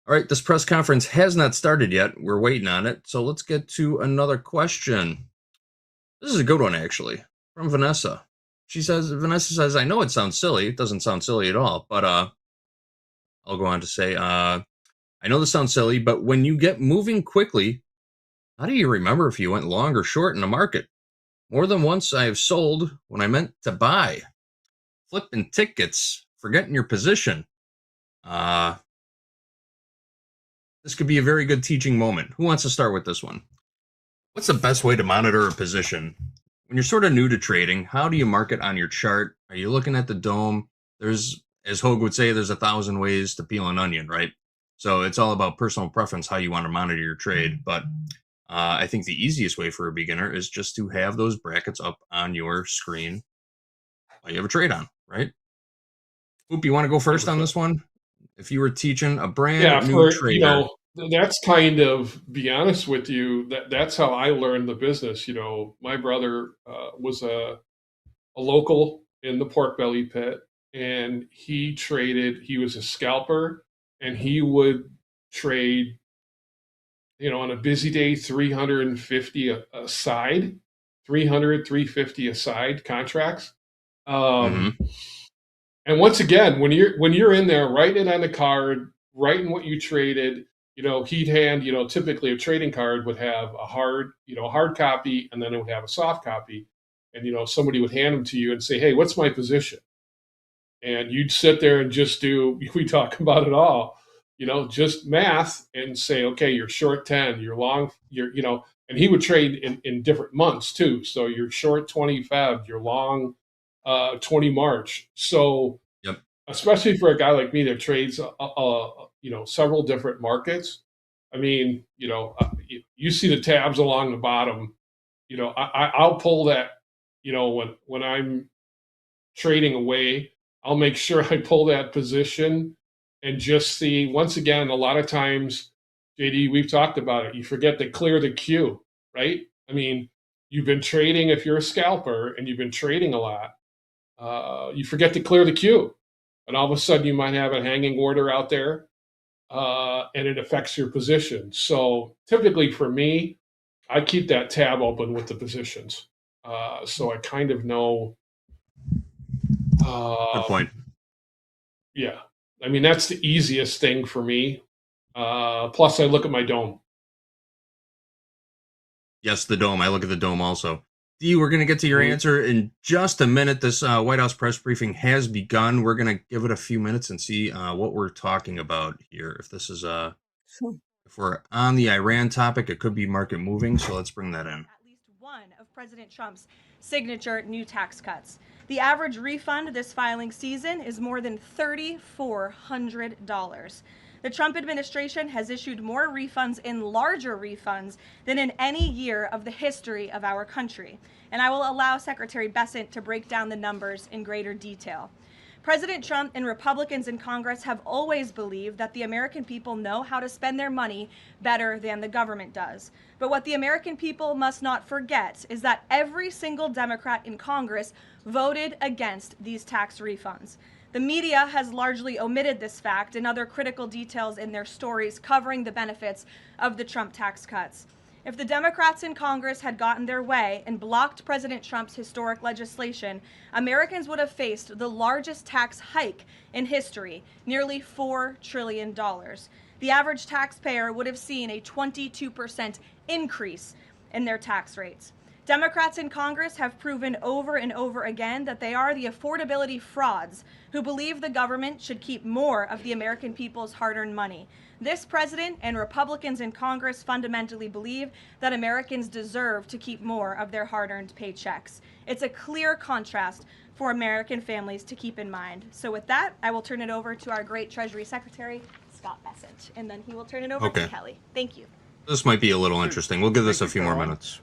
All right, this press conference has not started yet. We're waiting on it. So let's get to another question. This is a good one, actually, from Vanessa. Vanessa says, I know it sounds silly. It doesn't sound silly at all, but I'll go on to say, I know this sounds silly, but when you get moving quickly, how do you remember if you went long or short in a market? More than once I have sold when I meant to buy. Flipping tickets, forgetting your position. This could be a very good teaching moment. Who wants to start with this one? What's the best way to monitor a position? When you're sort of new to trading, how do you mark it on your chart? Are you looking at the dome? There's, as Hogue would say, there's 1,000 ways to peel an onion, right? So it's all about personal preference, how you want to monitor your trade. But I think the easiest way for a beginner is just to have those brackets up on your screen while you have a trade on, right? Hoop, you want to go first on this one? If you were teaching a brand new trader, that's kind of, be honest with you, that's how I learned the business. You know, my brother was a local in the pork belly pit, and he traded. He was a scalper, and he would trade, you know, on a busy day, 350 a side, 300, 350 a side contracts. Um, And once again, when you're in there writing it on the card, writing what you traded, you know, he'd hand, you know, typically a trading card would have a hard, you know, hard copy, and then it would have a soft copy. And, you know, somebody would hand them to you and say, "Hey, what's my position?" And you'd sit there and just do, we talk about it all, you know, just math and say, okay, you're short 10, you're long, you're, you know, and he would trade in different months too. So you're short 20 Feb, you're long 20 March. So, especially for a guy like me that trades, you know, several different markets. I mean, you know, you see the tabs along the bottom. You know, I'll pull that. You know, when I'm trading away, I'll make sure I pull that position and just see. Once again, a lot of times, JD, we've talked about it. You forget to clear the queue, right? I mean, you've been trading. If you're a scalper and you've been trading a lot, you forget to clear the queue, and all of a sudden you might have a hanging order out there, and it affects your position. So typically for me, I keep that tab open with the positions, so I kind of know. Good point. Yeah, I mean that's the easiest thing for me. Plus, I look at my dome. Yes, the dome. I look at the dome also. D, we're going to get to your answer in just a minute. This White House press briefing has begun. We're going to give it a few minutes and see what we're talking about here. If this is if we're on the Iran topic, it could be market moving. So let's bring that in. At least one of President Trump's signature new tax cuts. The average refund this filing season is more than $3,400. The Trump administration has issued more refunds and larger refunds than in any year of the history of our country. And I will allow Secretary Bessent to break down the numbers in greater detail. President Trump and Republicans in Congress have always believed that the American people know how to spend their money better than the government does. But what the American people must not forget is that every single Democrat in Congress voted against these tax refunds. The media has largely omitted this fact and other critical details in their stories covering the benefits of the Trump tax cuts. If the Democrats in Congress had gotten their way and blocked President Trump's historic legislation, Americans would have faced the largest tax hike in history, nearly $4 trillion. The average taxpayer would have seen a 22% increase in their tax rates. Democrats in Congress have proven over and over again that they are the affordability frauds who believe the government should keep more of the American people's hard-earned money. This president and Republicans in Congress fundamentally believe that Americans deserve to keep more of their hard-earned paychecks. It's a clear contrast for American families to keep in mind. So with that, I will turn it over to our great Treasury Secretary, Scott Bessent, and then he will turn it over to Kelly. Thank you. This might be a little interesting. We'll give this a few more minutes.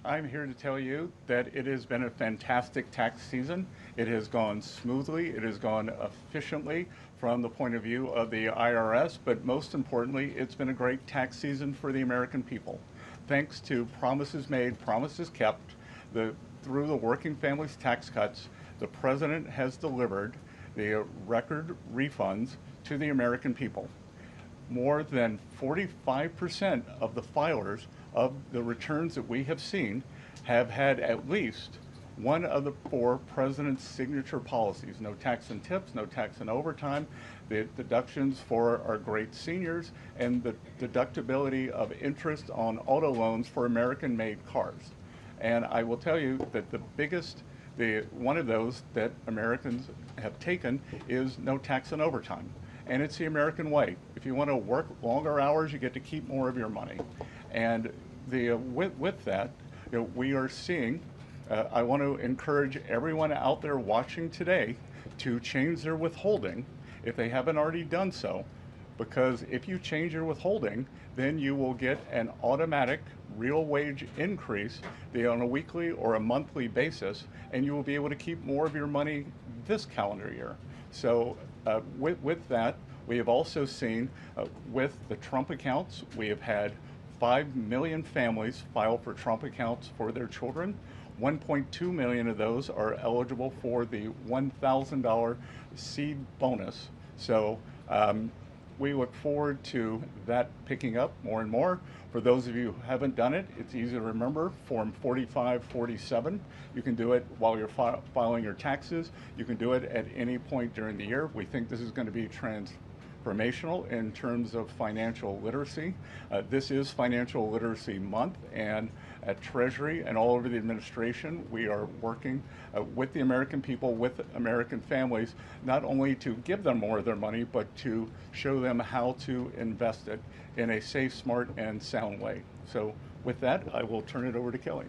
I'm here to tell you that it has been a fantastic tax season. It has gone smoothly. It has gone efficiently from the point of view of the IRS, but most importantly, it's been a great tax season for the American people. Thanks to promises made, promises kept, through the working families tax cuts, the president has delivered the record refunds to the American people. More than 45% of the filers of the returns that we have seen have had at least one of the 4 president's signature policies. No tax and tips, no tax and overtime, the deductions for our great seniors, and the deductibility of interest on auto loans for American-made cars. And I will tell you that the biggest, one of those that Americans have taken is no tax and overtime. And it's the American way. If you want to work longer hours, you get to keep more of your money. And with that, we are seeing, I want to encourage everyone out there watching today to change their withholding if they haven't already done so. Because if you change your withholding, then you will get an automatic real wage increase on a weekly or a monthly basis, and you will be able to keep more of your money this calendar year. So with that, We have also seen with the Trump accounts, we have had 5 million families file for Trump accounts for their children. 1.2 million of those are eligible for the $1,000 seed bonus. So we look forward to that picking up more and more. For those of you who haven't done it, it's easy to remember, Form 4547. You can do it while you're filing your taxes. You can do it at any point during the year. We think this is going to be transformational in terms of financial literacy. This is Financial Literacy Month, and at Treasury and all over the administration, we are working with the American people, with American families, not only to give them more of their money, but to show them how to invest it in a safe, smart, and sound way. So with that, I will turn it over to Kelly.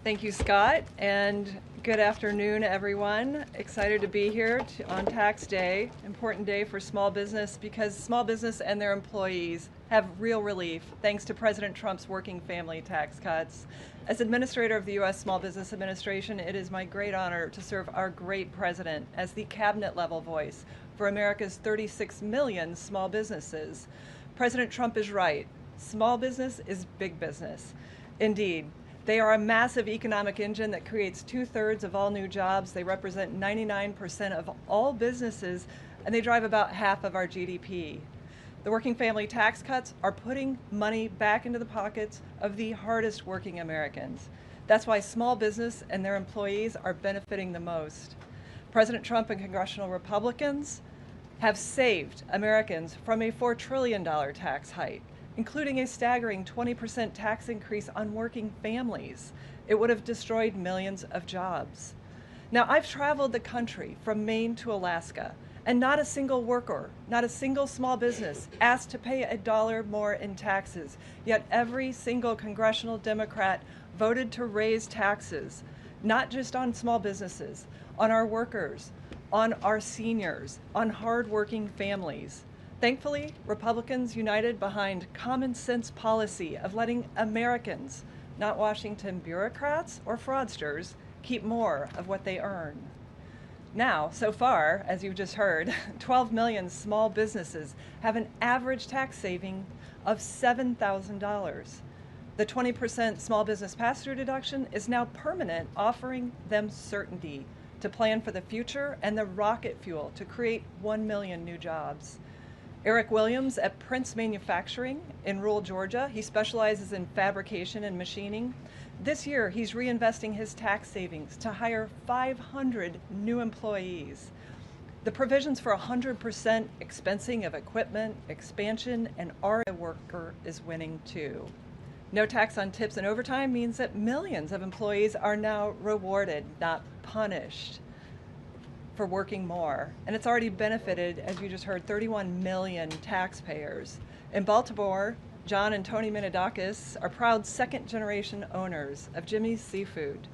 Thank you, Scott, and good afternoon, everyone. Excited to be here on tax day, important day for small business because small business and their employees have real relief thanks to President Trump's working family tax cuts. As administrator of the U.S. Small Business Administration, it is my great honor to serve our great president as the cabinet level voice for America's 36 million small businesses. President Trump is right. Small business is big business. Indeed, they are a massive economic engine that creates 2/3 of all new jobs. They represent 99% of all businesses, and they drive about half of our GDP. The working family tax cuts are putting money back into the pockets of the hardest working Americans. That's why small business and their employees are benefiting the most. President Trump and congressional Republicans have saved Americans from a $4 trillion tax hike, including a staggering 20% tax increase on working families. It would have destroyed millions of jobs. Now, I've traveled the country from Maine to Alaska, and not a single worker, not a single small business asked to pay $1 more in taxes, yet every single congressional Democrat voted to raise taxes, not just on small businesses, on our workers, on our seniors, on hardworking families. Thankfully, Republicans united behind common sense policy of letting Americans, not Washington bureaucrats or fraudsters, keep more of what they earn. Now, so far, as you've just heard, 12 million small businesses have an average tax saving of $7,000. The 20% small business pass-through deduction is now permanent, offering them certainty to plan for the future and the rocket fuel to create 1 million new jobs. Eric Williams at Prince Manufacturing in rural Georgia. He specializes in fabrication and machining. This year, he's reinvesting his tax savings to hire 500 new employees. The provisions for 100% expensing of equipment, expansion, and RA worker is winning too. No tax on tips and overtime means that millions of employees are now rewarded, not punished, for working more. And it's already benefited, as you just heard, 31 million taxpayers. In Baltimore, John and Tony Minidakis are proud second-generation owners of Jimmy's Seafood.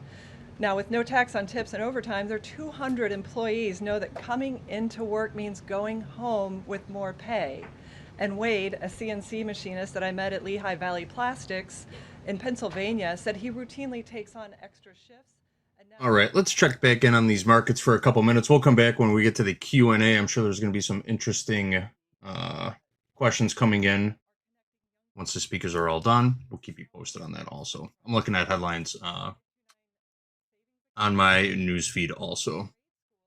Now, with no tax on tips and overtime, their 200 employees know that coming into work means going home with more pay. And Wade, a CNC machinist that I met at Lehigh Valley Plastics in Pennsylvania, said he routinely takes on extra shifts. All right, let's check back in on these markets for a couple minutes. We'll come back when we get to the Q&A. I'm sure there's going to be some interesting questions coming in. Once the speakers are all done, we'll keep you posted on that also. I'm looking at headlines on my news feed also.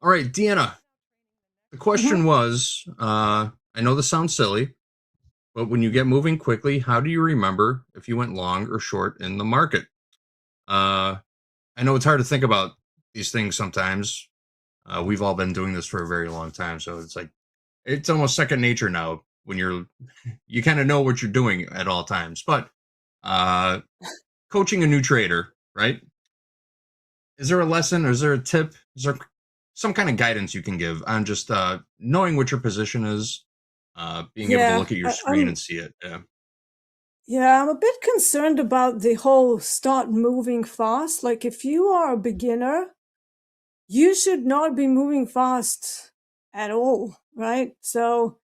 All right, Deanna, the question was, I know this sounds silly, but when you get moving quickly, how do you remember if you went long or short in the market? I know it's hard to think about these things sometimes. We've all been doing this for a very long time, so it's like it's almost second nature now when you kind of know what you're doing at all times. But coaching a new trader, right? Is there a lesson or is there a tip? Is there some kind of guidance you can give on just knowing what your position is, being able to look at your screen and see it? Yeah, I'm a bit concerned about the whole start moving fast. Like if you are a beginner, you should not be moving fast at all, right? So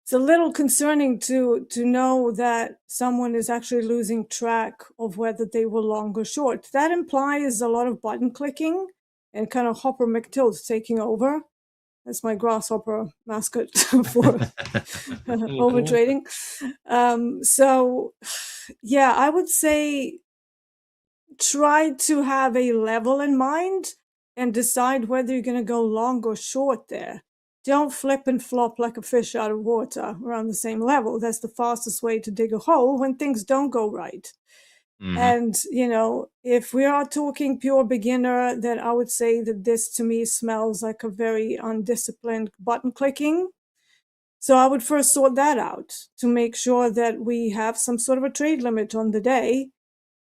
it's a little concerning to know that someone is actually losing track of whether they were long or short. That implies a lot of button clicking and kind of Hopper McTilt taking over. That's my grasshopper mascot for over trading. So, yeah, I would say try to have a level in mind and decide whether you're going to go long or short there. Don't flip and flop like a fish out of water around the same level. That's the fastest way to dig a hole when things don't go right. And, if we are talking pure beginner, then I would say that this to me smells like a very undisciplined button clicking. So I would first sort that out to make sure that we have some sort of a trade limit on the day.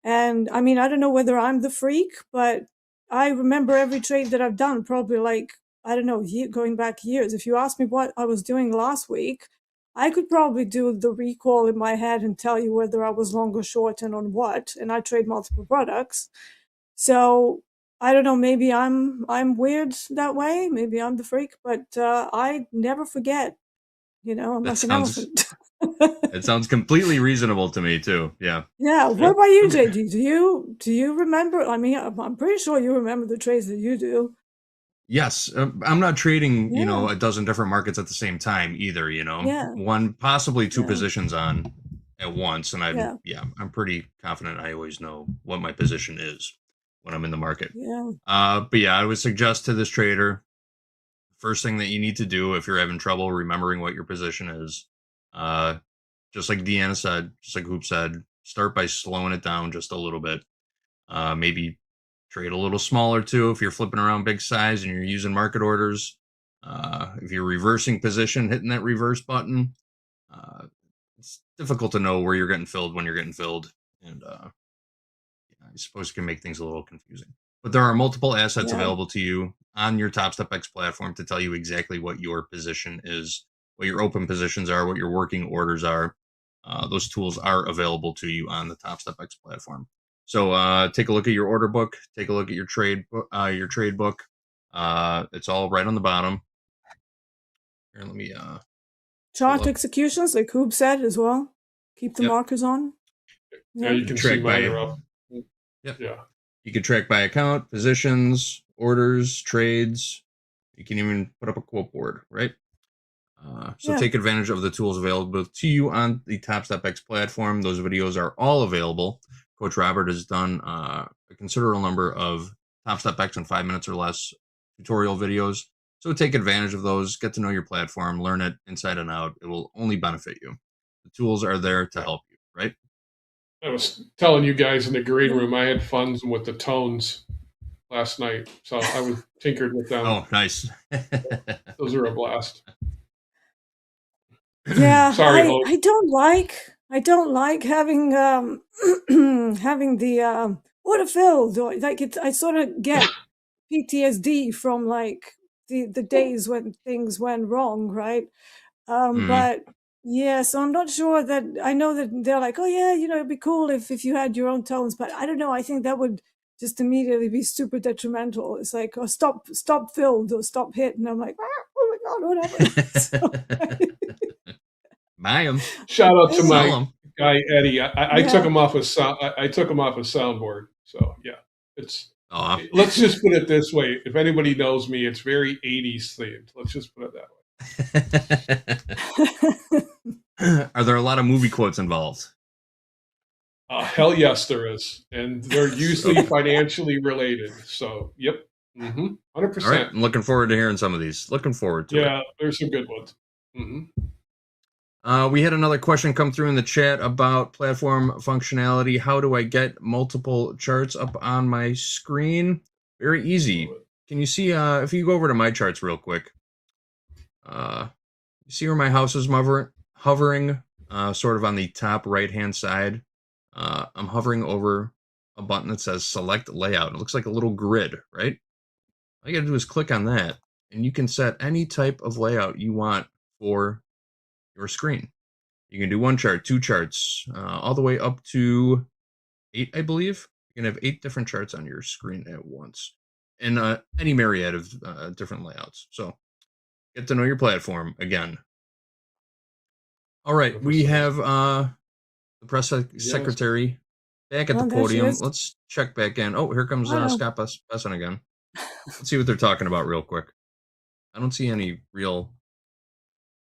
And I mean, I don't know whether I'm the freak, but I remember every trade that I've done, probably like, I don't know, going back years. If you asked me what I was doing last week, I could probably do the recall in my head and tell you whether I was long or short and on what. And I trade multiple products. So I don't know, maybe I'm weird that way. Maybe I'm the freak, but I never forget. I'm like an elephant. It sounds completely reasonable to me too. Yeah. Yeah. What about you, JD? Do you remember? I mean, I'm pretty sure you remember the trades that you do. Yes, I'm not trading, Yeah. a dozen different markets at the same time either, Yeah. One, possibly two Yeah. positions on at once. And Yeah. I'm pretty confident I always know what my position is when I'm in the market. Yeah. But yeah, I would suggest to this trader, first thing that you need to do if you're having trouble remembering what your position is, just like Deanna said, just like Hoop said, start by slowing it down just a little bit. Maybe trade a little smaller too if you're flipping around big size and you're using market orders. If you're reversing position, hitting that reverse button, it's difficult to know where you're getting filled when you're getting filled. And I suppose it can make things a little confusing. But there are multiple assets available to you on your Topstep X platform to tell you exactly what your position is, what your open positions are, what your working orders are. Those tools are available to you on the Topstep X platform. So take a look at your order book. Take a look at your trade book. It's all right on the bottom. Here, let me Chart executions, like Hoop said as well. Keep the markers on. Yeah, you can see mine are up. Yep. Yeah. You can track by account, positions, orders, trades. You can even put up a quote board, right? So take advantage of the tools available to you on the Topstep X platform. Those videos are all available. Coach Robert has done a considerable number of Topstep X in 5 minutes or less tutorial videos. So take advantage of those, get to know your platform, learn it inside and out. It will only benefit you. The tools are there to help you, right? I was telling you guys in the green room, I had fun with the tones last night. So I was tinkered with them. Oh, nice. Those are a blast. Yeah, Sorry, I don't like having having the order filled, or like I sort of get PTSD from like the days when things went wrong, right? But yeah, so I'm not sure that I know that they're like, oh yeah, it'd be cool if you had your own tones, but I don't know. I think that would just immediately be super detrimental. It's like, oh, stop filled or stop hit, and I'm like, oh my god, whatever. Buy them. Shout out to my guy Eddie. I took him off of I took him off of soundboard. So yeah, it's. Let's just put it this way: if anybody knows me, it's very '80s themed. Let's just put it that way. Are there a lot of movie quotes involved? Hell yes, there is, and they're usually financially related. So yep, 100%. All right, I'm looking forward to hearing some of these. Looking forward to it. Yeah, there's some good ones. We had another question come through in the chat about platform functionality. How do I get multiple charts up on my screen? Very easy. Can you see, if you go over to my charts real quick, you see where my house is hovering sort of on the top right-hand side? I'm hovering over a button that says select layout. It looks like a little grid, right? All you gotta do is click on that, and you can set any type of layout you want for your screen. You can do one chart, two charts, all the way up to 8, I believe. You can have 8 different charts on your screen at once, and any myriad of different layouts. So get to know your platform again. All right, we have the press secretary back at the podium. Let's check back in. Oh, here comes Scott Besson again. Let's see what they're talking about real quick. I don't see any real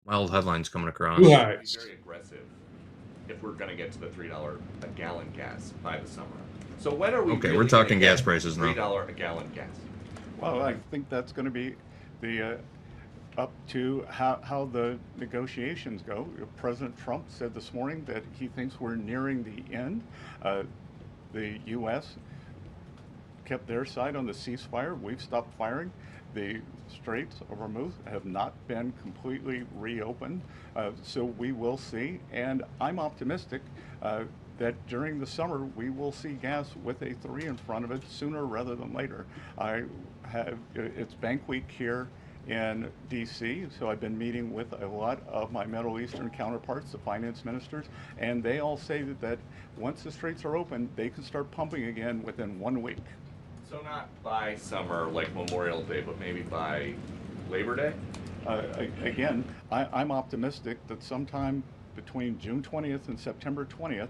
wild headlines coming across. Too high. Be very aggressive if we're going to get to the $3 a gallon gas by the summer. So when are we? Okay, really we're talking gonna gas get prices now. $3 a gallon gas. Well, I think that's going to be the up to how the negotiations go. President Trump said this morning that he thinks we're nearing the end. The U.S. kept their side on the ceasefire. We've stopped firing. The Straits of Hormuz have not been completely reopened, so we will see. And I'm optimistic that during the summer we will see gas with a 3 in front of it sooner rather than later. It's Bank Week here in DC, so I've been meeting with a lot of my Middle Eastern counterparts, the finance ministers, and they all say that once the straits are open, they can start pumping again within 1 week. So not by summer like Memorial Day, but maybe by Labor Day? Again, I'm optimistic that sometime between June 20th and September 20th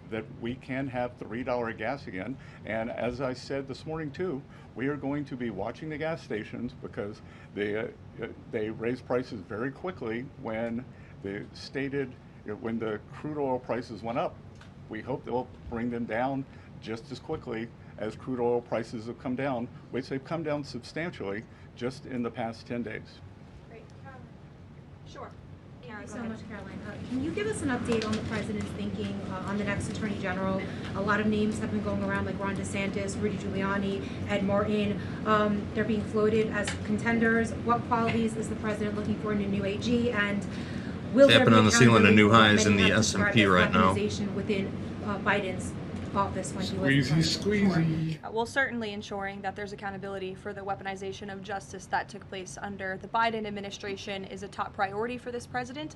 that we can have $3 gas again. And as I said this morning too, we are going to be watching the gas stations because they raise prices very quickly when the crude oil prices went up. We hope they'll bring them down just as quickly as crude oil prices have come down, which they've come down substantially just in the past 10 days. Great. Sure. Thank you so much, Caroline. Can you give us an update on the president's thinking on the next attorney general? A lot of names have been going around, like Ron DeSantis, Rudy Giuliani, Ed Martin. They're being floated as contenders. What qualities is the president looking for in a new AG? And will there be on the ceiling of new accountability for what highs in many the have described S&P as right now. weaponization within Biden's office when he was Squeezy. Well, certainly ensuring that there's accountability for the weaponization of justice that took place under the Biden administration is a top priority for this president.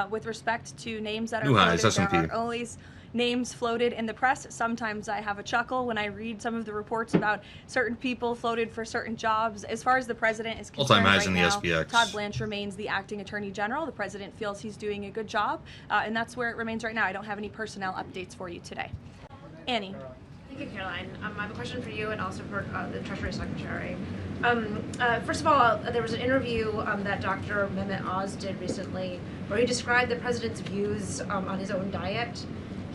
With respect to names that are New highs, floated, there S&P. are always names floated in the press. Sometimes I have a chuckle when I read some of the reports about certain people floated for certain jobs. As far as the president is All-time concerned highs right in the now, SPX. Todd Blanche remains the acting attorney general. The president feels he's doing a good job, and that's where it remains right now. I don't have any personnel updates for you today. Annie. Thank you, Caroline. I have a question for you and also for the Treasury Secretary. First of all, there was an interview that Dr. Mehmet Oz did recently where he described the president's views on his own diet.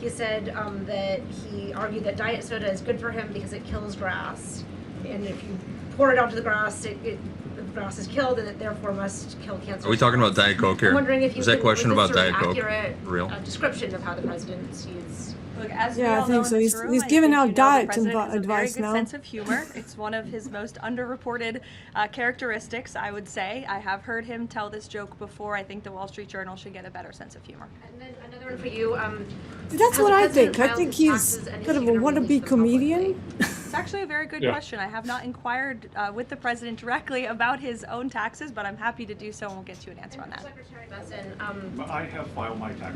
He said that he argued that diet soda is good for him because it kills grass. And if you pour it onto the grass, the grass is killed and it therefore must kill cancer. Are we talking about Diet Coke here? I'm wondering if you Is that question was about this sort Diet of Coke accurate real? description of how the president sees. Look, as Yeah, we I all think know so. in this He's room, he's I giving think out you know the diet president has a very advice good now. sense of humor. It's one of his most underreported characteristics, I would say. I have heard him tell this joke before. I think the Wall Street Journal should get a better sense of humor. And then another one for you. That's what I think. I think he's kind of a wannabe comedian. It's actually a very good Yeah. question. I have not inquired with the president directly about his own taxes, but I'm happy to do so, and we'll get you an answer on that. Secretary Besson, I have filed my tax.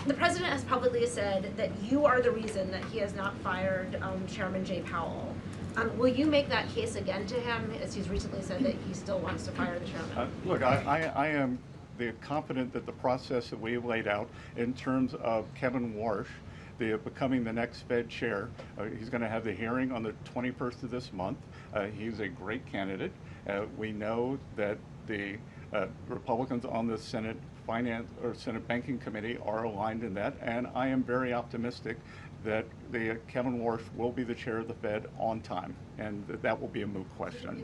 The president has publicly said that you are the reason that he has not fired Chairman Jay Powell. Will you make that case again to him, as he's recently said that he still wants to fire the chairman? Look, I am confident that the process that we have laid out in terms of Kevin Warsh becoming the next Fed chair, he's going to have the hearing on the 21st of this month. He's a great candidate. We know that the Republicans on the Senate Senate Banking Committee are aligned in that, and I am very optimistic that Kevin Warsh will be the chair of the Fed on time, and that will be a moot question.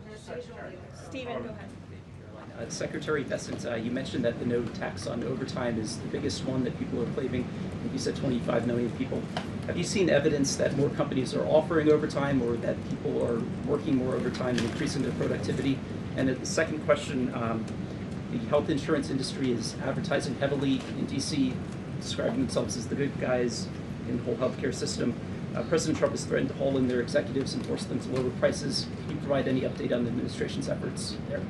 Stephen, go ahead. Secretary Besant, you mentioned that the no tax on overtime is the biggest one that people are claiming. I think you said 25 million people. Have you seen evidence that more companies are offering overtime or that people are working more overtime and increasing their productivity? And the second question, the health insurance industry is advertising heavily in DC, describing themselves as the good guys in the whole healthcare system. President Trump has threatened to haul in their executives and force them to lower prices. Can you provide any update on the administration's efforts there?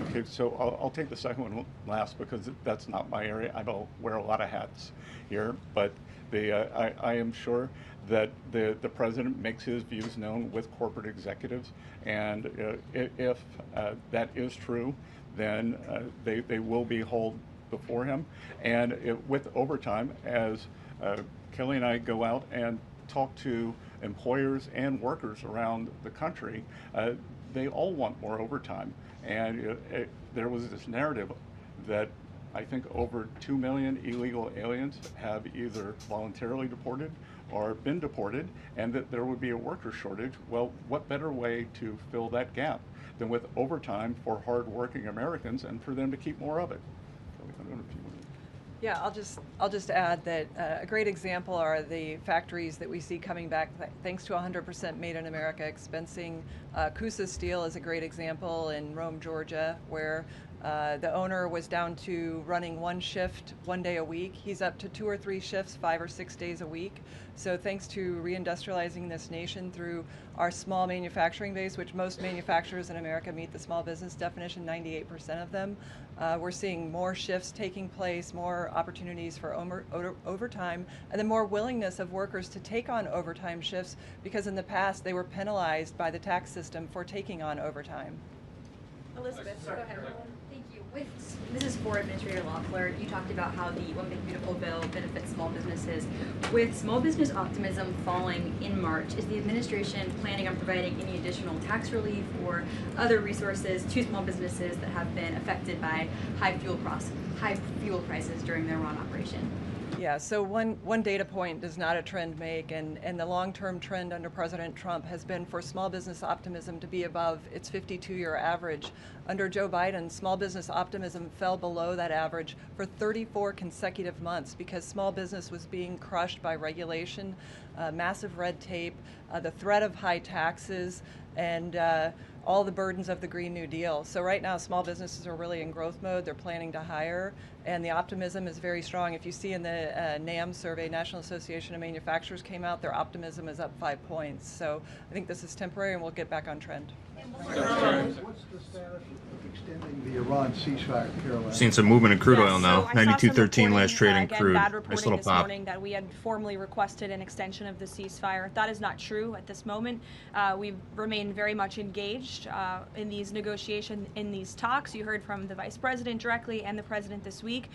Okay, so I'll take the second one last because that's not my area. I don't wear a lot of hats here, but I am sure that the president makes his views known with corporate executives, and if that is true, then they will be hauled before him. And with overtime, as Kelly and I go out and talk to employers and workers around the country, they all want more overtime. And there was this narrative that I think over 2 million illegal aliens have either voluntarily deported or been deported, and that there would be a worker shortage. Well, what better way to fill that gap than with overtime for hardworking Americans and for them to keep more of it? I don't know if you want to. Yeah, I'll just add that a great example are the factories that we see coming back thanks to 100% Made in America expensing. Coosa Steel is a great example in Rome, Georgia, where the owner was down to running one shift, 1 day a week. He's up to 2 or 3 shifts, 5 or 6 days a week. So thanks to reindustrializing this nation through our small manufacturing base, which most manufacturers in America meet the small business definition, 98% of them, we're seeing more shifts taking place, more opportunities for overtime, and then more willingness of workers to take on overtime shifts, because in the past they were penalized by the tax system for taking on overtime. Elizabeth, go ahead. Thank you. This is for Administrator Loeffler. You talked about how the One Big Beautiful Bill benefits small businesses. With small business optimism falling in March, is the administration planning on providing any additional tax relief or other resources to small businesses that have been affected by high fuel prices during their run operation? Yeah, so one data point does not a trend make, and the long-term trend under President Trump has been for small business optimism to be above its 52-year average. Under Joe Biden, small business optimism fell below that average for 34 consecutive months because small business was being crushed by regulation, massive red tape, the threat of high taxes, and all the burdens of the Green New Deal. So right now, small businesses are really in growth mode. They're planning to hire, and the optimism is very strong. If you see in the NAM survey, National Association of Manufacturers came out, their optimism is up 5 points. So I think this is temporary, and we'll get back on trend. What's the status of extending the Iran ceasefire, Caroline? Seen some movement in crude oil now. So I saw some 92.13 reporting, last trade in again, crude. bad Nice reporting little this pop. morning that we had formally requested an extension of the ceasefire. That is not true at this moment. We've remained very much engaged in these negotiations, in these talks. You heard from the Vice President directly and the President this week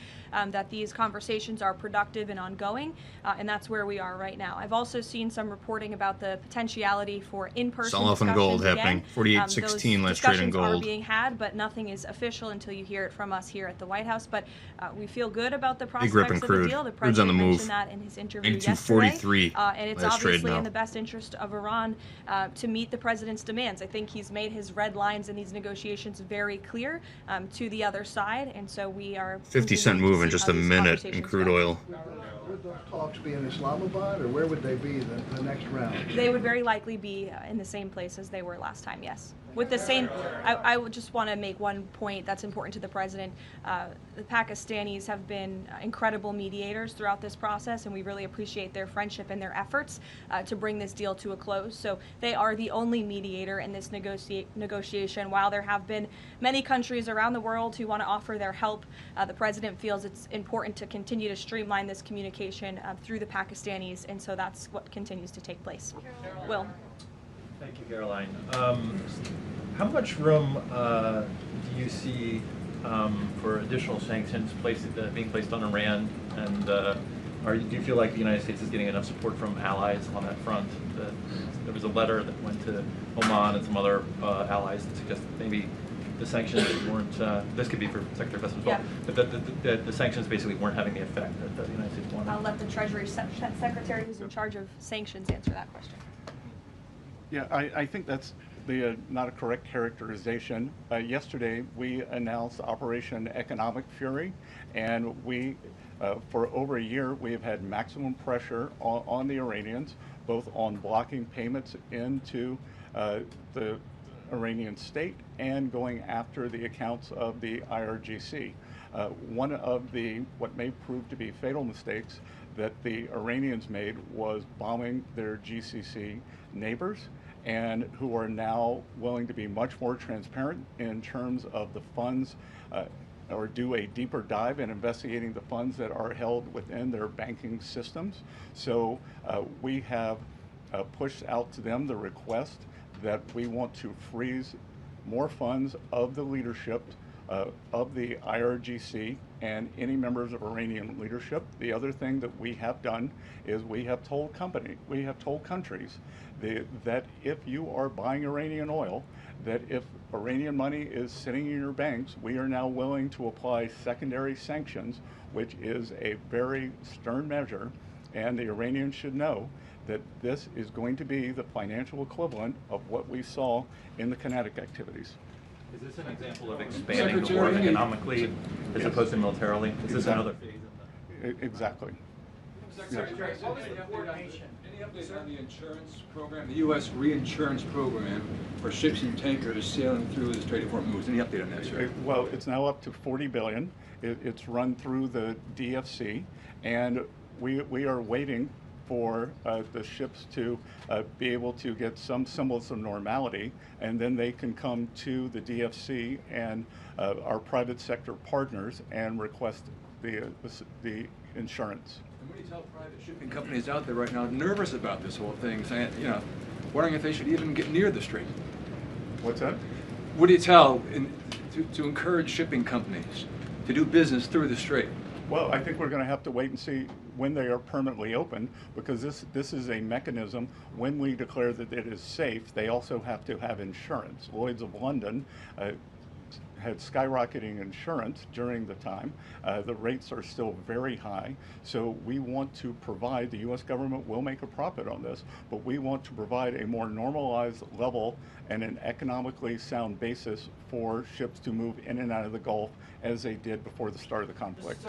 that these conversations are productive and ongoing, and that's where we are right now. I've also seen some reporting about the potentiality for in-person Sell-off in gold happening. 48.16 last trade in discussions are gold. being had, but nothing is official until you hear it from us here at the White House. But we feel good about the Big rip in prospects of the crude. deal. The Crude's on the President move. mentioned that in his interview 82.43 yesterday. And it's last trade obviously now. in the best interest of Iran to meet the President's demands. I think he's made his red lines in these negotiations very clear to the other side, and so we are 50-cent move in just a minute in crude oil. Would those talks be in Islamabad, or where would they be the next round? They would very likely be in the same place as they were last time, yes. With the same, I would just want to make one point that's important to the President. The Pakistanis have been incredible mediators throughout this process, and we really appreciate their friendship and their efforts to bring this deal to a close. So they are the only mediator in this negotiation. While there have been many countries around the world who want to offer their help, the President feels it's important to continue to streamline this communication through the Pakistanis, and so that's what continues to take place. Will. Thank you, Caroline. How much room do you see for additional sanctions being placed on Iran? And do you feel like the United States is getting enough support from allies on that front? There was a letter that went to Oman and some other allies that suggested maybe the sanctions weren't, this could be for Secretary Best as well, but the sanctions basically weren't having the effect that the United States wanted. I'll let the Treasury Secretary, who's in charge of sanctions, answer that question. Yeah, I think that's not a correct characterization. Yesterday, we announced Operation Economic Fury, and we, for over a year, we have had maximum pressure on the Iranians, both on blocking payments into the Iranian state and going after the accounts of the IRGC. One of the, what may prove to be fatal mistakes that the Iranians made was bombing their GCC neighbors, and who are now willing to be much more transparent in terms of the funds or do a deeper dive in investigating the funds that are held within their banking systems. So we have pushed out to them the request that we want to freeze more funds of the leadership of the IRGC and any members of Iranian leadership. The other thing that we have done is we have told countries that if you are buying Iranian oil, that if Iranian money is sitting in your banks, we are now willing to apply secondary sanctions, which is a very stern measure, and the Iranians should know that this is going to be the financial equivalent of what we saw in the kinetic activities. Is this an example of expanding the war economically as opposed to militarily? Is this another phase of Exactly. Secretary, what was the coordination? Any update on the insurance program, the U.S. reinsurance program for ships and tankers sailing through the Strait of Hormuz? Any update on that, sir? Well, it's now up to $40 billion. It's run through the DFC, and we are waiting for the ships to be able to get some semblance of normality, and then they can come to the DFC and our private sector partners and request the insurance. And what do you tell private shipping companies out there right now nervous about this whole thing, saying, wondering if they should even get near the strait? What's that? What do you tell to encourage shipping companies to do business through the strait? Well, I think we're going to have to wait and see when they are permanently open, because this is a mechanism. When we declare that it is safe, they also have to have insurance. Lloyd's of London had skyrocketing insurance during the time. The rates are still very high. So we want to provide, the U.S. government will make a profit on this, but we want to provide a more normalized level and an economically sound basis for ships to move in and out of the Gulf as they did before the start of the conflict.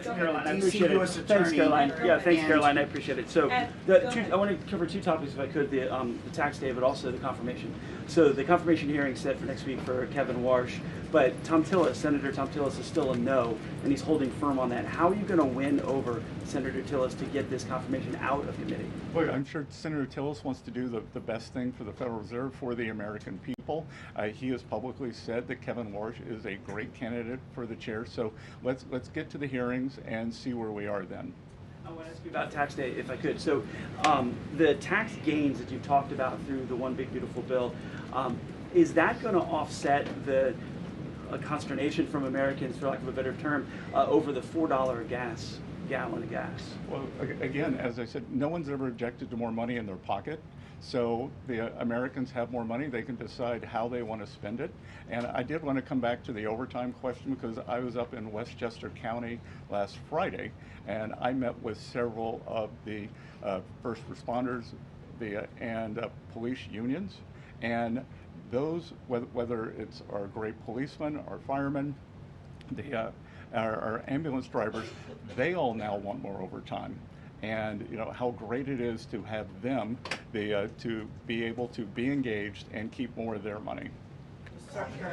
Caroline, I appreciate it. Thanks, Caroline. Yeah, thanks, Caroline. I appreciate it. So, I want to cover two topics, if I could: the tax day, but also the confirmation. So, the confirmation hearing set for next week for Kevin Warsh, but Senator Tom Tillis is still a no, and he's holding firm on that. How are you going to win over Senator Tillis to get this confirmation out of committee? Well, I'm sure Senator Tillis wants to do the best thing for the Federal Reserve, for the American people. He has publicly said that Kevin Warsh is a great candidate for the chair. So let's get to the hearings and see where we are then. I want to ask you about tax day, if I could. So the tax gains that you've talked about through the One Big Beautiful Bill, is that going to offset the consternation from Americans, for lack of a better term, over the $4 gallon of gas? Well, again, as I said, no one's ever objected to more money in their pocket. So the Americans have more money. They can decide how they want to spend it. And I did want to come back to the overtime question, because I was up in Westchester County last Friday, and I met with several of the first responders and police unions. And those, whether it's our great policemen, our firemen, our ambulance drivers, they all now want more overtime. And how great it is to have them to be able to be engaged and keep more of their money. Thank you,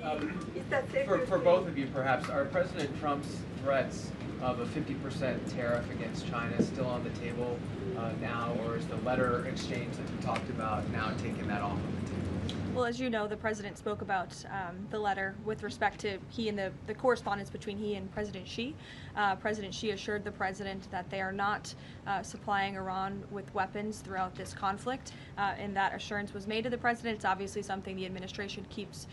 Caroline. For both of you, perhaps, are President Trump's threats of a 50% tariff against China still on the table now, or is the letter exchange that we talked about now taking that off of the table? Well, as you know, the president spoke about the letter with respect to he and the correspondence between he and President Xi. President Xi assured the president that they are not supplying Iran with weapons throughout this conflict, and that assurance was made to the president. It's obviously something the administration keeps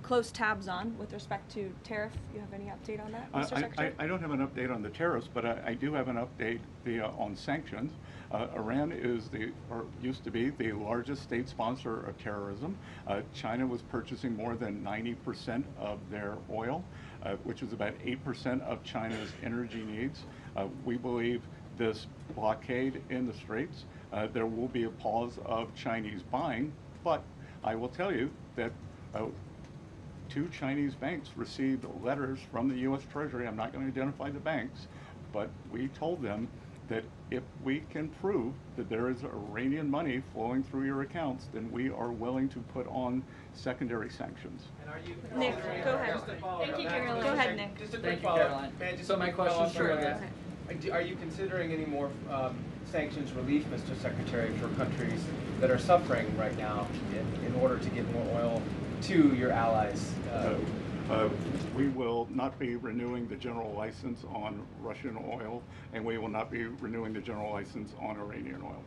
close tabs on with respect to tariff. You have any update on that, Mr. Secretary? I don't have an update on the tariffs, but I do have an update on sanctions. Iran used to be the largest state sponsor of terrorism. China was purchasing more than 90% of their oil, which is about 8% of China's energy needs. We believe this blockade in the Straits, there will be a pause of Chinese buying, but I will tell you that 2 Chinese banks received letters from the U.S. Treasury. I'm not going to identify the banks, but we told them that if we can prove that there is Iranian money flowing through your accounts, then we are willing to put on secondary sanctions. And are you, Nick, go ahead. Thank you, Caroline. Go ahead, Nick. Just a quick follow-up. So my question is, are you considering any more sanctions relief, Mr. Secretary, for countries that are suffering right now in order to get more oil to your allies? We will not be renewing the general license on Russian oil, and we will not be renewing the general license on Iranian oil.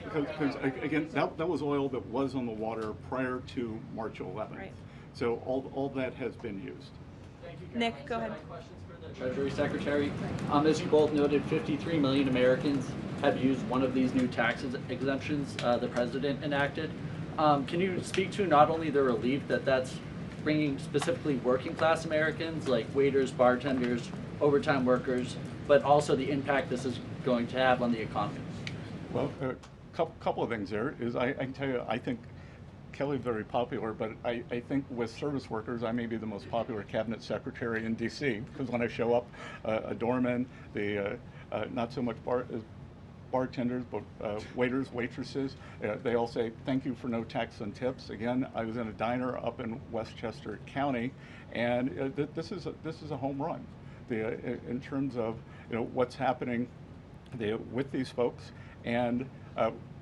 Because again, that was oil that was on the water prior to March 11th. Right. So all that has been used. Thank you, Nick, go ahead. Treasury Secretary. As you both noted, 53 million Americans have used one of these new tax exemptions the president enacted. Can you speak to not only the relief that that's bringing specifically working class Americans like waiters, bartenders, overtime workers, but also the impact this is going to have on the economy? Well, a couple of things there is I can tell you, I think Kelly's very popular, but I think with service workers, I may be the most popular cabinet secretary in D.C. because when I show up, a doorman, the not so much bartenders, but waiters, waitresses, they all say thank you for no tax on tips. Again, I was in a diner up in Westchester County, and this is a home run. In terms of what's happening with these folks, and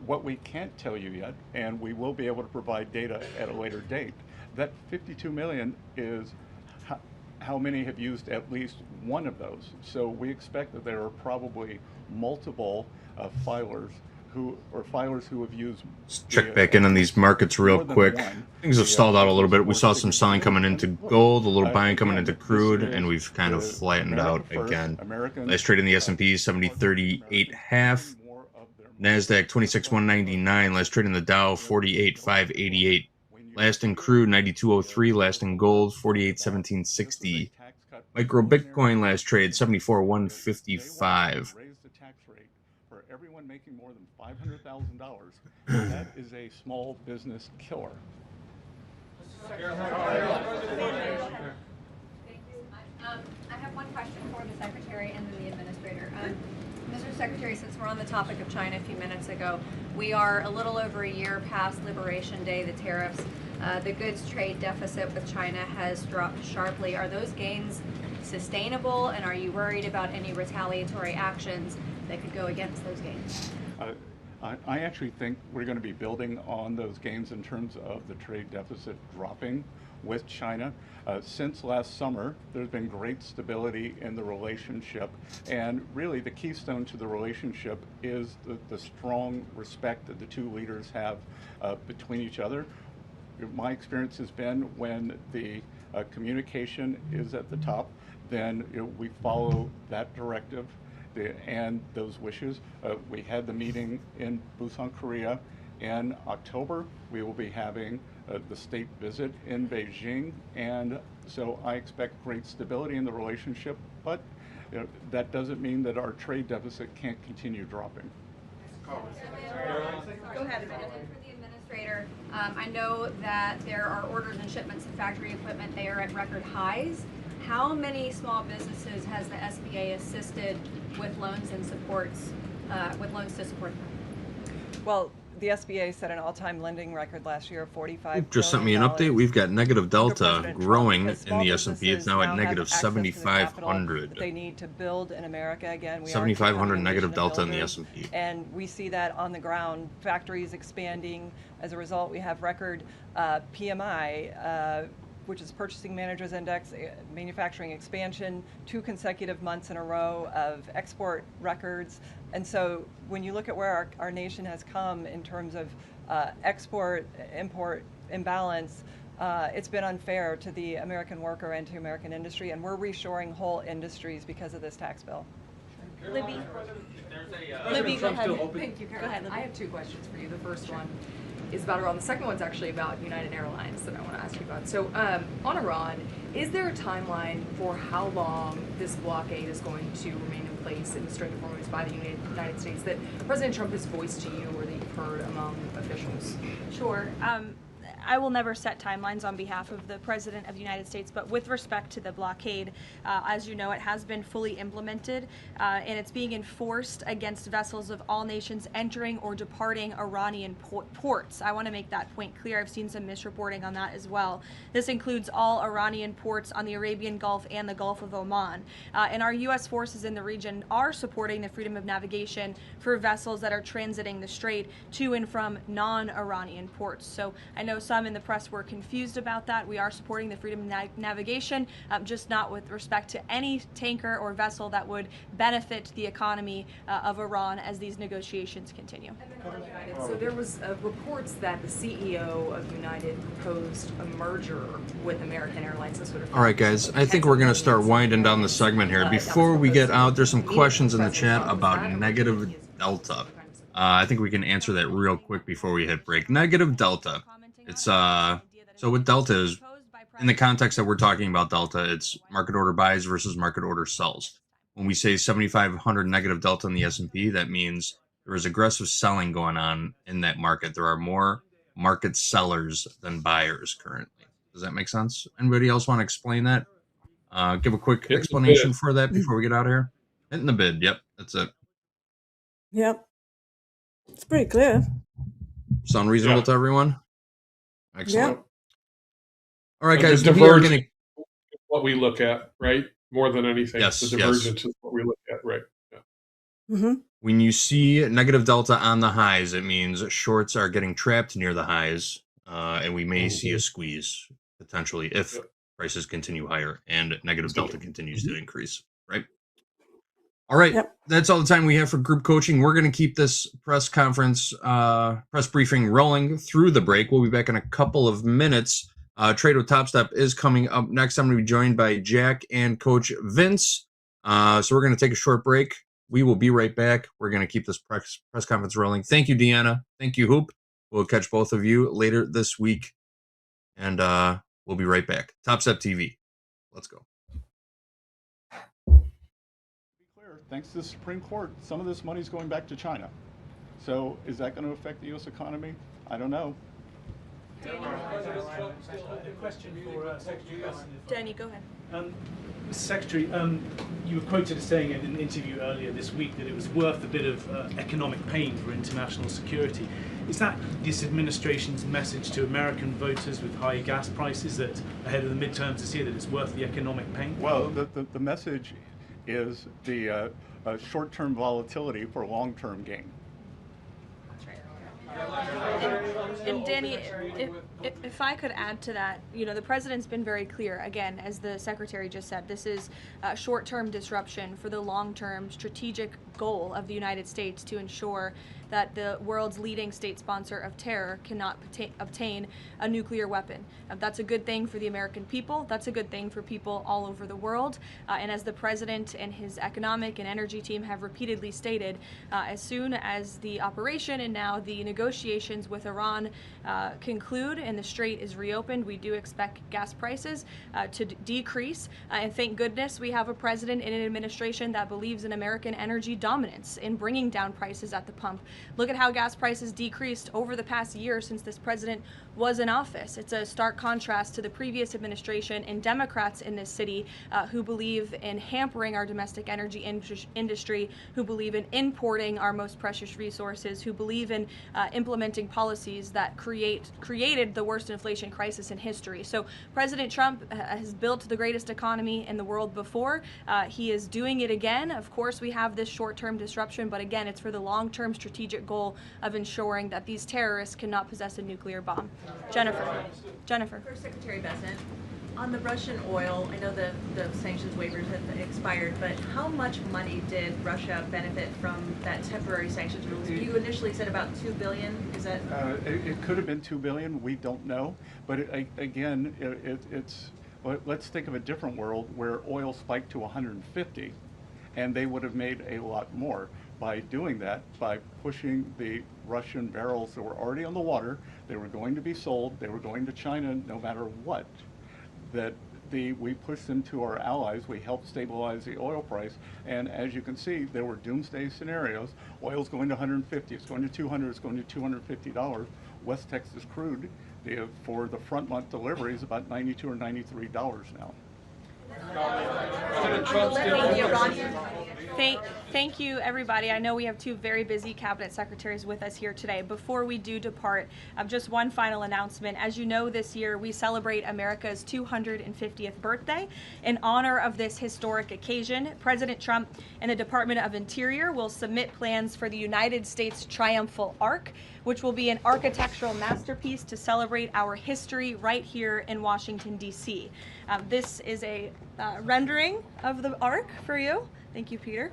what we can't tell you yet, and we will be able to provide data at a later date, that 52 million is how many have used at least one of those. So we expect that there are probably multiple filers who have used. Let's check back in on these markets real quick. Things have stalled out a little bit. We saw some selling coming into gold, a little buying coming into crude, and we've kind of flattened out again. Last trade in the S&P 70.38.5. NASDAQ 26,199. Last trade in the Dow 48,588. Last in crude 92.03. Last in gold 48,1760. Micro Bitcoin last trade 74,155. Raise the tax rate for everyone making more than $500,000. That is a small business killer. I have one question for the Secretary and then the Administrator. Mr. Secretary, since we're on the topic of China a few minutes ago, we are a little over a year past Liberation Day, the tariffs. The goods trade deficit with China has dropped sharply. Are those gains sustainable, and are you worried about any retaliatory actions that could go against those gains? I actually think we're going to be building on those gains in terms of the trade deficit dropping with China. Since last summer, there's been great stability in the relationship, and really the keystone to the relationship is the strong respect that the two leaders have between each other. My experience has been when the communication is at the top, then we follow that directive and those wishes. We had the meeting in Busan, Korea. In October, we will be having the state visit in Beijing, and so I expect great stability in the relationship, but that doesn't mean that our trade deficit can't continue dropping. Go ahead. For the Administrator, I know that there are orders and shipments of factory equipment. They are at record highs. How many small businesses has the SBA assisted with loans and supports, with loans to support them? Well, the SBA set an all-time lending record last year of $45 Just sent me an update. We've got negative delta growing in the S&P. It's now at negative 7,500. They need to build in America again. 7,500 negative delta in the S&P. And we see that on the ground. Factories expanding. As a result, we have record PMI, which is Purchasing Managers Index, manufacturing expansion, 2 consecutive months in a row of export records. And so when you look at where our nation has come in terms of export-import imbalance, it's been unfair to the American worker and to American industry, and we're reshoring whole industries because of this tax bill. Libby. Libby, go ahead. Thank you, Caroline. I have 2 questions for you. The first one is about Iran. The second one's actually about United Airlines that I want to ask you about. So on Iran, is there a timeline for how long this blockade is going to remain in place in the Strait of Hormuz by the United States that President Trump has voiced to you or that you've heard among officials? Sure. I will never set timelines on behalf of the President of the United States, but with respect to the blockade, as you know, it has been fully implemented, and it's being enforced against vessels of all nations entering or departing Iranian ports. I want to make that point clear. I've seen some misreporting on that as well. This includes all Iranian ports on the Arabian Gulf and the Gulf of Oman. And our U.S. forces in the region are supporting the freedom of navigation for vessels that are transiting the strait to and from non-Iranian ports. So I know some some in the press were confused about that. We are supporting the freedom of navigation, just not with respect to any tanker or vessel that would benefit the economy of Iran as these negotiations continue. So there was reports that the CEO of United proposed a merger with American Airlines. To sort of All right, guys, I think we're going to start winding down the segment here. Before we get out, there's some questions in the chat about negative delta. I think we can answer that real quick before we hit break. Negative delta. It's so what delta is, in the context that we're talking about delta, it's market order buys versus market order sells. When we say 7,500 negative delta in the S&P, that means there is aggressive selling going on in that market. There are more market sellers than buyers currently. Does that make sense? Anybody else want to explain that? Give a quick explanation for that before we get out of here. Hitting the bid. Yep, that's it. Yep. It's pretty clear. Sound reasonable to everyone? Excellent. Yep. All right, And guys. the We are divergence going is what we look at, right? More than anything, Yes, the yes. divergence is what we look at, right? Yeah. When you see negative delta on the highs, it means shorts are getting trapped near the highs, and we may see a squeeze potentially if prices continue higher and negative delta continues to increase, right? All right, that's all the time we have for group coaching. We're going to keep this press conference, press briefing rolling through the break. We'll be back in a couple of minutes. Trade with Topstep is coming up next. I'm going to be joined by Jack and Coach Vince. So we're going to take a short break. We will be right back. We're going to keep this press conference rolling. Thank you, Deanna. Thank you, Hoop. We'll catch both of you later this week. And we'll be right back. Topstep TV. Let's go. Thanks to the Supreme Court, some of this money is going back to China. So is that going to affect the U.S. economy? I don't know. Danny, go ahead. Mr. Secretary, you were quoted as saying in an interview earlier this week that it was worth a bit of economic pain for international security. Is that this administration's message to American voters with high gas prices that ahead of the midterms this year that it's worth the economic pain? Well, the message is the short-term volatility for long-term gain. And Danny, if I could add to that, you know, the president's been very clear, again, as the secretary just said, this is a short-term disruption for the long-term strategic goal of the United States to ensure that the world's leading state sponsor of terror cannot obtain a nuclear weapon. That's a good thing for the American people. That's a good thing for people all over the world. And as the president and his economic and energy team have repeatedly stated, as soon as the operation and now the negotiations with Iran conclude and the strait is reopened, we do expect gas prices to decrease. And thank goodness we have a president and an administration that believes in American energy dominance in bringing down prices at the pump. Look at how gas prices decreased over the past year since this president was in office. It's a stark contrast to the previous administration and Democrats in this city who believe in hampering our domestic energy industry, who believe in importing our most precious resources, who believe in implementing policies that created the worst inflation crisis in history. So President Trump has built the greatest economy in the world before. He is doing it again. Of course, we have this short-term disruption, but again, it's for the long-term strategic goal of ensuring that these terrorists cannot possess a nuclear bomb. Jennifer. First, Secretary Bessent, on the Russian oil, I know the sanctions waivers have expired, but how much money did Russia benefit from that temporary sanctions rules? You initially said about $2 billion. Is that? It could have been $2 billion. We don't know. But again, it's. Let's think of a different world where oil spiked to 150, and they would have made a lot more by doing that, by pushing the Russian barrels that were already on the water. They were going to be sold. They were going to China no matter what. We pushed them to our allies. We helped stabilize the oil price. And as you can see, there were doomsday scenarios. Oil's going to 150. It's going to 200. It's going to $250. West Texas crude for the front month delivery is about $92 or $93 now. Thank you, everybody. I know we have two very busy cabinet secretaries with us here today. Before we do depart, just one final announcement. As you know, this year we celebrate America's 250th birthday. In honor of this historic occasion, President Trump and the Department of Interior will submit plans for the United States Triumphal Arch, which will be an architectural masterpiece to celebrate our history right here in Washington, D.C. This is a rendering of the Arch for you. Thank you, Peter.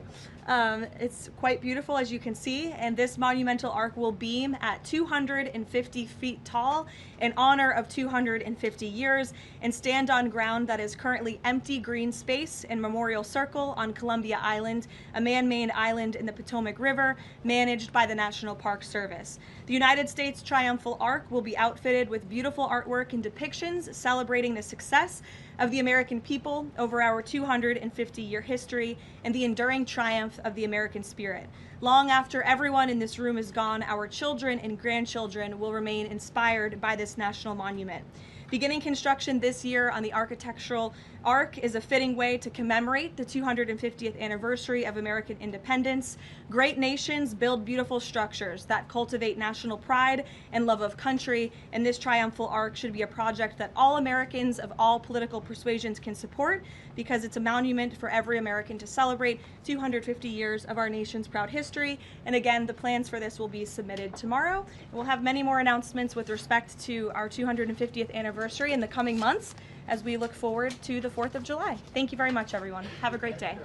It's quite beautiful, as you can see, and this monumental arch will beam at 250 feet tall in honor of 250 years and stand on ground that is currently empty green space in Memorial Circle on Columbia Island, a man-made island in the Potomac River managed by the National Park Service. The United States Triumphal Arch will be outfitted with beautiful artwork and depictions celebrating the success of the American people over our 250-year history and the enduring triumph of the American spirit. Long after everyone in this room is gone, our children and grandchildren will remain inspired by this national monument. Beginning construction this year on the architectural arch is a fitting way to commemorate the 250th anniversary of American independence. Great nations build beautiful structures that cultivate national pride and love of country, and this triumphal arch should be a project that all Americans of all political persuasions can support because it's a monument for every American to celebrate 250 years of our nation's proud history. And again, the plans for this will be submitted tomorrow. We'll have many more announcements with respect to our 250th anniversary in the coming months as we look forward to the 4th of July. Thank you very much, everyone. Have a great day.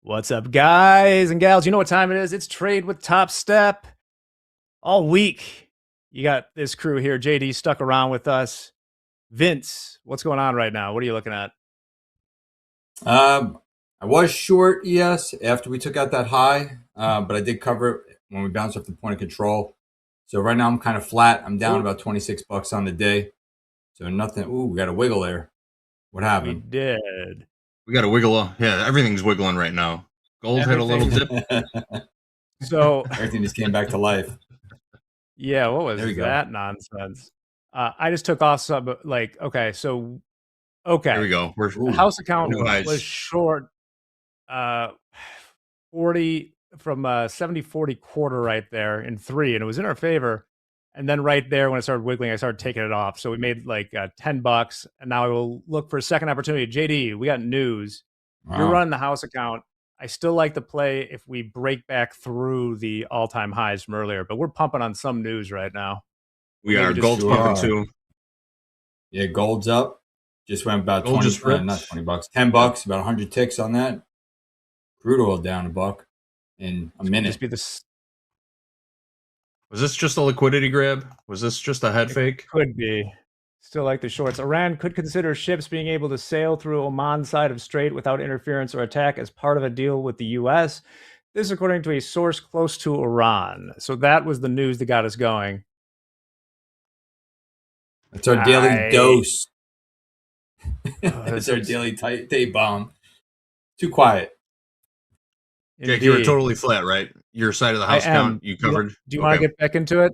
What's up, guys and gals? You know what time it is. It's Trade with Topstep. All week, you got this crew here. JD stuck around with us. Vince, what's going on right now? What are you looking at? I was short ES after we took out that high, but I did cover it when we bounced off the point of control. So right now I'm kind of flat. I'm down about 26 bucks on the day. So nothing. Ooh, we got a wiggle there. What happened? We did. We got a wiggle. Yeah, everything's wiggling right now. Gold had a little dip. So everything just came back to life. Yeah, what was that nonsense? I just took off some, like, okay. There we go. The house account was short 40 from 70-40 quarter right there in 3, and it was in our favor. And then right there, when it started wiggling, I started taking it off. So we made like $10, and now I will look for a second opportunity. JD, we got news. Wow. You're running the house account. I still like to play if we break back through the all-time highs from earlier, but we're pumping on some news right now. We are. Gold's pumping too. Yeah, gold's up. Just went about 20, not $20, $10, about 100 ticks on that. Crude oil down $1 in a minute. Just be this. Was this just a liquidity grab? Was this just a head fake? Could be. Still like the shorts. Iran could consider ships being able to sail through Oman's side of Strait without interference or attack as part of a deal with the U.S. This according to a source close to Iran. So that was the news that got us going. That's our daily dose. That's our daily day bomb. Too quiet. Jake, you were totally flat, right? Your side of the house count, you covered. Do you want to get back into it?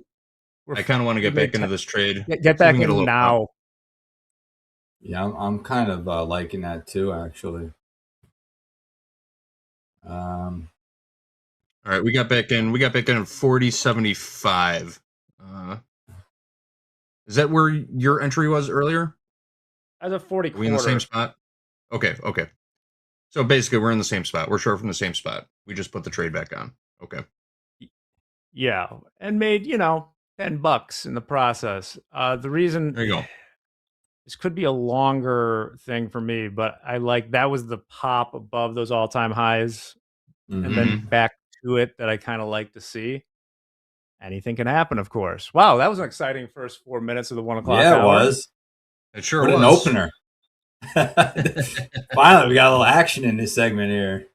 I kind of want to get back into this trade. Get back in now. Yeah, I'm kind of liking that too, actually. All right, we got back in. We got back in at 40.75. Is that where your entry was earlier? As a 40 Are we in the same quarter. spot? Okay, okay. So basically, we're in the same spot. We're short from the same spot. We just put the trade back on. Okay. Yeah, and made, you know, $10 in the process. The reason There you go. this could be a longer thing for me, but I like that was the pop above those all-time highs and then Mhm. back to it that I kind of like to see. Anything can happen, of course. Wow, that was an exciting first 4 minutes of the 1 o'clock Yeah, it hour. was. It sure What an was. opener. Finally, we got a little action in this segment here.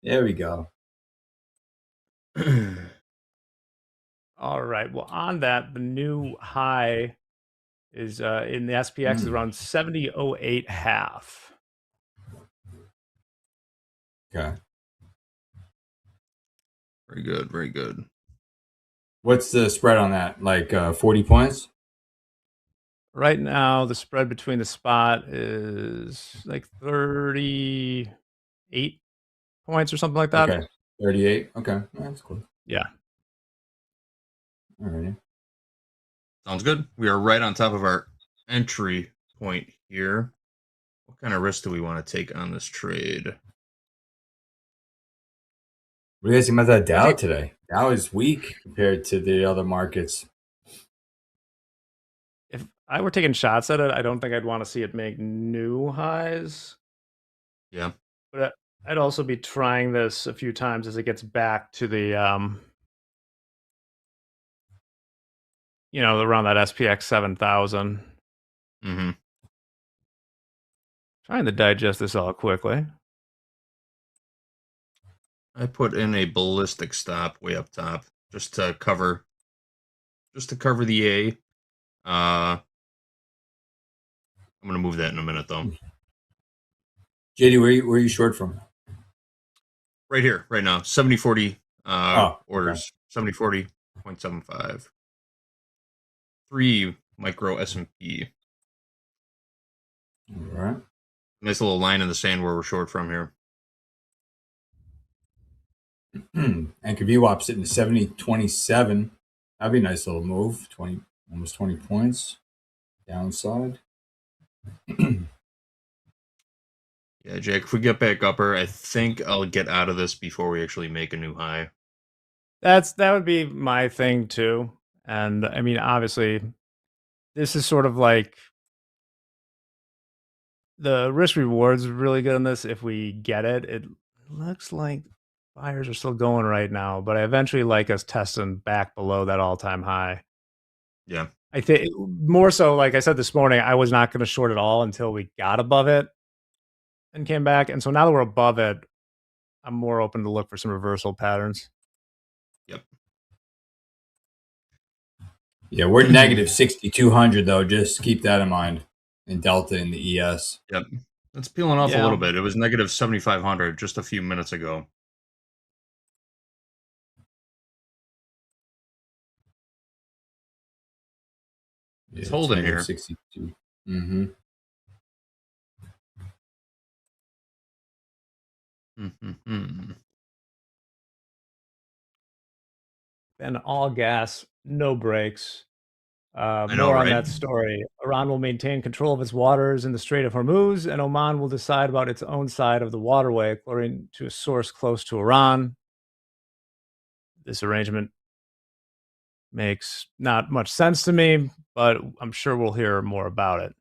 There we go. All right. Well, on that, the new high is in the SPX is around 70.08 half. Okay. Very good. Very good. What's the spread on that? Like 40 points? Right now, the spread between the spot is like 38 points or something like that. Okay. 38. Okay. That's cool. Yeah. All right. Sounds good. We are right on top of our entry point here. What kind of risk do we want to take on this trade? What do you guys think about that Dow today? Dow is weak compared to the other markets. If I were taking shots at it, I don't think I'd want to see it make new highs. Yeah. But I'd also be trying this a few times as it gets back to the you know, around that SPX 7000. Mm-hmm. Trying to digest this all quickly. I put in a ballistic stop way up top just to cover the A. I'm gonna move that in a minute though. JD, where are you short from? Right here, right now. 70-40 orders. 70-40.75. 3 micro S&P. All right. Nice little line in the sand where we're short from here. Anchor VWAP sitting at 70.27. That'd be a nice little move. Almost 20 points. Downside. Yeah, Jake, if we get back upper, I think I'll get out of this before we actually make a new high. That would be my thing too. And I mean, obviously, this is sort of like the risk rewards really good on this. If we get it, it looks like buyers are still going right now, but I eventually like us testing back below that all-time high. Yeah. I think more so, like I said this morning, I was not going to short at all until we got above it and came back. And so now that we're above it, I'm more open to look for some reversal patterns. Yep. Yeah, we're negative 6,200 though. Just keep that in mind. In Delta in the ES. Yep. It's peeling off a little bit. It was negative 7,500 just a few minutes ago. It's holding here. 62. Mm-hmm. And all gas, no brakes. know, More on right? that story. Iran will maintain control of its waters in the Strait of Hormuz, and Oman will decide about its own side of the waterway, according to a source close to Iran. This arrangement makes not much sense to me, but I'm sure we'll hear more about it.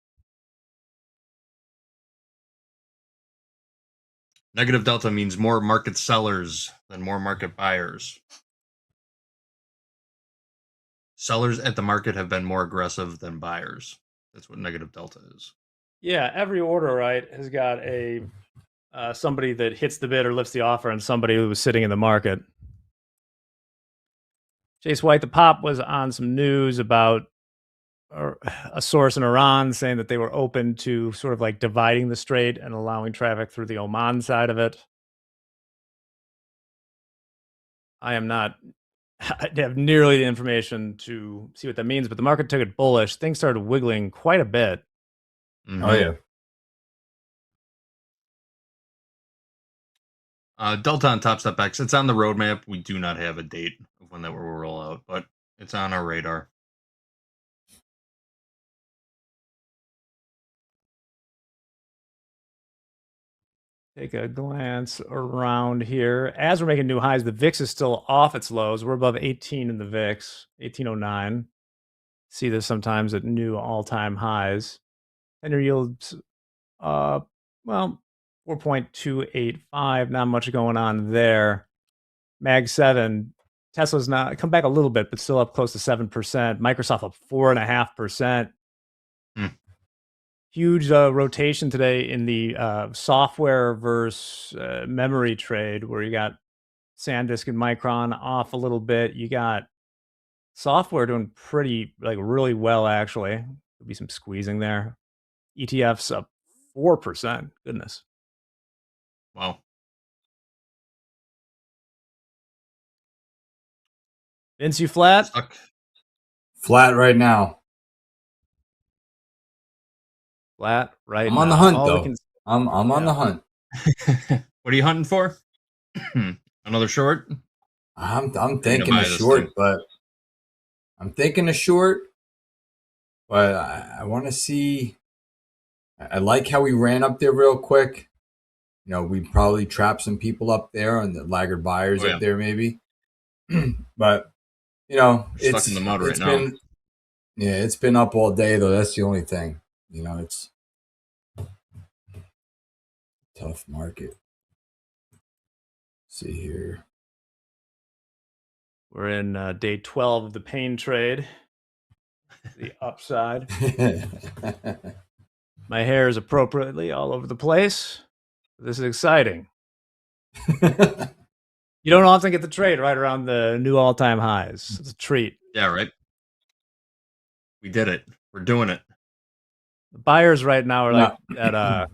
Negative delta means more market sellers than more market buyers. Sellers at the market have been more aggressive than buyers. That's what negative delta is. Yeah, every order, right, has got a somebody that hits the bid or lifts the offer and somebody who was sitting in the market. Chase White, the pop, was on some news about a source in Iran saying that they were open to sort of like dividing the strait and allowing traffic through the Oman side of it. I have nearly the information to see what that means, but the market took it bullish. Things started wiggling quite a bit. Mm-hmm. Oh, yeah. Delta on Topstep X. It's on the roadmap. We do not have a date of when that will roll out, but it's on our radar. Take a glance around here. As we're making new highs, the VIX is still off its lows. We're above 18 in the VIX, 1809. See this sometimes at new all-time highs. 10-year yields, well, 4.285. Not much going on there. Mag 7, Tesla's not come back a little bit, but still up close to 7%. Microsoft up 4.5%. Huge rotation today in the software versus memory trade, where you got SanDisk and Micron off a little bit. You got software doing pretty, really well, actually. There'll be some squeezing there. ETFs up 4%. Goodness. Wow. Vince, you flat? Stuck. Flat right now. Flat right I'm now. on the hunt, All we though. can- I'm on the hunt. What are you hunting for? Another short? I'm You're thinking gonna a buy this short, thing. but I'm thinking a short. But I want to see. I like how we ran up there real quick. You know, we probably trapped some people up there and the laggard buyers Oh, yeah. up there, maybe. But you know, We're stuck in the mud right now. It's been up all day though. That's the only thing. You know, it's tough market. See here. We're in day 12 of the pain trade. The upside. My hair is appropriately all over the place. This is exciting. You don't often get the trade right around the new all-time highs. It's a treat. Yeah, right. We did it. We're doing it. The buyers right now are like that.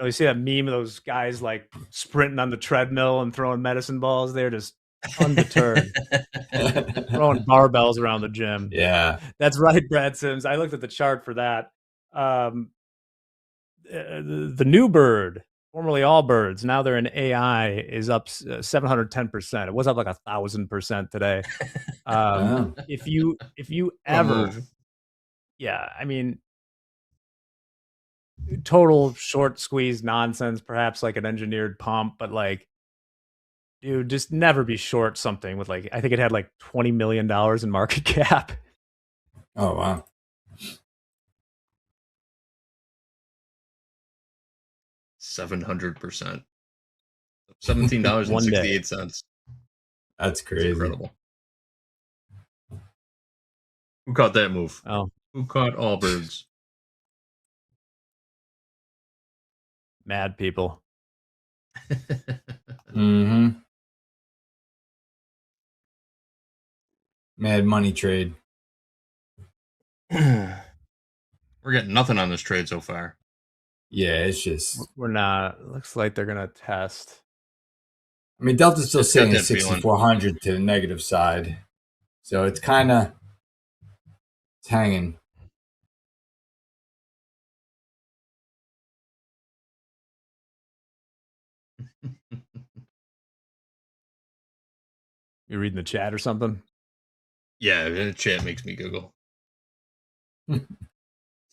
You see that meme of those guys like sprinting on the treadmill and throwing medicine balls. They're just undeterred, throwing barbells around the gym. Yeah, that's right, Brad Sims. I looked at the chart for that. The new bird, formerly Allbirds, now they're in AI, is up 710%. It was up like 1,000% today. If you ever, yeah, I mean, total short squeeze nonsense, perhaps like an engineered pump, but like, dude, just never be short something with I think it had like $20 million in market cap. Oh, wow. $700%. $17.68. That's crazy. That's incredible. Who caught that move? Oh. Who caught Allbirds? Mad people. Mm-hmm. Mad money trade. We're getting nothing on this trade so far. Yeah, it's just... We're not. Looks like they're going to test. I mean, Delta's still It's got sitting at that feeling. 6,400 to the negative side. So it's kind of... It's hanging. You reading the chat or something? Yeah, the chat makes me giggle. Let's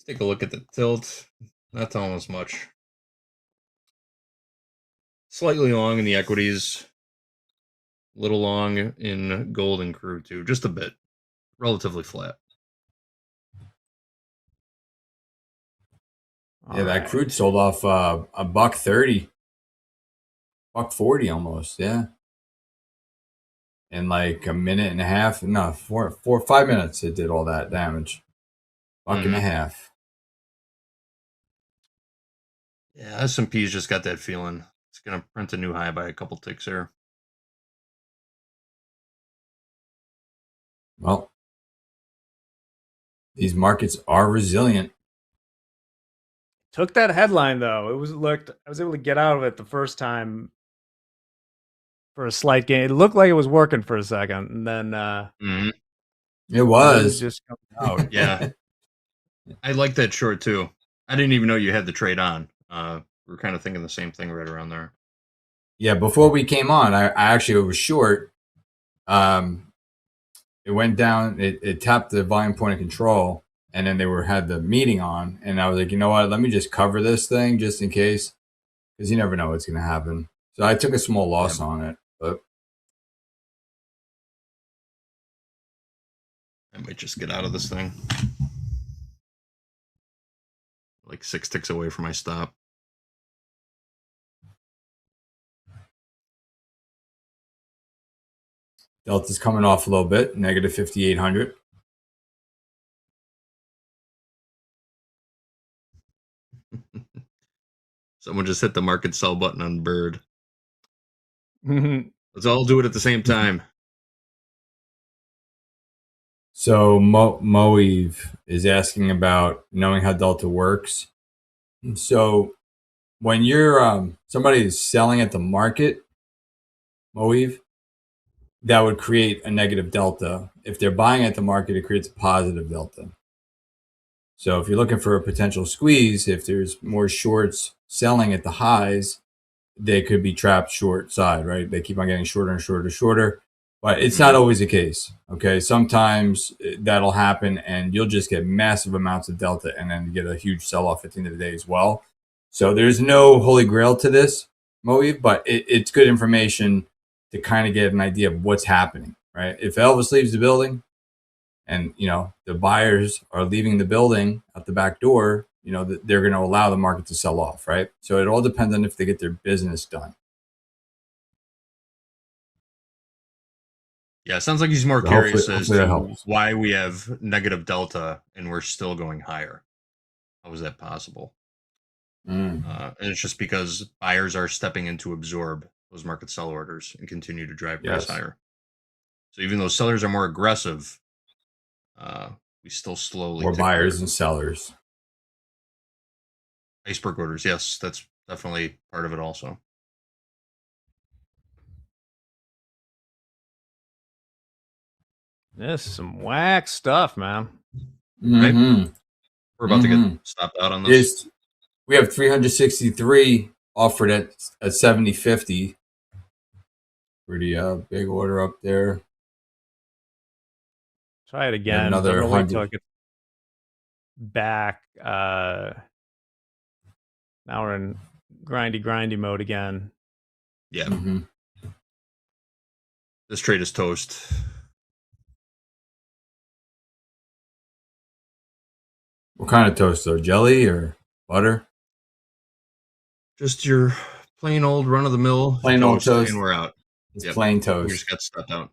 take a look at the tilt. Not telling us much. Slightly long in the equities. A little long in gold and crude too. Just a bit. Relatively flat. Yeah, that crude sold off a $1.30. $1.40 almost, yeah. In like a minute and a half. No, 5 minutes it did all that damage. $1.50. Yeah, S&P's just got that feeling. It's going to print a new high by a couple ticks here. Well, these markets are resilient. Took that headline though. I was able to get out of it the first time for a slight gain. It looked like it was working for a second, and then It was just coming out. Yeah, I like that short too. I didn't even know you had the trade on. We're kind of thinking the same thing right around there. Yeah, before we came on, I actually was short. It went down. It tapped the volume point of control, and then they had the meeting on, and I was like, you know what? Let me just cover this thing just in case, because you never know what's going to happen. So I took a small loss on it, but I might just get out of this thing. Like 6 ticks away from my stop. Delta's coming off a little bit, negative 5,800. Someone just hit the market sell button on Bird. Let's all do it at the same time. So Moev is asking about knowing how Delta works. So when you're somebody is selling at the market, Moev, that would create a negative delta. If they're buying at the market, it creates a positive delta. So if you're looking for a potential squeeze, if there's more shorts selling at the highs, they could be trapped short side, right? They keep on getting shorter and shorter and shorter, but it's not always the case. Okay. Sometimes that'll happen and you'll just get massive amounts of delta and then get a huge sell off at the end of the day as well. So there's no holy grail to this, Moev, but it's good information to kind of get an idea of what's happening, right? If Elvis leaves the building and, you know, the buyers are leaving the building out the back door, you know, they're going to allow the market to sell off, right? So it all depends on if they get their business done. Yeah, it sounds like he's more So curious as hopefully that to helps. why we have negative delta and we're still going higher. How is that possible? And it's just because buyers are stepping in to absorb those market sell orders and continue to drive price higher. So even though sellers are more aggressive, we still slowly More tick buyers higher. and sellers. Iceberg orders, yes, that's definitely part of it also. This is some whack stuff, man. Right? We're about to get stopped out on this. We have 363 offered at 70.50. Pretty big order up there. Try it again. Another I'm gonna wait till 100. it gets back. Now we're in grindy mode again. Yeah. This trade is toast. What kind of toast though? Jelly or butter? Just your plain old run of the mill Plain old toast. and we're out. It's plain toast. We just got stepped out.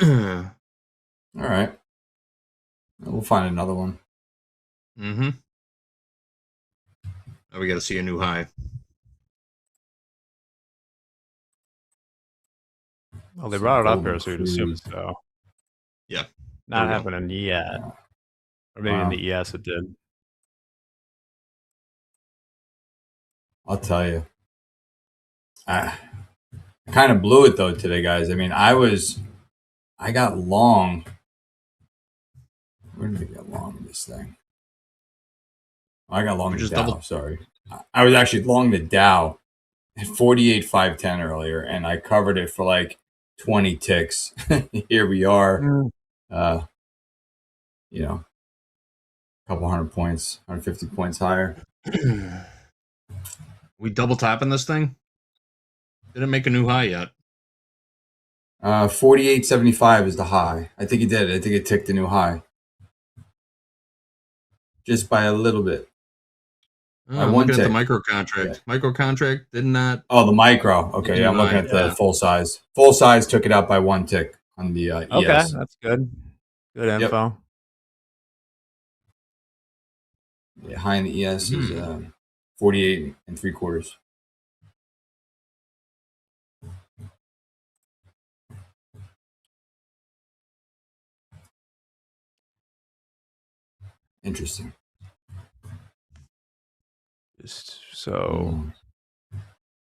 All right. We'll find another one. Now we got to see a new high. Well, they brought it up here, so you'd assume so. Yeah. Not happening yet. Or maybe in the ES it did. I'll tell you. I kind of blew it though today, guys. I mean, I got long. Where did I get long in this thing? I got long the Dow. Sorry, I was actually long the Dow at 48,510 earlier, and I covered it for like 20 ticks. Here we are. You know, a couple hundred points, 150 points higher. We double tapping this thing? Didn't make a new high yet. 48.75 is the high. I think it did. I think it ticked a new high. Just by a little bit. I'm looking at the micro contract. Yeah. Micro contract did not. Oh, the micro. Okay, yeah, I'm looking at the full size. Full size took it out by 1 tick on the ES. Okay, that's good. Good info. Yeah, high in the ES is 48 3/4. Interesting.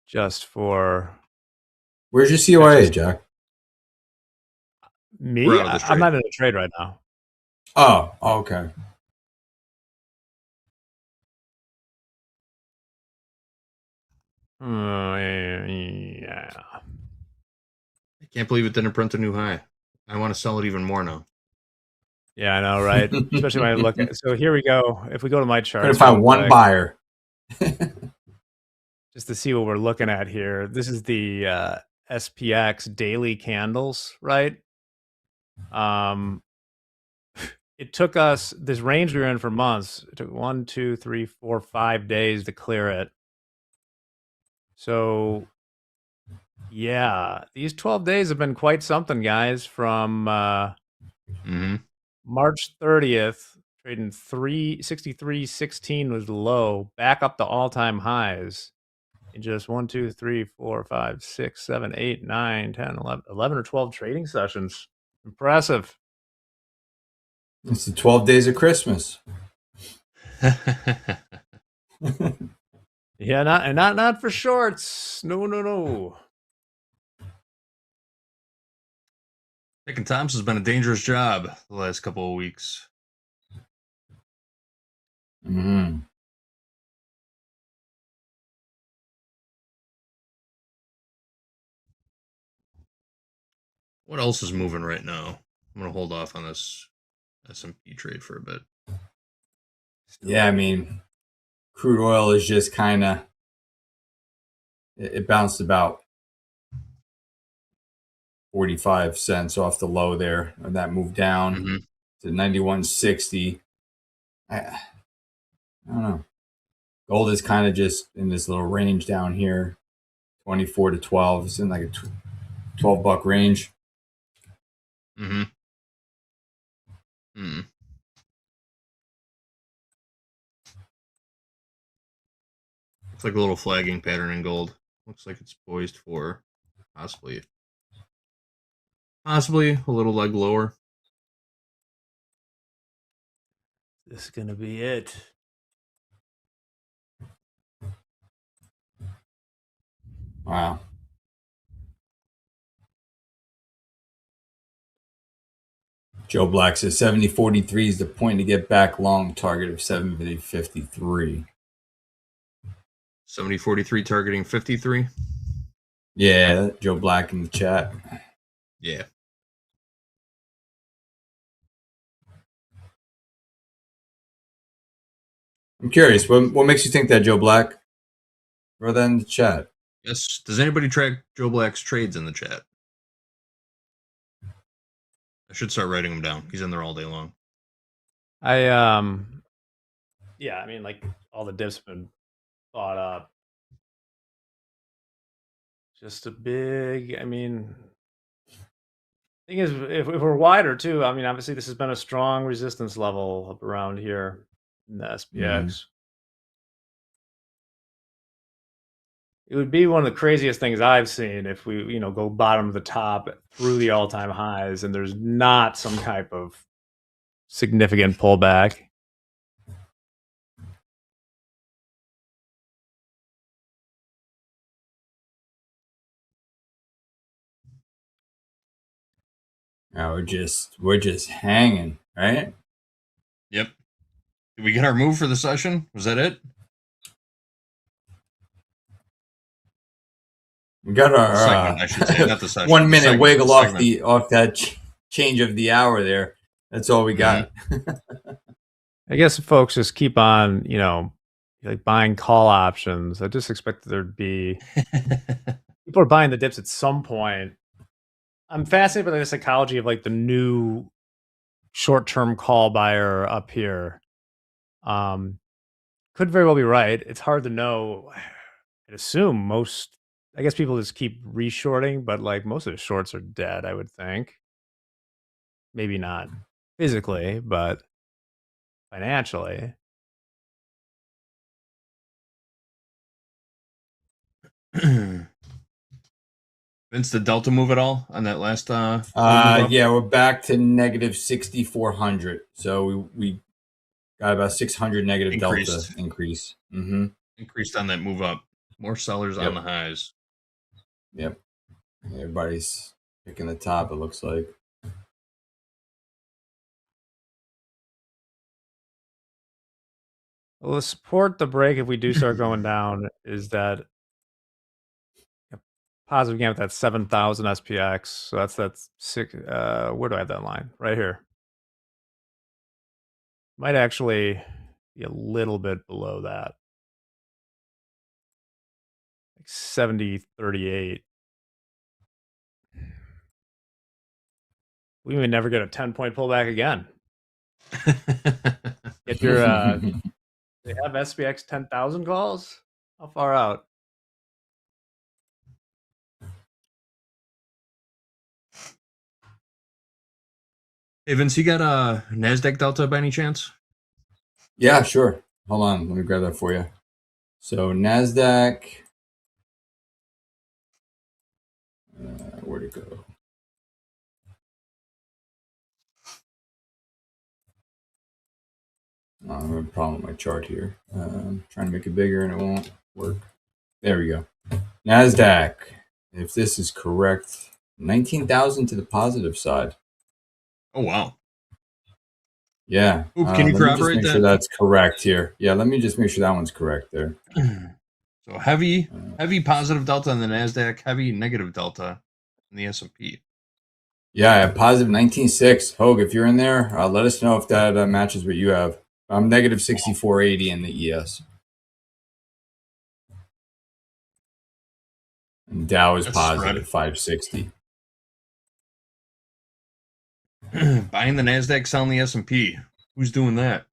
Just for. Where's your CYA, Jack? Me? I'm not in a trade right now. Oh, okay. Yeah. I can't believe it didn't print a new high. I want to sell it even more now. Yeah, I know, right? Especially when I look at. So here we go. If we go to my chart, Could find one buyer. just to see what we're looking at here. This is the SPX daily candles, right? It took us this range we were in for months. It took 1, 2, 3, 4, 5 days to clear it. So yeah, these 12 days have been quite something, guys. From March 30th, trading 363.16 was the low, back up to all-time highs in just 1, 2, 3, 4, 5, 6, 7, 8, 9, 10, 11 or 12 trading sessions. Impressive. It's the 12 days of Christmas. Yeah, not for shorts. No. Picking Toms has been a dangerous job the last couple of weeks. Mm-hmm. What else is moving right now? I'm gonna hold off on this S&P trade for a bit. Yeah, I mean, crude oil is just kind of, it bounced about 45 cents off the low there, and that moved down to 91.60. I don't know. Gold is kind of just in this little range down here, 24 to 12. It's in like a $12 range. Mm-hmm. Looks like a little flagging pattern in gold. Looks like it's poised for possibly a little leg lower. This is gonna be it. Wow. Joe Black says 70.43 is the point to get back long, target of 70.53. 70.43 targeting 53. Yeah, Joe Black in the chat. Yeah. I'm curious, what makes you think that, Joe Black? Throw that in the chat. Yes. Does anybody track Joe Black's trades in the chat? I should start writing them down. He's in there all day long. Yeah, I mean, like, all the dips have been bought up. Just a big, I mean, thing is, if we're wider too, I mean, obviously this has been a strong resistance level up around here in the SPX. It would be one of the craziest things I've seen if we, go bottom to the top through the all-time highs and there's not some type of significant pullback. Now we're just hanging, right? Yep. Did we get our move for the session? Was that it? We got our segment, I should say, not the session. 1 minute segment, wiggle off that change of the hour there. That's all we got. I guess folks just keep on, like buying call options. I just expect there'd be people are buying the dips at some point. I'm fascinated by the psychology of like the new short-term call buyer up here. Could very well be right. It's hard to know. I'd assume I guess people just keep reshorting, but like most of the shorts are dead, I would think. Maybe not physically, but financially. Vince, did Delta move at all on that last yeah, we're back to negative 6,400. So we got about 600 negative Delta increase. Increased on that move up. More sellers on the highs. Yep. Everybody's picking the top, it looks like. Well, the support the break if we do start going down is that positive again with that 7,000 SPX. So that's 6. Where do I have that line? Right here. Might actually be a little bit below that. 70.38. We may never get a 10-point pullback again. Get your they have SPX 10,000 calls? How far out? Hey Vince, you got a NASDAQ Delta by any chance? Yeah, sure. Hold on, let me grab that for you. So NASDAQ, where'd it go? Oh, I have a problem with my chart here. Trying to make it bigger and it won't work. There we go. NASDAQ, if this is correct, 19,000 to the positive side. Oh, wow. Yeah. Oop, can you let me just corroborate make that? sure that's correct here. Yeah, let me just make sure that one's correct there. So heavy positive delta on the NASDAQ, heavy negative delta in the S&P. Yeah, I have positive 19.6. Hogue, if you're in there, let us know if that matches what you have. I'm negative 64.80 in the ES. And Dow is That's positive 560. Buying the NASDAQ, selling the S&P. Who's doing that?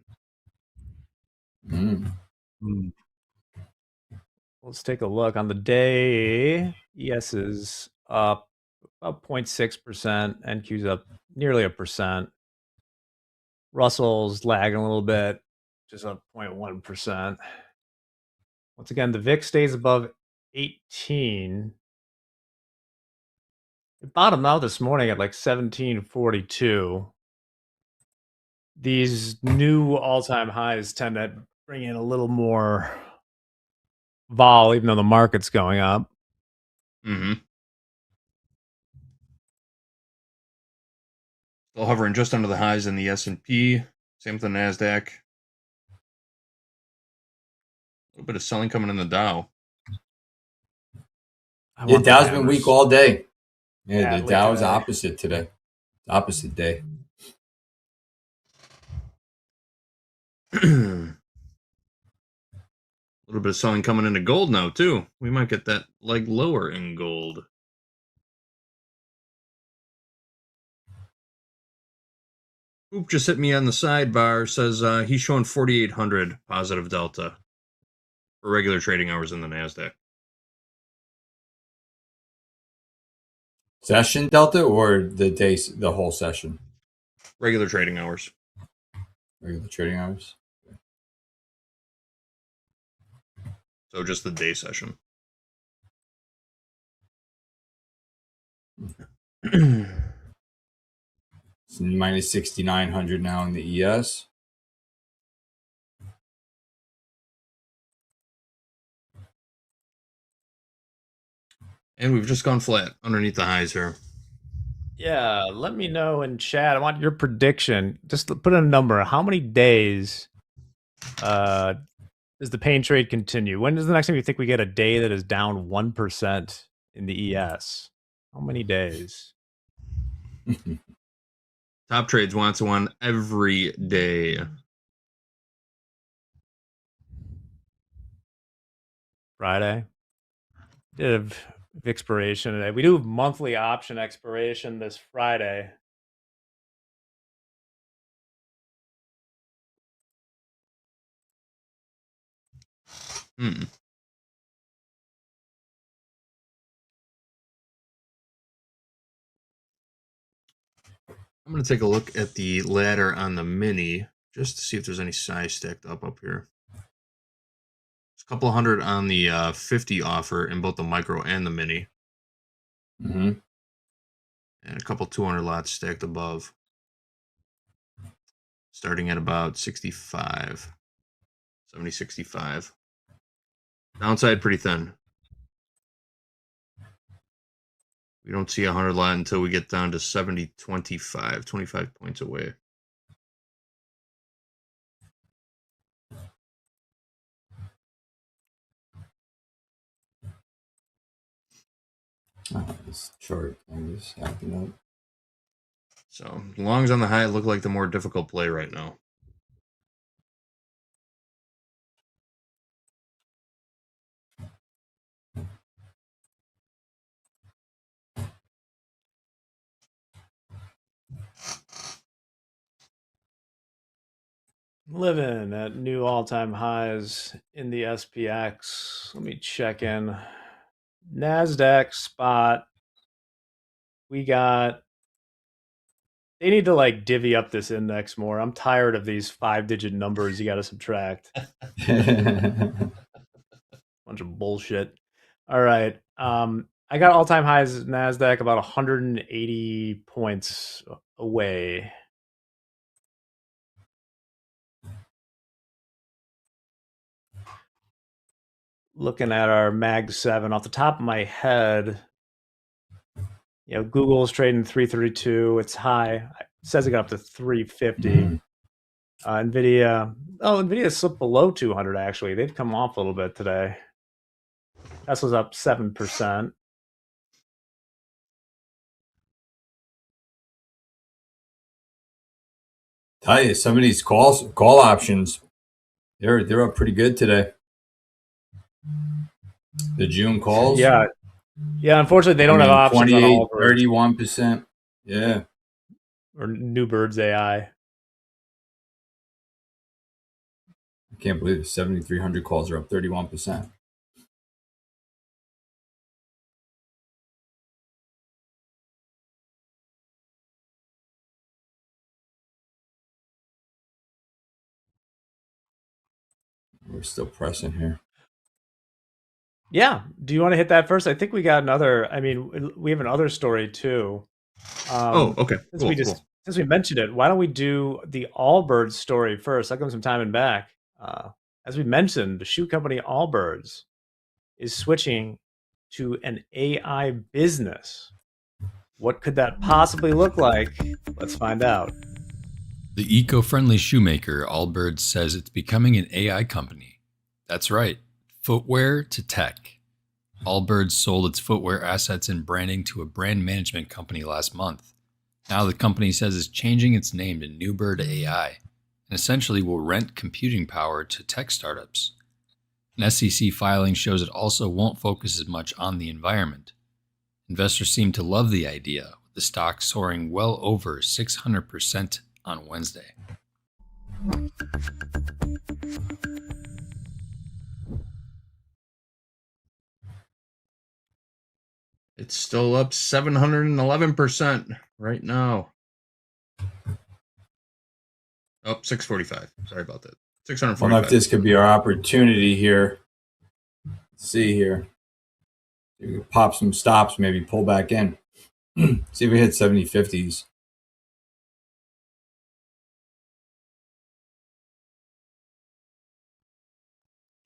Let's take a look. On the day, ES is up about 0.6%, NQ's up nearly 1%. Russell's lagging a little bit, just up 0.1%. Once again, the VIX stays above 18. It bottomed out this morning at like 1742. These new all-time highs tend to bring in a little more vol, even though the market's going up. Mm-hmm. Still hovering just under the highs in the S&P. Same with the NASDAQ. A little bit of selling coming in the Dow. Yeah, Dow's been weak all day. Yeah, the Badly Dow is today. opposite today. Opposite day. A little bit of selling coming into gold now, too. We might get that leg lower in gold. Oop just hit me on the sidebar. Says he's showing 4,800 positive delta for regular trading hours in the NASDAQ. Session delta or the day, the whole session? Regular trading hours. Regular trading hours. So just the day session. It's minus 6,900 now in the ES. And we've just gone flat underneath the highs here. Yeah, let me know in chat. I want your prediction. Just put in a number. How many days does the pain trade continue? When is the next time you think we get a day that is down 1% in the ES? How many days? Top Trades wants one every day. Friday. Did have expiration today. We do have monthly option expiration this Friday. Hmm. I'm going to take a look at the ladder on the mini just to see if there's any size stacked up here. There's a couple hundred on the 50 offer in both the micro and the mini. Mm-hmm. And a couple 200 lots stacked above. Starting at about 65. 70, 65. Downside pretty thin. We don't see a 100 lot until we get down to 70, 25 points away. This chart is acting up. So longs on the high look like the more difficult play right now. Living at new all-time highs in the SPX. Let me check in. NASDAQ spot. We got. They need to like divvy up this index more. I'm tired of these 5-digit numbers you got to subtract. Bunch of bullshit. All right. I got all-time highs at NASDAQ about 180 points away. Looking at our Mag 7 off the top of my head, you know, Google's trading 332. It's high. It says it got up to 350. Nvidia slipped below 200 actually. They've come off a little bit today. Tesla's up 7%. Tell you, some of these call options, they're up pretty good today. The June calls. Yeah. Unfortunately, they don't have options on all 31%. Yeah. Or Newbird's AI. I can't believe it. 7,300 calls are up 31%. We're still pressing here. Yeah. Do you want to hit that first? I think we got another. I mean, we have another story too. Okay. Since we mentioned it, why don't we do the Allbirds story first? I'll give them some time and back. As we mentioned, the shoe company Allbirds is switching to an AI business. What could that possibly look like? Let's find out. The eco-friendly shoemaker Allbirds says it's becoming an AI company. That's right, footwear to tech. Allbirds sold its footwear assets and branding to a brand management company last month. Now the company says it's changing its name to Newbird AI and essentially will rent computing power to tech startups. An SEC filing shows it also won't focus as much on the environment. Investors seem to love the idea, with the stock soaring well over 600% on Wednesday. It's still up 711% right now. Oh, 645. Sorry about that. 645. I don't know if this could be our opportunity here. Let's see here. We could pop some stops, maybe pull back in. See if we hit 70/50s.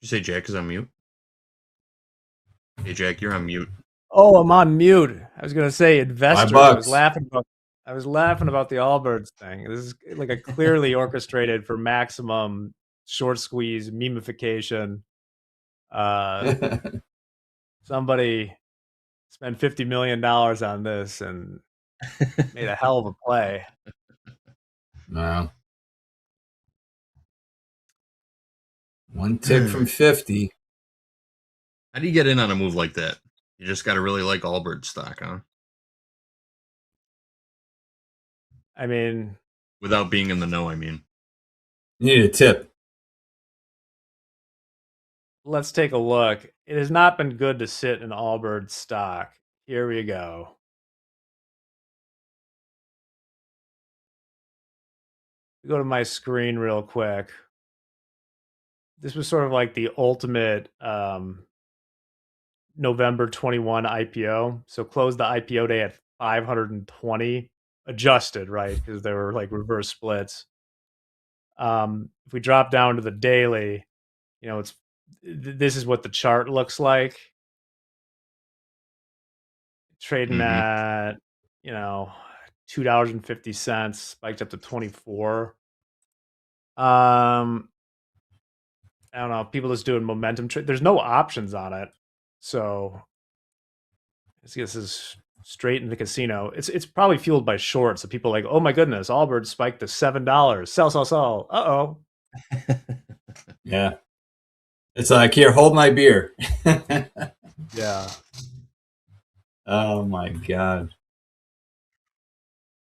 You say Jack is on mute? Hey, Jack, you're on mute. Oh, I'm on mute. I was going to say investors. $5. I was laughing about the Allbirds thing. This is like a clearly orchestrated for maximum short squeeze memification. Somebody spent $50 million on this and made a hell of a play. No. One tick from 50. How do you get in on a move like that? You just got to really like Allbirds stock, huh? I mean, without being in the know, I mean. You need a tip. Let's take a look. It has not been good to sit in Allbirds stock. Here we go. Go to my screen real quick. This was sort of like the ultimate November 21 IPO. So closed the IPO day at 520 adjusted, right? Because there were like reverse splits. If we drop down to the daily, you know, this is what the chart looks like. Trading at, you know, $2.50, spiked up to 24. I don't know. People just doing momentum trade. There's no options on it, so I guess this is straight in the casino. It's probably fueled by shorts. So people are like, oh my goodness, Allbirds spiked to $7. Sell. Uh-oh. Yeah. It's like, here, hold my beer. Yeah. Oh my God.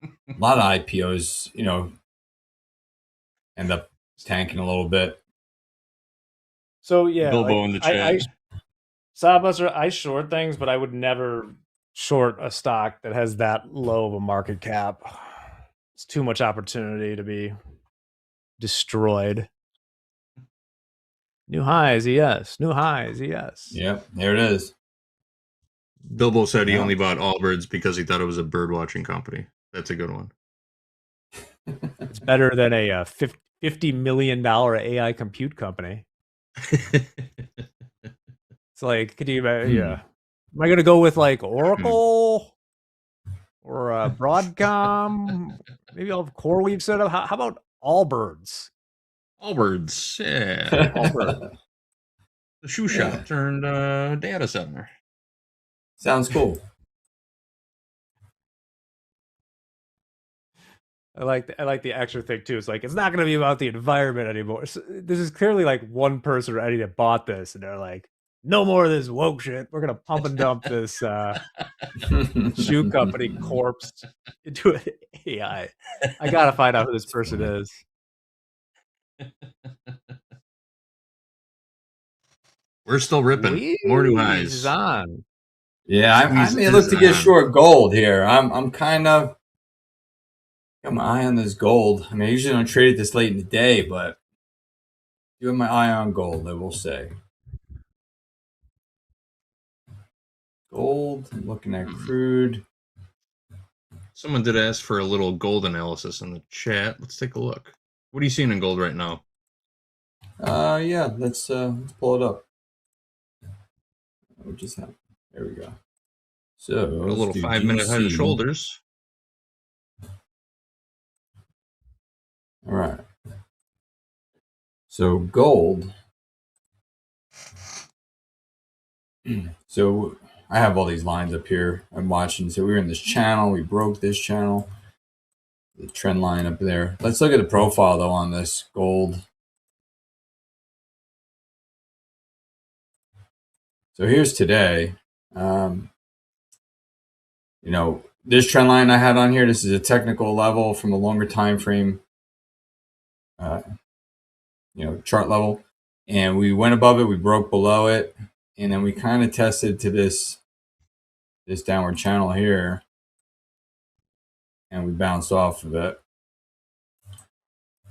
A lot of IPOs, you know, end up tanking a little bit. So yeah, Bilbo like in the chat. Sawbuster, I short things, but I would never short a stock that has that low of a market cap. It's too much opportunity to be destroyed. New highs, yes. New highs, yes. Yep, there it is. Bilbo said he Yeah. only bought Allbirds because he thought it was a bird watching company. That's a good one. It's better than a $50 million AI compute company. It's like, could you imagine? Yeah. Am I going to go with like Oracle or Broadcom? Maybe I'll have CoreWeave set up. How about Allbirds? Allbirds, yeah. Allbirds. The shoe shop turned data center. Sounds cool. I like the extra thing too. It's like it's not going to be about the environment anymore. So this is clearly like one person or any that bought this, and they're like, "No more of this woke shit. We're gonna pump and dump this shoe company corpse into an AI." I gotta find out who this person is. We're still ripping. More new highs. Is on. Yeah, I may look to get short gold here. I'm kind of got my eye on this gold. I mean, I usually don't trade it this late in the day, but do have my eye on gold, I will say. Gold, I'm looking at crude. Someone did ask for a little gold analysis in the chat. Let's take a look. What are you seeing in gold right now? Yeah, let's pull it up. What just happened? There we go. So a little 5-minute head and shoulders. All right. So gold. So I have all these lines up here. I'm watching. So we were in this channel. We broke this channel. The trend line up there. Let's look at the profile though on this gold. So here's today. You know, this trend line I had on here, this is a technical level from a longer time frame, chart level. And we went above it, we broke below it, and then we kind of tested to this downward channel here, and we bounced off of it.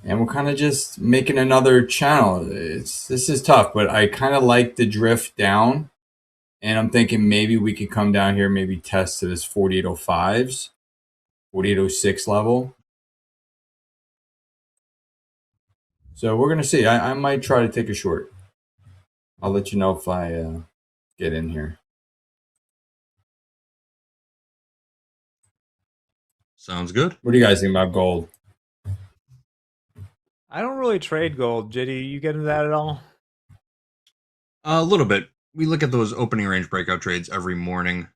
And we're kind of just making another channel. This is tough, but I kind of like the drift down. And I'm thinking maybe we could come down here, maybe test to this 4805s, 4806 level. So we're going to see. I might try to take a short. I'll let you know if I get in here. Sounds good. What do you guys think about gold? I don't really trade gold. JD, you get into that at all? A little bit. We look at those opening range breakout trades every morning.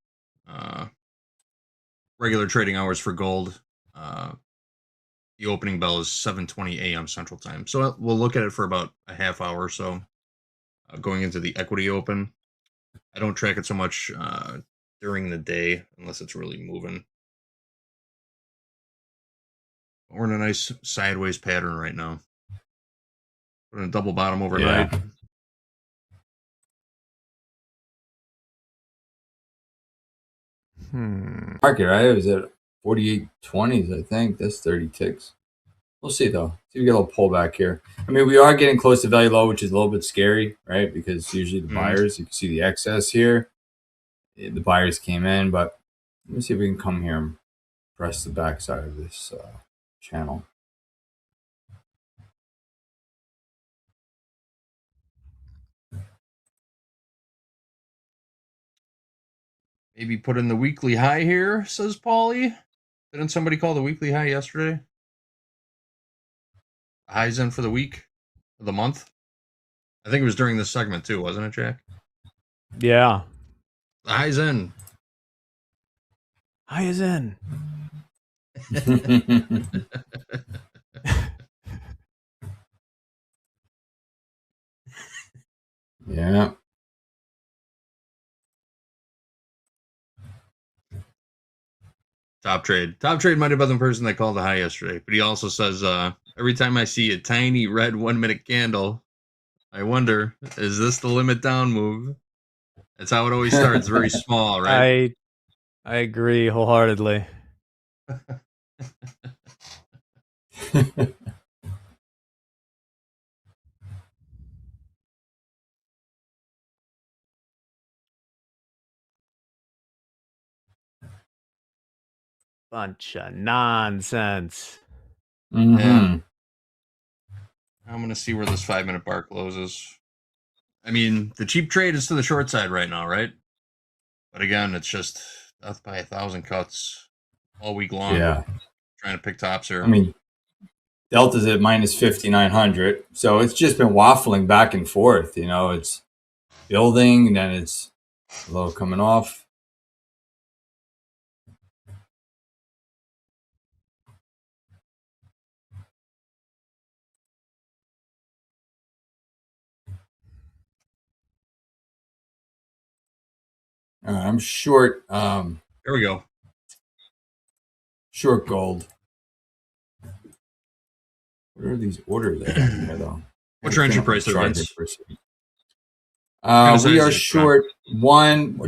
Regular trading hours for gold. The opening bell is 7:20 a.m. Central Time. So we'll look at it for about a half hour or so. Going into the equity open. I don't track it so much during the day unless it's really moving. We're in a nice sideways pattern right now. We're in a double bottom overnight. Yeah. Market, right? It was at 48.20s, I think. That's 30 ticks. We'll see, though. See if we get a little pullback here. I mean, we are getting close to value low, which is a little bit scary, right? Because usually the buyers, you can see the excess here. The buyers came in, but let me see if we can come here and press the backside of this channel. Maybe put in the weekly high here, says Paulie. Didn't somebody call the weekly high yesterday? Highs in for the week, of the month. I think it was during this segment too, wasn't it, Jack? Yeah. The highs in. High is in. Yeah. Top trade. Top trade might have been the person that called the high yesterday, but he also says Every time I see a tiny red 1 minute candle, I wonder, is this the limit down move? That's how it always starts, very small, right? I agree wholeheartedly. Bunch of nonsense. Yeah. I'm going to see where this 5 minute bar closes. I mean, the cheap trade is to the short side right now, right? But again, it's just death by 1,000 cuts all week long. Yeah. Trying to pick tops here. I mean, Delta's at minus 5,900. So it's just been waffling back and forth. You know, it's building and then it's low coming off. All right, I'm short. There we go. Short gold. What are these orders that happen here, though? What's your entry price there, Vince? We are short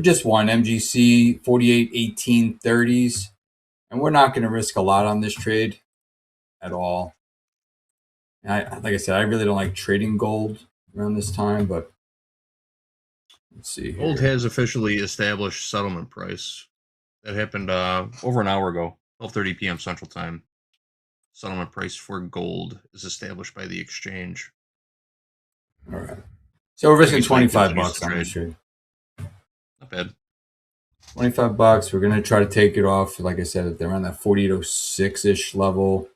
just one MGC 48.1830s, and we're not going to risk a lot on this trade at all. Like I said, I really don't like trading gold around this time, but let's see. Gold has officially established settlement price. That happened over an hour ago, 12:30 p.m. Central Time. Settlement price for gold is established by the exchange. All right. So we're risking $25 on this trade. Not bad. $25. We're gonna try to take it off. Like I said, around that 4806-ish level.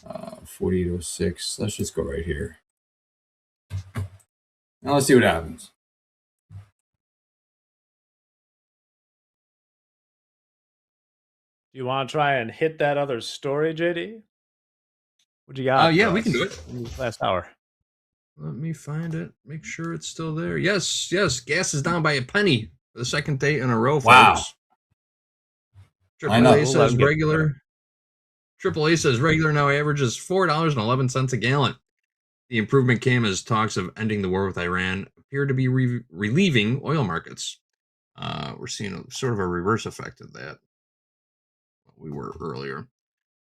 4806. Let's just go right here. Now let's see what happens. Do you want to try and hit that other story, JD? What you got? Yeah, we can do it. In this last hour. Let me find it. Make sure it's still there. Yes. Gas is down by a penny for the second day in a row, folks. Wow. AAA says regular. AAA says regular now averages $4.11 a gallon. The improvement came as talks of ending the war with Iran appear to be relieving oil markets. We're seeing sort of a reverse effect of that. We were earlier.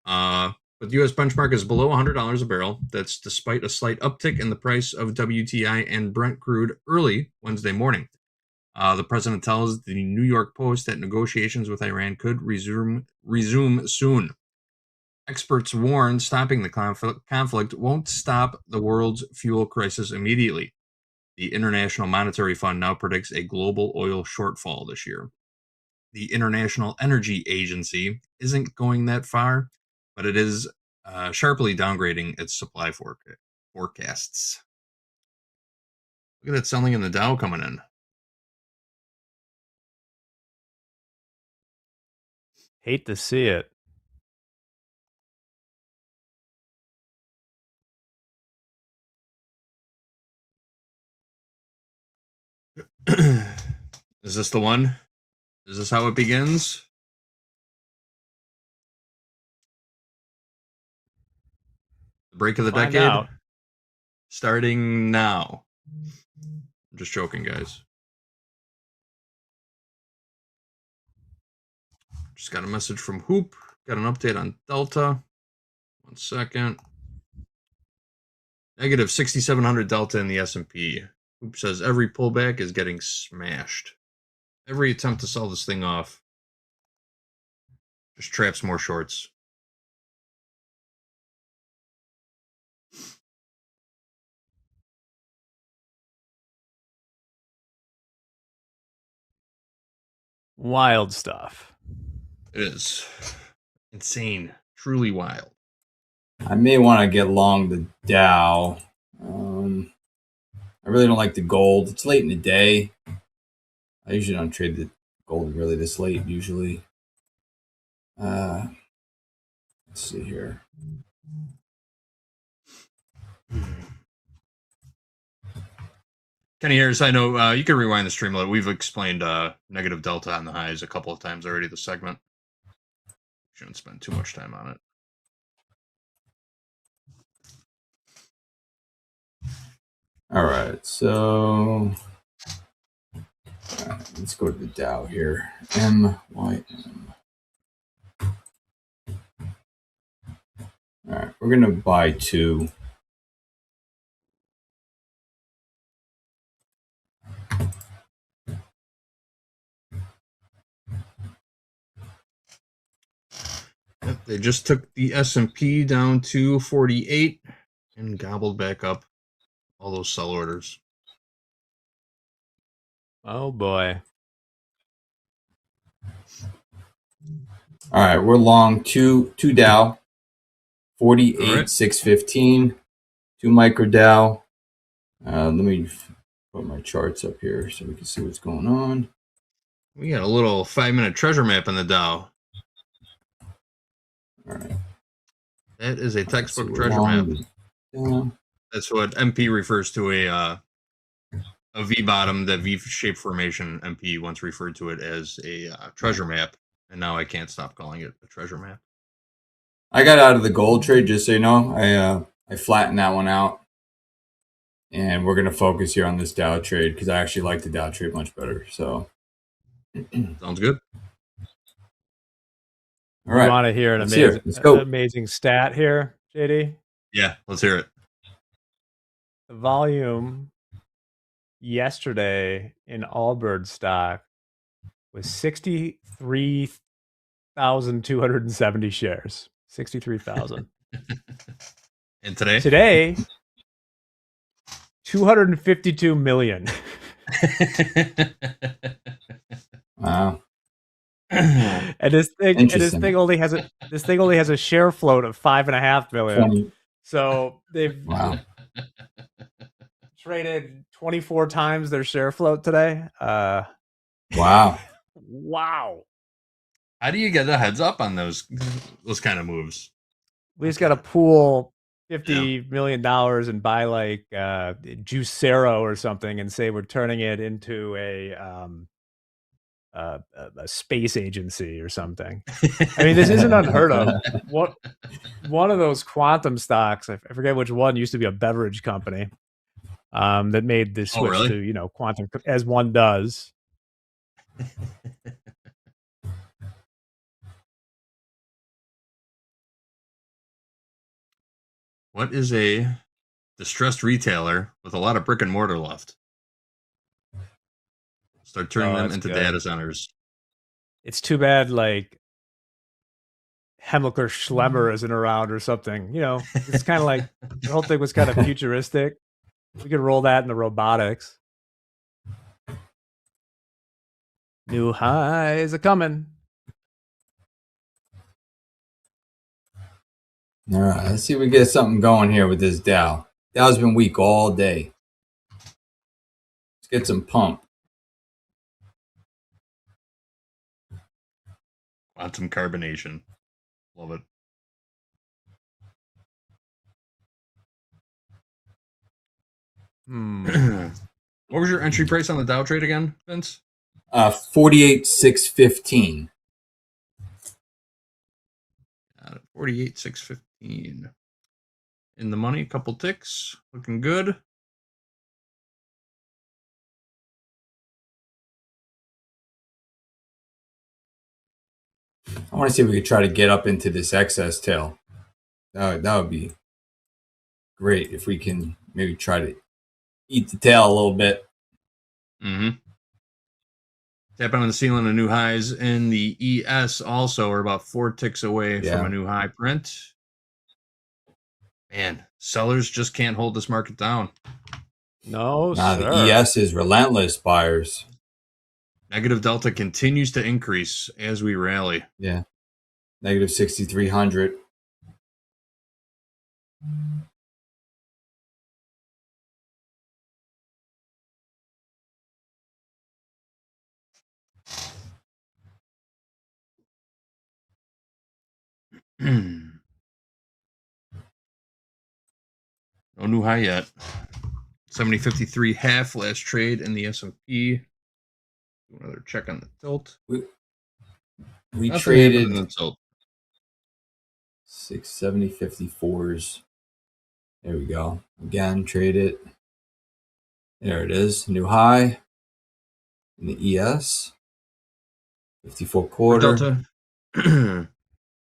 But the U.S. benchmark is below $100 a barrel. That's despite a slight uptick in the price of WTI and Brent crude early Wednesday morning. The president tells the New York Post that negotiations with Iran could resume soon. Experts warn stopping the conflict won't stop the world's fuel crisis immediately. The International Monetary Fund now predicts a global oil shortfall this year. The International Energy Agency isn't going that far, but it is sharply downgrading its supply forecasts. Look at that selling in the Dow coming in. Hate to see it. Is this the one? Is this how it begins? The break of the decade? Out. Starting now. I'm just joking, guys. Just got a message from Hoop. Got an update on Delta. 1 second. Negative 6,700 Delta in the S&P. Hoop says every pullback is getting smashed. Every attempt to sell this thing off just traps more shorts. Wild stuff. It is insane. Truly wild. I may want to get long the Dow. I really don't like the gold. It's late in the day. I usually don't trade the gold really this late, usually. Let's see here. Kenny Harris, I know you can rewind the stream a little. We've explained negative delta on the highs a couple of times already this segment. Shouldn't spend too much time on it. All right, so let's go to the Dow here. MYM. All right, we're going to buy 2. Yep, they just took the S&P down to 48 and gobbled back up all those sell orders. Oh boy. All right, we're long 2 Dow, 48,615, 2 micro Dow. Let me put my charts up here so we can see what's going on. We got a little 5-minute treasure map in the Dow. All right. That is a textbook treasure map. That's what MP refers to a V bottom, that V shape formation. MP once referred to it as a treasure map, and now I can't stop calling it a treasure map. I got out of the gold trade, just so you know. I flattened that one out, and we're gonna focus here on this Dow trade because I actually like the Dow trade much better. So sounds good. All right. You want to hear an amazing stat here, JD? Yeah, let's hear it. The volume yesterday in Allbirds stock was 63,270 shares. 63,000. And today? Today, 252 million. Wow. And this thing only has a share float of 5.5 million. 20. So they've traded 24 times their share float today. Wow. Wow. How do you get a heads up on those kind of moves? We just got to pool $50 million and buy like Juicero or something and say we're turning it into a space agency or something. I mean, this isn't unheard of. One of those quantum stocks, I forget which one, used to be a beverage company that made the switch to quantum, as one does. What is a distressed retailer with a lot of brick and mortar left? Start turning them into data centers. It's too bad, like, Hemlicker Schlemmer isn't around or something. It's kind of like the whole thing was kind of futuristic. We could roll that into robotics. New highs are coming. All right, let's see if we get something going here with this Dow. Dow's been weak all day. Let's get some pump. Quantum carbonation. Love it. What was your entry price on the Dow trade again, Vince? 48,615. 48,615. In the money, a couple ticks. Looking good. I want to see if we could try to get up into this excess tail. That would be great if we can maybe try to eat the tail a little bit. Mm-hmm. Tapping on the ceiling of new highs in the ES also are about 4 ticks away from a new high print. Man, sellers just can't hold this market down. No, the ES is relentless, buyers. Negative delta continues to increase as we rally. Yeah. Negative 6,300. No new high yet. 70.53 half last trade in the S&P. Another check on the tilt. We traded 670.54s. There we go. Again, trade it. There it is, new high in the ES, 54 For quarter. Delta,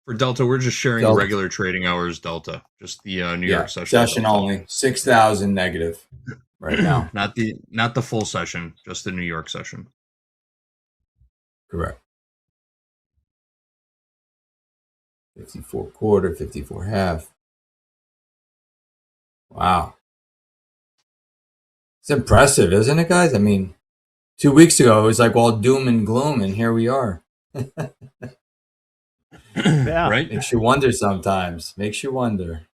for Delta, we're just sharing Delta. regular trading hours Delta, just the New Yeah, York session. session Delta. only, 6,000 negative right now. Not the full session, just the New York session. Correct. 54 quarter, 54 half. Wow. It's impressive, isn't it, guys? I mean, 2 weeks ago, it was like all doom and gloom, and here we are. Yeah. Right? Makes you wonder sometimes. Makes you wonder.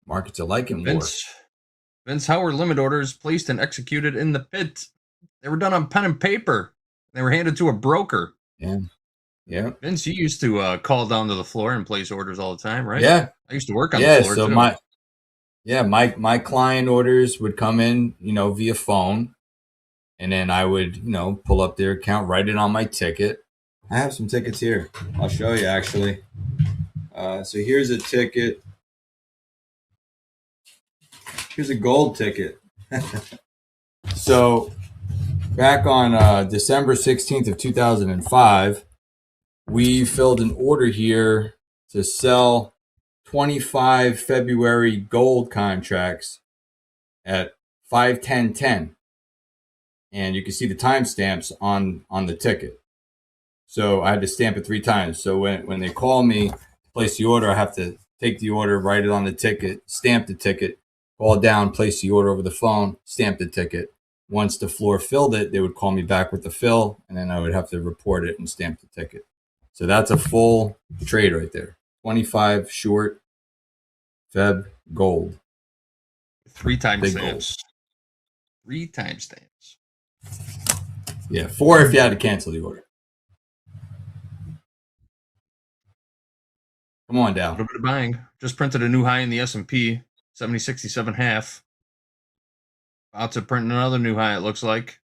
Markets are liking war. Vince Howard limit orders placed and executed in the pit. They were done on pen and paper. They were handed to a broker. Yeah. Yeah. Vince, you used to call down to the floor and place orders all the time, right? Yeah. I used to work on the floor so too. my client orders would come in, via phone, and then I would, pull up their account, write it on my ticket. I have some tickets here. I'll show you actually. So here's a ticket. Here's a gold ticket. So back on December 16th of 2005, we filled an order here to sell 25 February gold contracts at 5:10:10, and you can see the timestamps on the ticket. So I had to stamp it 3 times. So when they call me to place the order, I have to take the order, write it on the ticket, stamp the ticket, call down, place the order over the phone, stamp the ticket. Once the floor filled it, they would call me back with the fill, and then I would have to report it and stamp the ticket. So that's a full trade right there. 25 short Feb gold. 3 times Big stamps. 3 times stamps. Yeah, 4 if you had to cancel the order. Come on A down. little bit of buying. Just printed a new high in the S&P, 7067 half. About to print another new high, it looks like.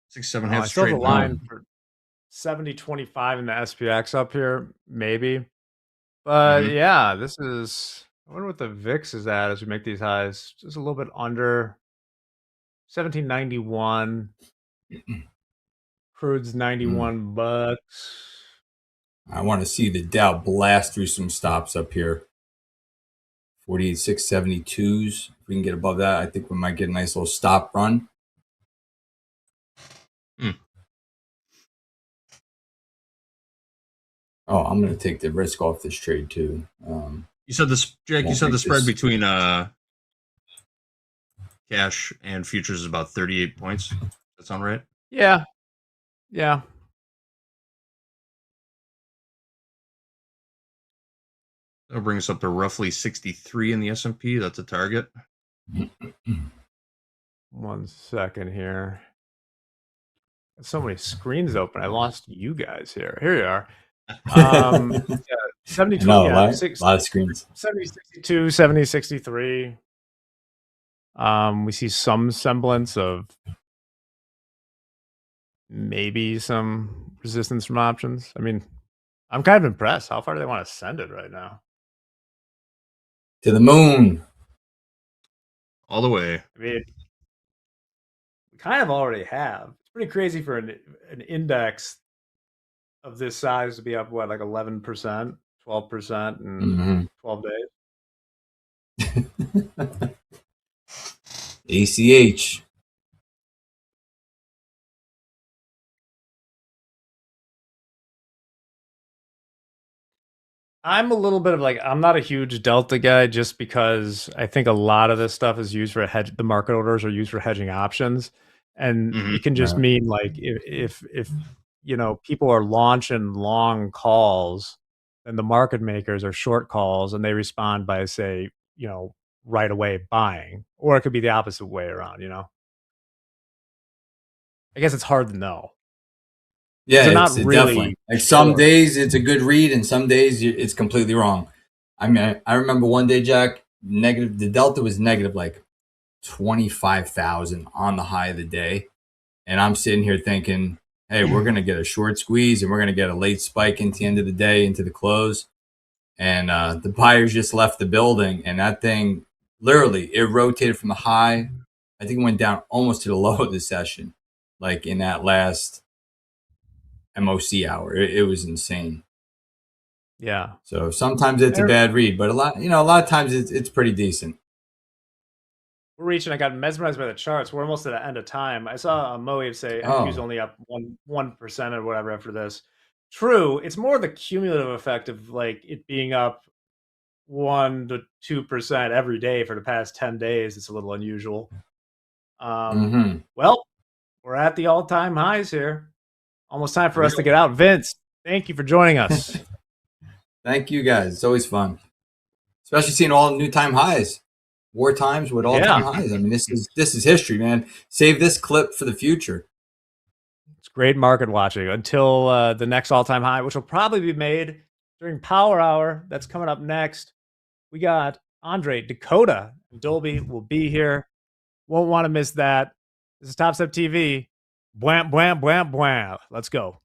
67 half I still have straight. a line for 70.25 in the SPX up here, maybe. But yeah, this is. I wonder what the VIX is at as we make these highs. Just a little bit under 1791. Crude's 91 bucks. I want to see the Dow blast through some stops up here. 48,672s. If we can get above that, I think we might get a nice little stop run. Oh, I'm going to take the risk off this trade too. You said this, Jake. You said the spread between cash and futures is about 38 points. Does that sound right? Yeah. Yeah. That'll bring us up to roughly 63 in the S&P. That's a target. 1 second here. So many screens open. I lost you guys here. Here you are. 70, No, yeah, a lot of screens. 70, 62, 70, 63. We see some semblance of maybe some resistance from options. I mean, I'm kind of impressed. How far do they want to send it right now? To the moon. All the way. I mean, we kind of already have. It's pretty crazy for an index of this size to be up, what, like 11%, 12% in 12 days? ACH. I'm a little bit of like, I'm not a huge Delta guy just because I think a lot of this stuff is used for hedge. The market orders are used for hedging options. And it can just mean like if people are launching long calls, then the market makers are short calls and they respond by, say, right away buying. Or it could be the opposite way around, I guess it's hard to know. Yeah, they're it's not really definitely. Like some days it's a good read, and some days it's completely wrong. I mean, I remember one day, Jack, the Delta was negative like 25,000 on the high of the day, and I'm sitting here thinking, hey, we're going to get a short squeeze and we're going to get a late spike into the end of the day, into the close. And the buyers just left the building, and that thing literally, it rotated from the high. I think it went down almost to the low of the session, like in that last MOC hour. It was insane. Yeah. So sometimes it's a bad read, but a lot of times it's pretty decent. We're reaching. I got mesmerized by the charts. We're almost at the end of time. I saw Moev say NQ's only up 1% or whatever after this. True. It's more the cumulative effect of like it being up 1 to 2% every day for the past 10 days. It's a little unusual. Well, we're at the all-time highs here. Almost time for us to get out. Vince, thank you for joining us. Thank you guys. It's always fun, especially seeing all new time highs, war times with all-time highs. I mean, this is history, man. Save this clip for the future. It's great market watching until the next all-time high, which will probably be made during Power Hour. That's coming up next. We got Andre, Dakota, and Dolby will be here. Won't want to miss that. This is Topstep TV. Bwam, bwam, bwam, bwam. Let's go.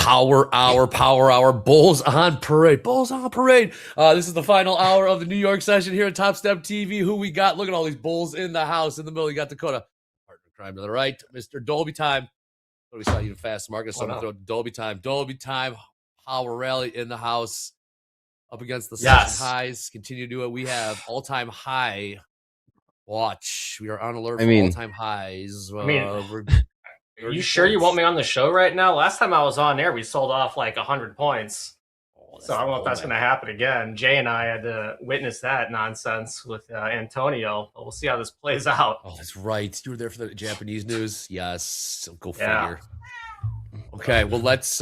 Power hour, bulls on parade. This is the final hour of the New York session here at Topstep TV. Who we got? Look at all these bulls in the house. In the middle, you got Dakota. Partner crime to the right, Mr. Dolby Time. What do we saw you fast market? Someone throw Dolby Time. Power rally in the house. Up against the session highs. Continue to do it. We have all-time high. Watch. We are on alert for all-time highs. Are you sure you want me on the show right now? Last time I was on air, we sold off like 100 points. So I don't know if that's going to happen again. Jay and I had to witness that nonsense with Antonio. But we'll see how this plays out. Oh, that's right. You were there for the Japanese news. Yes. Go figure. Okay, well let's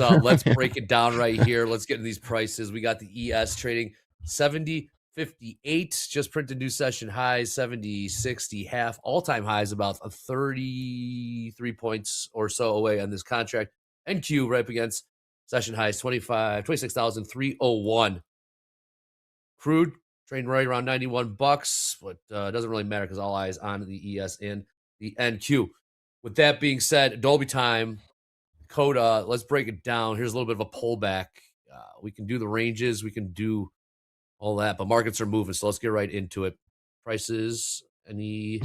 break it down right here. Let's get into these prices. We got the ES trading 70.58, just printed new session highs, 70.60 half, all-time highs about 33 points or so away on this contract. NQ right up against session highs 26,301. Crude trading right around $91, but it doesn't really matter because all eyes on the ES and the NQ. With that being said, Dolby Time. Coda, let's break it down. Here's a little bit of a pullback. We can do the ranges. We can do all that, but markets are moving, so let's get right into it. Prices, who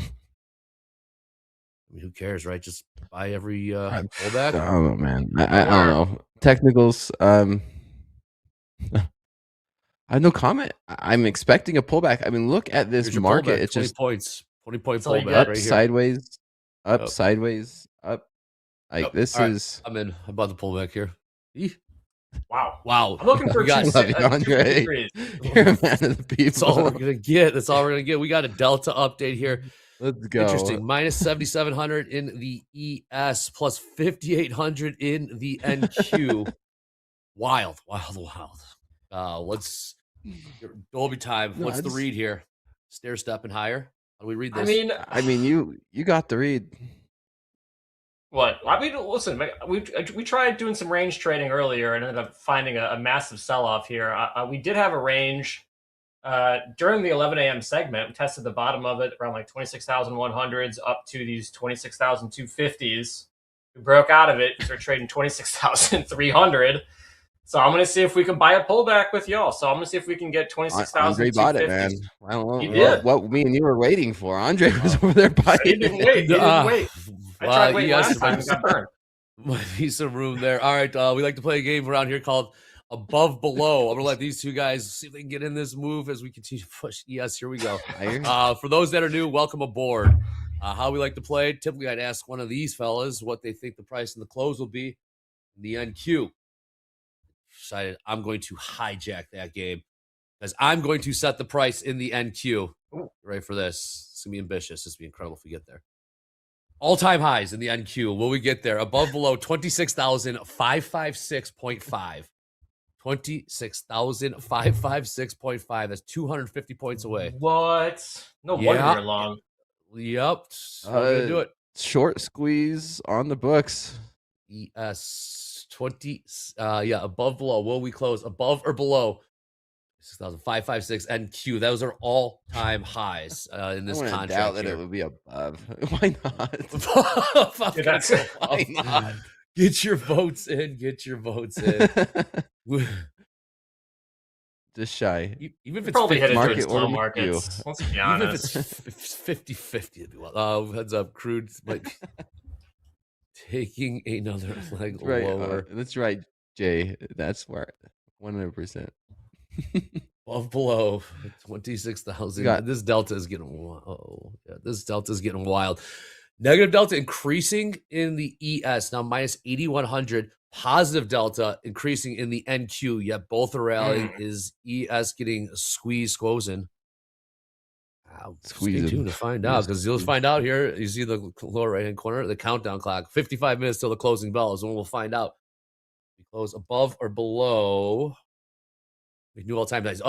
cares, right? Just buy every pullback. I don't know, man. I don't know. Technicals, I have no comment. I'm expecting a pullback. I mean, look at this market. Pullback, it's 20 just points, 20-point pullback up, right here. sideways, up, sideways, up. Like this is. I'm in. I'm about to pull back here. Wow. I'm looking for Andre. You're a man of the people. That's all we're gonna get. We got a Delta update here. Let's go. Interesting. Minus 7,700 in the ES, plus 5,800 in the NQ. Wild. Let's Dolby Time. No, What's the read here? Stair stepping higher. How do we read this? I mean, you got the read. What? I mean, listen, we tried doing some range trading earlier and ended up finding a massive sell-off here. We did have a range during the 11 a.m. segment. We tested the bottom of it around like 26,100s up to these 26,250s. We broke out of it because we're trading 26,300. So I'm going to see if we can buy a pullback with y'all. So I'm going to see if we can get 26,000. Andre bought it, man. I don't know he did. What me and you were waiting for. Andre was over there buying He didn't wait. I tried waiting last time and got burned. Might be some room there. All right, we like to play a game around here called Above Below. I'm going to let these two guys see if they can get in this move as we continue to push. Yes, here we go. For those that are new, welcome aboard. How we like to play, typically I'd ask one of these fellas what they think the price and the close will be in the NQ. Decided I'm going to hijack that game because I'm going to set the price in the NQ. Ready for this? It's going to be ambitious. It's going to be incredible if we get there. All-time highs in the NQ. Will we get there? Above, below, 26,556.5. 26,556.5. That's 250 points away. What? No wonder you're long. Yep. We're going to do it. Short squeeze on the books. ES 20. Above, below. Will we close above or below 6,556 NQ? Those are all-time highs in this contract. Doubt that it would be above. Why not? Why not? Get your votes in. Just shy. Even if it's probably headed market towards low markets. Let's be honest. Even if it's 50-50. Heads up, Crude might be taking another leg lower. That's right, Jay. That's where 100%. Above, below 26,000. This delta is getting wild. Negative delta increasing in the ES, now minus 8,100. Positive delta increasing in the NQ, yet both are rallying. Is ES getting squeezing? Stay tuned to find out, because you'll find out here. You see the lower right-hand corner, the countdown clock. 55 minutes till the closing bell is when we'll find out. We close above or below. We knew all-time highs.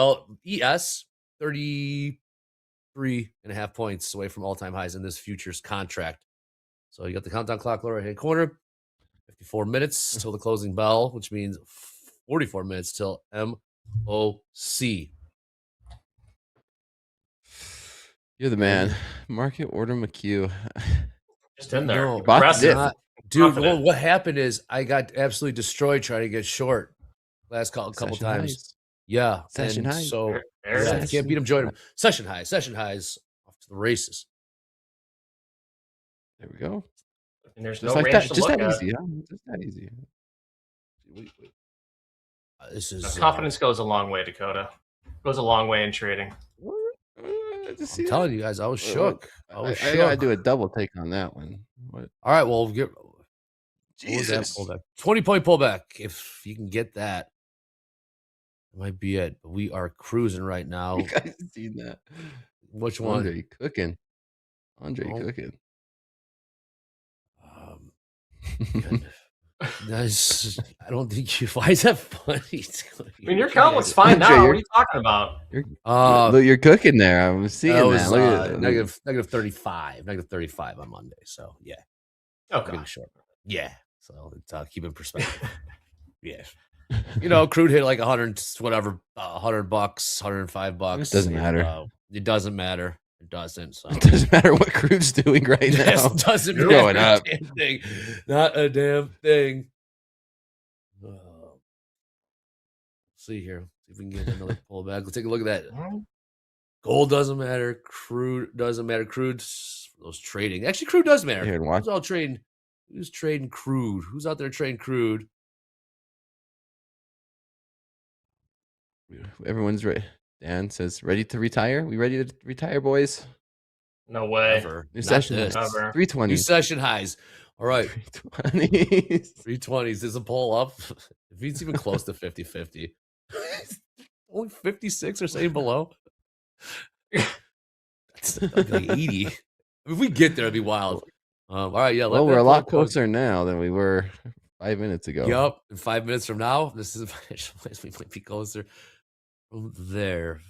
ES, 33.5 points away from all-time highs in this futures contract. So you got the countdown clock lower right-hand corner. 54 minutes till the closing bell, which means 44 minutes till MOC. You're the man. Market order McHugh. Just in there. Bought the dip. Dude, well, what happened is I got absolutely destroyed trying to get short last couple Session times. highs. Yeah. Session and highs. so There yeah, it if you can't beat them, join them. Session highs, off to the races. There we go. And there's Just no like range that. to Just look that at. easy. Huh? Just that easy. This Now, is confidence goes a long way, Dakota. Goes a long way in trading. I'm telling you guys, I was shook. I was I gotta shook. do a double take on that one. What? All right, well, what was that Jesus. pullback? 20-point pullback. If you can get that, it might be it. But we are cruising right now. You guys seen that? Which one? Andre cooking. Andre Oh. cooking. That's, I don't think you. Why is that funny? I mean, your count looks fine Andre, now. What are you talking about? Look, you're cooking there. I'm seeing that that. was Look at negative 35, -35 on Monday. So yeah, Okay, getting short. Yeah, so it's keep in perspective. Yeah, crude hit like 100, whatever, $100, $105. It doesn't matter. It doesn't matter. It doesn't. So. It doesn't matter what crude's doing right Yes, now. it doesn't You're matter going up. a damn thing. Not a damn thing. See here. See if we can get another pullback. Let's take a look at that. Gold doesn't matter. Crude doesn't matter. Crude's those trading. Actually, crude does matter. Here, watch. Who's trading crude? Who's out there trading crude? Everyone's ready. Dan says, ready to retire? We ready to retire, boys? No way. Never. New Not session this. highs. Never. 320. New session highs. All right. 320s. 320s. Is a pull up. If he's even close to 50-50. Only 56 or saying below. That'd be like 80. If we get there, it'd be wild. All right, yeah. Well, we're a lot closer now than we were 5 minutes ago. Yep. In 5 minutes from now, this is we might be closer from there.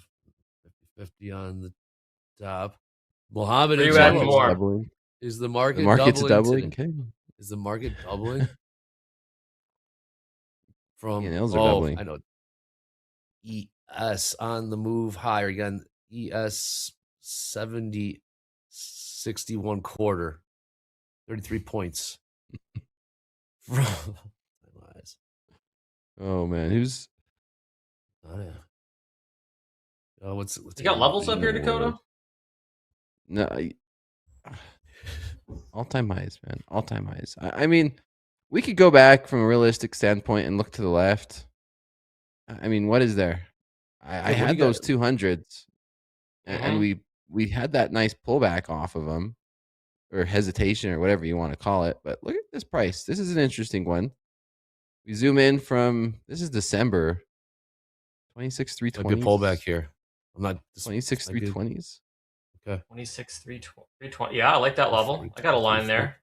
50 on the top. Mohammed Where and you adding Jello. more? Doubling. Is the market The market's doubling? doubling. Okay. Is the market doubling? From P&Ls are doubling. I know. ES on the move higher again. ES 70 61 quarter. 33 points. Oh man, who's? Oh yeah. Oh, what's You got levels up here, Dakota? No, all-time highs, man. All-time highs. I mean, we could go back from a realistic standpoint and look to the left. I mean, what is there? I had those 200s, and we had that nice pullback off of them, or hesitation, or whatever you want to call it. But look at this price. This is an interesting one. We zoom in from, this is December, 26,320. A good pullback here. I'm not 26,320s. Okay. 26,320. Yeah, I like that level. I got a line there.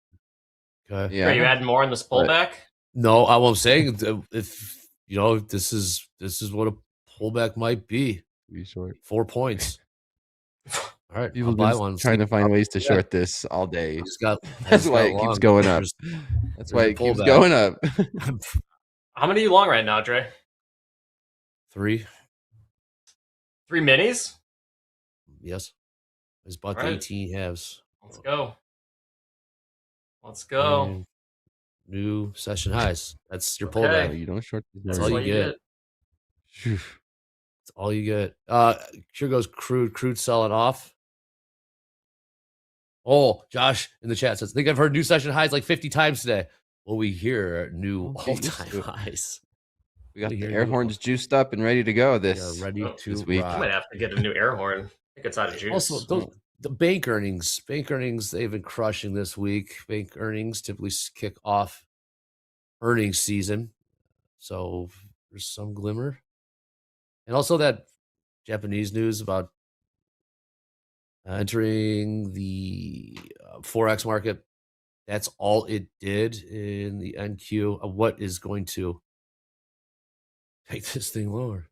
Okay. Yeah. Are you adding more in this pullback? No, I'm saying if this is what a pullback might be. Be short. 4 points. All right, People I'll buy have one. been trying to find ways to Yeah. short this all day. I That's just why got it keeps long. going up. That's why there's a it keeps pullback. going up. How many are you long right now, Dre? 3. 3 minis? Yes. I just bought All the right. 18 halves. Let's go. Let's go. And new session highs. That's your Okay. pullback. You don't short these That's numbers. all you get. That's all you get. Here goes crude. Crude selling off. Oh, Josh in the chat says, I think I've heard new session highs like 50 times today. Well, we hear new Okay, used all-time to it. highs. We got We the hear air new- horns juiced up and ready to go We this, are ready to this week. I rock. might have to get a new air horn. I think it's out of juice. Also, the bank earnings, they've been crushing this week. Bank earnings typically kick off earnings season. So there's some glimmer. And also that Japanese news about entering the Forex market. That's all it did in the NQ of what is going to take this thing lower.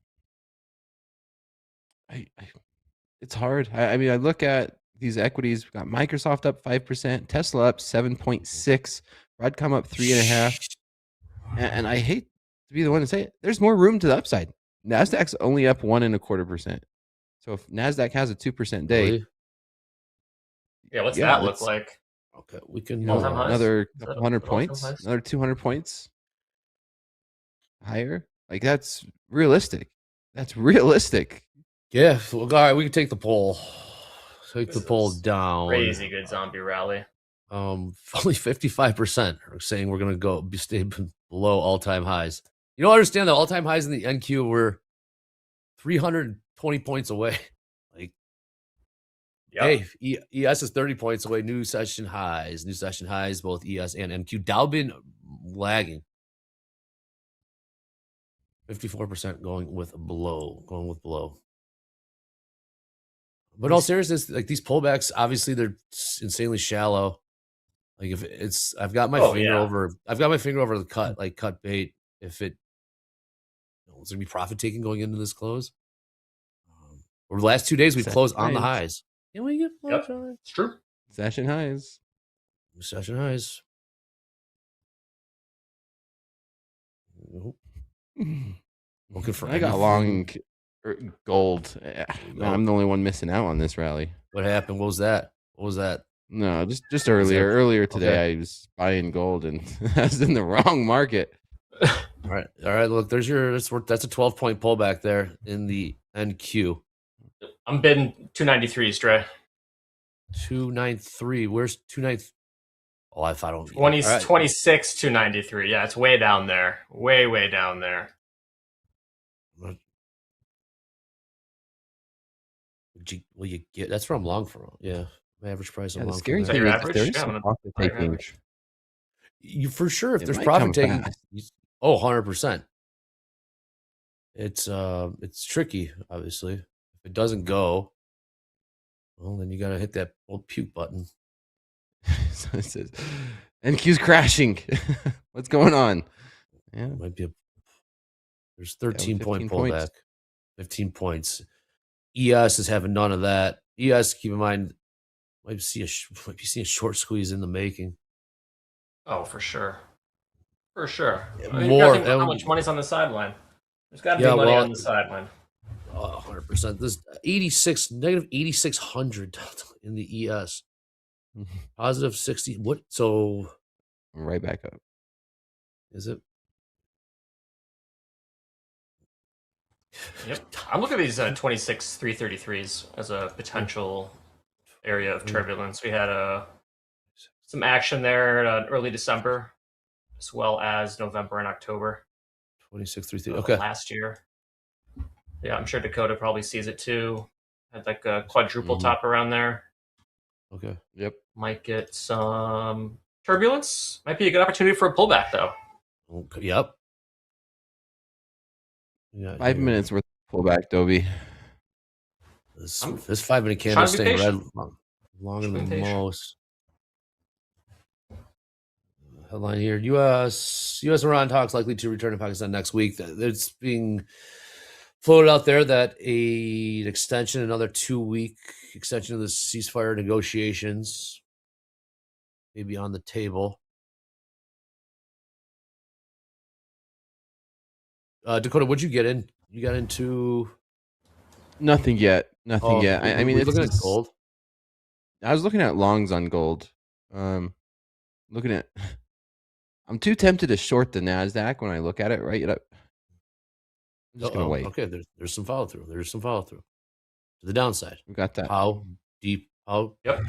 It's hard. I mean, I look at these equities. We got Microsoft up 5%, Tesla up 7.6, Broadcom up 3.5. And I hate to be the one to say it, there's more room to the upside. NASDAQ's only up 1.25%. So if NASDAQ has a 2% day, Yeah, what's yeah, that look that's like? Okay, we can All-time highs? another Is that couple hundred all-time points, highs? another 200 points higher. Like that's realistic. That's realistic. Yeah. Well, all right, we can take the poll. Take This the poll is down. Crazy good zombie rally. Only 55% are saying we're gonna stay below all-time highs. You don't understand the all-time highs in the NQ were 320 points away. Like, hey, ES is 30 points away. New session highs, both ES and NQ. Dow been lagging. 54% going with below. But in all seriousness, like these pullbacks, obviously they're insanely shallow. Like if it's, I've got my finger over the cut bait. If it, it's gonna be profit taking going into this close. Over the last 2 days, we've closed on the highs. Can we get Yep, it's true. Session highs. Session highs. Looking for I got long gold. I'm the only one missing out on this rally. What happened? What was that? No, just earlier. Earlier today, I was buying gold and I was in the wrong market. All right. Look, that's a 12-point pullback there in the NQ. I'm bidding 293s, Dre. 293. Where's 293? Oh, I thought 26 293. Yeah, it's way down there. Way down there. Will you get? That's from long for yeah. My average price. The scary thing is if there's some profit taking. You for sure. If there's might profit come taking, fast. 100%. It's tricky. Obviously, if it doesn't go, well, then you got to hit that old puke button. So it says, NQ's crashing. What's going on? Yeah, might be. There's 13-point pullback, 15 points. ES is having none of that. ES, keep in mind, might be seeing a short squeeze in the making. Oh, for sure. For sure. More. How much money's on the sideline? There's got to be money on the sideline. 100%. This 86, negative 8,600 in the ES. Positive 60. What? So. Right back up. Is it? Yep. I'm looking at these 26 333s as a potential area of turbulence. We had some action there early December, as well as November and October. 26 333. Okay. Last year. Yeah, I'm sure Dakota probably sees it too. Had like a quadruple top around there. Okay. Yep. Might get some turbulence. Might be a good opportunity for a pullback though. Okay. Yep. 5 minutes worth of pullback, Dobie. This 5-minute candle staying red longer than most. Headline here: U.S. Iran talks likely to return to Pakistan next week. It's being floated out there that an extension, another 2-week extension of the ceasefire negotiations, may be on the table. Dakota, what'd you get in? You got into nothing yet. Nothing yet. I mean, it's looking at gold. I was looking at longs on gold. Looking at. I'm too tempted to short the NASDAQ when I look at it. Right. I'm just gonna wait. Okay. There's some follow through. To the downside. We got that. How deep? Yep.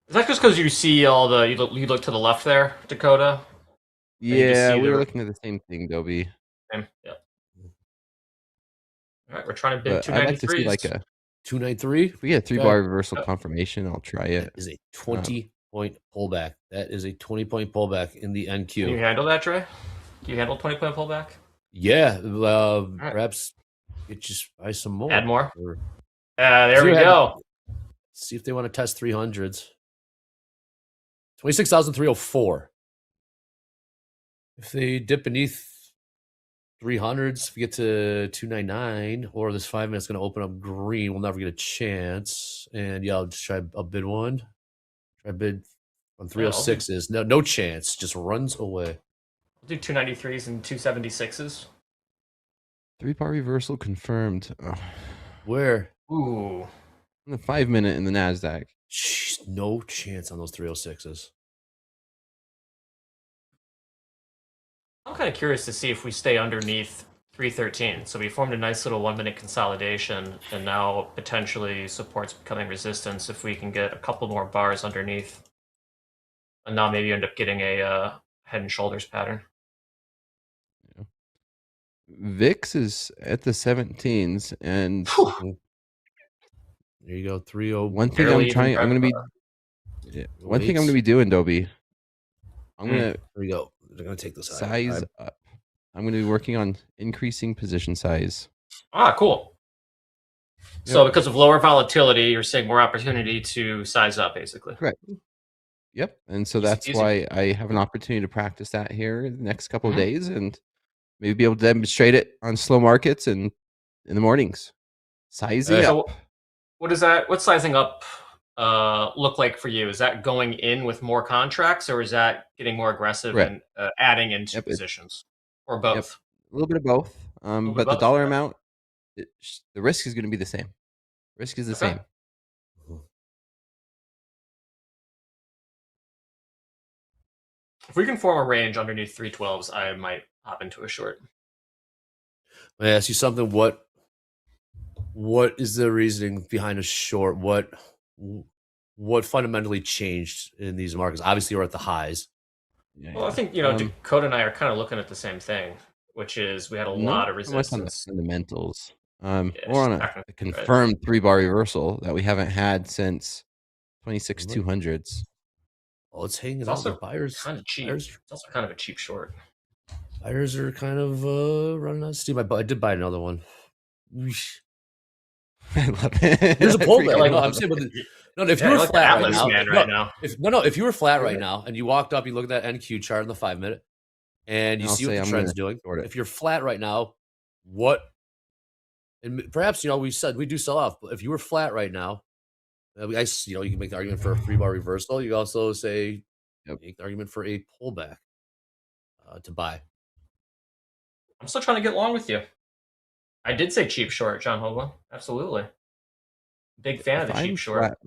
Is that just because you see all the you look to the left there, Dakota? Yeah, we were looking at the same thing, Dobie. Same. Yep. All right, we're trying to bid 293s. I'd like to see like a 293. If we get a 3-bar reversal confirmation, I'll try it. That is a 20-point pullback. That is a 20-point pullback in the NQ. Can you handle that, Trey? Can you handle 20-point pullback? Yeah. Perhaps just buy some more. Add more. There we go. See if they want to test 300s. 26,304. If they dip beneath 300s, if we get to 299, or this 5 minutes going to open up green, we'll never get a chance. And yeah, I'll just try a bid one. Try bid on 306s. No chance. Just runs away. We'll do 293s and 276s. 3-bar reversal confirmed. Oh. Where? Ooh. the 5-minute in the NASDAQ. Jeez, no chance on those 306s. I'm kind of curious to see if we stay underneath 313. So we formed a nice little 1-minute consolidation, and now potentially supports becoming resistance if we can get a couple more bars underneath. And now maybe end up getting a head and shoulders pattern. VIX is at the 17s, and there you go. 30. One thing I'm going to be. Yeah, one thing I'm going to be doing, Dobie. I'm going to. There we go. They're going to take this size up. I'm going to be working on increasing position size. Ah, cool. So because of lower volatility, you're seeing more opportunity to size up, basically. Correct. Yep. And so that's why I have an opportunity to practice that here in the next couple of days, and maybe be able to demonstrate it on slow markets and in the mornings. Sizing up. What's sizing up look like for you? Is that going in with more contracts, or is that getting more aggressive and adding into positions, or both? A little bit of both. But the dollar amount, the risk is going to be the same. Risk is the same. If we can form a range underneath 312s, I might hop into a short. Let me ask you something. What is the reasoning behind a short? What fundamentally changed in these markets? Obviously, we're at the highs. Well, I think Dakota and I are kind of looking at the same thing, which is we had a lot of resistance. On the fundamentals. More on a confirmed 3-bar reversal that we haven't had since 26 200s. Oh, it's hanging out. The buyers kind of cheap. It's also kind of a cheap short. Buyers are kind of running out of steam. I did buy another one. I love it. There's a pullback. I'm saying, if you were flat if you were flat right now and you walked up, you look at that NQ chart in the 5-minute, and you see what the trend's doing. If you're flat right now, what? And perhaps we said we do sell off, but if you were flat right now, you can make the argument for a 3-bar reversal. You also say make the argument for a pullback to buy. I'm still trying to get long with you. I did say cheap short, John Hoagland. Absolutely. Big fan of the cheap short.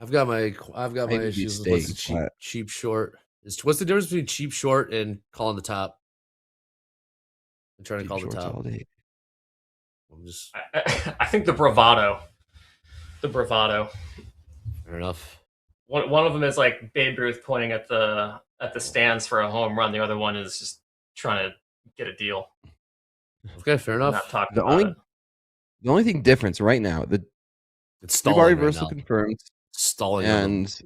I've got my issues with what's cheap short. What's the difference between cheap short and calling the top? I'm trying to call the top. All day. I think the bravado. Fair enough. One of them is like Babe Ruth pointing at the stands for a home run. The other one is just trying to get a deal. Okay, fair enough. The only thing difference right now, it's stalling reversal confirmed, stalling, and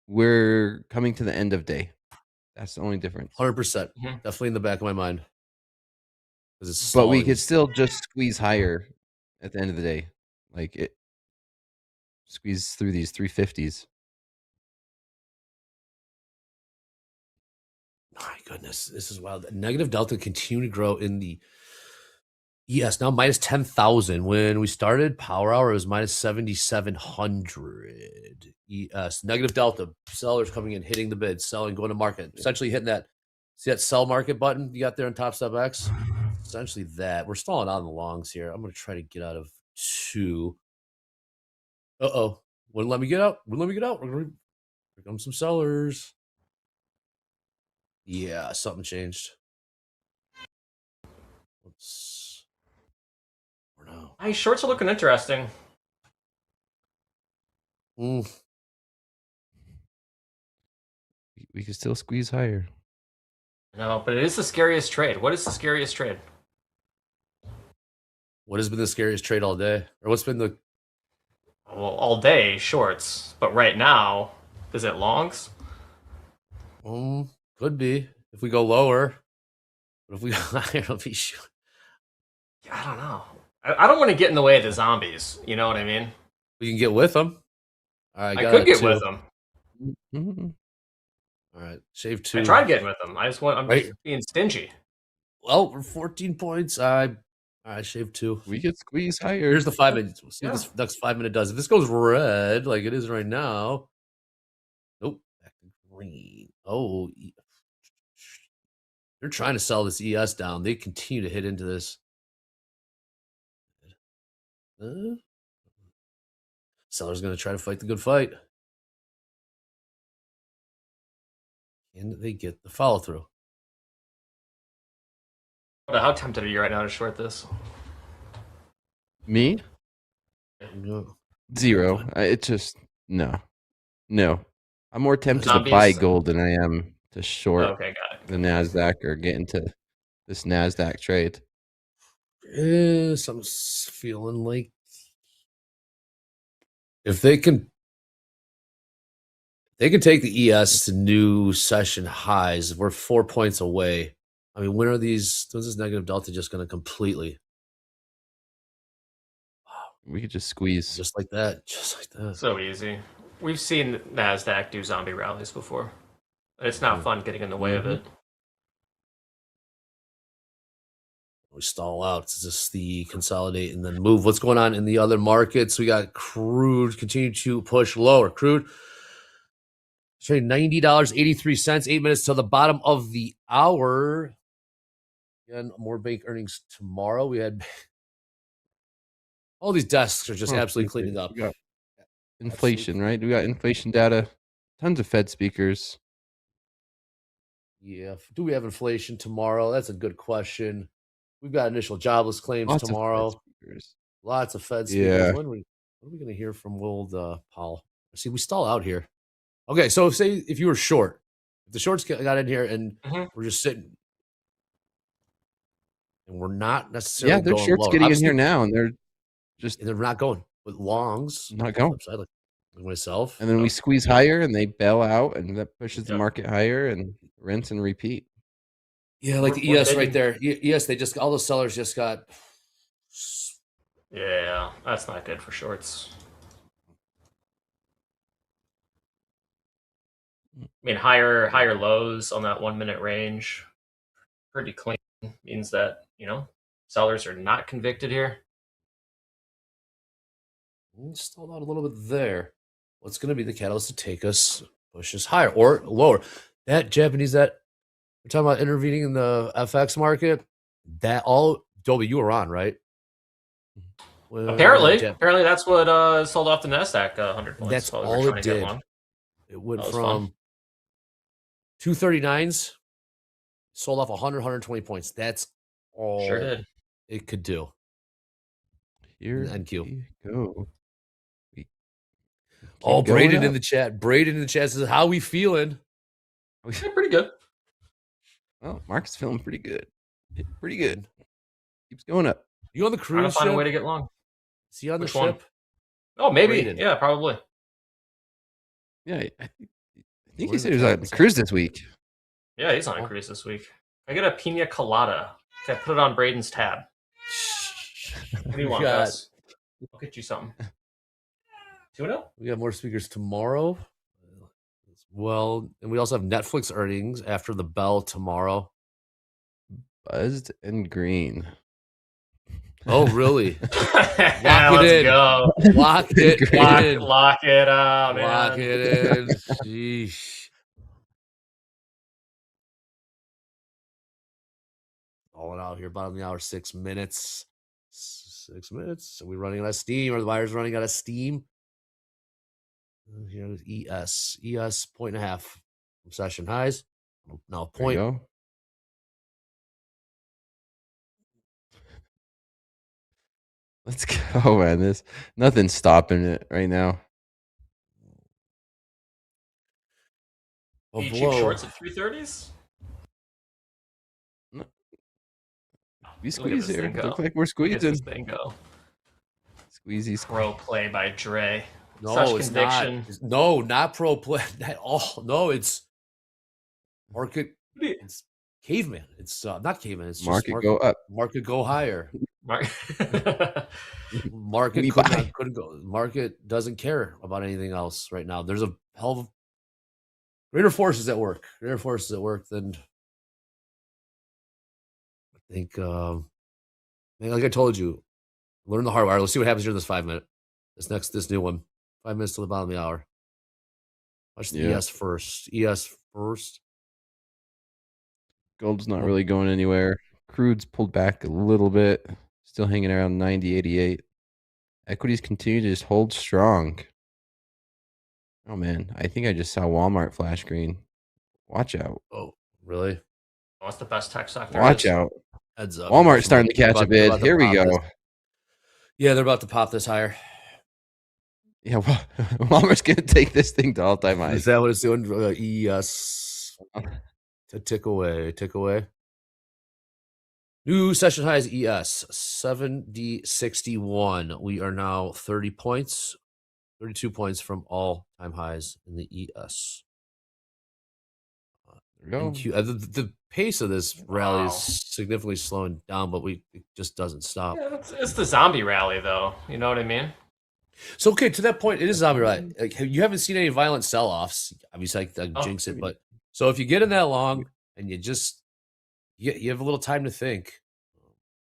we're coming to the end of day. That's the only difference. 100%, definitely in the back of my mind. But we could still just squeeze higher at the end of the day, like it squeeze through these 350s. My goodness, this is wild. Negative delta continue to grow in the ES, now minus 10,000. When we started Power Hour, it was minus 7,700 ES. Negative delta, sellers coming in, hitting the bid, selling, going to market, essentially hitting that. See that sell market button you got there on Topstep X? Essentially that. We're stalling out on the longs here. I'm going to try to get out of 2. Wouldn't let me get out. Here come some sellers. Yeah, something changed. Hey, shorts are looking interesting. We could still squeeze higher. No, but it is the scariest trade. What is the scariest trade? What has been the scariest trade all day? Or what's been the... Well, all day, shorts. But right now, is it longs? Could be. If we go lower. But if we go higher, it'll be short. I don't know. I don't want to get in the way of the zombies. You know what I mean? We can get with them. All right, I could get with them. All right, shave 2. I tried getting with them. I'm just being stingy. Well, we're 14 points. All right, shave 2. We could squeeze higher. Here's the 5 minutes. We'll see what this next 5-minute does. If this goes red, like it is right now. Nope. Back to green. Oh, they're trying to sell this ES down. They continue to hit into this. Seller's going to try to fight the good fight. And they get the follow through. How tempted are you right now to short this? Me? No. Zero. It's just no. I'm more tempted to Zombies? buy gold than I am to short Okay, got it. the NASDAQ or get into this NASDAQ trade. So I'm feeling like if they can take the ES to new session highs, we're 4 points away. I mean, when's this negative delta just going to completely? We could just squeeze. Just like that. Just like that. So easy. We've seen NASDAQ do zombie rallies before. It's not fun getting in the way of it. We stall out. It's just the consolidate and then move. What's going on in the other markets? We got crude continue to push lower. Crude trading $90.83, 8 minutes till the bottom of the hour. Again, more bank earnings tomorrow. We had all these desks are just absolutely cleaning up. We got inflation, right? We got inflation data. Tons of Fed speakers. Yeah. Do we have inflation tomorrow? That's a good question. We've got initial jobless claims Lots tomorrow. Of Fed speakers. Lots of Fed speakers. Yeah. When are we going to hear from old Powell? See, we stall out here. Okay, so if you were short, if the shorts got in here and we're just sitting, and we're not necessarily Yeah, they're going shorts lower. getting in here now, and they're not going with longs. Not going. Flip side, like myself, and then we squeeze higher, and they bail out, and that pushes the market higher, and rinse and repeat. Yeah, like the ES right there. ES, all those sellers just got. Yeah, that's not good for shorts. I mean, higher lows on that 1 minute range, pretty clean. Means that sellers are not convicted here. Stalled out a little bit there. What's going to be the catalyst to take us push us higher or lower? That Japanese we're talking about intervening in the FX market. That all Dolby, you were on, right? Apparently that's what sold off the NASDAQ 100 points. That's while we all were trying it to get did. long. It went That was from 239s, sold off 120 points. That's all Sure did. it could do. Here NQ. we go. Oh, Braden in the chat. Braden in the chat says, "How we feeling?" Yeah, pretty good. Well, Mark's feeling pretty good. Pretty good. Keeps going up. You on the Trying to cruise find ship? a way to get long. Is he on Which the one? ship? Oh, maybe. Braden. Yeah, probably. Yeah, I think he said he was on the cruise this week. Yeah, he's on a cruise this week. I get a pina colada. Okay, put it on Braden's tab. What do you want, Gus? I'll get you something. Tuna? We got more speakers tomorrow. Well, and we also have Netflix earnings after the bell tomorrow. Buzzed and green. Oh, really? Let's go. Lock it in. Lock it up, man. Lock it in. Sheesh. All out here, bottom of the hour, 6 minutes. 6 minutes. Are we running out of steam? Are the buyers running out of steam? Here's ES. ES 1.5 from session highs. Now point. There you go. Let's go, man. Nothing's stopping it right now. Are you cheap shorts at 330s? We squeeze here. Looks like we're squeezing. Look at this thing go. Squeezy. Pro play by Dre. No, Such it's conviction. not. No, not pro play at all. No, it's market. It's caveman. It's not caveman. It's Market just go up. Market go higher. Market couldn't go. Market doesn't care about anything else right now. There's a hell of greater forces at work. Greater forces at work than I think. Like I told you, learn the hard way. Let's see what happens during this 5 minute. This new one. 5 minutes to the bottom of the hour. Watch the ES first. ES first. Gold's not really going anywhere. Crude's pulled back a little bit. Still hanging around 90.88. Equities continue to just hold strong. Oh man, I think I just saw Walmart flash green. Watch out. Oh, really? What's the best tech stock there Watch is? out. Heads up. Walmart's starting to catch a They're bid. about to Here we pop go. this. Yeah, they're about to pop this higher. Yeah, Walmart's going to take this thing to all-time highs. Is that what it's doing? ES to tick away. New session highs ES 70.61. We are now 30 points, 32 points from all-time highs in the ES. There we go. The pace of this rally is significantly slowing down, but it just doesn't stop. Yeah, it's the zombie rally, though. You know what I mean? So, okay, to that point, it is zombie rally. Like, you haven't seen any violent sell-offs. Obviously, I jinx it, but so if you get in that long and you just you have a little time to think.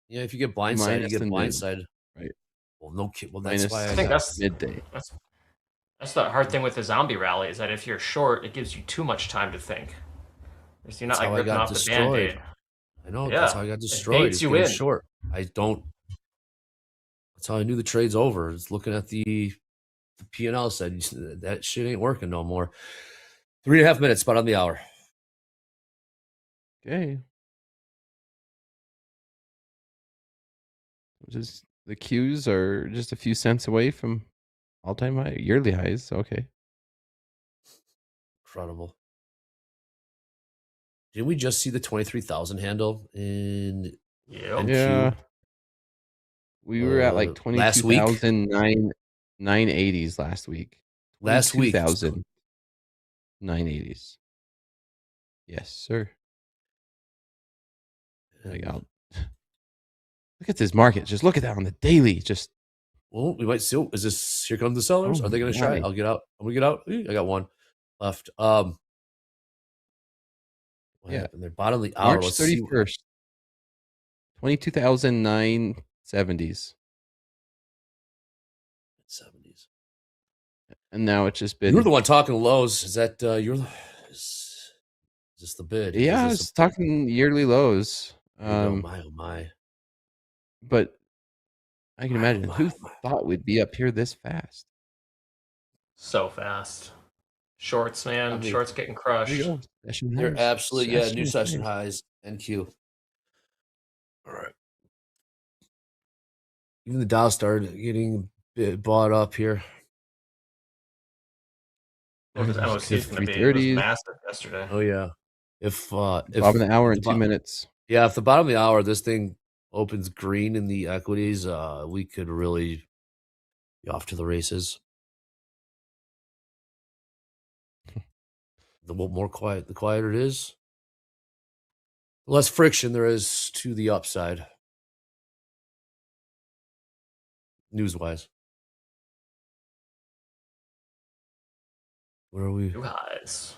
Yeah, if you get blindsided, you get blindsided. Right. Well, no kid. Well, that's why I think that's midday. That's the hard thing with the zombie rally is that if you're short, it gives you too much time to think. You're not like ripping off the Band-Aid. I know. Yeah, That's how I got it destroyed. baits It's you getting in. short. I don't. That's how I knew the trade's over. It's looking at the P&L said that shit ain't working no more. 3.5 minutes, spot on the hour. Okay. Just the Qs are just a few cents away from all-time high, yearly highs. Okay. Incredible. Didn't we just see the 23,000 handle in NQ? Yeah. We were at like last week? 980s last week. Last week. 22,000 980s. Yes, sir. Like, look at this market. Just look at that on the daily. Just well, we might see. Is this here comes the sellers? Oh, Are they going to try? I'll get out. I'm gonna get out. I got one left. What happened there? Bottom of the hour. March 31st. 22,970s. 70s. And now it's just been. You're the one talking lows. Is that is this the bid? Yeah, I was talking yearly lows. Oh my. But I can imagine who thought we'd be up here this fast. So fast. Shorts, man. Shorts getting crushed. There you go. They're absolutely new session highs. NQ. All right. Even the Dow started getting bought up here. What was MOC going to be? It was massive yesterday. Oh yeah. If bottom of the hour in 2 minutes. Yeah, if the bottom of the hour this thing opens green in the equities, we could really be off to the races. The more quiet, the quieter it is, the less friction there is to the upside. News-wise. Where are we? New highs.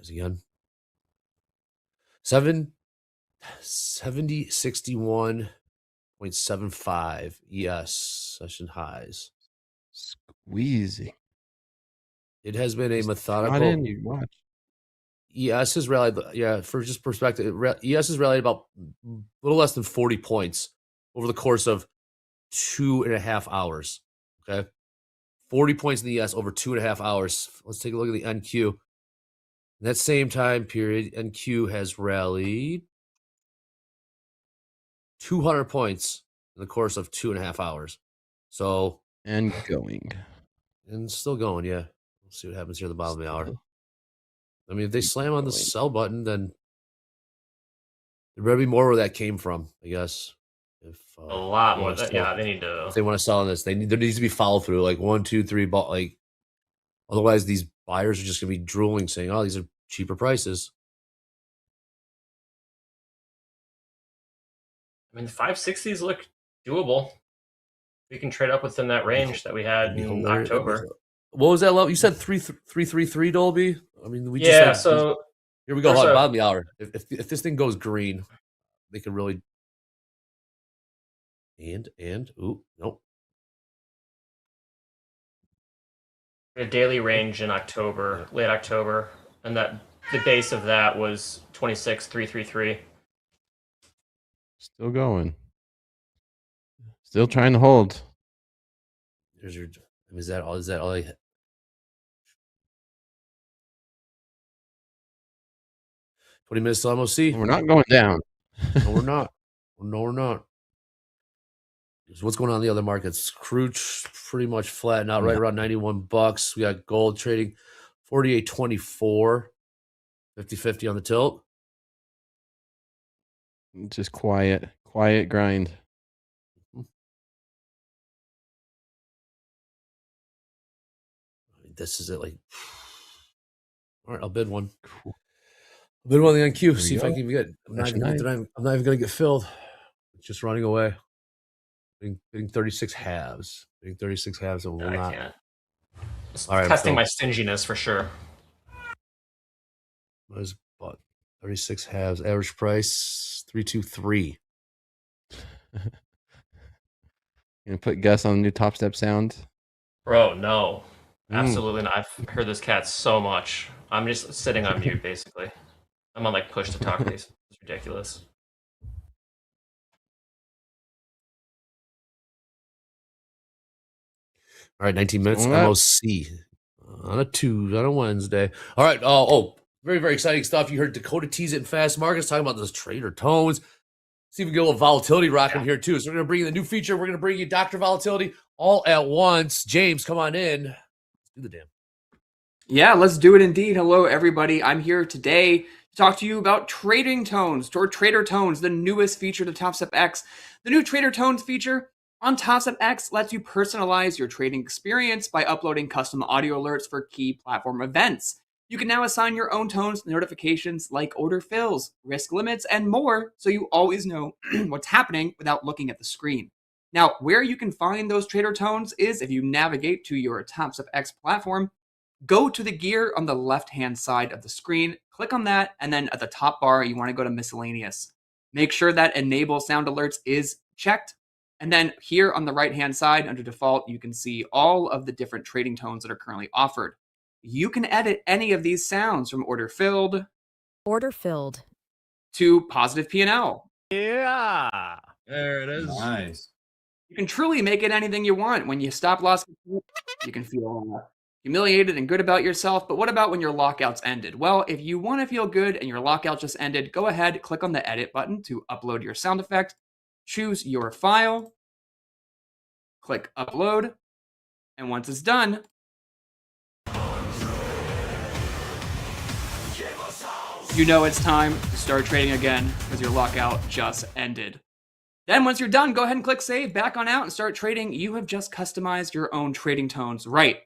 As again. 70.61.75 ES session highs. Squeezing. It has been a methodical. Not in, you watch. ES has rallied, for just perspective, ES has rallied about a little less than 40 points over the course of 2.5 hours. Okay. 40 points in the ES over 2.5 hours. Let's take a look at the NQ. In that same time period, NQ has rallied 200 points in the course of 2.5 hours. So and going. And still going, yeah. We'll see what happens here at the bottom of the hour. I mean, if they slam on the sell button, then there better be more where that came from, I guess. If a lot more. Yeah, they need to. If they want to sell on this, there needs to be follow through, like 1, 2, 3, like. Otherwise, these buyers are just going to be drooling, saying, "Oh, these are cheaper prices." I mean, the 560s look doable. We can trade up within that range that we had in October. What was that level? You said 333 Dolby. I mean, we just yeah. said, So here we go. Bottom of the hour. If this thing goes green, they could really. And nope. A daily range in October, late October, and that the base of that was 26,333. Still going. Still trying to hold. There's your. Is that all? Is that all? 20 minutes till MOC. We're not going down. No, we're not. No, we're not. So what's going on in the other markets? Crude pretty much flattened out right around $91. We got gold trading 48.24, 50-50 on the tilt. Just quiet grind. This is it. Like, all right, I'll bid one. Cool. I'll bid one on the NQ. See if I can even get. I'm not even going to get filled. It's just running away. Bidding 36 halves. Bidding 36 halves. It will not. I can't. All right, testing my stinginess for sure. What is bought? 36 halves. Average price 323. Gonna put Gus on the new Topstep sound. Bro, no. Absolutely not. I've heard this cat so much. I'm just sitting on mute, basically. I'm on like push to talk base. It's ridiculous. All right, 19 minutes. MOC on a Wednesday. All right. Very, very exciting stuff. You heard Dakota tease it in Fast Markets talking about those trader tones. See if we can get a little volatility rocking here too. So we're going to bring you the new feature. We're going to bring you Dr. Volatility all at once. James, come on in. Let's do the damn. Yeah, let's do it indeed. Hello, everybody. I'm here today to talk to you about trading tones, or Trader Tones, the newest feature to Topstep X. The new Trader Tones feature on Topstep X lets you personalize your trading experience by uploading custom audio alerts for key platform events. You can now assign your own tones to notifications like order fills, risk limits, and more, so you always know what's happening without looking at the screen. Now, where you can find those trader tones is if you navigate to your Topstep X platform, go to the gear on the left-hand side of the screen, click on that, and then at the top bar, you want to go to miscellaneous. Make sure that enable sound alerts is checked. And then here on the right-hand side, under default, you can see all of the different trading tones that are currently offered. You can edit any of these sounds from order filled to positive P&L. Yeah. There it is. Nice. You can truly make it anything you want. When you stop loss, you can feel humiliated and good about yourself. But what about when your lockout's ended? Well, if you want to feel good and your lockout just ended, go ahead, click on the edit button to upload your sound effect. Choose your file. Click upload. And once it's done, you know it's time to start trading again because your lockout just ended. Then once you're done, go ahead and click save, back on out, and start trading. You have just customized your own trading tones right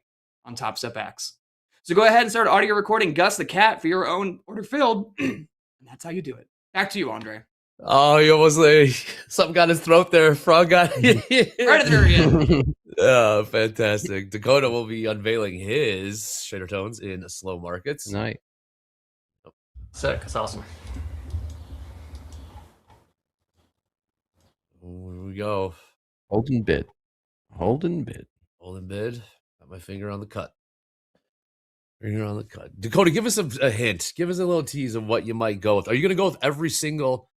on Topstep X. So go ahead and start audio recording Gus the cat for your own order filled. And that's how you do it. Back to you, Andre. Oh, he almost something got his throat there. Frog got right at the very end. Oh, fantastic. Dakota will be unveiling his trader tones in slow markets. Nice. Sick. That's awesome. Here we go. Hold and bid. Hold and bid. Got my finger on the cut. Dakota, give us a hint. Give us a little tease of what you might go with. Are you going to go with every single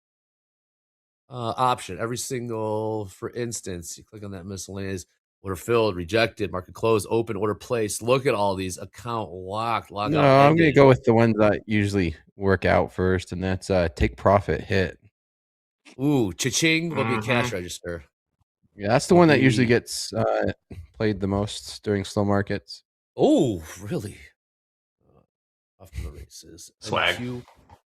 option? Every single, for instance, you click on that miscellaneous, order filled, rejected, market closed, open, order placed. Look at all these. Account locked, log No, out. I'm going to go with the ones that usually work out first, and that's take profit, hit. Ooh, cha-ching will be a cash register. Yeah, that's the one that usually gets played the most during slow markets. Oh, really? Off to the races. Swag.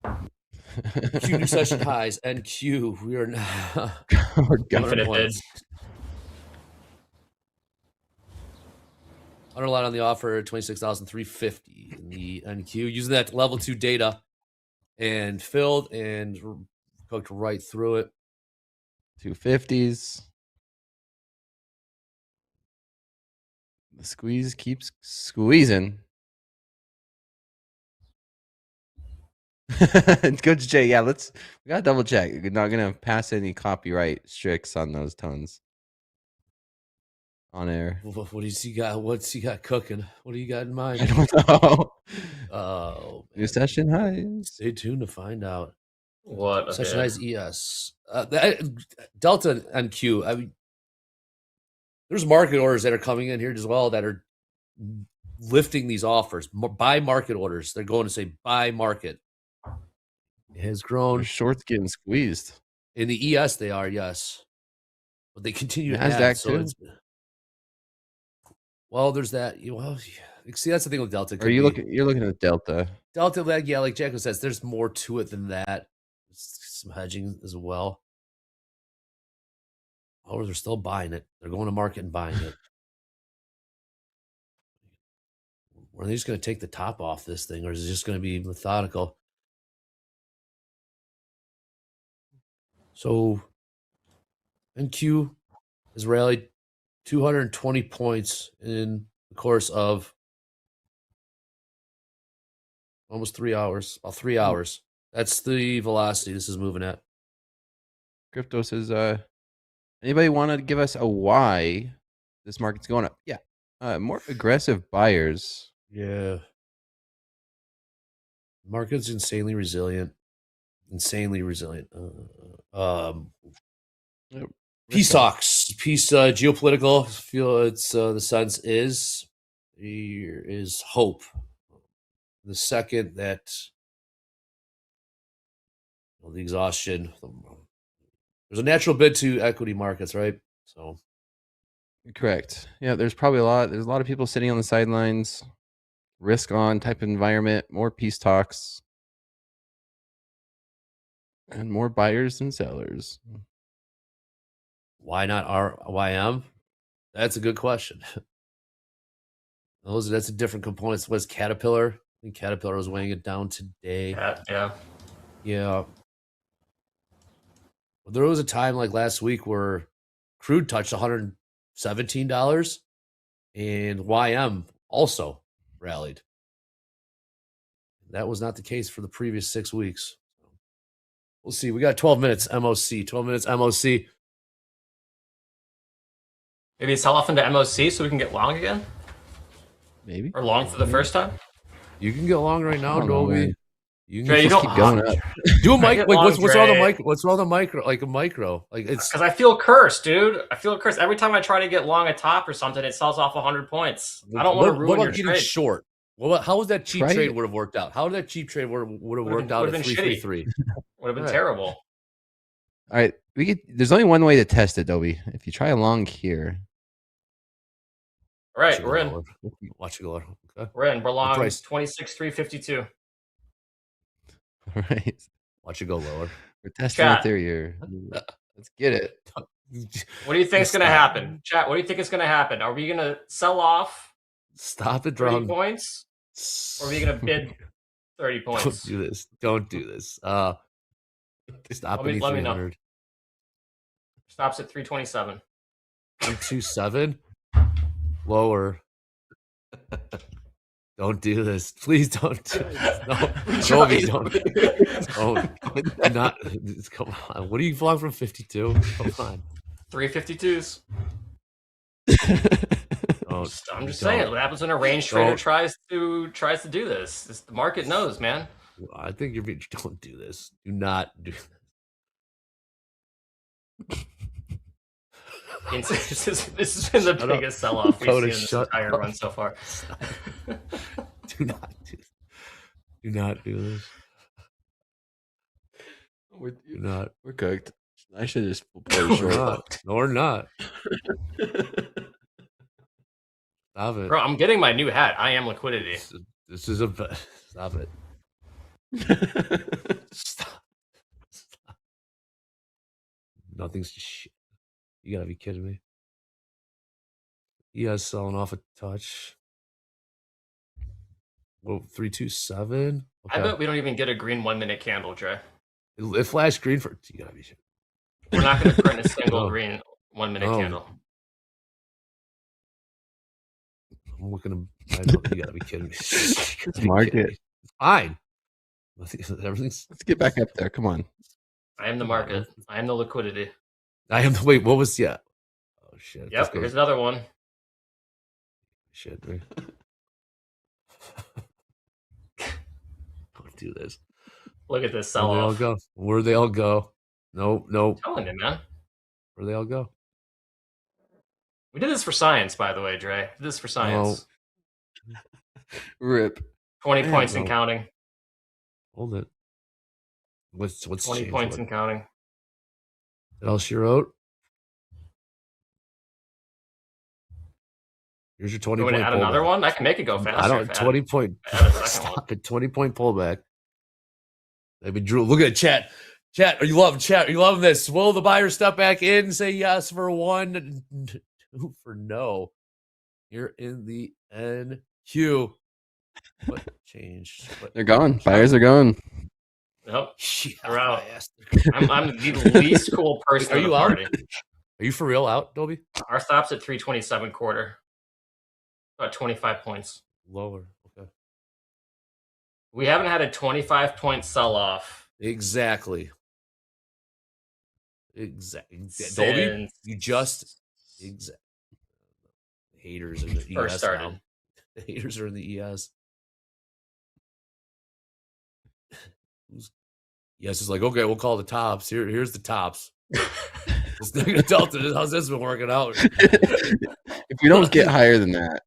NQ new session highs. NQ. We are now. Infinite bids. Underline on the offer, 26,350 in the NQ. Using that level 2 data and filled and cooked right through it. 250s. The squeeze keeps squeezing. Coach Jay, yeah, we gotta double check. You're not gonna pass any copyright strikes on those tones on air. What does he got? What's he got cooking? What do you got in mind? I don't know. Oh, new session highs. Stay tuned to find out. What? Session highs ES. Delta NQ. There's market orders that are coming in here as well that are lifting these offers. Buy market orders. They're going to say buy market. It has grown. There's shorts getting squeezed. In the ES, they are, yes. But they continue to add. NASDAQ So too. it's, well, there's that. Well, see, that's the thing with Delta. Are you looking? You're looking at Delta. Delta, yeah, like Jacko says, there's more to it than that. Some hedging as well. Oh, they're still buying it. They're going to market and buying it. Are they just going to take the top off this thing, or is it just going to be methodical? So, NQ has rallied 220 points in the course of almost 3 hours. About 3 hours. That's the velocity this is moving at. Crypto says, anybody want to give us a why this market's going up? Yeah. More aggressive buyers. Yeah. Market's insanely resilient. Insanely resilient. Peace talks. Peace, geopolitical. I feel it's the sense is there is hope. The second that the exhaustion, there's a natural bid to equity markets, right? So Correct. Yeah, there's probably a lot of people sitting on the sidelines, risk on type of environment, more peace talks, and more buyers than sellers. why not RYM? That's a good question. That's a different component. What's Caterpillar? I think Caterpillar was weighing it down today. Yeah. Well, there was a time like last week where crude touched $117 and YM also rallied. That was not the case for the previous 6 weeks. We'll see. We got 12 minutes MOC. 12 minutes MOC. Maybe sell off into MOC so we can get long again? Maybe. Or long for the first time? You can get long right now, I don't know, Dolby. man. You Dre, can you just don't keep going up. Do a mic. Get Like long, what's wrong with the Dre. mic? What's wrong with the micro? Like a micro. Like it's Because I feel cursed, dude. I feel cursed. Every time I try to get long a top or something, it sells off 100 points. I don't want to What ruin about your getting trade. short? Well, how was that cheap Try trade it. would have worked out? How did that cheap trade would have Would've worked been- out would've at been 333? Would have been Right. terrible. All right, there's only one way to test it, Dobie. If you try a long here, All right, we're in. Watch it go lower. Okay. We're in. We're long price? 26,352. all right, Watch it go lower. we're testing the Chat. theory here. Let's get it. What do you think's going to happen? Chat, what do you think is going to happen? Are we going to sell off Stop it, 30 Drum. points? Or are we going to bid 30 Don't points? do this. Don't do this. Stop Let me know. 300. Stops at 327. 327. Lower. Don't do this. Please don't do this. No. Toby, don't. Don't. Not. Come on. What are you flying from 52? Come on. 352s. I'm just Don't. saying, what happens when a range trader Don't. tries to do this? The market knows, man. I think you're being. Don't do this. Do not do This has been the Shut up. biggest sell-off we've Dakota, seen in this shut entire up. run so far. Do not do this. Do not do this. We're, Do not. we're cooked. I should just play No, we're short. not. No, we're not. Stop it. Bro, I'm getting my new hat. I am liquidity. This is a. Stop it. Stop. Stop. Nothing's shit. You gotta be kidding me. You guys selling off a touch. Whoa, 327. I bet we don't even get a green 1 minute candle, Dre. It flashed green for. You gotta be shit. We're not going to print a single No. green 1 minute No. candle. I'm looking to. I know, you gotta be kidding me. You gotta be market. kidding me. It's fine. Everything's. Let's get back up there. Come on. I am the market. I am the liquidity. I am. Wait, what was? Yeah. Oh shit. Yep, here's another one. Shit, dude. Don't do this. Look at this Where'd they all sell-off. go? Where'd they all go? No, no. Telling you, man. Where'd they all go? We did this for science, by the way, Dre. We did this for science. Rip. 20 Man, points no. and counting. Hold it. What's 20 changed? points What? and counting. What else you wrote? Here's your 20 You want point to add pullback. another one? I can make it go faster. I don't. if I 20 point. add a second one. Stop it. 20 point pullback. Maybe Drew. Look at chat. Chat. Are you loving chat? Are you loving this? Will the buyer step back in and say yes for 1, 2 for no? You're in the NQ. What changed? What They're gone. Buyers are gone. Nope. Yeah, They're out. I'm the least cool person Are in the you out? party. Are you for real out, Dolby? Our stop's at 327 quarter. About 25 points. Lower. Okay. We haven't had a 25 point sell off. Exactly. Dolby, you just haters in the First ES started. now. The haters are in the ES. ES is like, okay, we'll call the tops. Here's the tops. This negative delta. How's this been working out? If we don't get higher than that,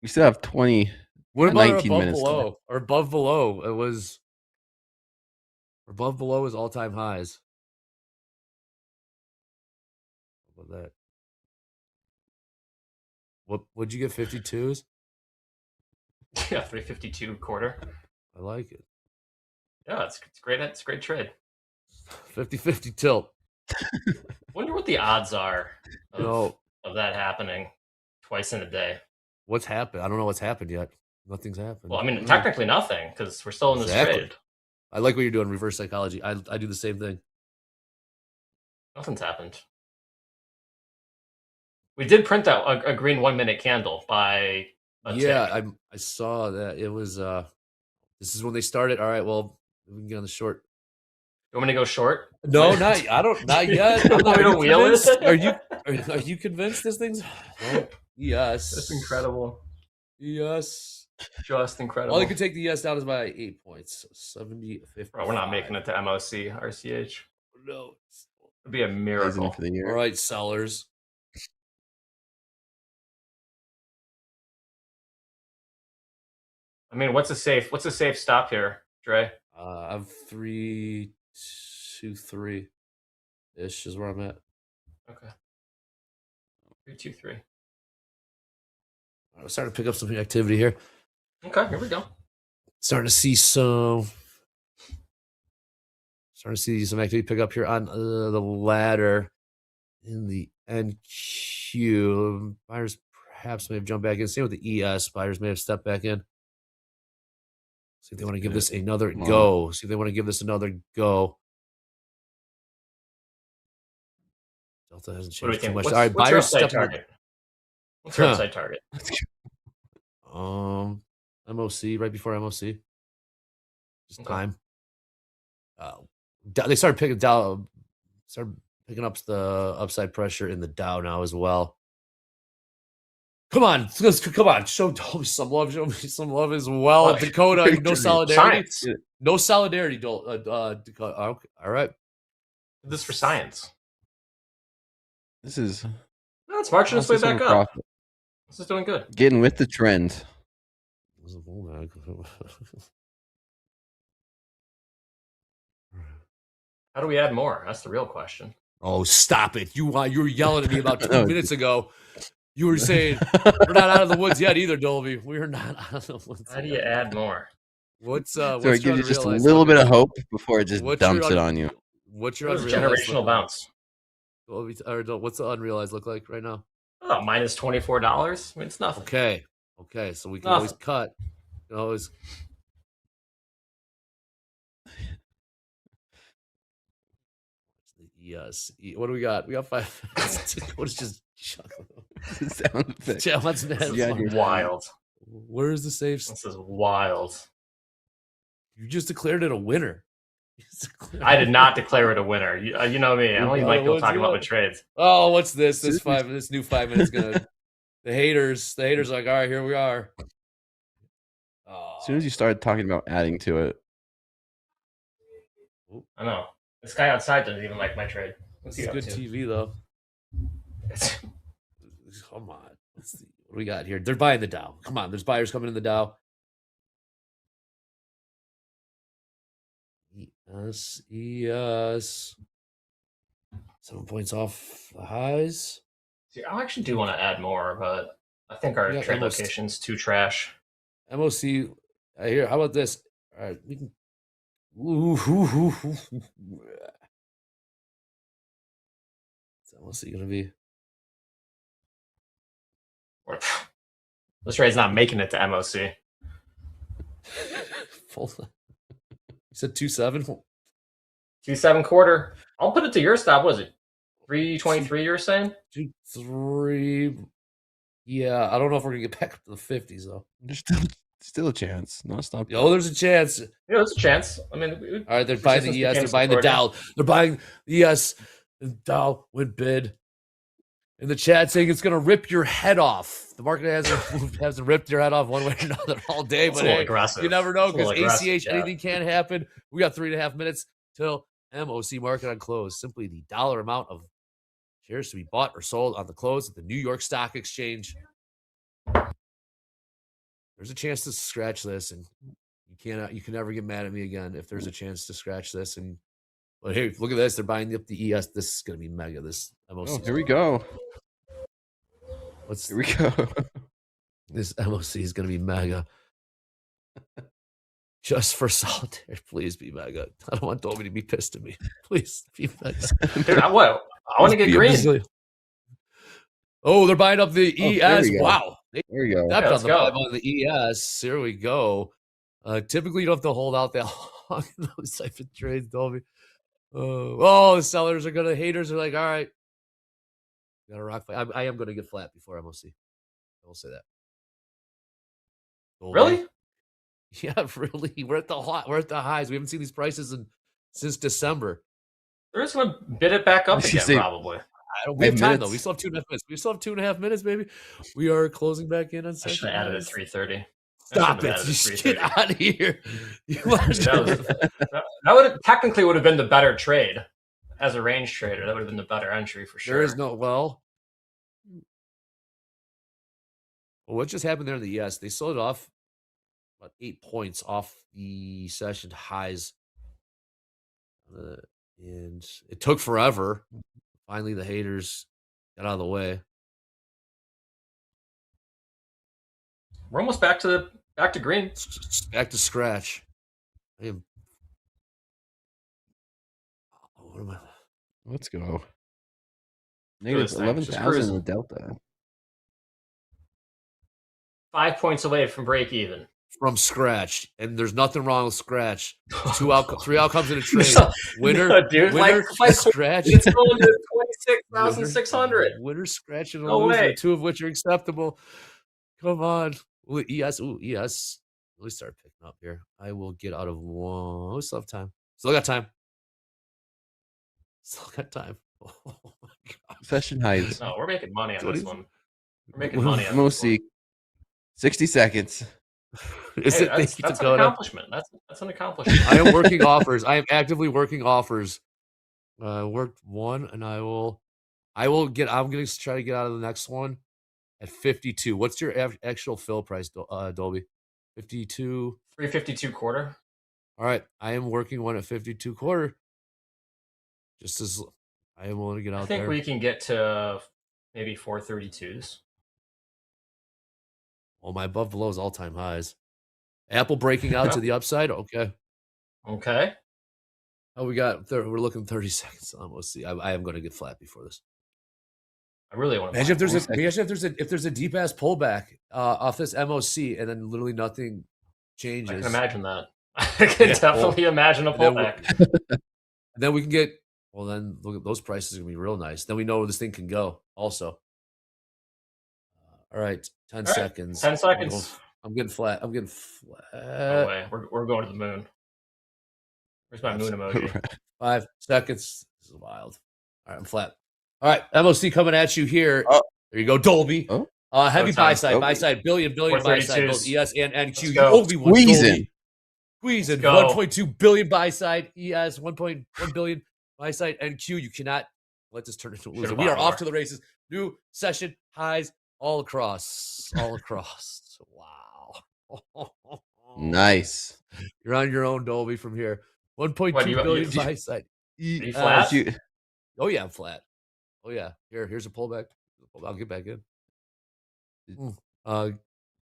we still have 20. What about 19 above minutes below? left. Or above below? It was above below is all-time highs. How about that? What'd you get? 52s? Yeah, 352 quarter. I like it. Yeah, it's great. It's a great trade. 50-50 tilt. Wonder what the odds are of, No. of that happening twice in a day. What's happened? I don't know what's happened yet. Nothing's happened. Well, I mean, technically nothing because we're still in this Exactly. trade. I like what you're doing, reverse psychology. I do the same thing. Nothing's happened. We did print out a green 1 minute candle by a tick. I saw that. It was this is when they started. All right, well, we can get on the short. You want me to go short? No, not yet. I'm not We don't wheel it? convinced. Are you convinced this thing's yes. That's incredible. Yes. Just incredible. All you can take the ES down is by 8 points. So 70, 50. Bro, we're not making it to MOC, RCH. No. It'd be a miracle. For the year. All right, sellers. I mean, what's a safe stop here, Dre? I'm 3, 2, 3 ish is where I'm at. Okay. 3, 2, 3. I'm starting to pick up some activity here. Okay, here we go. Starting to see some activity pick up here on the ladder in the NQ. Buyers perhaps may have jumped back in. Same with the ES. Buyers may have stepped back in. See if they want to give this another go. See if they want to give this another go. Delta hasn't What do we changed too think? much. What's, All right, what's your buyers upside stepping. target? What's your upside target? MOC right before MOC. Just Okay. time. They started picking down. Started picking up the upside pressure in the Dow now as well. Come on, come on. Show me some love. Show me some love as well. What? Dakota, no solidarity. Science. No solidarity. Dakota. Okay. All right. This is for science. This is No, it's marching its way back up. profit. This is doing good. Getting with the trend. How do we add more? That's the real question. Oh, stop it! You were yelling at me about 2 No, minutes ago. You were saying we're not out of the woods yet either, Dolby. We're not out of the woods. How do you add more? What's So what's it your gives you just a unrealized little look bit of like? hope before it just What's dumps your it on you. What's your What is unrealized generational look bounce? Like? What's the unrealized look like right now? Oh, minus $24. I mean, it's nothing. Okay, so we can always cut. We can always. Yes. What do we got? We got 5 minutes. What is just chuckling? Sound effect. Yeah, what's next? Yeah, you're Wild. Where's the safe? This is wild. You just declared it a winner. I did not declare it a winner. You know me. I don't even like people What's talking about my what? trades. Oh, what's this? This new 5 minutes gonna. The haters are like, all right, here we are. As soon as you started talking about adding to it, I know. This guy outside doesn't even like my trade. What's It's he up good to? TV though. Come on. Let's see what do we got here. They're buying the Dow. Come on, there's buyers coming in the Dow. ES. 7 points off the highs. See, I actually do want to add more, but I think our Yeah, trade almost. location's too trash. MOC. Here, how about this? All right, we can. What's MOC gonna be? This trade's not making it to MOC. Full. You said 2.7. 2.7 quarter. I'll put it to your stop. What is it? 3.23. You were saying 2.3. Yeah, I don't know if we're gonna get back up to the 50s though. There's still a chance. No, stop. Oh, there's a chance. Yeah, there's a chance. I mean, all right, they're buying the ES. They're buying the Dow. They're buying the ES. The Dow went bid. In the chat saying it's going to rip your head off. The market hasn't ripped your head off one way or another all day, It's but a little hey, aggressive. you never know because It's a little ACH, aggressive, anything can happen. We got 3.5 minutes till MOC market on close. Simply the dollar amount of shares to be bought or sold on the close at the New York Stock Exchange. There's a chance to scratch this, and you can never get mad at me again if there's a chance to scratch this. And but hey, look at this. They're buying up the ES. This is going to be mega. This MOC. Oh, here we go. Here we go. This MOC is going to be mega. Just for solitaire, please be mega. I don't want Dolby to be pissed at me. Please be mega. Dude, I want to get green. Oh, they're buying up the ES. Wow. There we go. That's Yeah, on the buy on the ES. Here we go. Typically, you don't have to hold out that long in those type of trades, Dolby. The sellers are gonna. Haters are like, all right, got to rock. I am gonna get flat before MOC. I will say that. Dolby. Really? Yeah, really. We're at the highs. We haven't seen these prices since December. They're just gonna bid it back up again, probably. We have time though. We still have 2.5 minutes. We still have 2.5 mines, baby. We are closing back in on. I should have added at 3:30. Stop it! Just get out of here. That would technically would have been the better trade as a range trader. That would have been the better entry for sure. There is no what just happened there in the ES? They sold it off about 8 points off the session highs, and it took forever. Finally, the haters got out of the way. We're almost back to green. Back to scratch. I am. What am I? Let's go. Negative 11,000 in the delta. 5 points away from break even. From scratch, and there's nothing wrong with scratch. 3 outcomes in a trade. Winner, dude, winner, scratch. It's going to 26,600. Winner, scratch, and a No loser, way. 2 of which are acceptable. Come on, ES. Let me start picking up here. I will get out of one. We still have time. Still got time. Oh my god. Session highs. No, we're making money on this one. We're making money on this MOC. 60 seconds. That's an accomplishment. That's an accomplishment. I am working offers. I am actively working offers. Worked one, and I'm going to try to get out of the next one at 52. What's your actual fill price, Dolby? 52. 352 quarter. All right, I am working one at 52 quarter. Just as I am willing to get out there. I think we can get to maybe 432s. Well, my above below is all-time highs. Apple breaking out to the upside. Okay. Oh, we got. We're looking 30 seconds. Almost see. I am going to get flat before this. I really want to. Imagine if there's a deep ass pullback off this MOC, and then literally nothing changes. I can imagine that. I can definitely imagine a pullback. And then we can get. Well, then look at those prices are gonna be real nice. Then we know where this thing can go. Also. All right, 10 seconds. 10 seconds. I'm getting flat. No way. We're going to the moon. Where's my moon emoji? 5 seconds. This is wild. All right, I'm flat. All right, MOC coming at you here. There you go, Dolby. Heavy buy side, billion buy side, both ES and NQ. Only one Dolby. Squeezing. 1.2 billion buy side, ES, 1.1 billion buy side, NQ. You cannot Let this turn into a loser. We are off to the races. New session highs all across. All across. Wow. Nice. You're on your own, Dolby, from here. 1.2 billion buy side. Are you flat? Oh yeah, I'm flat. Oh yeah. Here's a pullback. I'll get back in.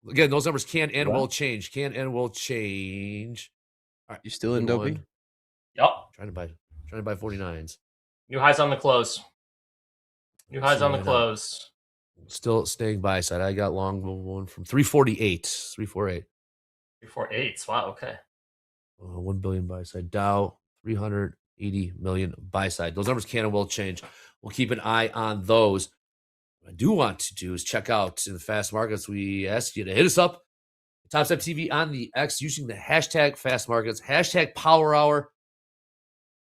Again, those numbers can and will change. Can and will change. All right. You still in Dolby? Yep. Trying to buy 49s. New highs on the close. New highs on the close. Still staying buy side. I got long one from 348. 348. 348. Wow. Okay. 1 billion buy side. Dow 380 million buy side. Those numbers can and will change. We'll keep an eye on those. What I do want to do is check out in the fast markets. We asked you to hit us up, Topstep TV on the X using the hashtag fast markets, hashtag power hour.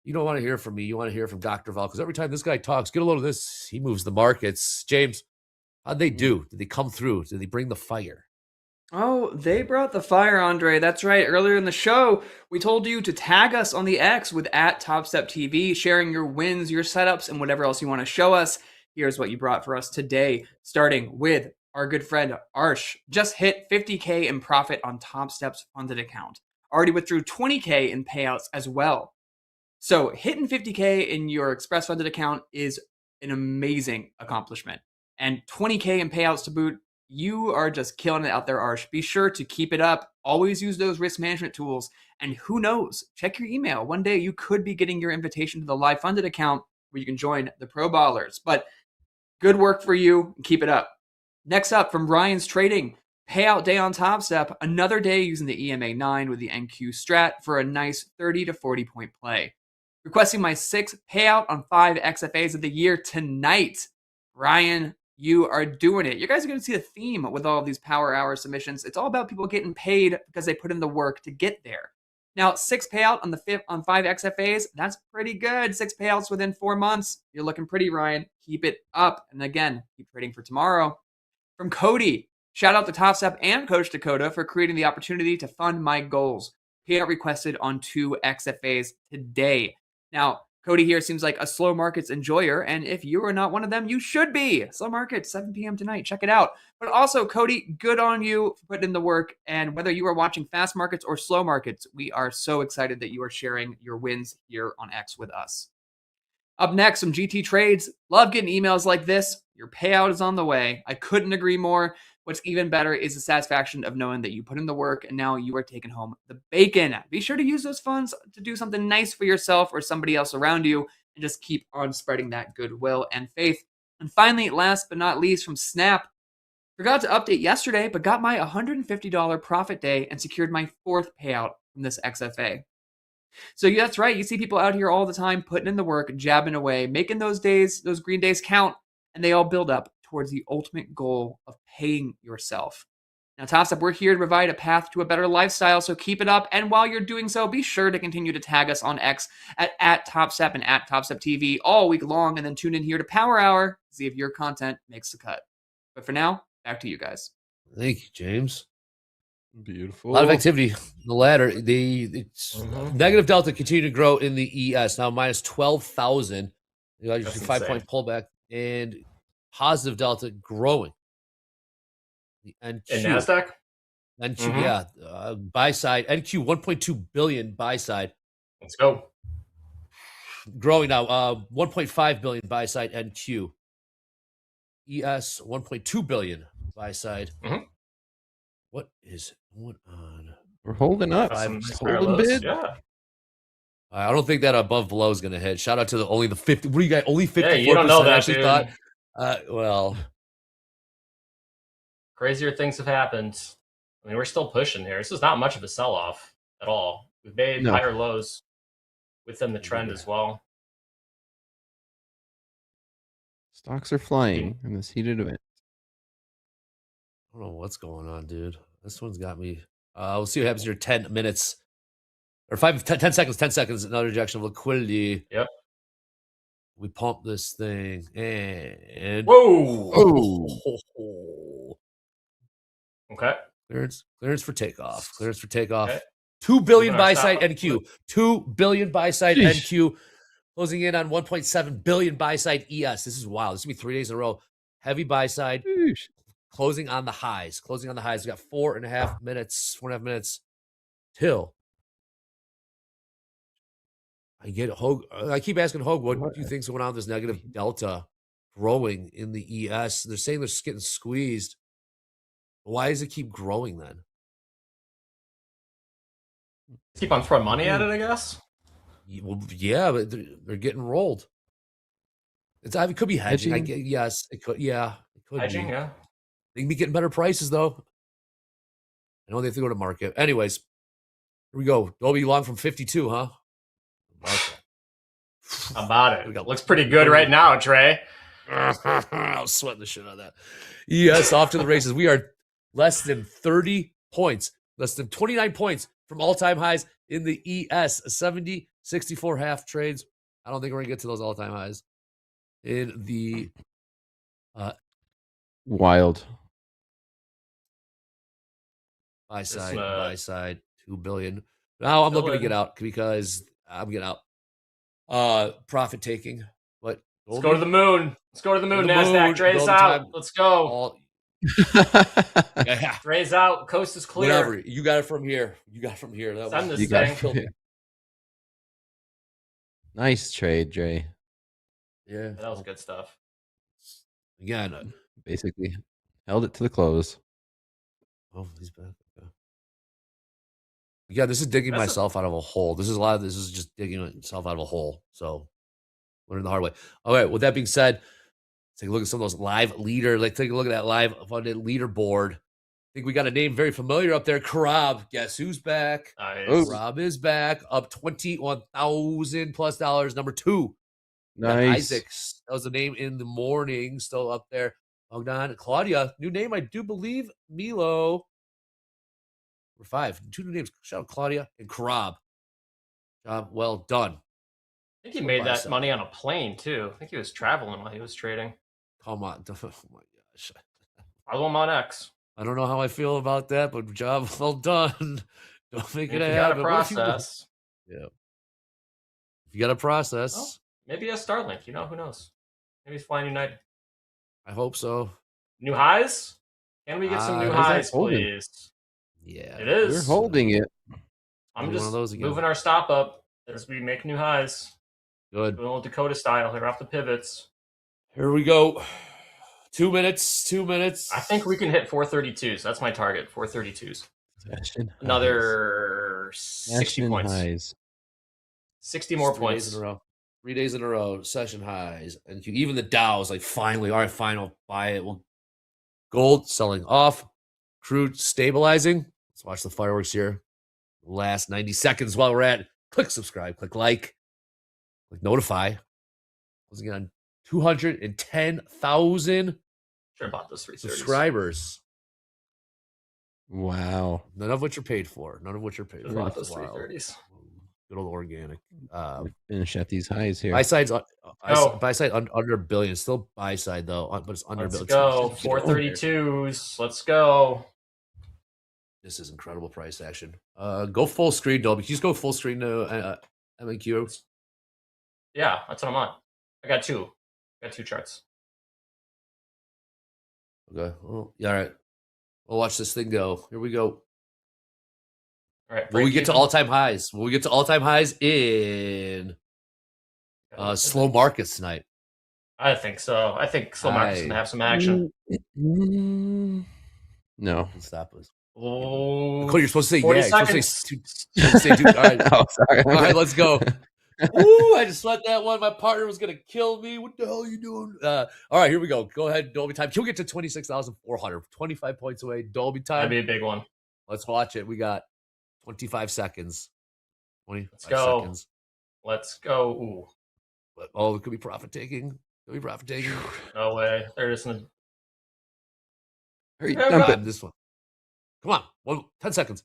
You don't want to hear from me. You want to hear from Dr. Val, because every time this guy talks, get a load of this. He moves the markets. James, how'd they do? Did they come through? Did they bring the fire? Oh, they brought the fire, Andre. That's right. Earlier in the show, we told you to tag us on the X with @TopstepTV, sharing your wins, your setups, and whatever else you want to show us. Here's what you brought for us today, starting with our good friend Arsh. Just hit 50K in profit on Topstep's funded account. Already withdrew 20K in payouts as well. So hitting 50K in your Express funded account is an amazing accomplishment. And 20K in payouts to boot. You are just killing it out there, Arsh. Be sure to keep it up. Always use those risk management tools. And who knows, check your email. One day you could be getting your invitation to the live funded account where you can join the Pro Ballers. But good work for you. Keep it up. Next up from Ryan's Trading, payout day on Topstep. Another day using the EMA9 with the NQ strat for a nice 30 to 40 point play. Requesting my 6th payout on 5 XFAs of the year tonight. Ryan, you are doing it. You guys are going to see a theme with all of these power hour submissions. It's all about people getting paid because they put in the work to get there. Now, 6 payout on 5 XFAs, that's pretty good. 6 payouts within 4 months. You're looking pretty, Ryan. Keep it up. And again, keep trading for tomorrow. From Cody, shout out to Topstep and Coach Dakota for creating the opportunity to fund my goals. Payout requested on 2 XFAs today. Now, Cody here seems like a slow markets enjoyer, and if you are not one of them, you should be. Slow markets, 7 p.m. tonight. Check it out. But also, Cody, good on you for putting in the work. And whether you are watching fast markets or slow markets, we are so excited that you are sharing your wins here on X with us. Up next, some GT trades. Love getting emails like this. Your payout is on the way. I couldn't agree more. What's even better is the satisfaction of knowing that you put in the work and now you are taking home the bacon. Be sure to use those funds to do something nice for yourself or somebody else around you and just keep on spreading that goodwill and faith. And finally, last but not least, from Snap. Forgot to update yesterday, but got my $150 profit day and secured my 4th payout from this XFA. So yeah, that's right. You see people out here all the time putting in the work, jabbing away, making those days, those green days count, and they all build up towards the ultimate goal of paying yourself. Now, Topstep, we're here to provide a path to a better lifestyle, so keep it up. And while you're doing so, be sure to continue to tag us on X at Topstep and at Topstep TV all week long, and then tune in here to Power Hour to see if your content makes the cut. But for now, back to you guys. Thank you, James. Beautiful. A lot of activity. The ladder, it's negative delta continue to grow in the ES, now minus 12,000. You got your 5-point pullback, and positive delta growing. The NQ. In NASDAQ? NQ, yeah. Buy side, NQ 1.2 billion buy side. Let's go. Growing now, 1.5 billion buy side NQ. ES 1.2 billion buy side. What is going on? We're holding up. Holding bid. Yeah. I don't think that above below is going to hit. Shout out to only the 50. What do you got? Only 54%. Yeah, you don't know that, actually dude. thought. Well, crazier things have happened. I mean, we're still pushing here. This is not much of a sell-off at all. We've made higher lows within the trend as well. Stocks are flying in this heated event. I don't know what's going on, dude. This one's got me. We'll see what happens here. 10 minutes or 10 seconds. 10 seconds. Another injection of liquidity. Yep. We pump this thing and whoa. Okay. Clearance for takeoff. Clearance for takeoff. Okay. 2 billion buy side NQ. 2 billion buy side NQ. closing in on 1.7 billion buy side ES. This is wild. This will be 3 days in a row. Heavy buy side. Closing on the highs. Closing on the highs. We got 4.5 minutes till. I get Hogue. I keep asking Hogue, what do you think's going on with this negative delta growing in the ES? They're saying they're just getting squeezed. Why does it keep growing then? Keep on throwing money at it, I guess. Well, yeah, but they're getting rolled. It could be hedging. Yes, it could. Yeah, it could Hedging, be. yeah. They can be getting better prices though. I know they have to go to market. Anyways, here we go. Dolby long from 52, huh? About it. Looks pretty good right now, Trey. I was sweating the shit out of that. Yes, off to the races. We are less than 30 points, less than 29 points from all-time highs in the ES. 70, 64 half trades. I don't think we're going to get to those all-time highs in the wild buy side, 2 billion. Now I'm looking to get out because I'm getting out. Profit taking. What? Let's go to the moon. Let's go to the moon. NASDAQ. Trey's out. Let's go. Trey's out. Coast is clear. Whatever. You got it from here. That was, this thing. Nice trade, Dre. Yeah. That was good stuff. Again, basically held it to the close. Oh, he's back. Okay. Yeah, this is digging myself out of a hole. This is just digging itself out of a hole. So learning the hard way. All right. With that being said, let's take a look at some of those live leader. Let's take a look at that live funded leaderboard. I think we got a name very familiar up there. Karab. Guess who's back? Nice. Rob is back. Up $21,000+ Number 2. Nice. Isaacs. That was the name in the morning. Still up there. Bogdan. Claudia. New name, I do believe. Milo. Number 5. 2 new names. Shout out Claudia and Karab. Job well done. I think he made that money on a plane, too. I think he was traveling while he was trading. Come on. Oh, my gosh. Follow him on X. I don't know how I feel about that, but job well done. Don't make it a habit. You got a process. Yeah. If you got a process. Well, maybe a Starlink. You know, who knows? Maybe he's flying United. I hope so. New highs? Can we get some new highs, please? Yeah. It is. We're holding it. I'm just moving our stop up as we make new highs. Good. Doing a little Dakota style here off the pivots. Here we go. 2 minutes. 2 minutes. I think we can hit 432s. That's my target. 432s. Another 60 points. Highs. 60 more points. 3 days in a row. 3 days in a row. Session highs. And even the Dow is like, finally, all right, final. Buy it. Well, gold selling off. Crude stabilizing. Let's watch the fireworks here. Last 90 seconds while we're at. Click subscribe. Click like. Click notify. Closing on 210,000 sure about those 330s. subscribers. Wow. None of which are paid for. None of which are paid for. About those 330s. Good old organic. Finish at these highs here. Buy side's buy side under $1 billion. Still buy side though, but it's under $1 billion. Let's go. 432s. Let's go. This is incredible price action. Go full screen, Dolby. Just go full screen to MQ. Yeah, that's what I'm on. I got 2. I got 2 charts. Okay. Well, yeah, all right. We'll watch this thing go. Here we go. All right. Will we get to all-time highs? Will we get to all-time highs in slow markets tonight? I think so. I think slow markets going to have some action. No. Stop us. Oh, Cody, you're supposed to say 40 yeah. seconds. You're supposed to say dude. All right. Oh, sorry. All right, let's go. Ooh, I just let that one. My partner was gonna kill me. What the hell are you doing? All right, here we go. Go ahead, Dolby time. Can we get to 26,400? 25 points away. Dolby time. That'd be a big one. Let's watch it. We got 25 seconds. 25 Let's go. seconds. Let's go. Ooh. Oh, it could be profit taking. Could be profit taking. No way. There isn't. Hurry, Oh, dump God. it. This one. Come on. 10 seconds.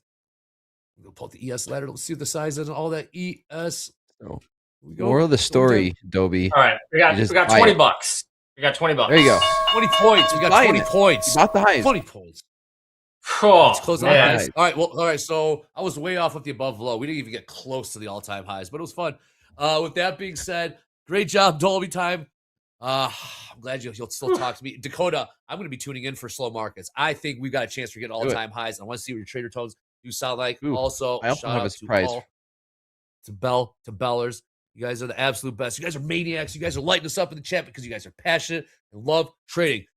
We'll pull up the ES ladder. Let's see the size and all that ES. So, We go. moral of the story, Dobie. All right. We got You just 20 buy bucks. We got 20 bucks. There you go. 20 points. We got Buying 20 it. points. You bought the highs. 20 points. Oh, Let's close on man. highs. All right. Well, all right. So I was way off with the above low. We didn't even get close to the all-time highs, but it was fun. With that being said, great job, Dolby time. I'm glad you'll still talk to me. Dakota, I'm going to be tuning in for slow markets. I think we've got a chance to get all-time highs. I want to see what your trader tones do sound like. Also, I also shout have a out to surprise. Paul, to Bell, to Bellers. You guys are the absolute best. You guys are maniacs. You guys are lighting us up in the chat because you guys are passionate and love trading.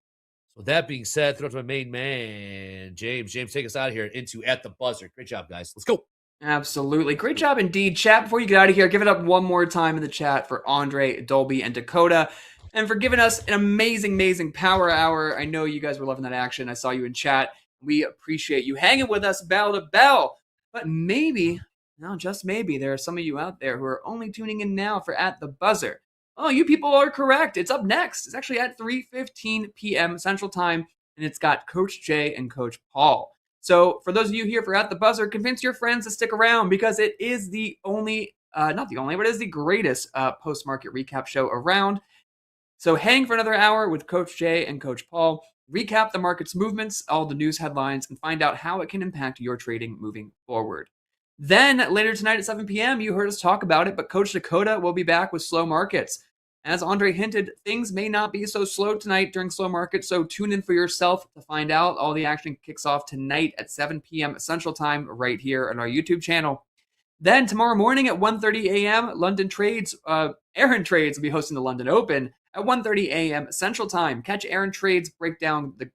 So with that being said, throw it to my main man, James. James, take us out of here into At the Buzzer. Great job, guys. Let's go. Absolutely. Great job indeed. Chat, before you get out of here, give it up one more time in the chat for Andre, Dolby, and Dakota, and for giving us an amazing, amazing power hour. I know you guys were loving that action. I saw you in chat. We appreciate you hanging with us bell to bell. But maybe, no, just maybe, there are some of you out there who are only tuning in now for At the Buzzer. Oh, you people are correct. It's up next. It's actually at 3:15 p.m. Central Time, and it's got Coach Jay and Coach Paul. So for those of you here for At the Buzzer, convince your friends to stick around because it is the only, not the only, but it is the greatest post-market recap show around. So hang for another hour with Coach Jay and Coach Paul, recap the market's movements, all the news headlines, and find out how it can impact your trading moving forward. Then later tonight at 7 p.m., you heard us talk about it, but Coach Dakota will be back with slow markets. As Andre hinted, things may not be so slow tonight during slow market, so tune in for yourself to find out. All the action kicks off tonight at 7 p.m. Central Time right here on our YouTube channel. Then tomorrow morning at 1:30 a.m., London Trades, Aaron Trades will be hosting the London Open at 1:30 a.m. Central Time. Catch Aaron Trades break down the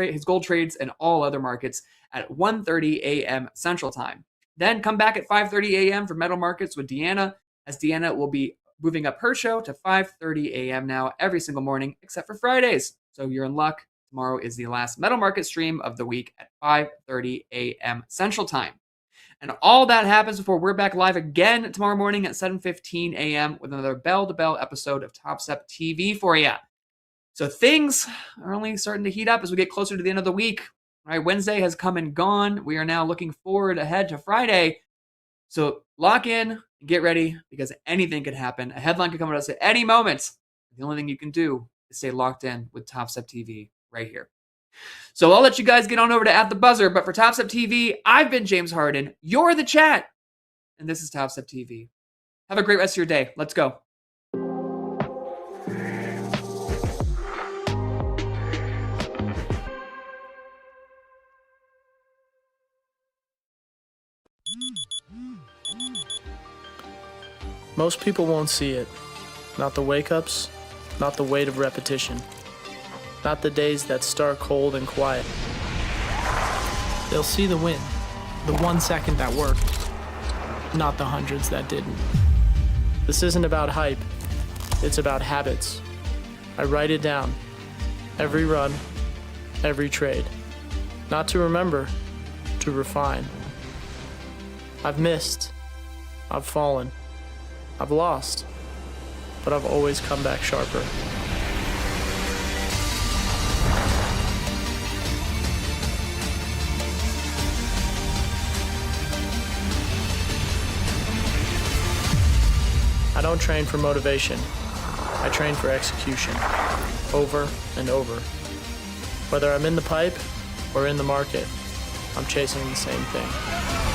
his gold trades and all other markets at 1:30 a.m. Central Time. Then come back at 5:30 a.m. for Metal Markets with Deanna, as Deanna will be moving up her show to 5:30 a.m. now every single morning, except for Fridays. So you're in luck. Tomorrow is the last Metal Market stream of the week at 5:30 a.m. Central Time. And all that happens before we're back live again tomorrow morning at 7:15 a.m. with another bell-to-bell episode of Topstep TV for you. So things are only starting to heat up as we get closer to the end of the week. All right, Wednesday has come and gone. We are now looking forward ahead to Friday. So lock in and get ready because anything could happen. A headline could come at us at any moment. The only thing you can do is stay locked in with Topstep TV right here. So I'll let you guys get on over to At the Buzzer, but for Topstep TV, I've been James Harden. You're the chat, and this is Topstep TV. Have a great rest of your day. Let's go. Most people won't see it. Not the wake-ups, not the weight of repetition. Not the days that start cold and quiet. They'll see the win, the 1 second that worked, not the hundreds that didn't. This isn't about hype, it's about habits. I write it down, every run, every trade. Not to remember, to refine. I've missed, I've fallen, I've lost, but I've always come back sharper. I don't train for motivation. I train for execution, over and over. Whether I'm in the pipe or in the market, I'm chasing the same thing.